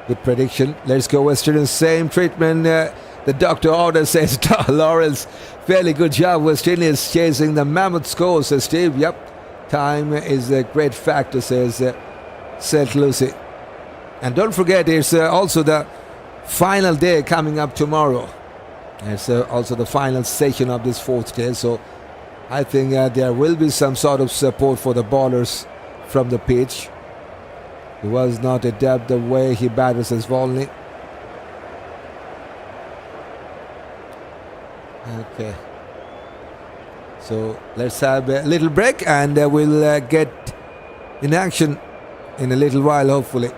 Good prediction. Let's go West Indies. Same treatment. The doctor order, says Lawrence. Fairly good job, West Indies, chasing the mammoth score, says Steve. Yep. Time is a great factor, says St. Lucie. And don't forget, it's also the final day coming up tomorrow. It's also the final session of this 4th day. So I think there will be some sort of support for the bowlers from the pitch. He was not adept the way he batted as Volney. Okay. So let's have a little break, and we'll get in action in a little while, hopefully.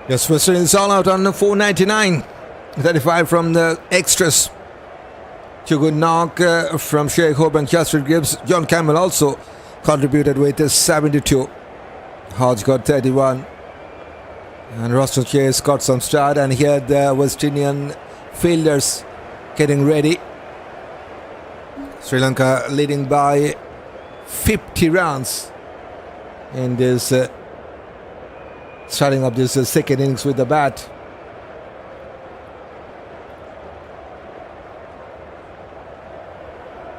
Yes, Western is all out on 499. 35 from the extras. Two good knock from Shai and Justin Greaves. John Campbell also contributed with 72. Hodge got 31. And Roston Chase got some start. And here the West Indian fielders getting ready. Sri Lanka leading by 50 runs in this starting up this second innings with the bat.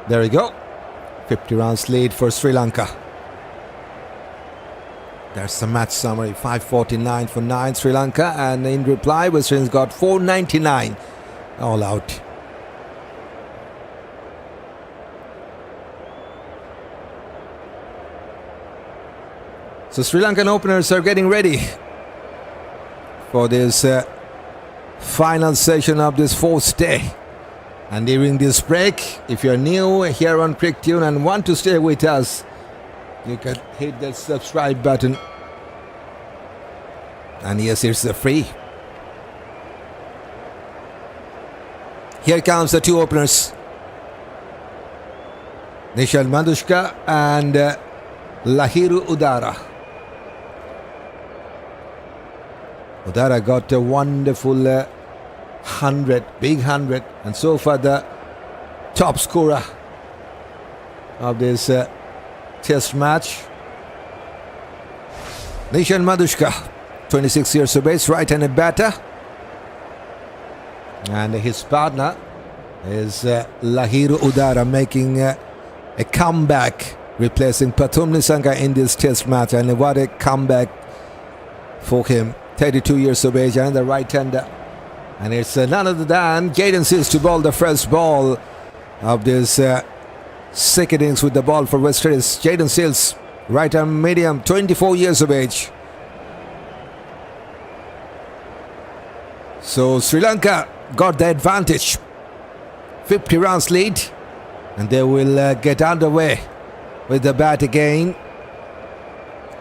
There we go. 50 runs lead for Sri Lanka. There's the match summary. 5:49 for 9 Sri Lanka, and in reply West Indies got 499 all out. So Sri Lankan openers are getting ready for this final session of this fourth day. And during this break, if you're new here on Cricket Tune and want to stay with us, you can hit that subscribe button. And yes, it's free. Here comes the two openers. Nishan Madushka and Lahiru Udara. Udara got a wonderful 100, big 100, and so far the top scorer of this test match. Nishan Madushka, 26 years of age, right-handed batter, and his partner is Lahiru Udara, making a comeback, replacing Pathum Nisanga in this test match, and what a comeback for him. 32 years of age and the right-hander. And it's none other than Jayden Seals to bowl the first ball of this second innings with the ball for West Indies. Jayden Seals, right-arm medium, 24 years of age. So Sri Lanka got the advantage. 50 runs lead. And they will get underway with the bat again.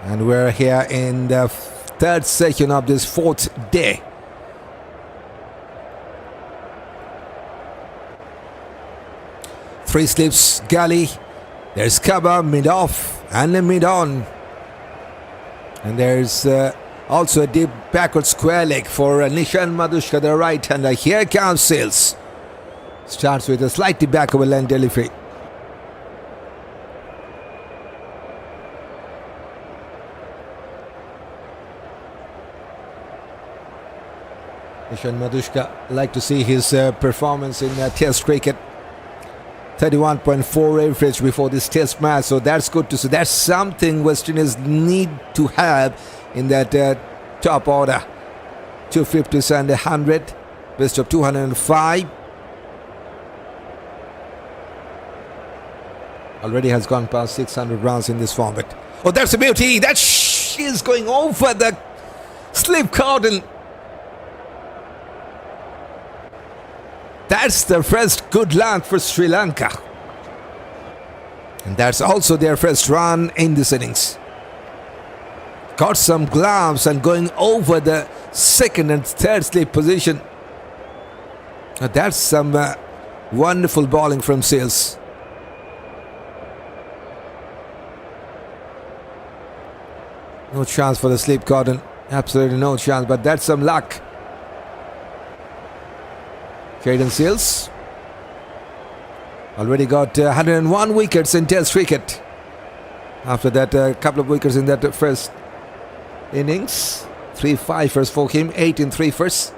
And we're here in the third session of this fourth day. Three slips, gully. There's cover, mid-off and a mid-on. And there's also a deep backward square leg for Nishan Madushka, the right-hander. Here comes Seals. Starts with a slightly back of a length delivery. Nishan Madushka, like to see his performance in Test cricket. 31.4 average before this Test match, so that's good to see. That's something West Indies need to have in that top order. 250s and 100, best of 205. Already has gone past 600 runs in this format. Oh, that's a beauty! That is going over the slip cordon. That's the first good luck for Sri Lanka. And that's also their first run in this innings. Got some gloves and going over the second and third slip position. Now that's some wonderful bowling from Seals. No chance for the slip cordon. Absolutely no chance, but that's some luck. Jayden Seals already got 101 wickets in Test cricket. After that, a couple of wickets in that first innings. 3 fifers for him, 8 in 3 firsts.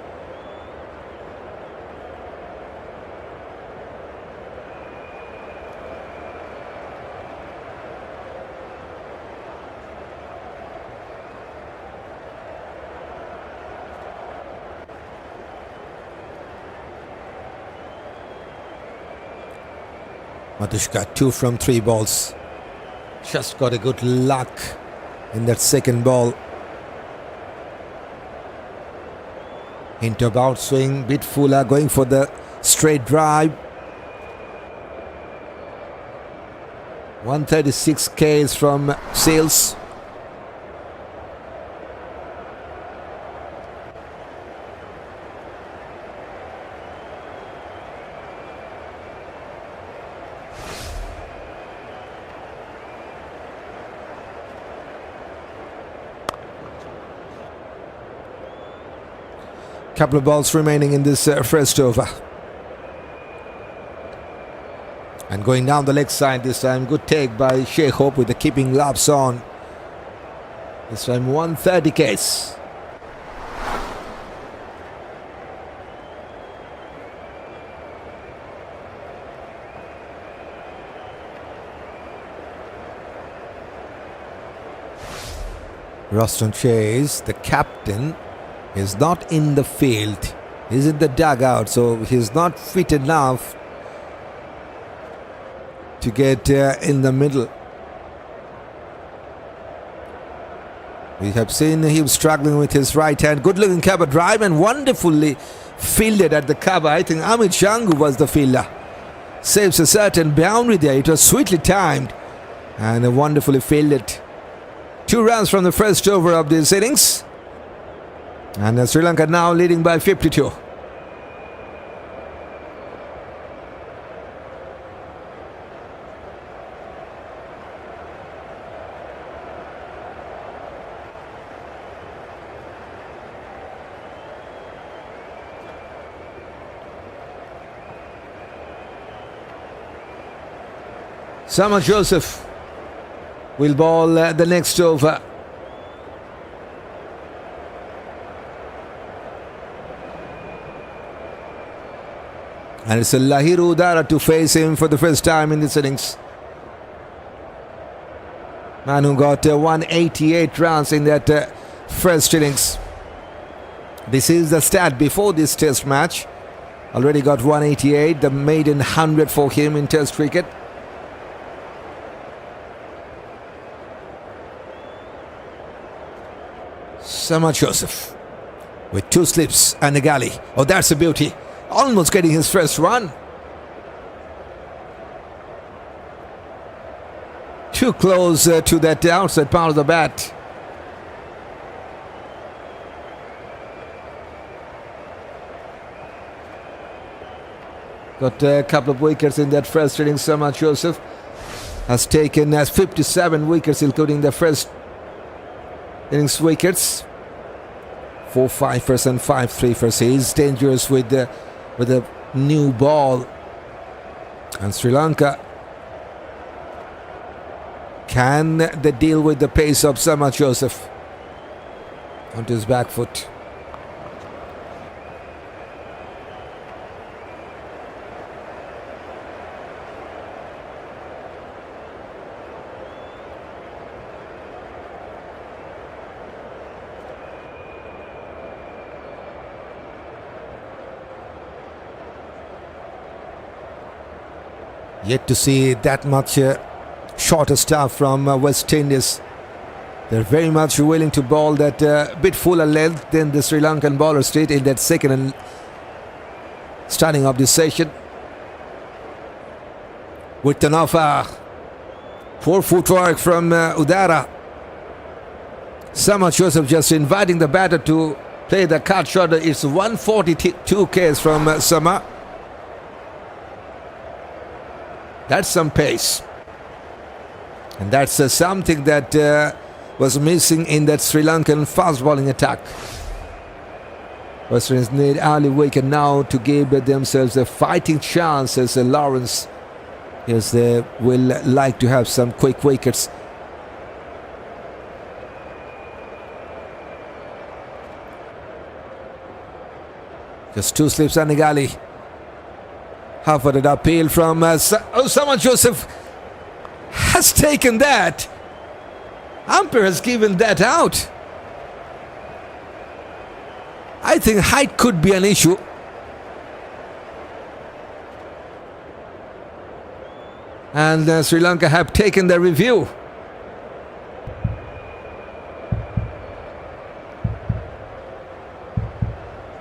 Madushka, 2 from 3 balls. Just got a good luck in that second ball. Into about swing, bit fuller, going for the straight drive. 136 Ks from Seals. Couple of balls remaining in this first over. And going down the leg side this time. Good take by Shai with the keeping gloves on. This time 130 case. Roston chase, the captain, is not in the field. He's in the dugout, so he's not fit enough to get in the middle. We have seen him struggling with his right hand. Good looking cover drive and wonderfully fielded at the cover. I think Amir Jangoo was the fielder. Saves a certain boundary there. It was sweetly timed and wonderfully fielded. 2 runs from the first over of this innings. And Sri Lanka now leading by 52. Shamar Joseph will bowl the next over. And it's a Lahiru Udara to face him for the first time in this innings. Man who got 188 runs in that first innings. This is the stat before this test match. Already got 188, the maiden 100 for him in test cricket. Shamar Joseph with 2 slips and a galley. Oh, that's a beauty. Almost getting his first run. Too close to that outside part of the bat. Got a couple of wickets in that first inning. Shamar Joseph has taken 57 wickets, including the first innings wickets. 4-5 and 5-3. He's dangerous with a new ball. And Sri Lanka, can they deal with the pace of Shamar Joseph onto his back foot? Yet to see that much shorter stuff from West Indies. They're very much willing to bowl that bit fuller length than the Sri Lankan bowlers did in that second and starting of this session. With an offer. Poor footwork from Udara. Shamar Joseph just inviting the batter to play the cut shot. It's 142 Ks from Shamar. That's some pace. And that's something that was missing in that Sri Lankan fast bowling attack. West Indies need early wicket now to give themselves a fighting chance as Lawrence. Yes, they will like to have some quick wickets. Just 2 slips and a galley. Half-footed appeal from Shamar Joseph has taken that. Umpire has given that out. I think height could be an issue. And Sri Lanka have taken the review.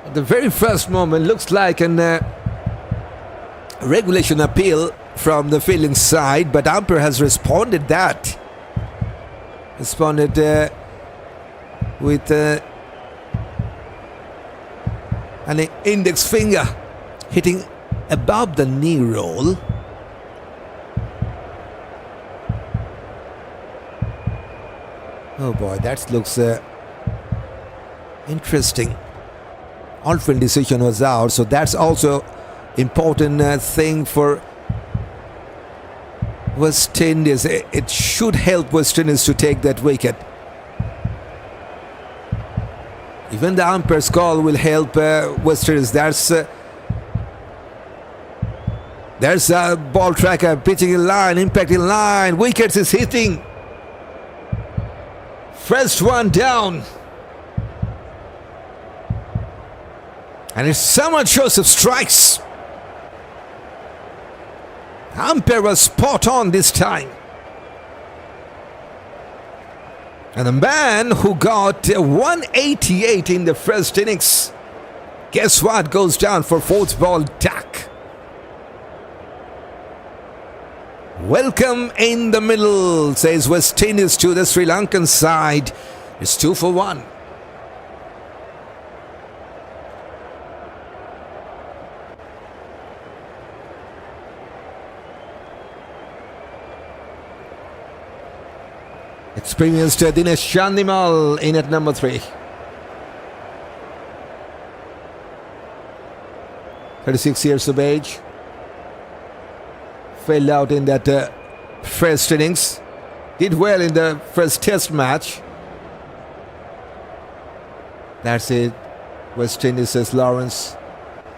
At the very first moment, looks like an regulation appeal from the fielding side, but umpire has responded with an index finger hitting above the knee roll. Oh boy, that looks interesting. on-field decision was out, so that's also important thing for West Indies. It should help West Indies to take that wicket. Even the umpire's call will help West Indies. There's a ball tracker pitching in line, impact in line. Wickets is hitting. First one down. And it's Shamar Joseph strikes. Umpire was spot on this time. And the man who got 188 in the first innings, guess what, goes down for fourth ball duck. Welcome in the middle, says West Indies to the Sri Lankan side. It's 2 for 1. Experienced Dinesh Chandimal in at number 3. 36 years of age. Failed out in that first innings. Did well in the first test match. That's it. West Indies says Lawrence.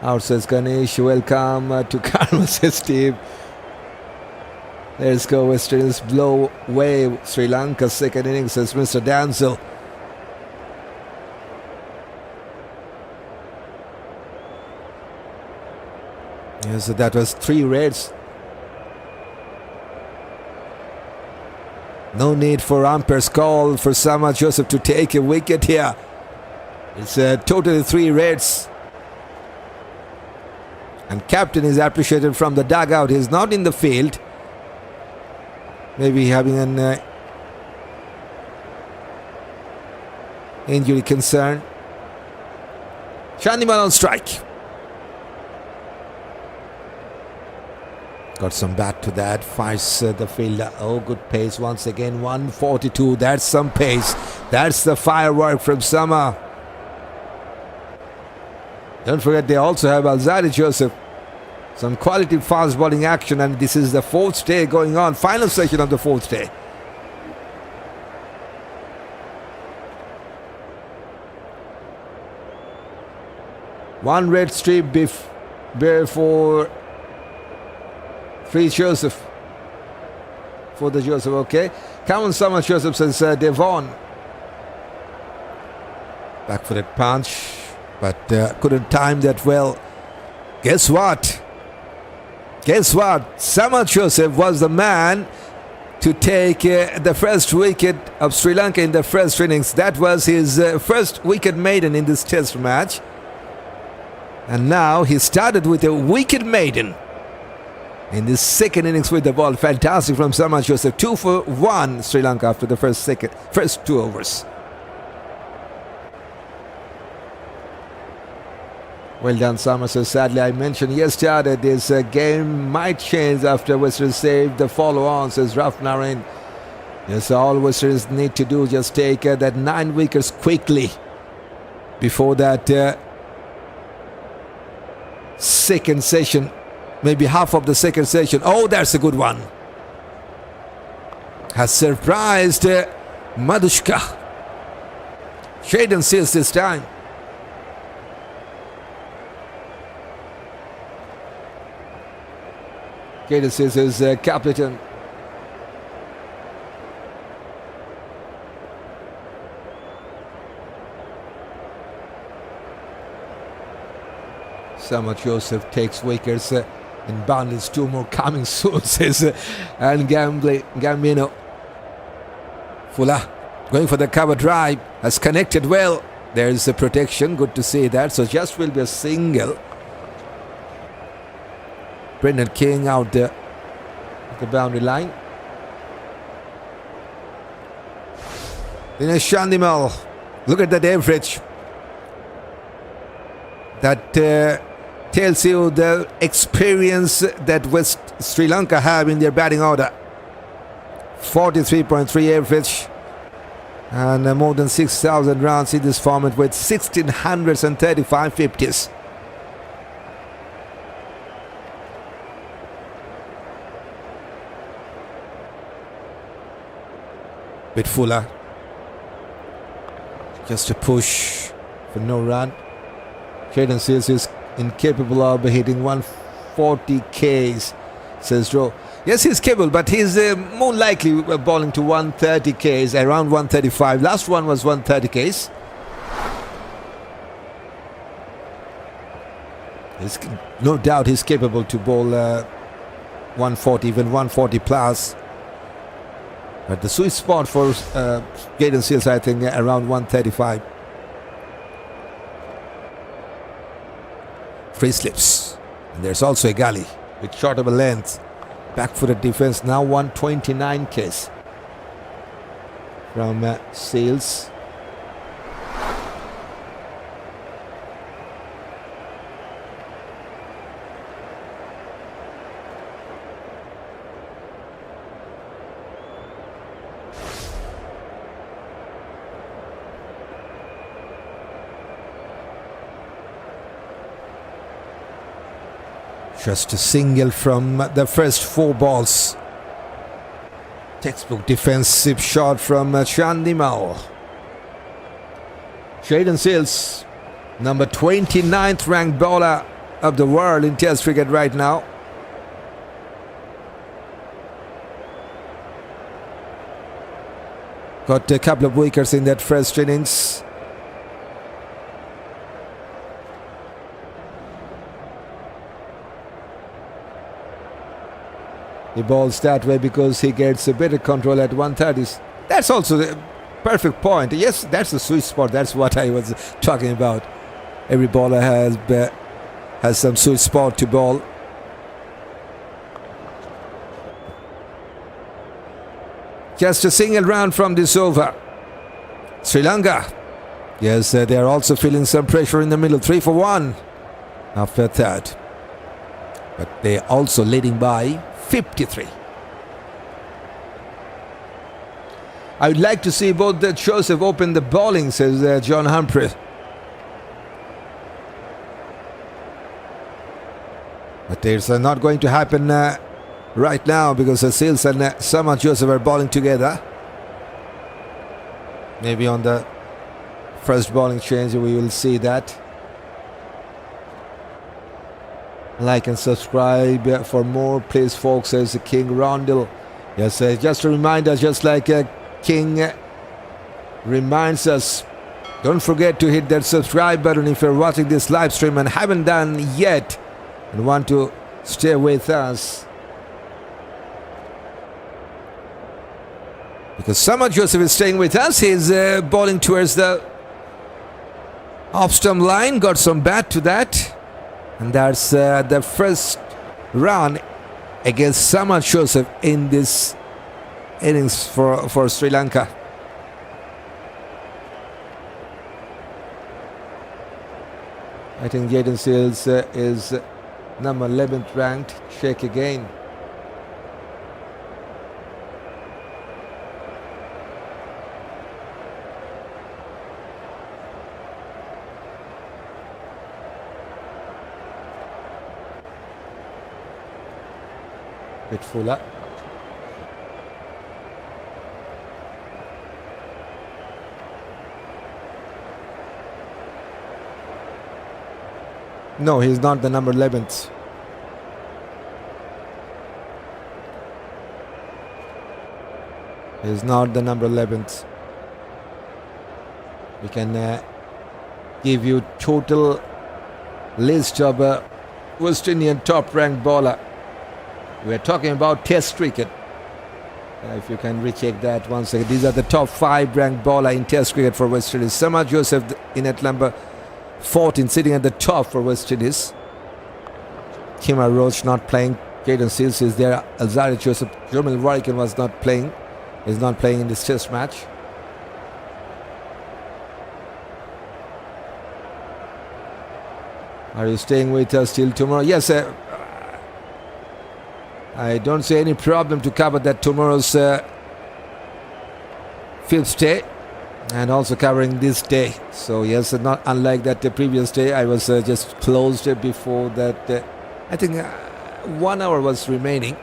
Out says Ganesh. Welcome to Karma, says Steve. Let's go, West Indies blow away Sri Lanka. Second innings says Mr. Danzel. Yes, so that was 3 reds. No need for umpire's call for Shamar Joseph to take a wicket here. It's totally 3 reds. And captain is appreciated from the dugout. He's not in the field. Maybe having an injury concern. Chandimal on strike. Got some bat to that. Fires the fielder. Oh, good pace once again. 142. That's some pace. That's the firework from Shamar. Don't forget they also have Alzarri Joseph. Some quality fast bowling action, and this is the 4th day going on. Final session of the 4th day. One red strip before 3 Joseph. For the Joseph, okay. Come on, Shamar Joseph says Devon. Back for that punch, but couldn't time that well. Guess what? Guess what? Shamar Joseph was the man to take the first wicket of Sri Lanka in the first innings. That was his first wicket maiden in this test match. And now he started with a wicket maiden in this second innings with the ball. Fantastic from Shamar Joseph. 2 for 1 Sri Lanka after the first 2 overs. Well done, Shamar. So sadly, I mentioned yesterday this game might change after West Indies saved the follow-on, says Rathnayaka. Yes, all West Indies need to do just take that 9 wickets quickly before that second session, maybe half of the second session. Oh, that's a good one. Has surprised Madushka. Jayden seals this time. Jayden seals his captain. Shamar Joseph takes wickets in boundaries. 2 more coming soon, says and Gambino. Fuller going for the cover drive, has connected well. There's a protection, good to see that. So just will be a single. Brendan King out the boundary line. Dinesh Chandimal, look at that average. That tells you the experience that West Sri Lanka have in their batting order. 43.3 average. And more than 6,000 runs in this format with 1,635 50s. Bit fuller. Just a push for no run. Jayden is incapable of hitting 140 Ks, says Joe. Yes, he's capable, but he's more likely bowling to 130 Ks, around 135. Last one was 130 Ks. No doubt he's capable to bowl 140, even 140 plus. But the sweet spot for Jayden, I think, around 135. Free slips. And there's also a gully with short of a length. Back-footed defense, now 129 Ks from Seals. Just a single from the first 4 balls. Textbook defensive shot from Chandimal. Jayden Seals, number 29th ranked bowler of the world in Test cricket right now. Got a couple of wickets in that first innings. He bowls that way because he gets a better control at 130s. That's also the perfect point. Yes, that's the sweet spot. That's what I was talking about. Every bowler has some sweet spot to bowl. Just a single round from this over. Sri Lanka. Yes, they are also feeling some pressure in the middle. 3 for 1 after third. But they are also leading by 53. I would like to see both the Joseph open the bowling, says John Humphrey. But it's not going to happen right now because Seals and Shamar Joseph are bowling together. Maybe on the first bowling change we will see that. Like and subscribe for more, please, folks, says King Rondell. Yes, just a reminder, just like King reminds us, don't forget to hit that subscribe button if you're watching this live stream and haven't done yet and want to stay with us. Because Shamar Joseph is staying with us. He's bowling towards the off-stump line, got some bat to that. And that's the first run against Shamar Joseph in this innings for Sri Lanka. I think Jayden Seals is number 11th ranked. Check again. Bit fuller. No, he's not the number 11th. He's not the number 11th. We can give you total list of West Indian top ranked bowler. We're talking about Test cricket. If you can recheck that once again. These are the top 5 ranked bowler in Test cricket for West Indies. Shamar Joseph in at number 14, sitting at the top for West Indies. Kima Roach not playing. Jayden Seals is there. Alzarri Joseph. Jamil Warrican was not playing. Is not playing in this Test match. Are you staying with us till tomorrow? Yes, I don't see any problem to cover that tomorrow's fifth stay. and also covering this day. So yes, not unlike that the previous day, I was just closed before that. I think 1 hour was remaining.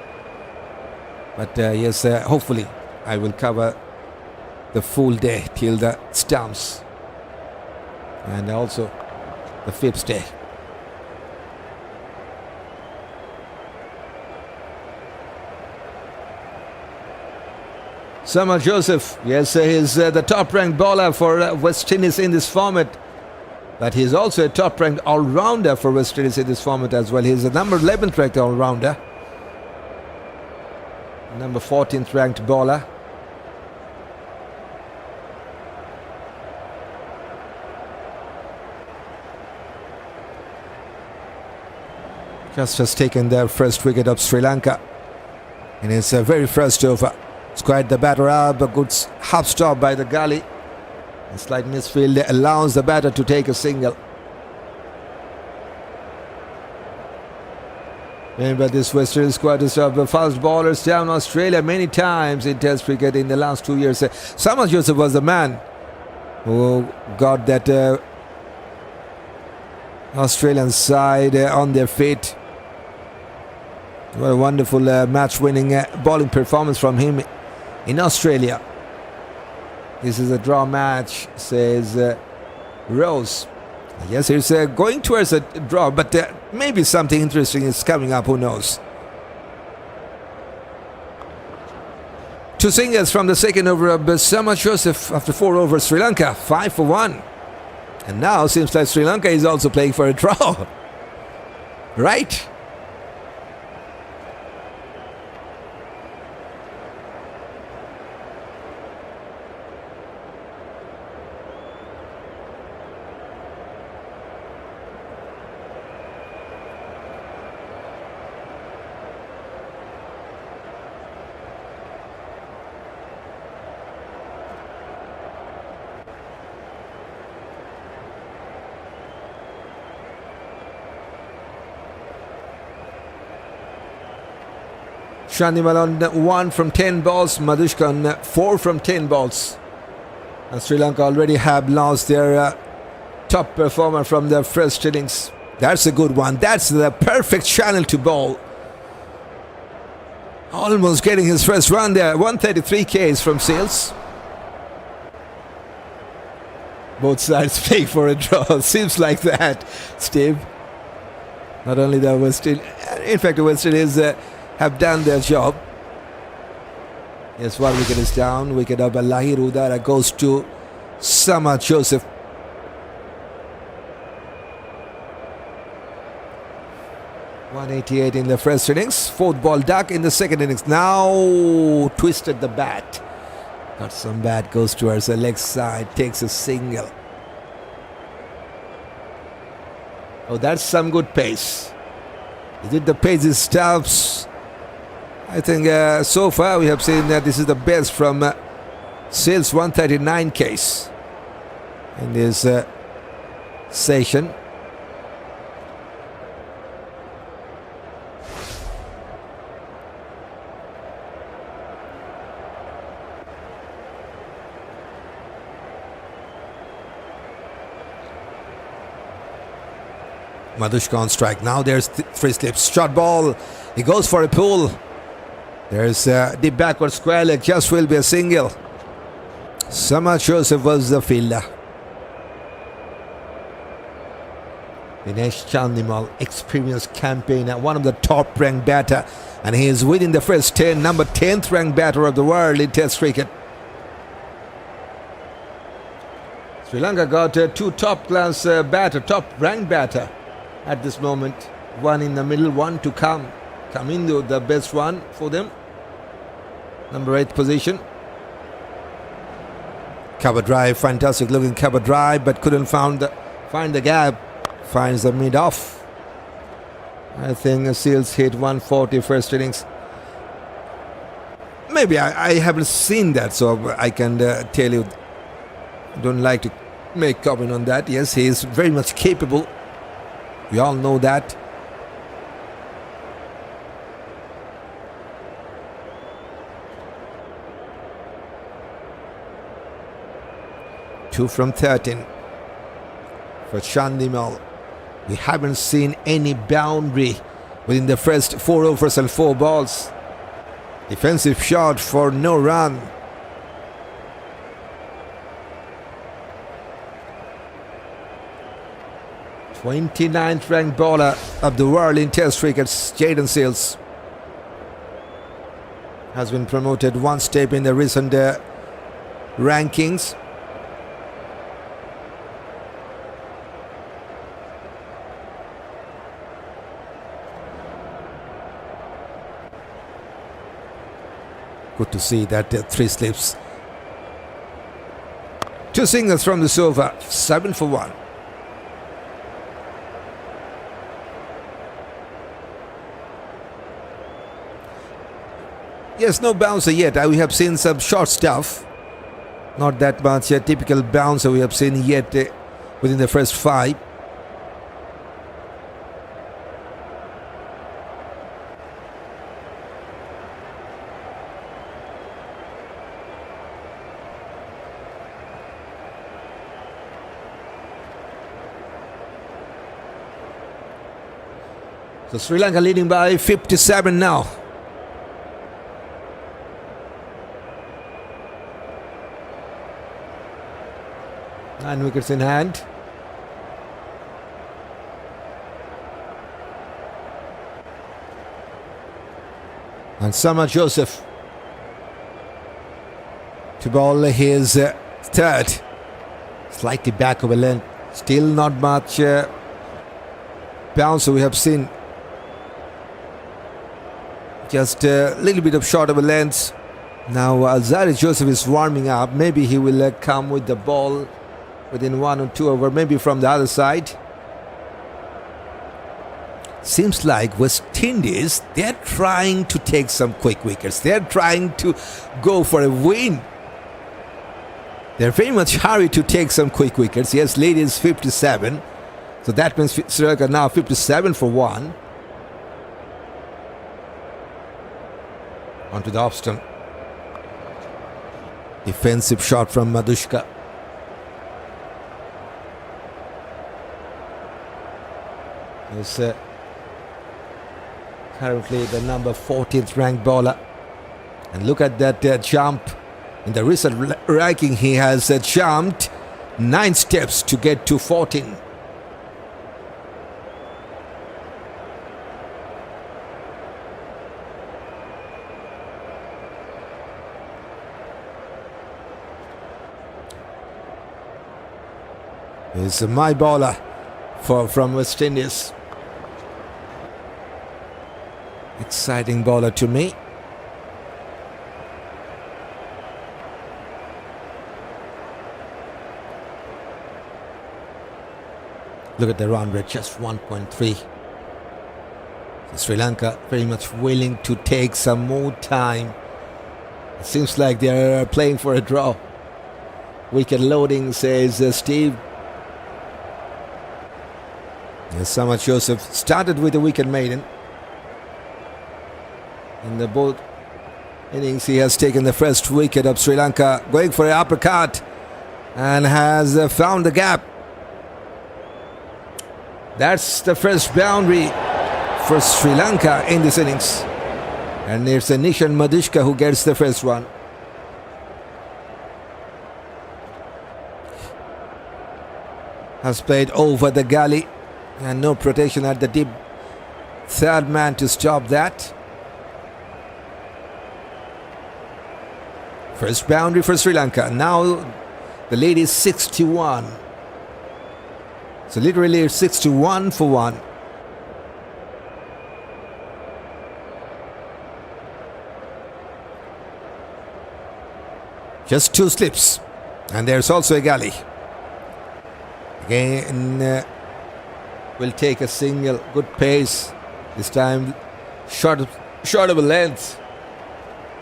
But yes, hopefully I will cover the full day till the stumps and also the fifth day. Shamar Joseph, yes, he's the top-ranked bowler for West Indies in this format. But he's also a top-ranked all-rounder for West Indies in this format as well. He's the number 11th ranked all-rounder. Number 14th ranked bowler. Just has taken the first wicket of Sri Lanka in his very first over. Squared the batter up, a good half stop by the gully. A slight misfield allows the batter to take a single. Remember, this West Indies squad is of fast bowlers down Australia many times in Test cricket in the last 2 years. Shamar Joseph was the man who got that Australian side on their feet. What a wonderful match-winning bowling performance from him in Australia. This is a draw match, says Rose. Yes, it's going towards a draw, but maybe something interesting is coming up, who knows. Two singles from the second over of Shamar Joseph after 4 overs. Sri Lanka 5 for 1. And now seems like Sri Lanka is also playing for a draw. Right? Chandimal on 1 from 10 balls, Madushka on 4 from 10 balls. And Sri Lanka already have lost their top performer from their first innings. That's a good one. That's the perfect channel to bowl. Almost getting his first run there. 133 Ks from Sales. Both sides playing for a draw. Seems like that, Steve. Not only the West Indies, in fact, the West Indies have done their job. Yes, 1 wicket is down. Wicket up by Lahiru. Udara goes to Shamar Joseph. .188 in the first innings. 4th ball duck in the second innings. Now twisted the bat. Got some bat, goes towards the leg side, takes a single. Oh, that's some good pace. Is it the pace it stops? I think so far we have seen that this is the best from Sales 139 case in this session. Madushka on strike. Now there's 3 slips. Short ball. He goes for a pull. There's the backward square leg. Just will be a single. Shamar Joseph was the fielder. Dinesh Chandimal, experienced campaigner, one of the top ranked batter. And he is within the first 10, number 10th ranked batter of the world in Test cricket. Sri Lanka got 2 top class batter, top ranked batter at this moment. 1 in the middle, 1 to come. Kamindu, the best one for them. Number 8th position. Cover drive, fantastic looking cover drive, but couldn't find the gap. Finds the mid off. I think Seals hit 140 first innings. Maybe I haven't seen that, so I can tell you. Don't like to make comment on that. Yes, he is very much capable. We all know that. 2 from 13 for Chandimal. We haven't seen any boundary within the first 4 overs and 4 balls. Defensive shot for no run. "29th ranked bowler of the world in Test crickets, Jayden has been promoted one step in the recent rankings. Good to see that 3 slips. 2 singles from this over, 7 for 1. Yes, no bouncer yet. We have seen some short stuff. Not that much typical bouncer we have seen yet within the first 5. So Sri Lanka leading by 57 now. Nine wickets in hand. And Shamar to bowl his third. Slightly back of a length. Still not much bounce we have seen. Just a little bit of short of a length. Now Alzarri is warming up. Maybe he will come with the ball within 1 or 2 over, maybe from the other side. Seems like West Indies, they're trying to take some quick wickets. They're trying to go for a win. They're very much hurried to take some quick wickets. Yes, lead is 57. So that means Sri Lanka now 57 for 1. Onto the off stump. Defensive shot from Madushka. Is currently the number 14th ranked bowler. And look at that jump. In the recent ranking, he has jumped 9 steps to get to 14. Is my bowler from West Indies. Exciting bowler to me. Look at the run rate, just 1.3. So Sri Lanka very much willing to take some more time. It seems like they are playing for a draw. Wicket loading, says Steve. Yes, Shamar started with a wicket maiden. In the both innings, he has taken the first wicket of Sri Lanka, going for an uppercut, and has found the gap. That's the first boundary for Sri Lanka in this innings. And it's a Nishan Madushka who gets the first one. Has played over the gully, and no protection at the deep third man to stop that. First boundary for Sri Lanka. Now the lead is 61. So literally it's 61 for 1. Just 2 slips. And there's also a gully. Again, will take a single. Good pace. This time short of a length.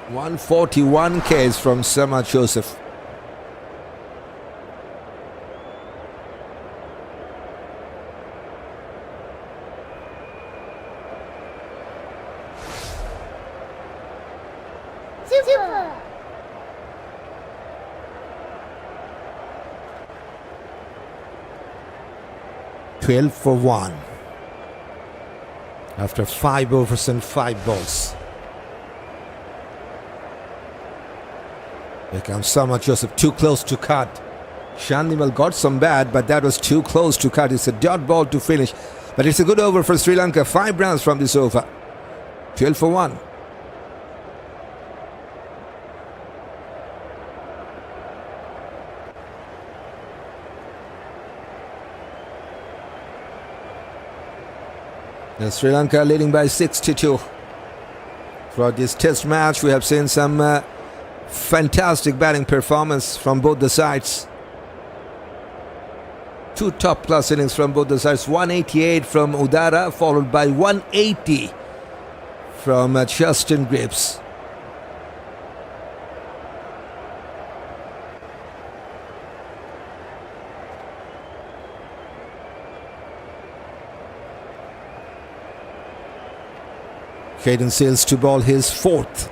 141 Ks from Shamar. Super. 12 for 1. After 5 overs and 5 balls. Here comes Shamar Joseph, too close to cut. Chandimal got some bad, but that was too close to cut. It's a dot ball to finish. But it's a good over for Sri Lanka. 5 runs from this over. 12 for 1. Now Sri Lanka leading by 6-2. Throughout this test match, we have seen some fantastic batting performance from both the sides. 2 top class innings from both the sides. 188 from Udara, followed by 180 from Justin Greaves. Jayden sails to ball his 4th.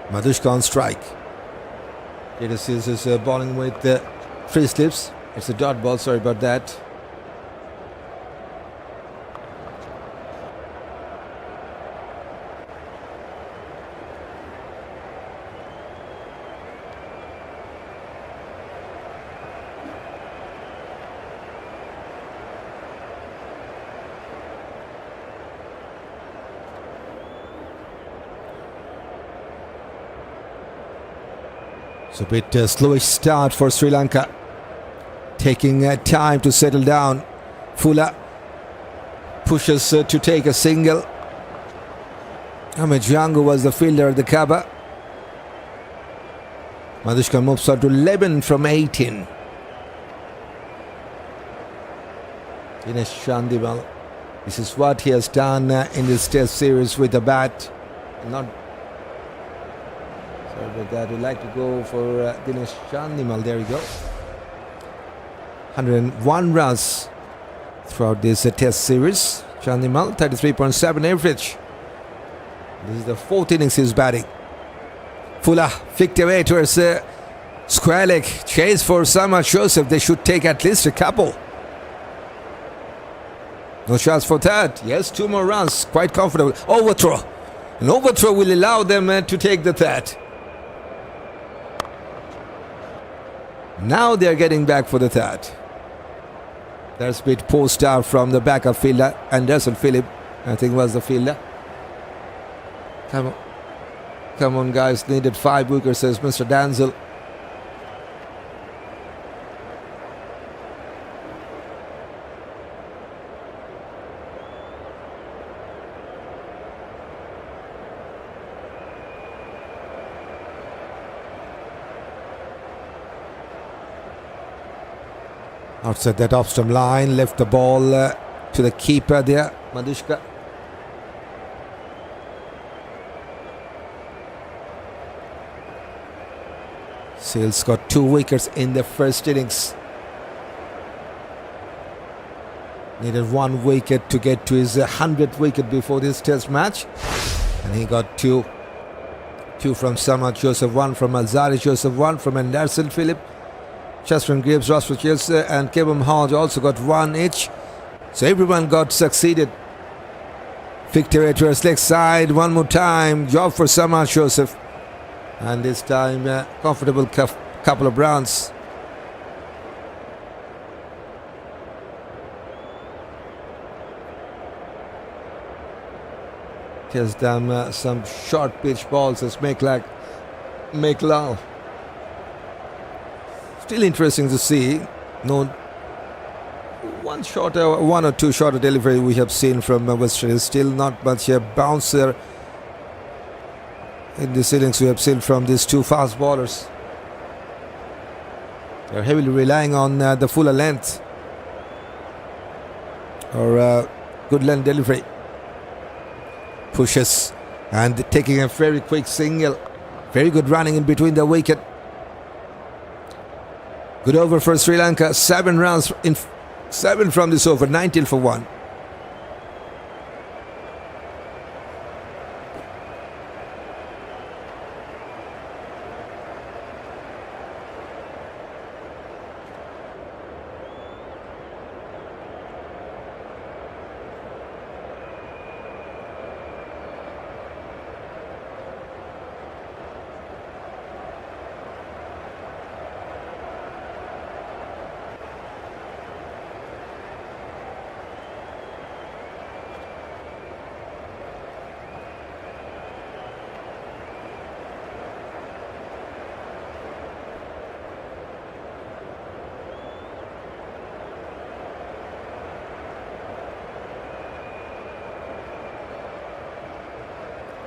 Madushka on strike. Jayden sails is bowling with 3 slips. It's a dot ball, sorry about that. It's a bit slowish start for Sri Lanka. Taking time to settle down. Phillip pushes to take a single. Amir Jangoo was the fielder at the cover. Madushka moves on to 11 from 18. Dinesh Chandimal. This is what he has done in this test series with the bat. Not sorry about that. We'd like to go for Dinesh Chandimal. There we go. 101 runs throughout this test series. Chandimal, 33.7 average. This is the 4th innings he's batting. Phillip flicked away towards square leg. Chase for Shamar Joseph. They should take at least a couple. No chance for that. Yes, 2 more runs. Quite comfortable. Overthrow. An overthrow will allow them to take the third. Now they're getting back for the third. There's a bit post out from the backup fielder. Anderson Phillip, I think, was the fielder. Come on. Come on, guys. Needed 5 wickets, says Mr. Danzel. Outside that off-stump line, left the ball to the keeper there, Madushka. Sales got 2 wickets in the first innings. Needed 1 wicket to get to his 100th wicket before this test match. And he got 2. 2 from Shamar Joseph, 1 from Alzarri Joseph, 1 from Anderson Phillip. Justin Greaves, Roston and Kavem Hodge also got 1 each. So everyone got succeeded. Victory to his leg side. 1 more time. Job for Shamar Joseph. And this time, comfortable couple of runs. Gives them some short pitch balls as make lull. Still interesting to see. No, 1 or 2 shorter delivery we have seen from West Indies. Still not much a bouncer in this innings we have seen from these 2 fast bowlers. They're heavily relying on the fuller length or good length delivery. Pushes and taking a very quick single. Very good running in between the wicket. Good over for Sri Lanka. 7 runs in 7 from this over. 19 for 1.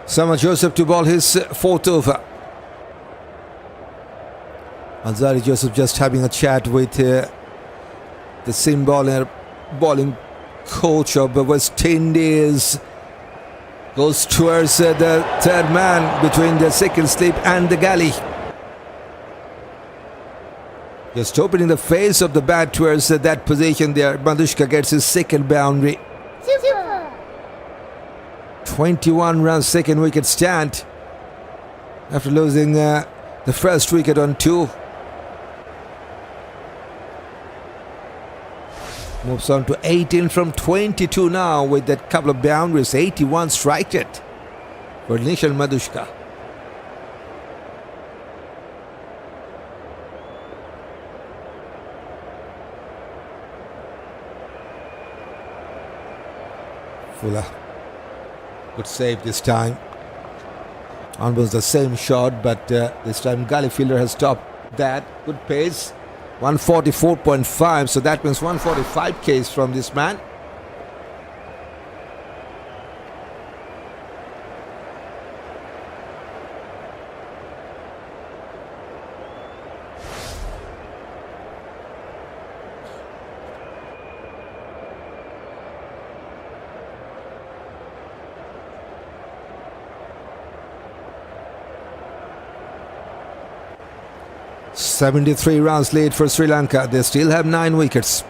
Shamar Joseph to ball his fourth over. Alzarri Joseph just having a chat with the sim bowling coach of West Indies. Goes towards the third man between the second slip and the galley. Just opening the face of the bat towards that position there. Madushka gets his second boundary. Super. 21 runs, second wicket stand after losing the first wicket on 2. Moves on to 18 from 22 now with that couple of boundaries. 81 strike rate for Nishan Madushka. Fuller. Good save this time. Almost the same shot, but this time gully fielder has stopped that. Good pace. 144.5, so that means 145 Ks from this man. .73 runs lead for Sri Lanka. They still have 9 wickets.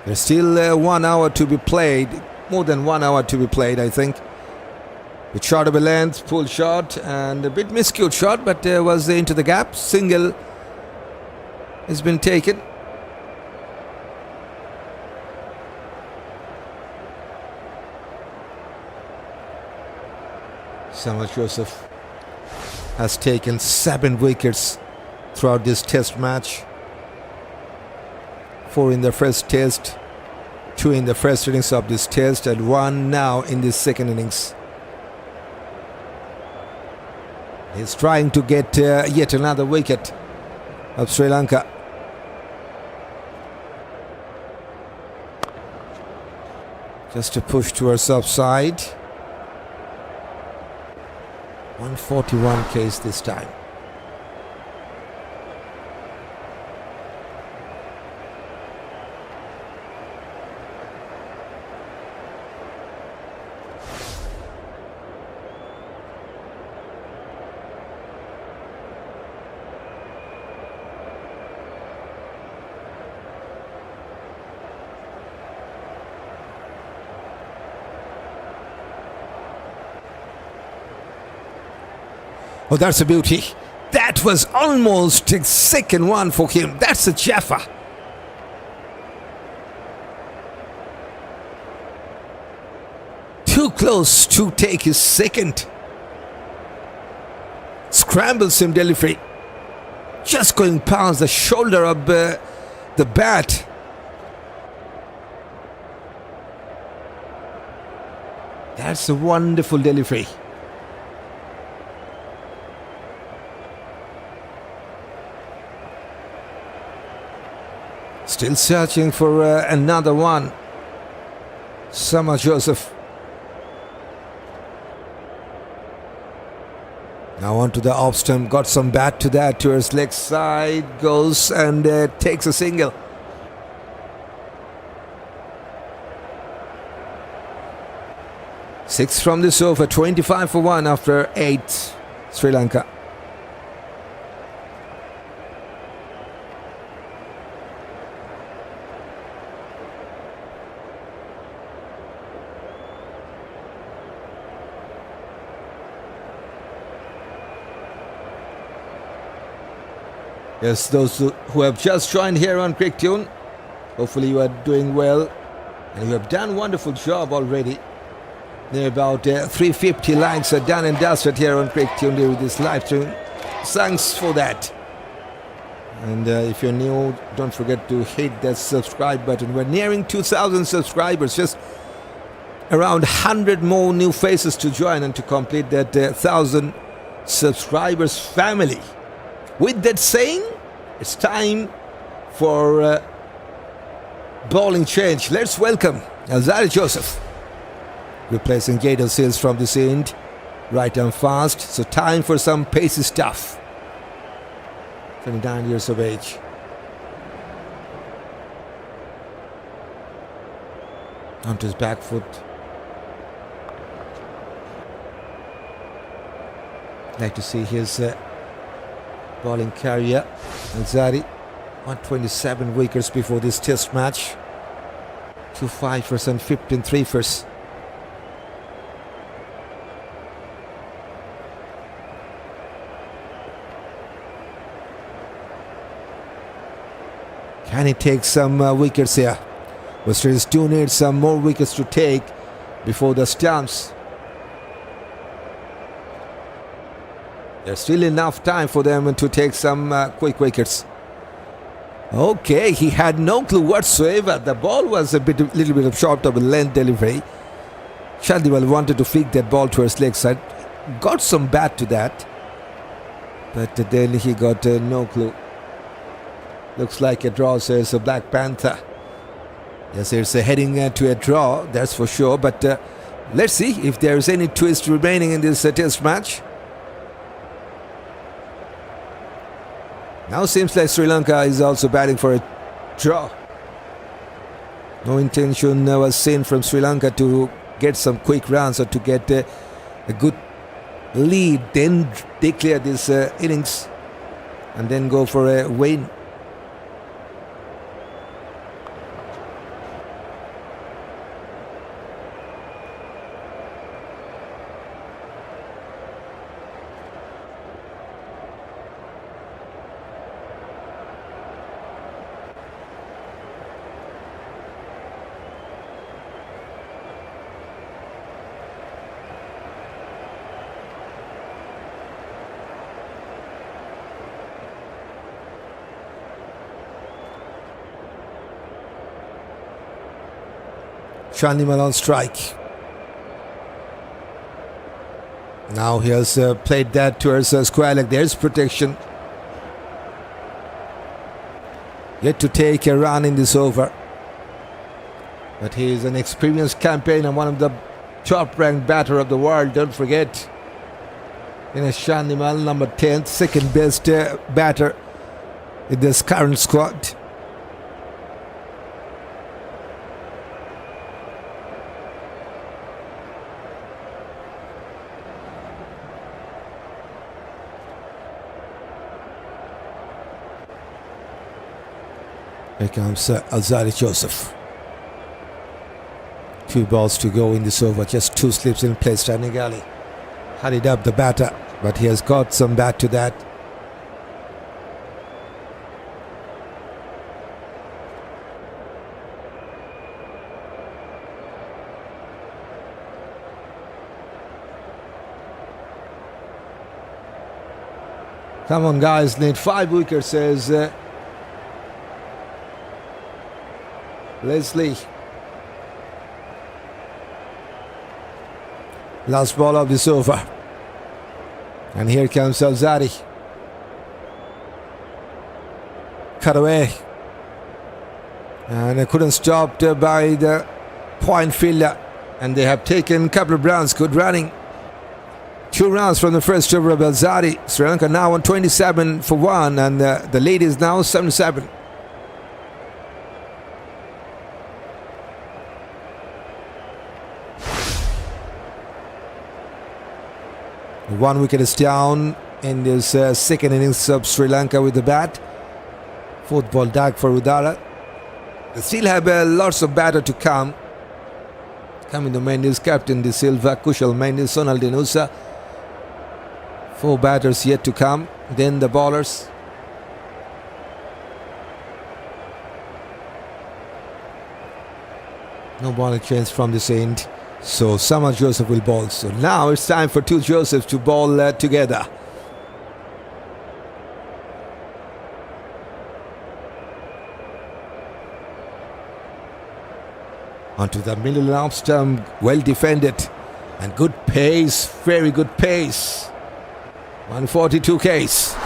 There's still 1 hour to be played. More than 1 hour to be played, I think. The shot of a length, pull shot, and a bit miscued shot, but was into the gap. Single has been taken. Shamar Joseph has taken 7 wickets throughout this test match. 4 in the first test, 2 in the first innings of this test, and 1 now in this second innings. He's trying to get yet another wicket of Sri Lanka. Just to push towards offside. 141 Ks this time. Oh, that's a beauty. That was almost a second one for him. That's a Jaffa. Too close to take his second. Scrambles him delivery. Just going past the shoulder of the bat. That's a wonderful delivery. Still searching for another one. Shamar Joseph. Now onto the off stump. Got some bat to that. Towards leg side. Goes and takes a single. Six from this over. 25 for 1 after 8. Sri Lanka. Yes, those who have just joined here on Cricket Tune, hopefully you are doing well and you have done a wonderful job already. There are about 350 likes are done and dusted here on Cricket Tune during this live stream. Thanks for that. And if you're new, don't forget to hit that subscribe button. We're nearing 2,000 subscribers, just around 100 more new faces to join and to complete that 1,000 subscribers family. With that saying, it's time for bowling change. Let's welcome Alzarri Joseph. replacing Jayden Sills from this end. Right and fast, so time for some pacey stuff. 29 years of age. Onto his back foot. Like to see his bowling career. Alzarri, 127 wickets before this test match. 2 fifers and 15 threefers. Can he take some wickets here? Australians do need some more wickets to take before the stumps. There's still enough time for them to take some quick wickets. Okay, he had no clue whatsoever. The ball was little bit of short of a length delivery. Chandimal wanted to flick that ball to his leg side. Got some bat to that. But then he got no clue. Looks like a draw, says a Black Panther. Yes, it's heading to a draw, that's for sure. But let's see if there's any twist remaining in this test match. Now seems like Sri Lanka is also batting for a draw. No intention was seen from Sri Lanka to get some quick runs or to get a good lead, then declare this innings and then go for a win. Chandimal on strike. Now he has played that towards square leg. There's protection. Yet to take a run in this over. But he is an experienced campaigner, one of the top ranked batter of the world. Don't forget. Dinesh Chandimal, number 10th, second best batter in this current squad. Here comes Alzarri Joseph. 2 balls to go in this over. Just 2 slips in place. Rathnayaka hurried up the batter, but he has got some bat to that. Come on, guys. Need 5 wickets, says Leslie. Last ball of this over. And here comes Alzarri. Cut away. And couldn't stop by the point fielder. And they have taken a couple of runs. Good running. 2 runs from the first over of Alzarri. Sri Lanka now on 27 for 1. And the lead is now 7-7. 1 wicket is down in this second innings of Sri Lanka with the bat. 4th ball dug for Udara. They still have lots of batter to come. Kamindu, Mendis, Captain De Silva, Kusal, Mendis, Sonal, Dinusha. 4 batters yet to come. Then the bowlers. No bowling change from this end. So Shamar Joseph will bowl. So now it's time for 2 Josephs to bowl together. Onto the middle arm stump, well defended. And good pace, very good pace. 142 Ks.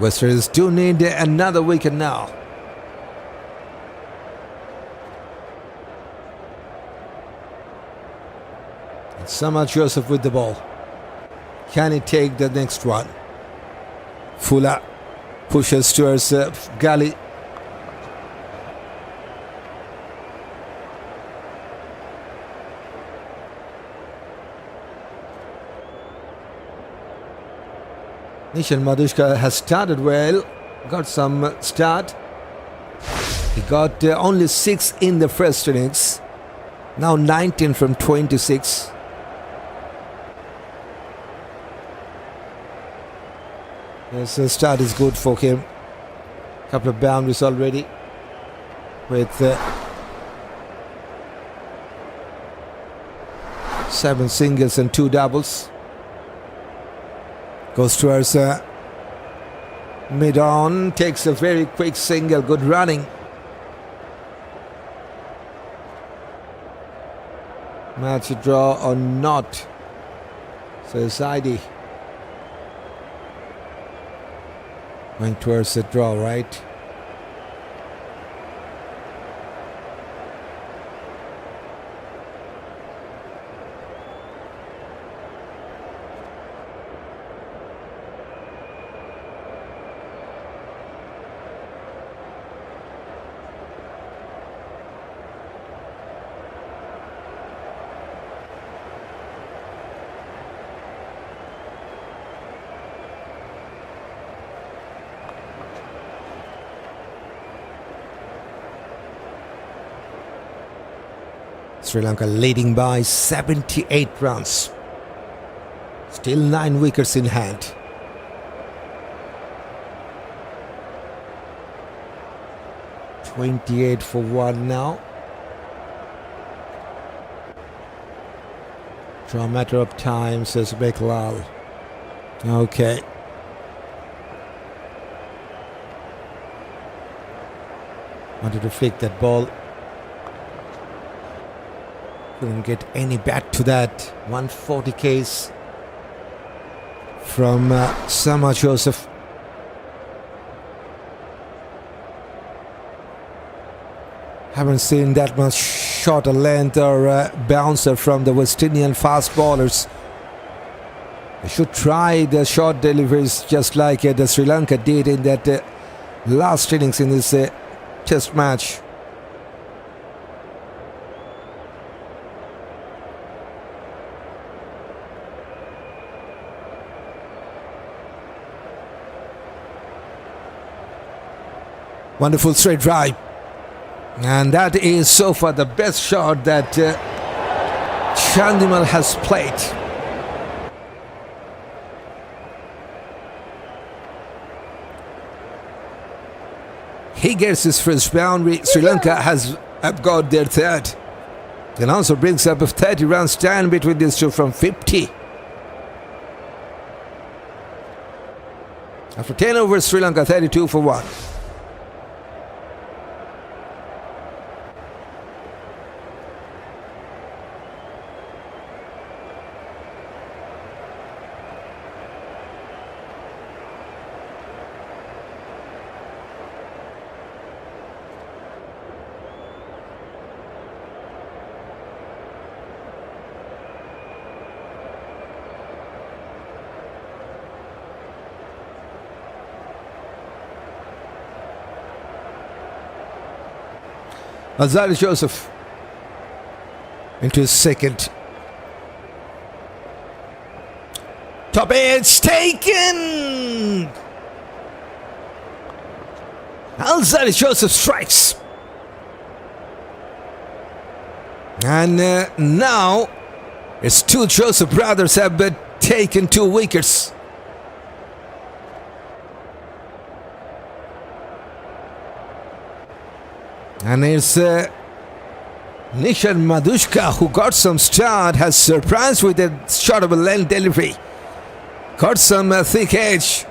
West Indies do need another wicket now. And Shamar Joseph with the ball. Can he take the next one? Fuller pushes towards Gully. Nishan Madushka has started well, got some start. He got only 6 in the first innings, now 19 from 26. Yes, the start is good for him. Couple of boundaries already with 7 singles and 2 doubles. Goes towards mid-on, takes a very quick single, good running. Match draw or not, says Heidi. Going towards the draw, right? Sri Lanka leading by 78 runs. Still 9 wickets in hand. "28 for 1 now. Draw a matter of time, says Beklal. Okay. Wanted to flick that ball. Couldn't get any bat to that. 140 Ks from Shamar Joseph. Haven't seen that much shorter length or bouncer from the West Indian fast bowlers. They should try the short deliveries just like the Sri Lanka did in that last innings in this test match. Wonderful straight drive. And that is so far the best shot that Chandimal has played. He gets his first boundary. Sri Lanka has got their third. And also brings up a 30 run stand between these two from 50. After 10 overs, Sri Lanka 32 for 1. Alzarri Joseph into his second. Top edge taken. Alzarri Joseph strikes. And now his 2 Joseph brothers have taken 2 wickets. And it's Nishan Madushka, who got some start, has surprised with a shot of a length delivery. Got some thick edge.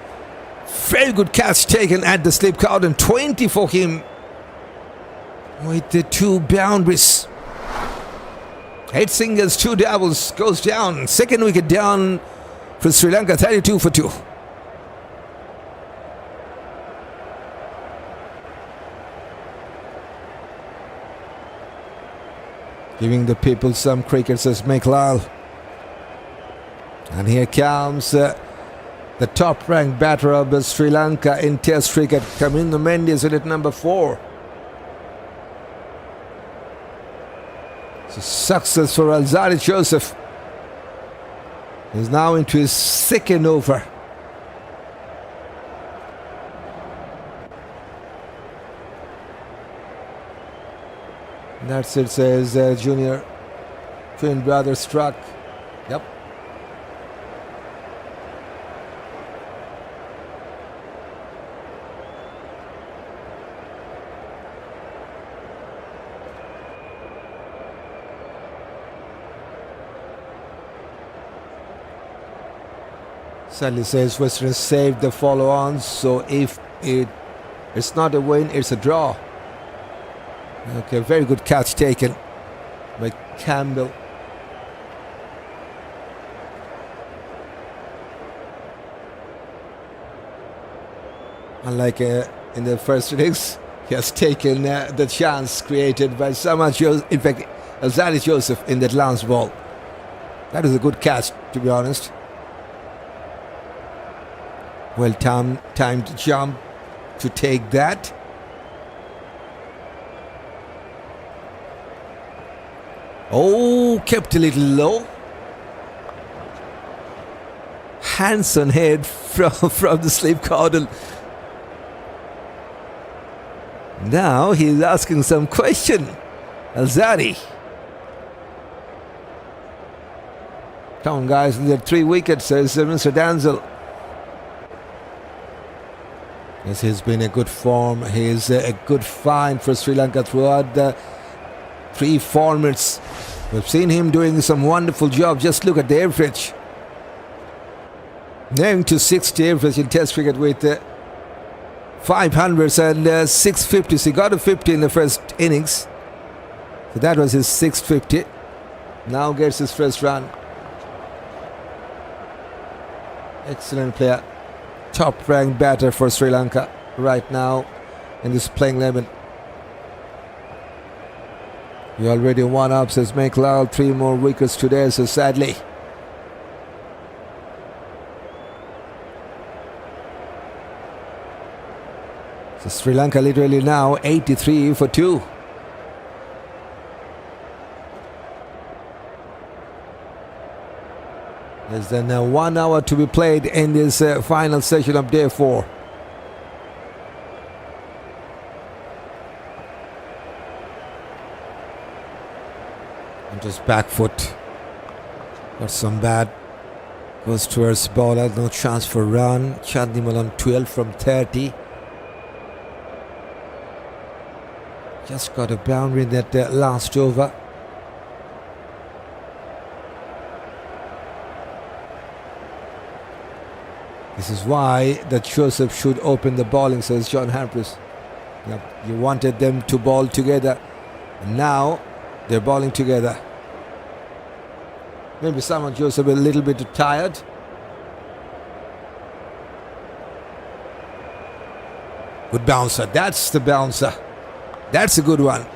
Very good catch taken at the slip count, and 20 for him with the 2 boundaries. 8 singles, 2 doubles, goes down. Second wicket down for Sri Lanka, 32 for 2. Giving the people some cricket, says Meklal. And here comes the top-ranked batter of Sri Lanka in Test cricket, Kamindu Mendis in at number 4. It's a success for Alzarri Joseph. He's now into his second over. That's it, says Junior. Twin brother struck. Yep. Sally says Western saved the follow-ons, so if it's not a win, it's a draw. Okay, very good catch taken by Campbell. Unlike in the first innings, he has taken the chance created by Shamar, in fact, Alzarri Joseph in that last ball. That is a good catch, to be honest. Well timed jump to take that. Oh, kept a little low. Hands on head from the slip cordon. Now he's asking some question. Alzarri. Come on, guys, there are 3 wickets, says Mr. Danzel. This has been a good form. He's a good find for Sri Lanka throughout the 3 formats. We've seen him doing some wonderful job. Just look at the average. Going to 60 average in Test cricket with 500s and 650s. He got a 50 in the first innings. So that was his 650. Now gets his first run. Excellent player. Top ranked batter for Sri Lanka right now in this playing 11. You're already 1 up, says Meklal. 3 more wickets today, so sadly. So Sri Lanka literally now 83 for 2. There's then 1 hour to be played in this final session of day 4. And just back foot. Got some bad. Goes towards bowler. No chance for run. Chandimal on 12 from 30. Just got a boundary in that last over. This is why that Joseph should open the bowling, says John Harpers. Yep, you wanted them to bowl together. And now they're bowling together. Maybe Shamar Joseph a little bit tired. Good bouncer. That's the bouncer. That's a good one.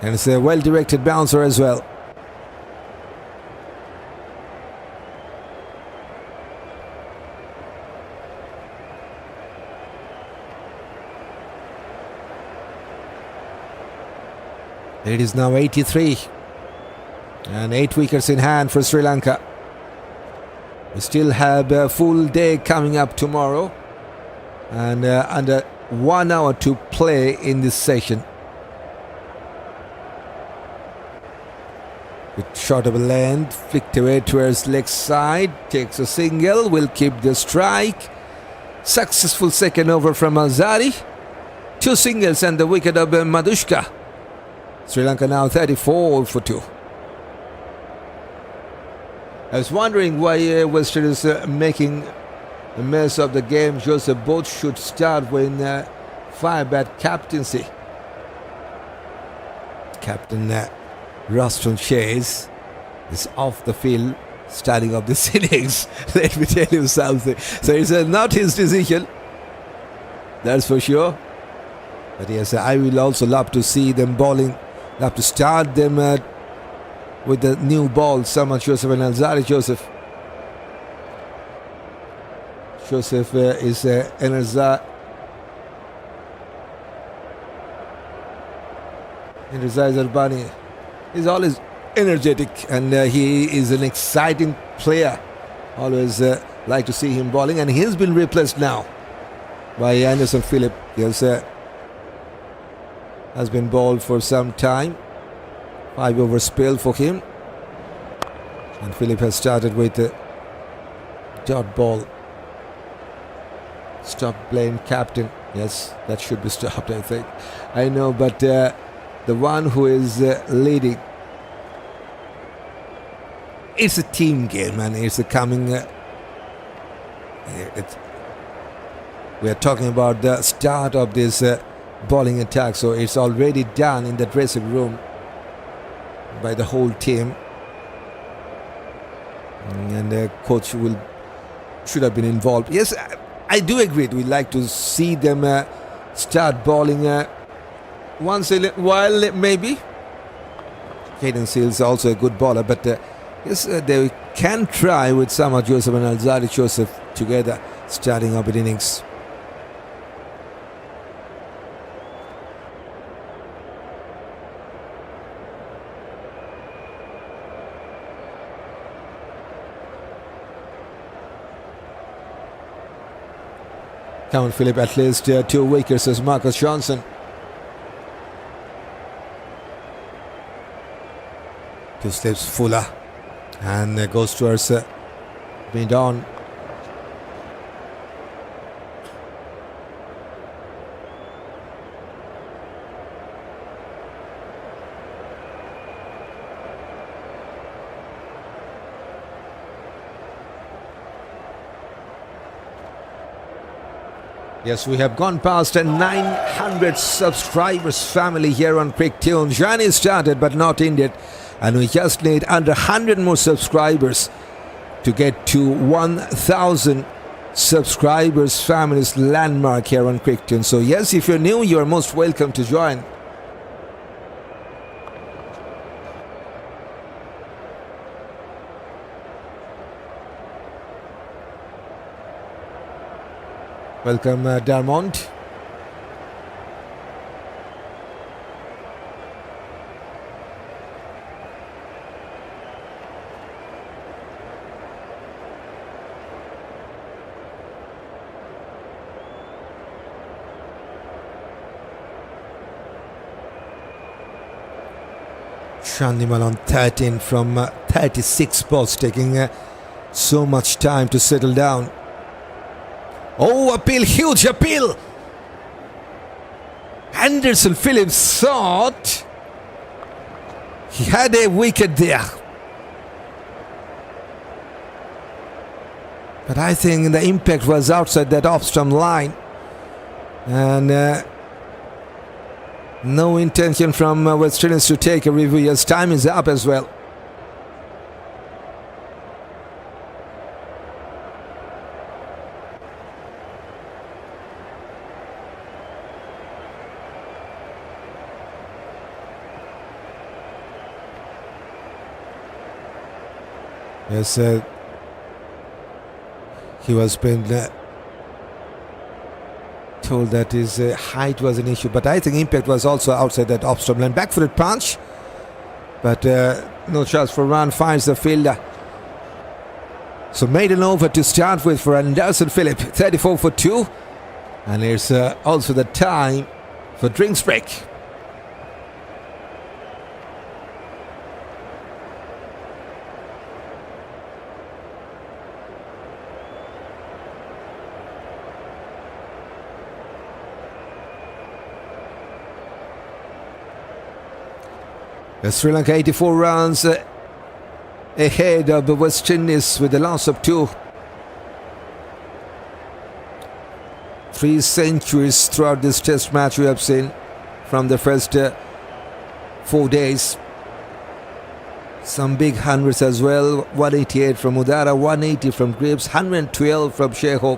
And it's a well-directed bouncer as well. It is now 83 and 8 wickets in hand for Sri Lanka. We still have a full day coming up tomorrow and under 1 hour to play in this session. Good shot of a length, flicked away towards leg side, takes a single, will keep the strike. Successful second over from Alzarri. 2 singles and the wicket of Madushka. Sri Lanka now 34 for 2. I was wondering why Western is making a mess of the game. Joseph both should start when Firebat captaincy. Captain Roston Chase is off the field starting of this innings. Let me tell you something. So it's not his decision. That's for sure. But yes, I will also love to see them bowling. Love to start them with the new ball. Shamar Joseph and Alzarri Joseph. Joseph is Energizer Albani. He's always energetic and he is an exciting player. Always like to see him bowling, and he's been replaced now by Anderson Phillip. Yes, has been bowled for some time. 5 over spell for him, and Phillip has started with the dot ball. Stop playing captain. Yes, that should be stopped, I think. I know, but the one who is leading, it's a team game, and it's a coming. We are talking about the start of this bowling attack, so it's already done in the dressing room by the whole team, and the coach should have been involved. Yes, I do agree. We like to see them start bowling once in a while, maybe. Jayden is also a good bowler, but yes, they can try with Shamar Joseph and Alzarri Joseph together starting up at innings. Count Phillip at least 2 wickets as Marcus Johnson. 2 steps Fuller and goes towards mid-on. Yes, we have gone past a 900 subscribers family here on Quick Tune. Journey started but not ended, and we just need under 100 more subscribers to get to 1,000 subscribers family's landmark here on Quick Tune. So yes, if you're new, you're most welcome to join. Welcome, Darmond. Chandimal on 13 from 36 balls, taking so much time to settle down. Oh, appeal, huge appeal. Anderson Phillip thought he had a wicket there, but I think the impact was outside that off-stump line, and no intention from West Indies to take a review. Yes, time is up as well. Yes, he was being told that his height was an issue, but I think impact was also outside that off-stump line. Back-footed punch, but no chance for run, finds the fielder. So maiden over to start with for Anderson Phillip, 34 for 2, and it's also the time for drinks break. Sri Lanka 84 runs ahead of the West Indies with the loss of 2. 3 centuries throughout this test match we have seen from the first 4 days. Some big hundreds as well. 188 from Udara, 180 from Greaves, 112 from Shai,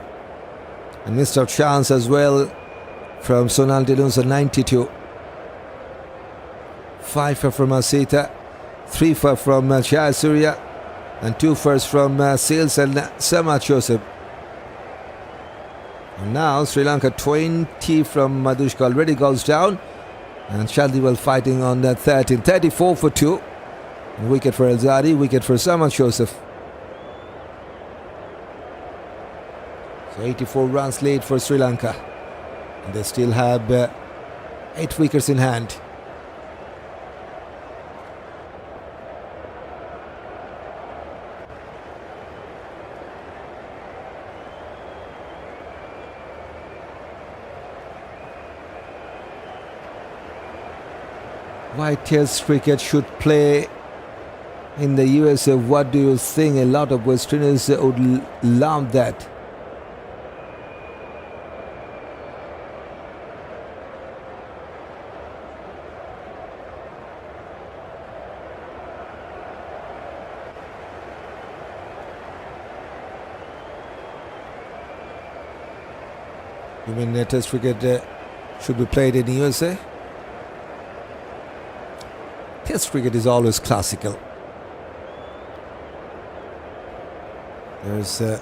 and missed out chance as well from Sonal Dinusha, 92. 5 from Isitha, 3 from Shai Surya, and 2 first from Sales and Shamar Joseph. And now Sri Lanka 20 from Madushka already goes down, and Chandimal fighting on that 13. 34 for 2. Wicket for Alzarri, wicket for Shamar Joseph. So 84 runs lead for Sri Lanka. And they still have 8 wickets in hand. Why Test cricket should play in the USA? What do you think? A lot of Westerners would love that. You mean Test cricket should be played in the USA? Test cricket is always classical. There's a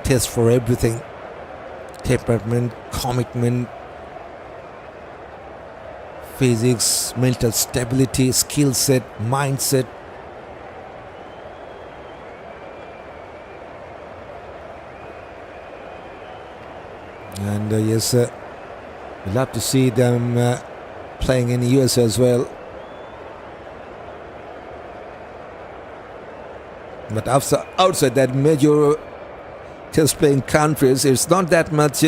test for everything. Temperament, commitment, physics, mental stability, skill set, mindset. And yes, we'd love to see them playing in the US as well. But outside that major test playing countries, it's not that much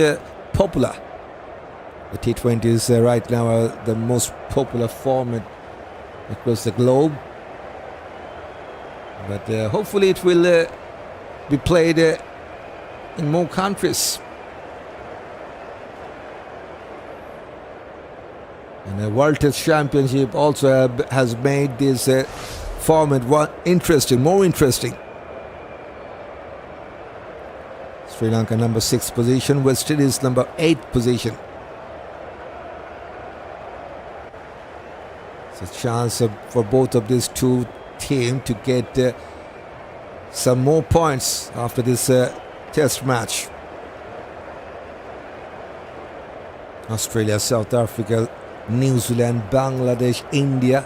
popular. The T20 is right now the most popular format across the globe. But hopefully it will be played in more countries. And the World Test Championship also has made this format more interesting. Sri Lanka number 6 position, West Indies number 8 position. It's a chance for both of these two teams to get some more points after this test match. Australia, South Africa, New Zealand, Bangladesh, India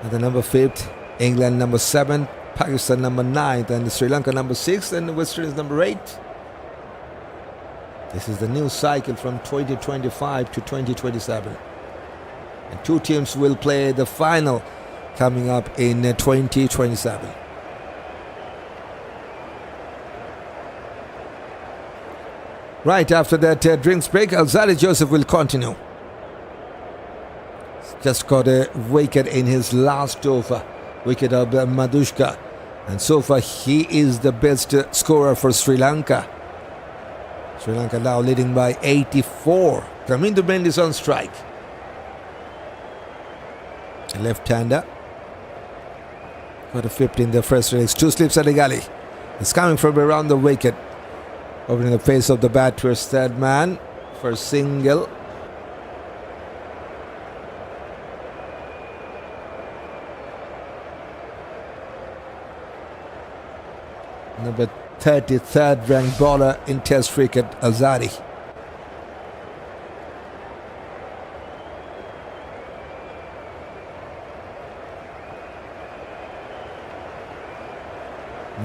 at the number 5th, England number 7, Pakistan number 9, and Sri Lanka number 6, and the West Indies number 8. This is the new cycle from 2025 to 2027. And 2 teams will play the final coming up in 2027. Right after that drinks break, Alzarri Joseph will continue. Just got a wicket in his last over, wicket of Madushka. And so far he is the best scorer for Sri Lanka. Sri Lanka now leading by 84. Kamindu Mendis on strike. A left-hander. Got a 50 in the first innings. 2 slips at the gully. It's coming from around the wicket. Opening the face of the batter's third man for a single. Number 33rd ranked bowler in Test cricket, Alzarri.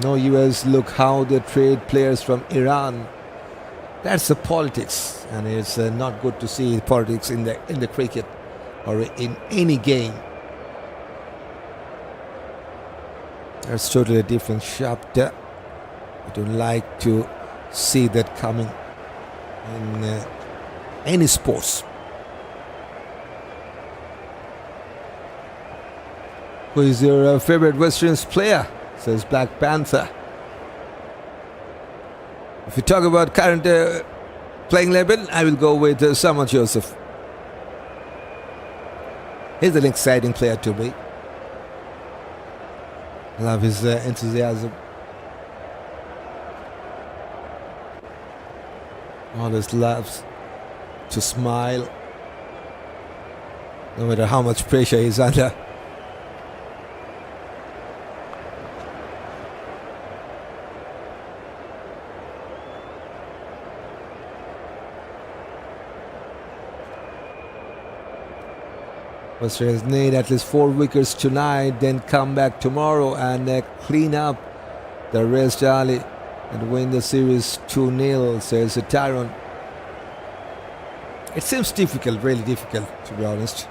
No US, look how they trade players from Iran. That's the politics, and it's not good to see politics in the cricket or in any game. That's totally a different chapter. I don't like to see that coming in any sports. Who is your favorite West Indies player? Says Black Panther. If you talk about current playing 11, I will go with Shamar Joseph. He's an exciting player to me. I love his enthusiasm. Always loves to smile, no matter how much pressure he's under. Australians need at least 4 wickets tonight, then come back tomorrow and clean up the rest early and win the series 2-0, says Tyrone. It seems difficult, really difficult, to be honest.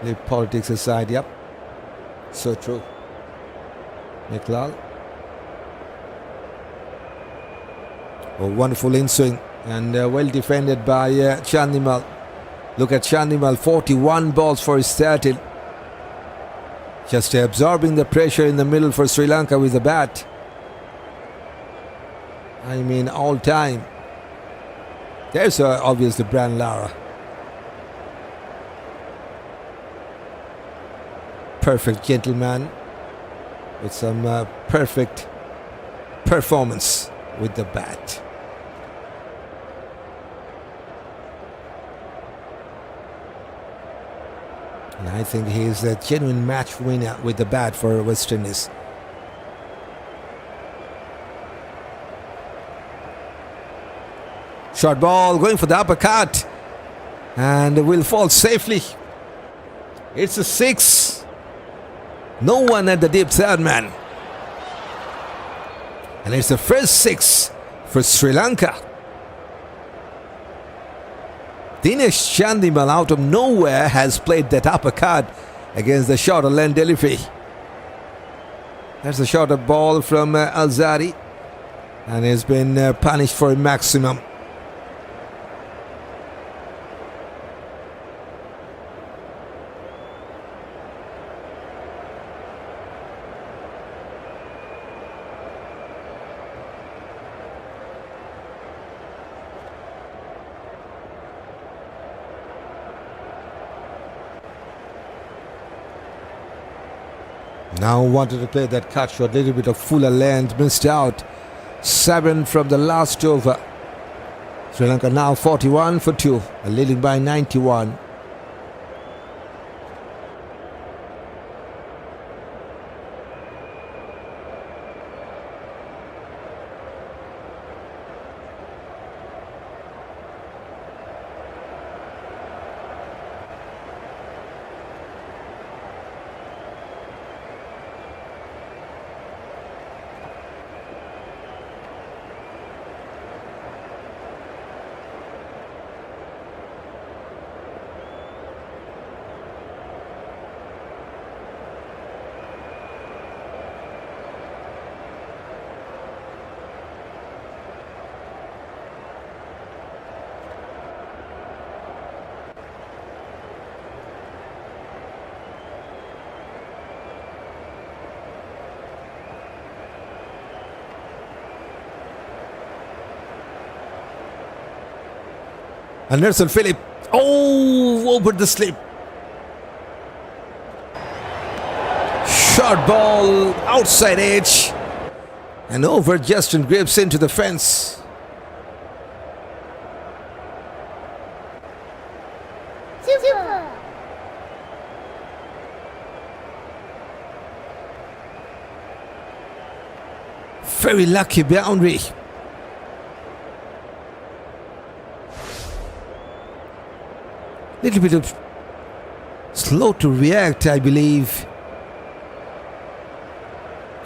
Leave politics aside, yep. So true. Miklal. A wonderful in-swing and well defended by Chandimal. Look at Chandimal, 41 balls for his 13. Just absorbing the pressure in the middle for Sri Lanka with the bat. I mean, all time. There's obviously Brian Lara. Perfect gentleman with some perfect performance with the bat. And I think he's a genuine match winner with the bat for West Indies. Short ball going for the uppercut and will fall safely. It's a 6. No one at the deep third man. And it's the first 6 for Sri Lanka. Dinesh Chandimal out of nowhere has played that uppercut against the shorter length delivery. That's a shorter ball from Alzarri and has been punished for a maximum. Now wanted to play that cut shot, a little bit of fuller length, missed out. 7 from the last over. Sri Lanka now 41 for 2, leading by 91. And Nelson Phillip, over the slip. Short ball, outside edge. And over Justin Greaves into the fence. Silva. Very lucky boundary. Little bit of slow to react, I believe.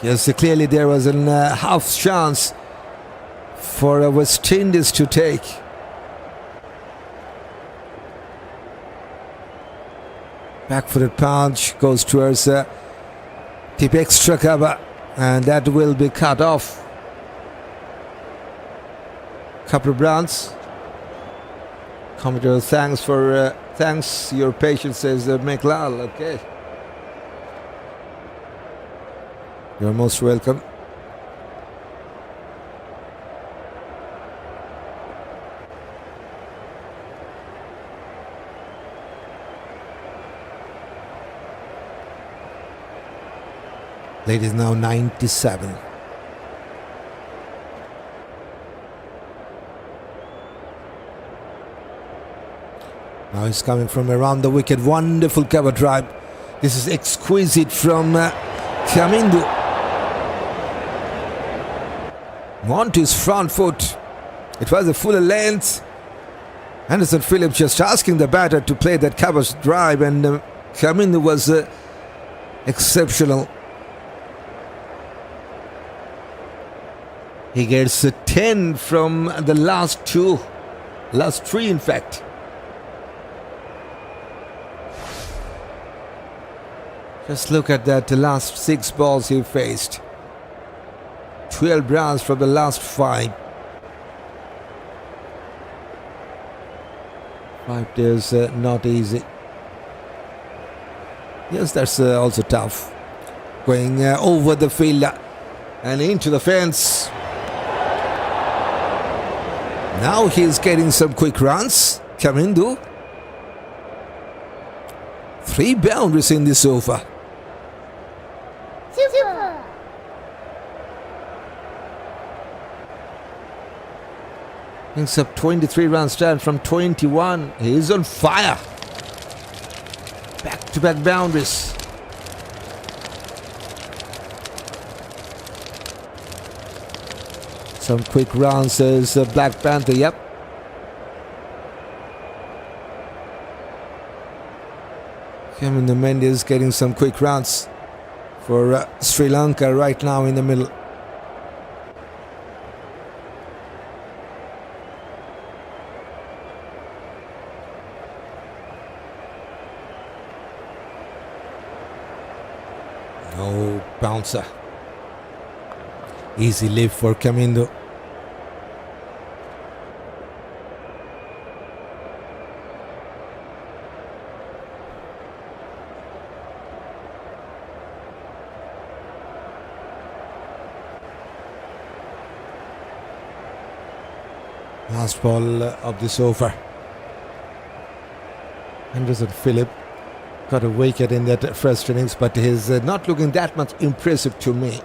Yes, clearly there was a half chance for West Indies to take. Back-footed punch goes towards deep extra cover, and that will be cut off. Couple of runs. Commentator, thanks your patience, says Miklal. Okay, you're most welcome. Ladies, now 97. Now he's coming from around the wicket. Wonderful cover drive. This is exquisite from Kamindu. On to his front foot. It was a fuller length. Anderson Phillip just asking the batter to play that cover drive, and Kamindu was exceptional. He gets a 10 from the last three in fact. Just look at that, the last 6 balls he faced. 12 runs from the last 5. 5 days, not easy. Yes, that's also tough. Going over the fielder and into the fence. Now he's getting some quick runs. Kamindu. 3 boundaries in this over. Super. Brings up 23 runs stand from 21. He's on fire. Back-to-back boundaries. Some quick runs as Black Panther, yep. Kamindu Mendis getting some quick runs for Sri Lanka right now in the middle. No bouncer. Easy lift for Kamindu. Last ball of this over. Anderson Phillip got a wicket in that first innings, but he's not looking that much impressive to me.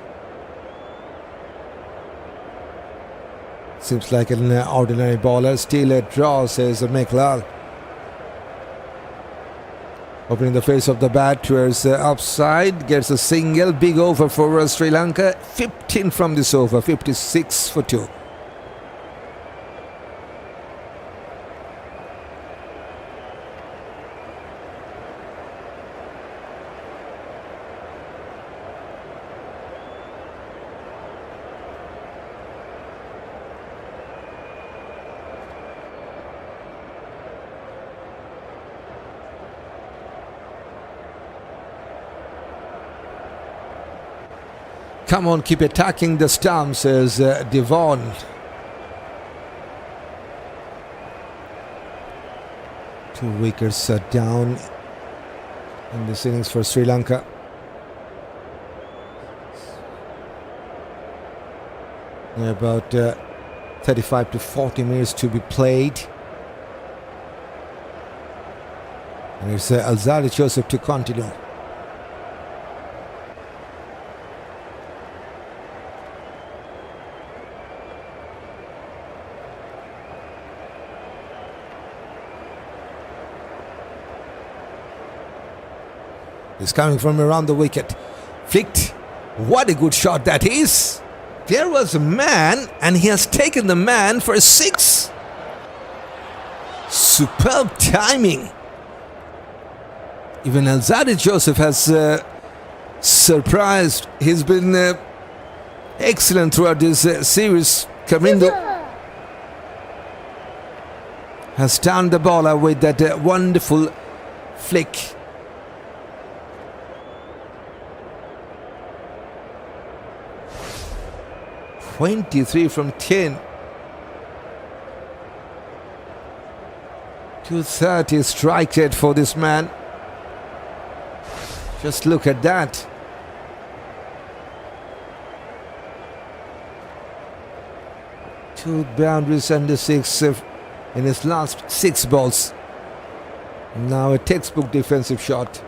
Seems like an ordinary bowler. Still a draw, says Meklal. Opening the face of the bat towards upside. Gets a single. Big over for Sri Lanka. 15 from this over. 56 for 2. Come on, keep attacking the stumps, says Devon. Two wickets down in this innings for Sri Lanka. About 35 to 40 minutes to be played. And it's Alzarri Joseph to continue. He's coming from around the wicket. Flicked. What a good shot that is. There was a man and he has taken the man for a 6. Superb timing. Even Alzarri Joseph has surprised. He's been excellent throughout this series. Kamindu has stunned the bowler with that wonderful flick. 23 from 10. 230 strike rate for this man. Just look at that. Two boundaries under 6 in his last 6 balls. Now a textbook defensive shot.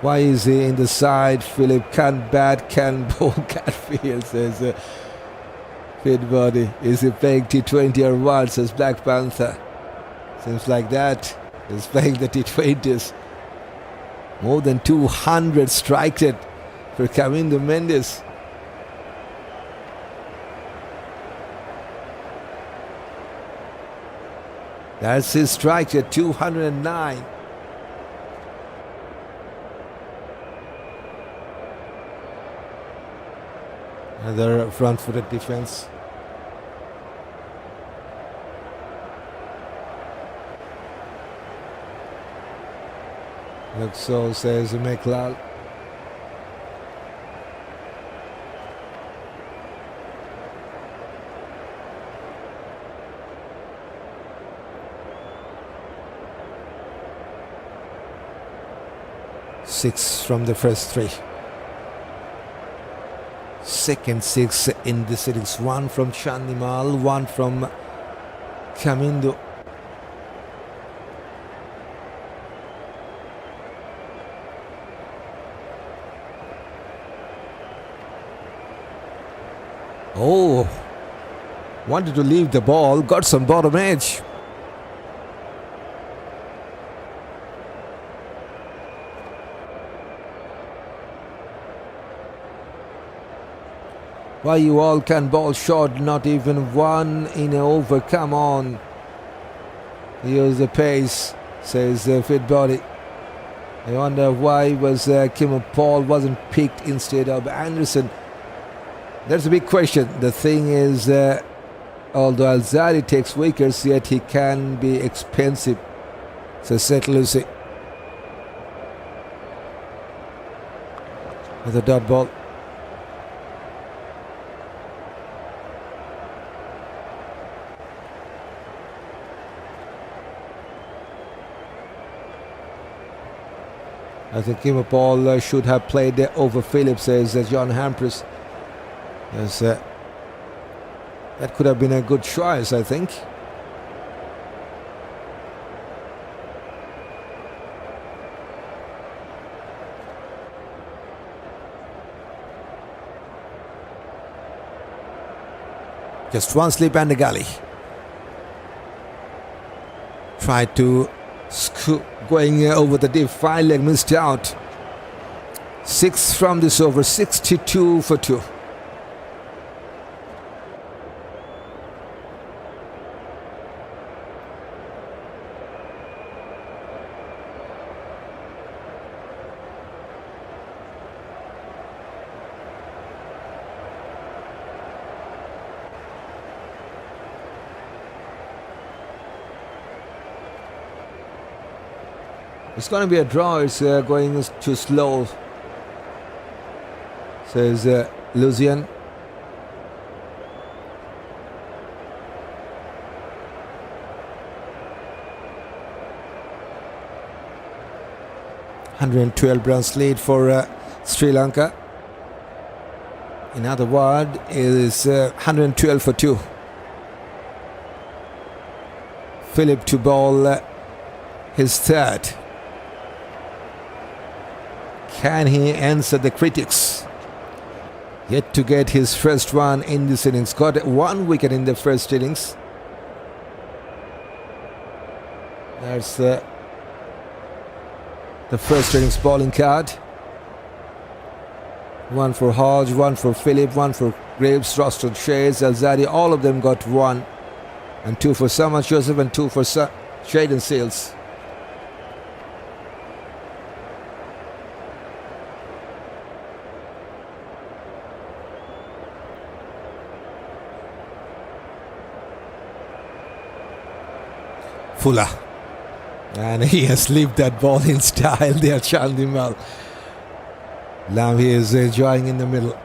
Why is he in the side? Phillip can bat, can bowl, can field, says Fit body. Is he playing T20 or what? Says Black Panther. Seems like that. He's playing the T20s. More than 200 strike rate for Kamindu Mendis. That's his strike rate, 209. Another front-footed defense. Looks so, says Meklal. Six from the first three. Second six in the innings. One from Chandimal, one from Kamindu. Oh, wanted to leave the ball, got some bottom edge. Why you all can bowl short, not even one in an over, come on. Here's the pace, says Fit Body. I wonder why was Paul wasn't picked instead of Anderson. That's a big question. The thing is, although Alzarri takes wickets, yet he can be expensive. So St. Lucie. With a dot ball. I think Paul should have played over Phillip, says John Hampers. Yes, that could have been a good choice, I think. Just one slip and a gully. Tried to scoop, going over the deep, 5 leg, missed out. 6 from this over, 62 for 2. It's going to be a draw. It's going too slow, says Lucian. (112 runs lead for Sri Lanka. In other words, it is 112 for 2. Phillip to bowl his third. Can he answer the critics? Yet to get his first one in this innings. Got 1 wicket in the first innings. That's the first innings bowling card. 1 for Hodge, 1 for Phillip, 1 for Greaves, Roston, Shai, Alzarri. All of them got 1. And 2 for Shamar Joseph and 2 for Jayden Seals. Fuller, and he has slipped that ball in style there, Chandimal. Now he is enjoying in the middle.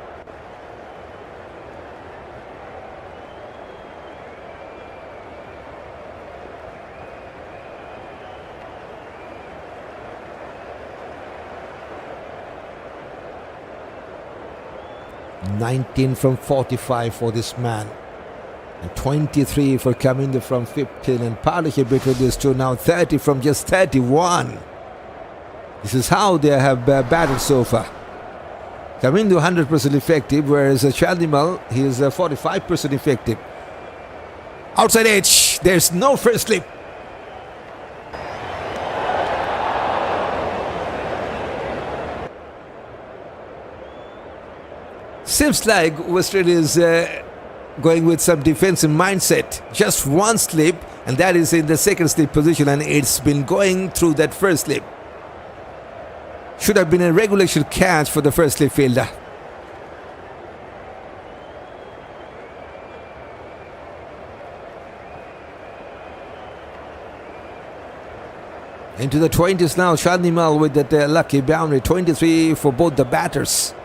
(19 from 45 for this man. And 23 for Kamindu from 15, and partnership between these two now 30 from just 31. This is how they have batted so far. Kamindu 100% effective, whereas Chandimal, he is 45% effective. Outside edge, there's no first slip. Seems like West Indies is going with some defensive mindset. Just one slip, and that is in the second slip position, and it's been going through that first slip. Should have been a regulation catch for the first slip fielder. Into the 20s now, Chandimal with that lucky boundary. 23 for both the batters.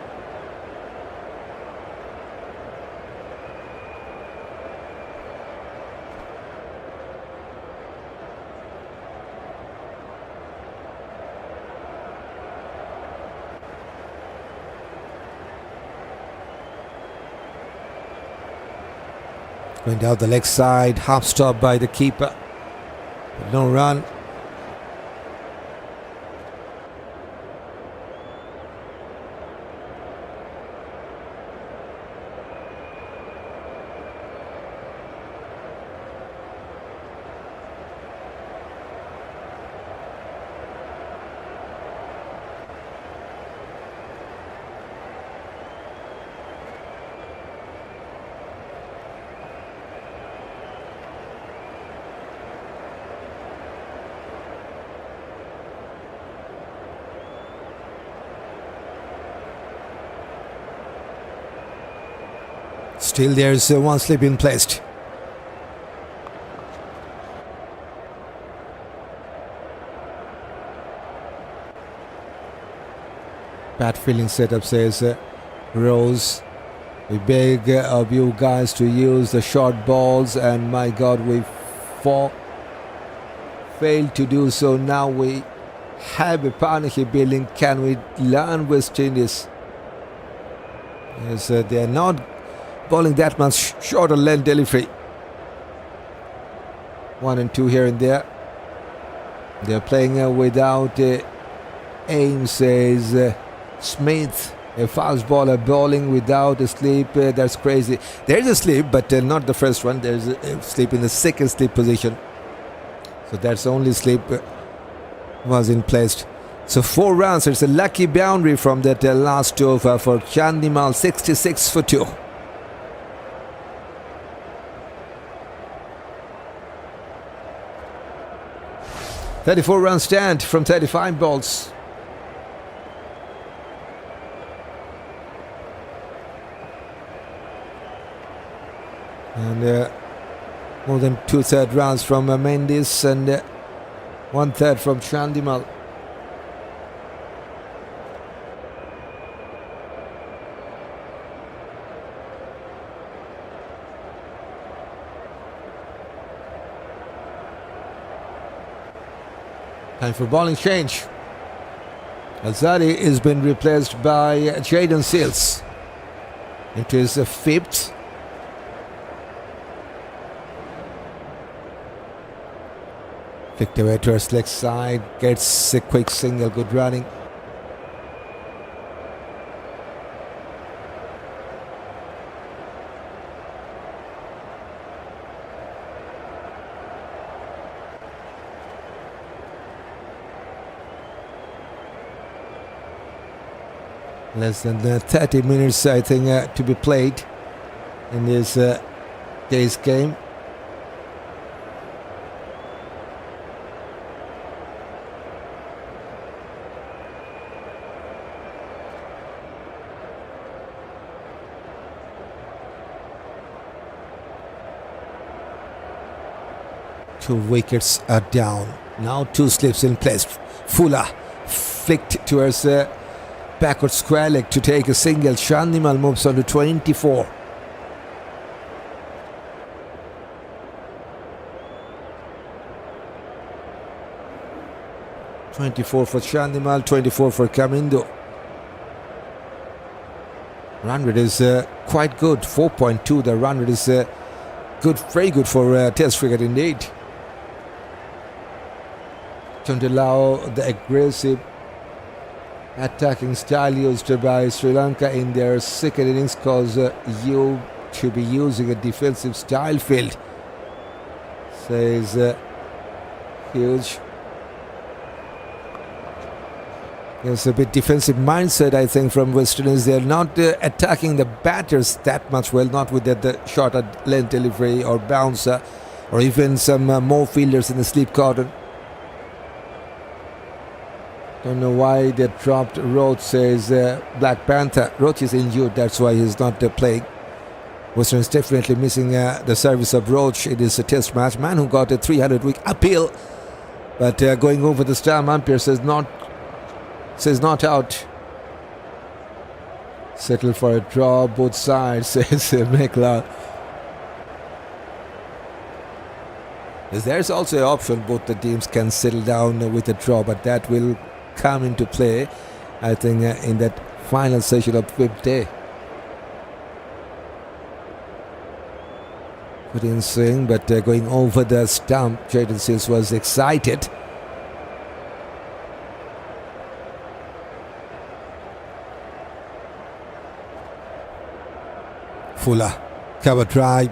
Going down the leg side, half stop by the keeper. But no run. Still there's one slip in placed. Bad feeling setup, says Rose. We beg of you guys to use the short balls, and my God, we failed to do so. Now we have a partnership building. Can we learn West Indies? Yes, they are not bowling that much shorter length delivery. 1 and 2 here and there. They're playing without aim, says Smith. A fast bowler bowling without a slip. That's crazy. There's a slip, but not the first one. There's a slip in the second slip position. So that's the only slip was in place. So 4 runs. It's a lucky boundary from that last over for Chandimal. 66 for 2. 34-run stand from 35 balls. And more than 2/3 runs from Mendis and 1/3 from Chandimal. Time for bowling change. Alzarri has been replaced by Jayden Seals into his 5th. Flicked away to his leg side, gets a quick single, good running. Less than 30 minutes, I think, to be played in this day's game. Two wickets are down. Now 2 slips in place. Fuller flicked towards backward square leg to take a single. Chandimal moves on to 24. (24 for Chandimal, 24 for Kamindu. Run rate is quite good, 4.2. The run rate is good, very good for Test cricket indeed. Don't allow the aggressive attacking style used by Sri Lanka in their second innings, because you should be using a defensive style field, says Huge. There's a bit defensive mindset, I think, from West Indies. They're not attacking the batters that much well, not with the short length delivery or bouncer, or even some more fielders in the sleep cotton. Don't know why they dropped Roach, says Black Panther. Roach is injured, that's why he's not playing. Western is definitely missing the service of Roach. It is a test match. Man who got a 300-week appeal, but going over the stump, umpire says not out. Settle for a draw, both sides, says Mekla. There's also an option both the teams can settle down with a draw, but that will come into play, I think, in that final session of fifth day. Good in swing, but going over the stump, Jayden Silva was excited. Fuller, cover drive.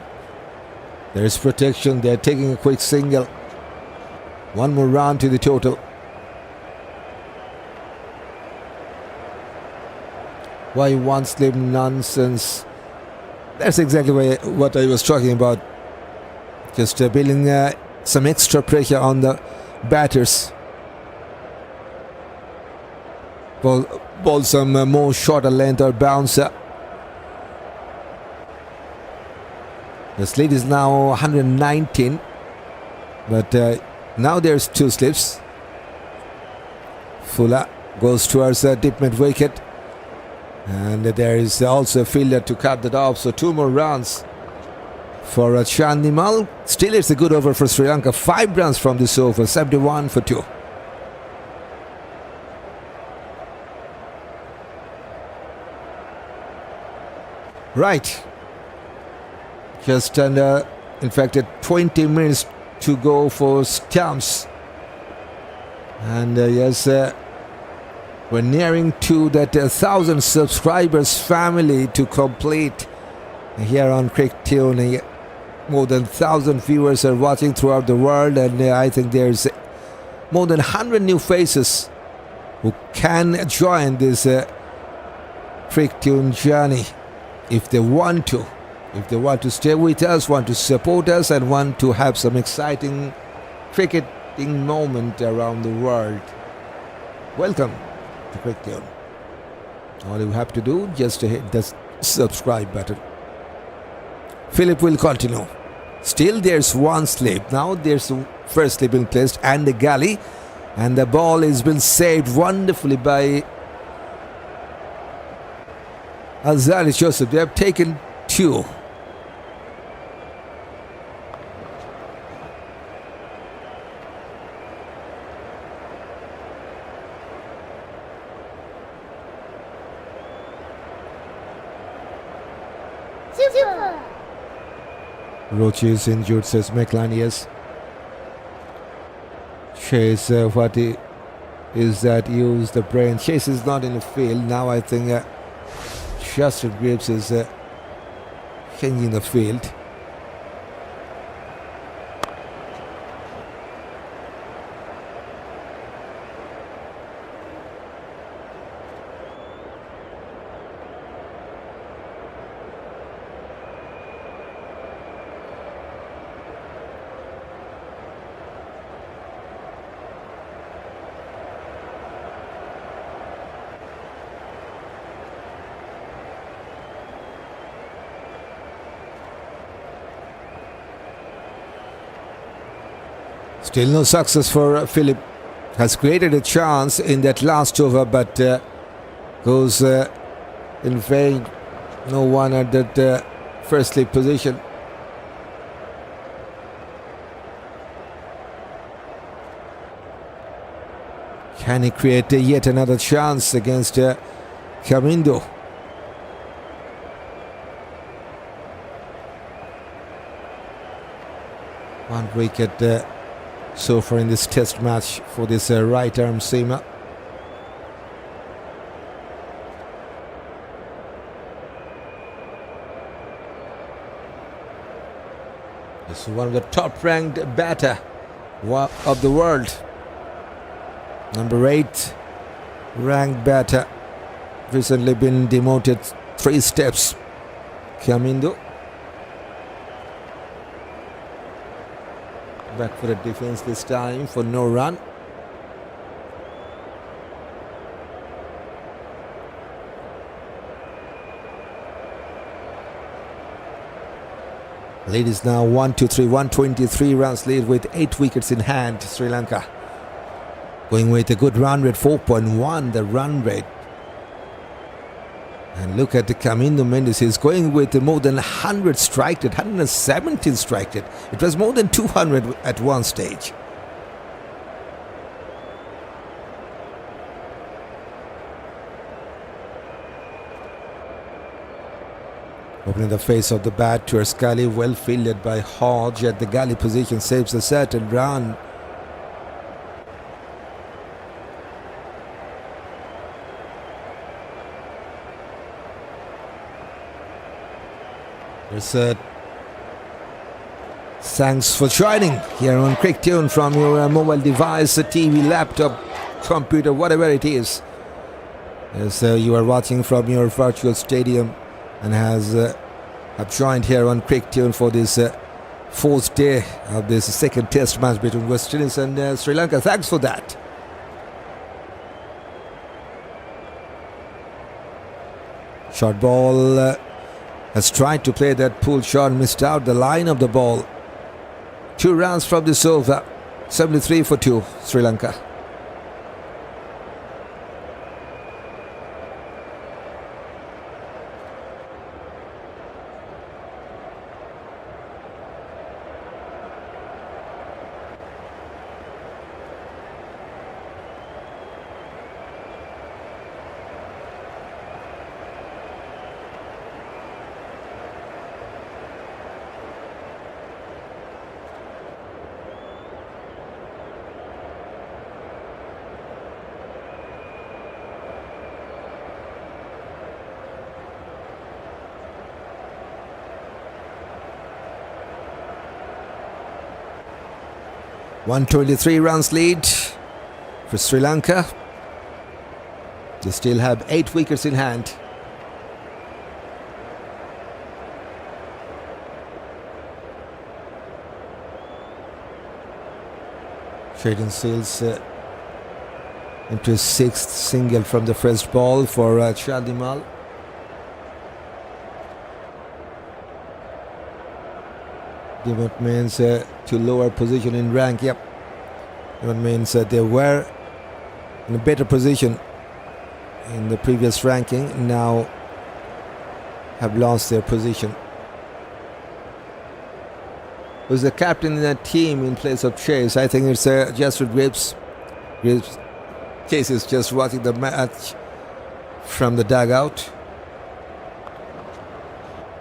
There is protection. They're taking a quick single. One more run to the total. Why one slip nonsense? That's exactly what I was talking about. Just building some extra pressure on the batters. Ball some more shorter length or bouncer. The slip is now 119, but now there's two slips. Fuller goes towards the deep mid wicket, and there is also a fielder to cut that off. So two more runs for Chandimal. Still, it's a good over for Sri Lanka. 5 runs from this over, 71 for 2. Right. Just under, in fact, 20 minutes to go for stumps. And yes, we're nearing to that 1,000 subscribers family to complete here on Cricket Tune. More than 1,000 viewers are watching throughout the world, and I think there's more than 100 new faces who can join this Cricket Tune journey if they want to. If they want to stay with us, want to support us, and want to have some exciting cricketing moment around the world. Welcome to Cricket Tune. All you have to do, just to hit the subscribe button. Phillip will continue. Still there's one slip. Now there's the first slip in place and the gully. And the ball has been saved wonderfully by Alzarri Joseph. They have taken 2. Super. Roach is injured, says McLean. Yes. Chase, what is that? Use the brain. Chase is not in the field. Now I think Justin Greaves is changing the field. Still no success for Phillip. Has created a chance in that last over, but goes in vain. No one at that first slip position. Can he create yet another chance against Kamindu? One wicket so far in this test match for this right arm seamer. So one of the top-ranked batter of the world. Number 8 ranked batter. Recently been demoted 3 steps. Kamindu. Back for the defense this time for no run. Lead is now 1-3, 123 runs lead with 8 wickets in hand. Sri Lanka going with a good run rate, 4.1 the run rate. And look at the Kamindu Mendis, he's going with more than 100 strike rate, 117 strike rate. It was more than 200 at one stage. Opening the face of the bat to Scully, well fielded by Hodge at the gully position, saves a certain run. There's a thanks for joining here on Quick Tune from your mobile device, a TV, laptop, computer, whatever it is. As you are watching from your virtual stadium and have joined here on Quick Tune for this 4th day of this second test match between West Indies and Sri Lanka. Thanks for that. Short ball has tried to play that pull shot, missed out the line of the ball. 2 runs from this over, 73 for 2, Sri Lanka. .123 runs lead for Sri Lanka. They still have 8 wickets in hand. Jayden seals into his 6th single from the first ball for Chandimal. That means to lower position in rank. Yep. That means they were in a better position in the previous ranking. Now have lost their position. Who's the captain in that team in place of Chase? I think it's just with Greaves. Chase is just watching the match from the dugout.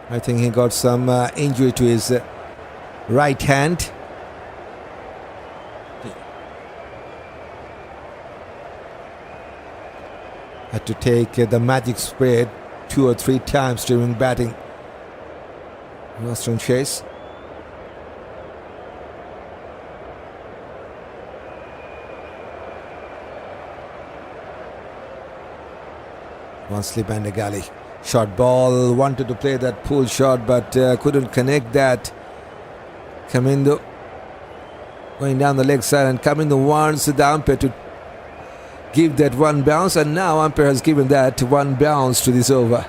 I think he got some injury to his right hand. Had to take the magic spray 2 or 3 times during batting. Roston chase. One slip and a gully. Short ball, wanted to play that pull shot but couldn't connect that. Kamindu going down the leg side, and Kamindu wants the umpire to give that one bounce, and now umpire has given that one bounce to this over.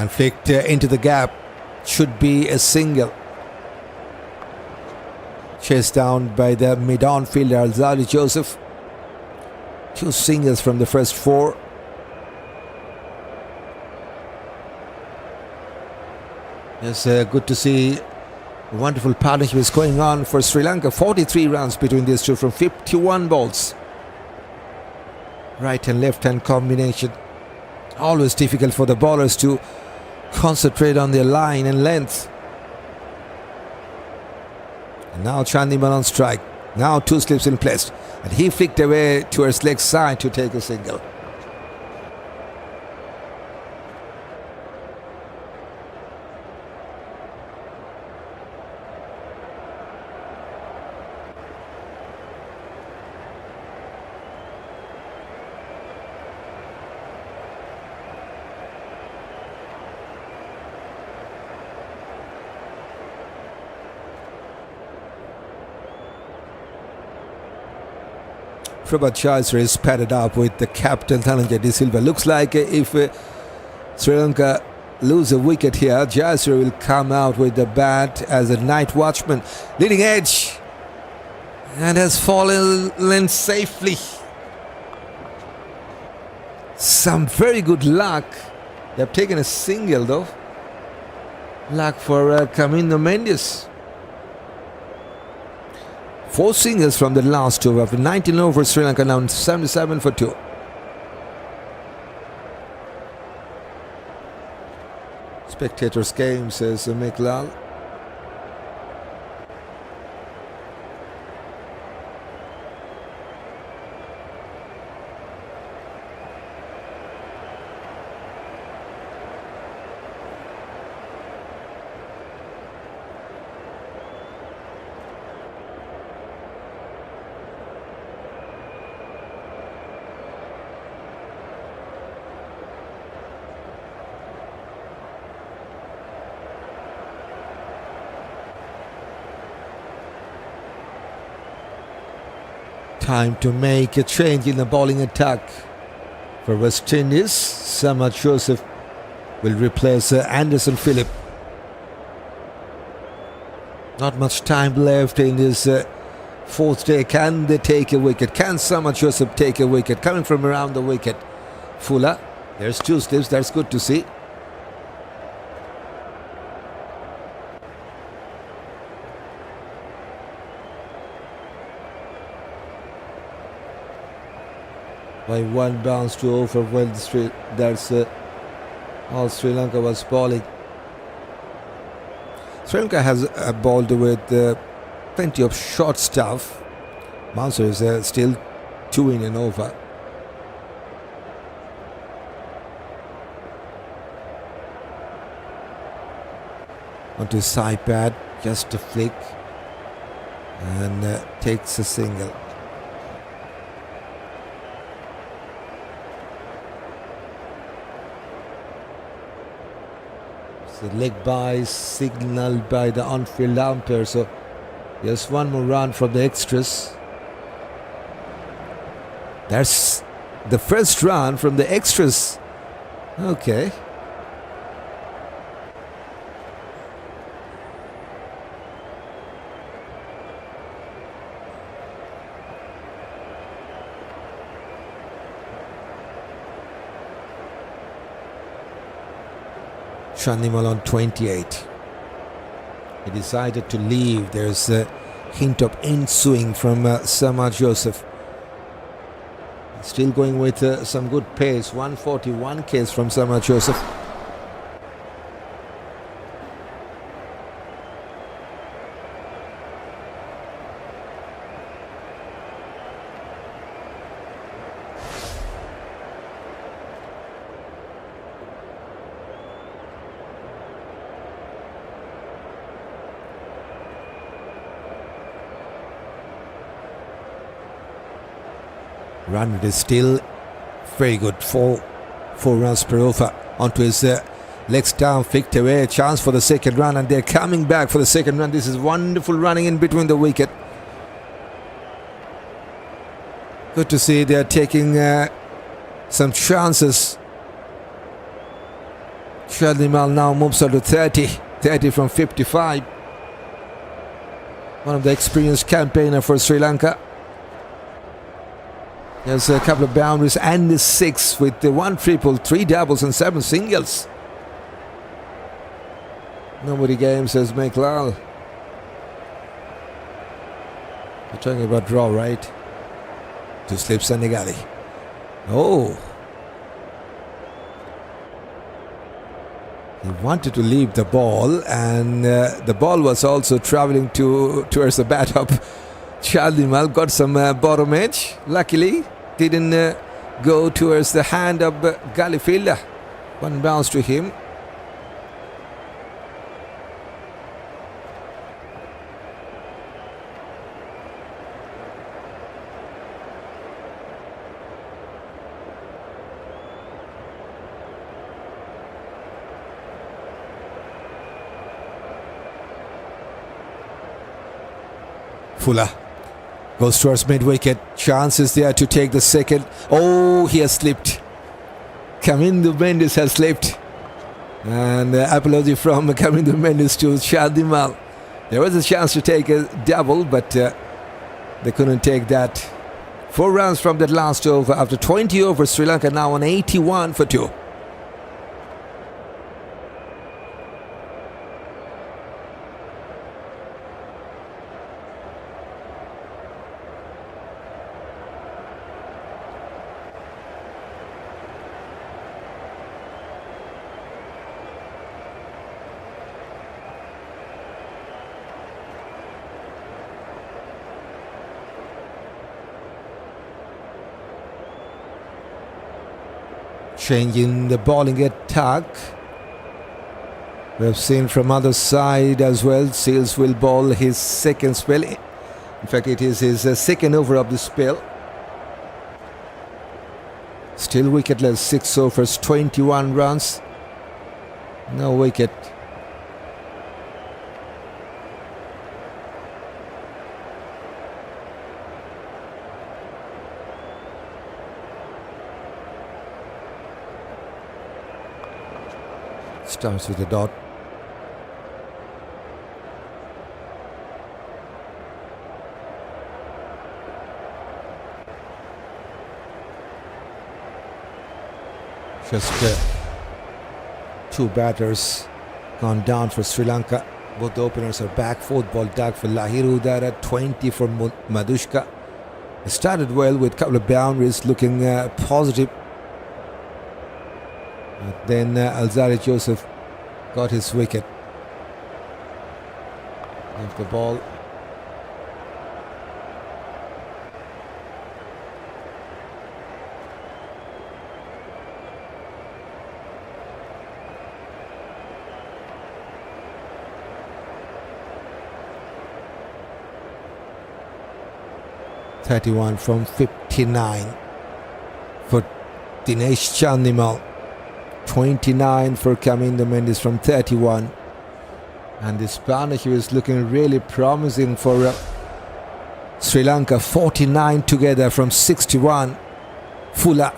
Flicked into the gap. Should be a single. Chased down by the mid-on fielder Alzarri Joseph. 2 singles from the first 4. It's good to see a wonderful partnership is going on for Sri Lanka. 43 runs between these two from 51 balls. right and left hand combination. Always difficult for the bowlers to concentrate on their line and length. And now Chandimal on strike. Now two slips in place. And he flicked away towards leg side to take a single. Jayden is padded up with the captain Dhananjaya Silva. Looks like if Sri Lanka lose a wicket here, Jayden will come out with the bat as a night watchman. Leading edge and has fallen safely. Some very good luck. They have taken a single though. Luck for Kamindu Mendis. 4 singles from the last over. After 19 overs, Sri Lanka now 77 for 2. Spectators game, says Milan. Time to make a change in the bowling attack for West Indies. Shamar Joseph will replace Anderson Phillip. Not much time left in this fourth day. Can they take a wicket? Can Shamar Joseph take a wicket? Coming from around the wicket. Fuller. There's 2 slips. That's good to see. By 1 bounce to over. Well, that's all Sri Lanka was bowling. Sri Lanka has bowled with plenty of short stuff. Bouncer is still 2 in and over. Onto his side pad, just a flick, and takes a single. The leg by signaled by the on-field umpire, so there's 1 more run from the extras. That's the first run from the extras. Okay. Chandimal on 28. He decided to leave. There's a hint of in-swing from Shamar Joseph. Still going with some good pace. 141 Ks from Shamar Joseph. Run rate is still very good. 4 runs per over. Onto his legs down, flicked away. A chance for the second run, and they're coming back for the second run. This is wonderful running in between the wicket. Good to see they're taking some chances. Chandimal now moves on to 30 from 55. One of the experienced campaigner for Sri Lanka. There's a couple of boundaries and the 6 with the 1 triple, 3 doubles and 7 singles. Nobody game, says Milan. You're talking about draw, right? 2 slips and a galley. Oh. He wanted to leave the ball, and the ball was also travelling towards the bat of Chandimal. Got some bottom edge. Luckily, didn't go towards the hand of Galifilla. One bounce to him. Fuller goes towards mid-wicket. Chances there to take the second. Oh, he has slipped. Kamindu Mendis has slipped. And apology from Kamindu Mendis to Chandimal. There was a chance to take a double, but they couldn't take that. 4 runs from that last over. After 20 overs, Sri Lanka now on 81 for 2. Changing the bowling attack. We've seen from other side as well. Seals will bowl his second spell. In fact, it is his second over of the spell. Still wicketless, 6 overs, 21 runs. No wicket. Starts with a dot. Just 2 batters gone down for Sri Lanka. Both the openers are back. 4th ball tag for Lahiru, Udara, 20 for Madushka. It started well with a couple of boundaries, looking positive. But then Alzarri Joseph got his wicket. Left the ball. (31 from 59 for Dinesh Chandimal. 29 for Kamindu Mendis from 31. And this partnership is looking really promising for Sri Lanka. 49 together from 61. Fuller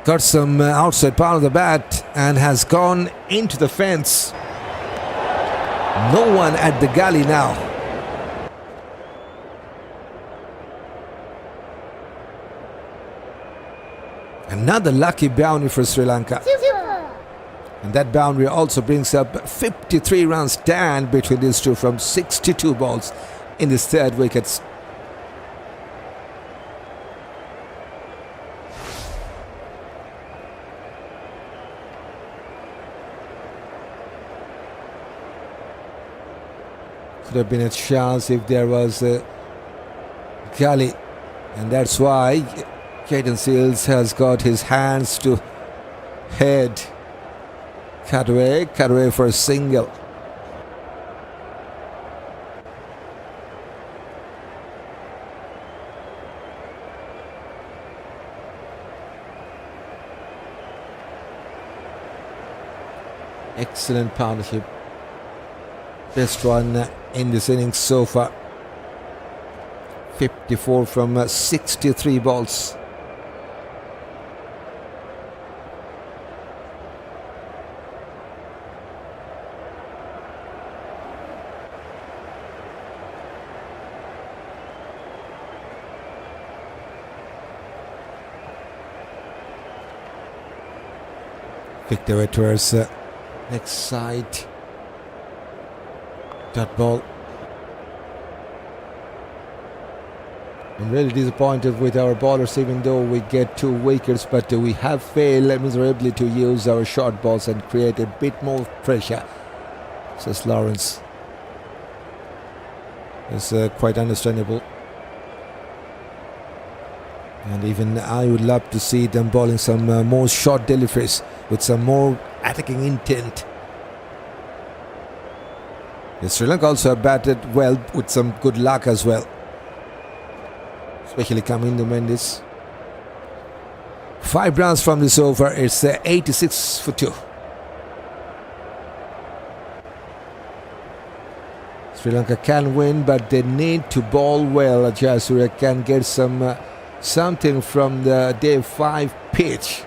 got some outside part of the bat and has gone into the fence. No one at the gully now. Another lucky boundary for Sri Lanka. And that boundary also brings up 53 runs stand between these two from 62 balls in this 3rd wicket. Could have been a chance if there was a gully. And that's why Jayden Seals has got his hands to head. Cut away for a single. Excellent partnership. Best one in this innings so far. 54 from 63 balls. Picked away towards next side. Dot ball. I'm really disappointed with our bowlers, even though we get 2 wickets, but we have failed miserably to use our short balls and create a bit more pressure, says Lawrence. It's quite understandable. And even I would love to see them bowling some more short deliveries with some more attacking intent. Sri Lanka also batted well with some good luck as well, especially Kamindu Mendis. 5 runs from this over. It's 86 for 2. Sri Lanka can win, but they need to bowl well. Jayasuriya can get some something from the day 5 pitch.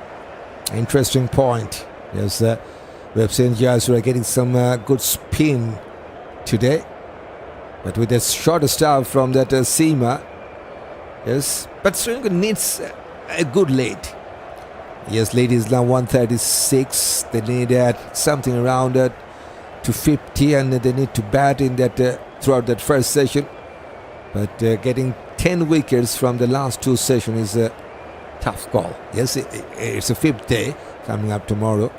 Interesting point. Yes, we have seen Jayasuriya getting some good spin today, but with a shorter start from that seamer. Yes, but Sri Lanka needs a good lead. Yes, lead is now 136. They need something around 250, and they need to bat in that throughout that first session. But getting 10 wickets from the last 2 sessions is a tough call. Yes, it's a 5th day coming up tomorrow,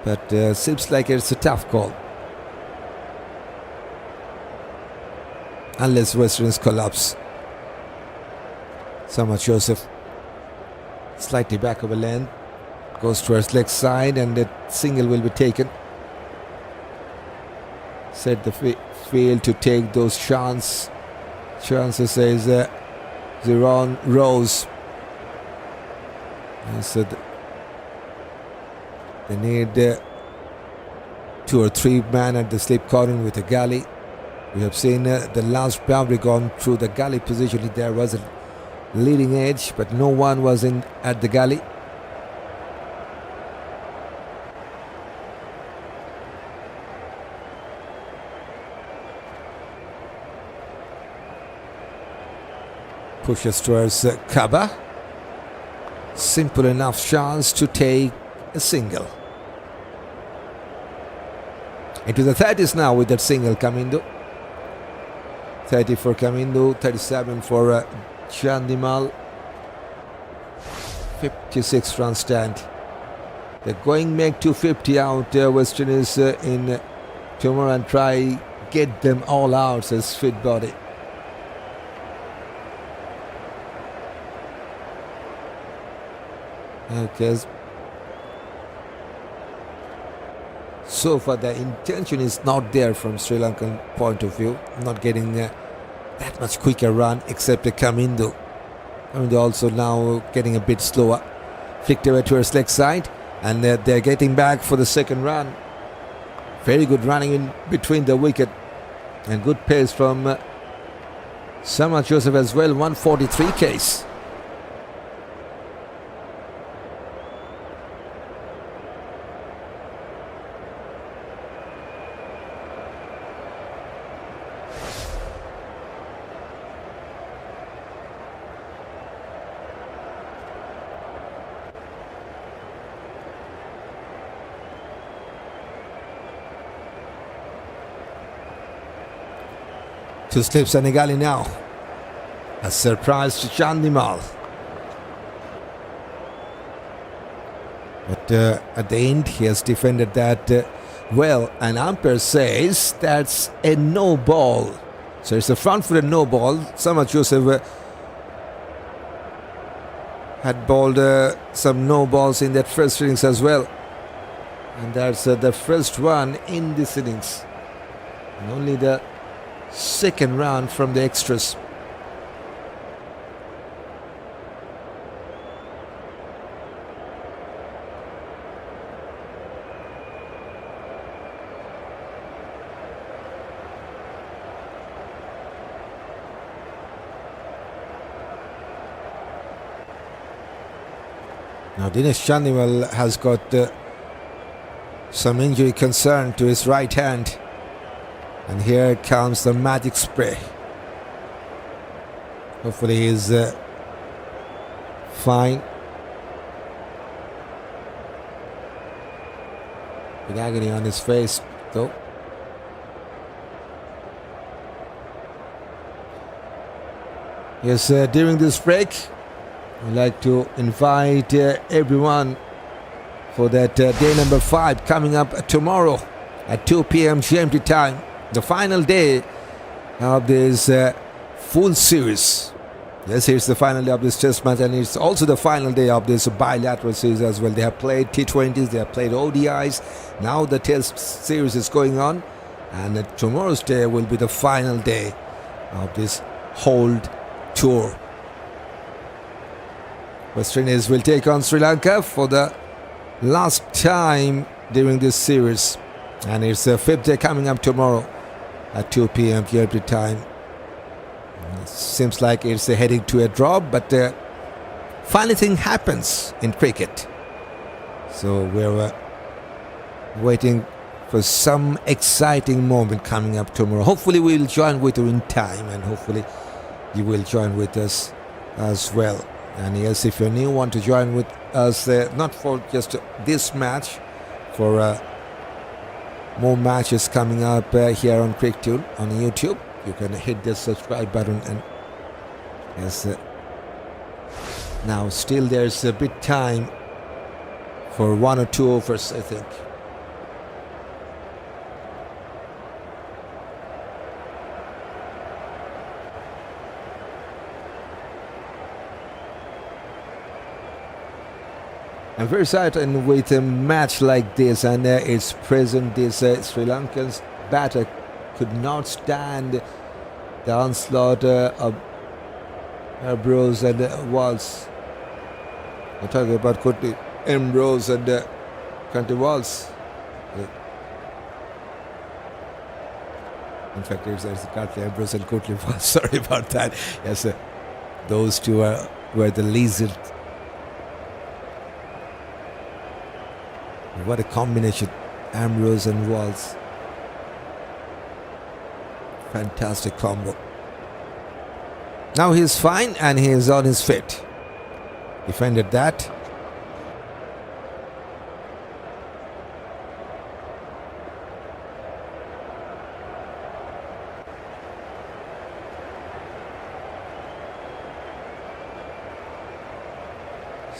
but seems like it's a tough call. Unless Westerns collapse. Samad Joseph slightly back of a length, goes towards leg side, and the single will be taken. Set the field to take those chances, says Zeron Rose. And so they need 2 or 3 men at the slip corner with a galley. We have seen the last boundary gone through the galley position. There was a leading edge, but no one was in at the galley. Pushes towards Kaba. Simple enough chance to take a single. Into the 30s now with that single, Kamindu. 30 for Kamindu, 37 for Chandimal. 56 run stand. They're going make 250 out. Westerners in tomorrow and try get them all out, says Fit Body. Okay. So far the intention is not there from Sri Lankan point of view, not getting that much quicker run except the Kamindu. Kamindu also now getting a bit slower. Flicked away towards leg side, and they're getting back for the second run. Very good running in between the wicket and good pace from Samad Joseph as well. 143 case. To slip Senegali now. A surprise to Chandimal. But at the end he has defended that well, and umpire says that's a no ball. So it's a front footed no ball. Samad Joseph had bowled some no balls in that first innings as well. And that's the first one in this innings. And only the second round from the extras. Now Dinesh Chandimal has got some injury concern to his right hand. And here comes the magic spray. Hopefully he's fine. With agony on his face though. Yes, during this break, I'd like to invite everyone for that day number 5 coming up tomorrow at 2 p.m. GMT time. The final day of this full series. Yes, it's the final day of this test match, and it's also the final day of this bilateral series as well. They have played T20s, they have played ODIs. Now the test series is going on, and tomorrow's day will be the final day of this whole tour. West Indies will take on Sri Lanka for the last time during this series, and it's the 5th day coming up tomorrow at 2 p.m. GMT time. It seems like it's heading to a draw, but funny thing happens in cricket. So we're waiting for some exciting moment coming up tomorrow. Hopefully we'll join with you in time, and hopefully you will join with us as well. And yes, if you're new, want to join with us, not for just this match, for more matches coming up here on CrickTune on YouTube, you can hit the subscribe button. And yes, now still there's a bit time for 1 or 2 overs, I think. I'm very excited with a match like this, and it's present. This Sri Lankan's batter could not stand the onslaught of Ambrose and Walsh. I'm talking about Courtney Ambrose and County Walsh. In fact, it's Courtney Ambrose and Courtney Walsh. Sorry about that. Yes, those two were the lizard. What a combination, Ambrose and Walsh. Fantastic combo. Now he's fine and he is on his feet. Defended that.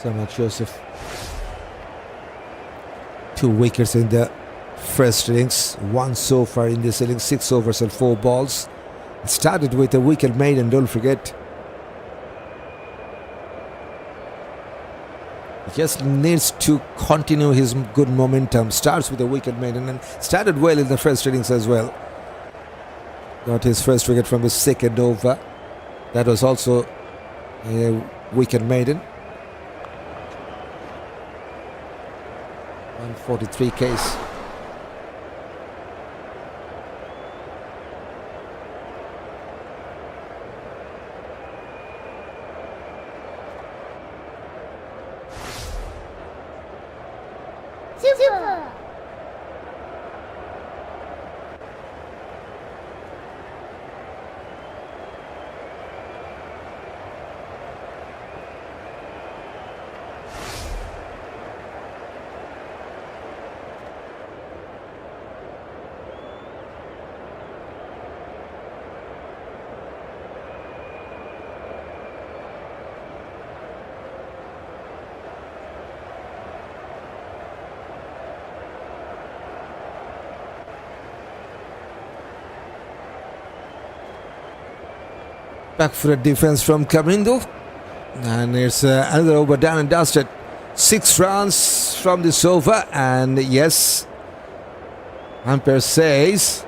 Shamar Joseph. 2 wickets in the first innings, 1 so far in this innings, 6 overs and 4 balls. It started with a wicket maiden, don't forget. He just needs to continue his good momentum. Starts with a wicket maiden and started well in the first innings as well. Got his first wicket from the 2nd over. That was also a wicket maiden. 143 Ks. Silva. Back for a defense from Kamindu. And it's another over done and dusted. 6 runs from this over. And yes, umpire says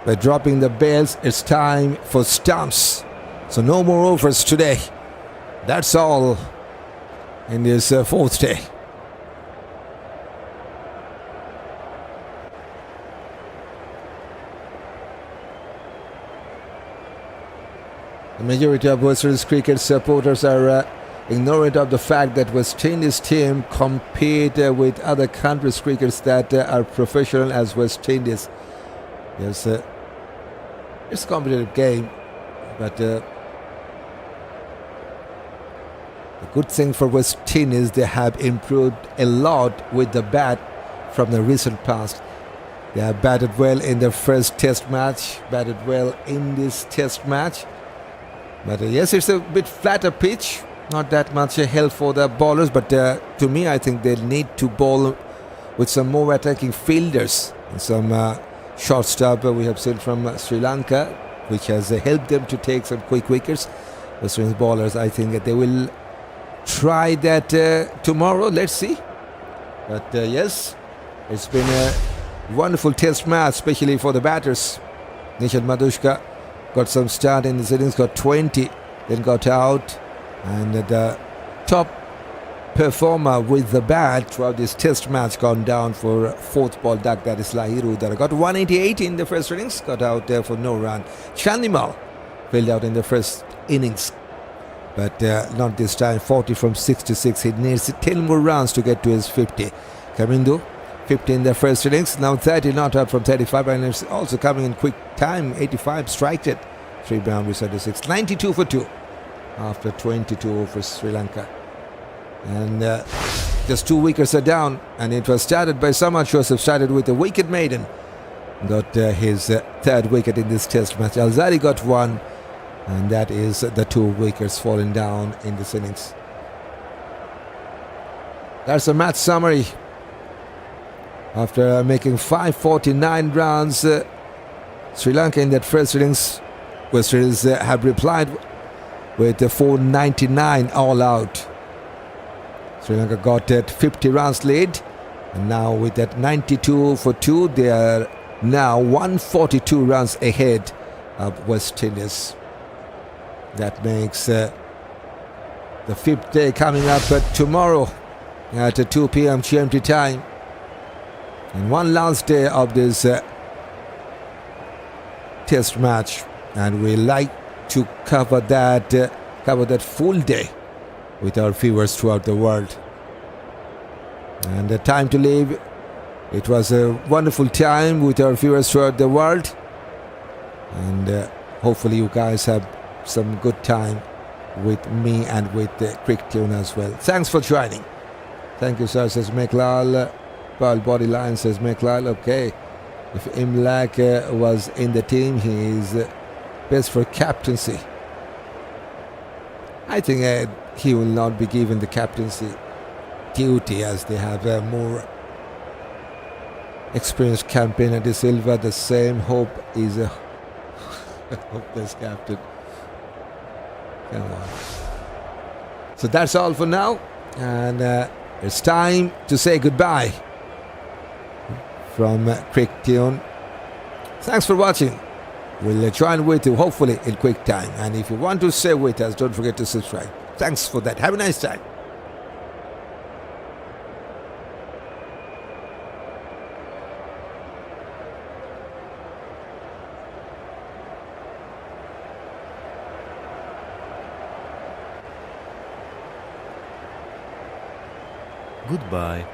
by dropping the bails, it's time for stumps. So no more overs today. That's all in this 4th day. The majority of West Indies cricket supporters are ignorant of the fact that West Indies team compete with other countries' crickets that are professional as West Indies. Yes, it's a competitive game, but the good thing for West Indies, they have improved a lot with the bat from the recent past. They have batted well in the first test match, batted well in this test match. But yes, it's a bit flatter pitch. Not that much help for the bowlers. But to me, I think they need to bowl with some more attacking fielders. And some short stop we have seen from Sri Lanka, which has helped them to take some quick wickets. The Sri Lanka bowlers, I think they will try that tomorrow. Let's see. But yes, it's been a wonderful test match, especially for the batters. Nishan Madushka got some start in the innings, got 20, then got out. And the top performer with the bat throughout this test match gone down for fourth ball duck, that is Lahiru. Udara got 188 in the first innings, got out there for no run. Chandimal filled out in the first innings, but not this time. 40 from 66. He needs 10 more runs to get to his 50. Kamindu 50 in the first innings, now 30, not out from 35, and it's also coming in quick time. 85 striked it, 3 boundaries, 36, 92 for 2 after 22 for Sri Lanka. And just 2 wickets are down, and it was started by Shamar. Joseph started with a wicket maiden, got his third wicket in this test match. Alzarri got 1, and that is the 2 wickets falling down in this innings. That's a match summary. After making 549 runs, Sri Lanka in that first innings, West Indies have replied with 499 all out. Sri Lanka got that 50 runs lead, and now with that 92 for 2, they are now 142 runs ahead of West Indies. That makes the 5th day coming up tomorrow at 2 p.m. GMT time. And one last day of this test match, and we like to cover that full day with our viewers throughout the world. And the time to leave, it was a wonderful time with our viewers throughout the world, and hopefully you guys have some good time with me and with the Cricket Tune as well. Thanks for joining. Thank you, sir, says Meklal. Pearl Body Line says Meklal. Okay, if Imlak was in the team, he is best for captaincy. I think he will not be given the captaincy duty, as they have a more experienced campaigner. De Silva, the same. Hope is a hopeless captain. Come on. So that's all for now, and it's time to say goodbye from Cricket Tune. Thanks for watching. We'll join with you hopefully in quick time, and if you want to stay with us, don't forget to subscribe. Thanks for that. Have a nice time. Goodbye.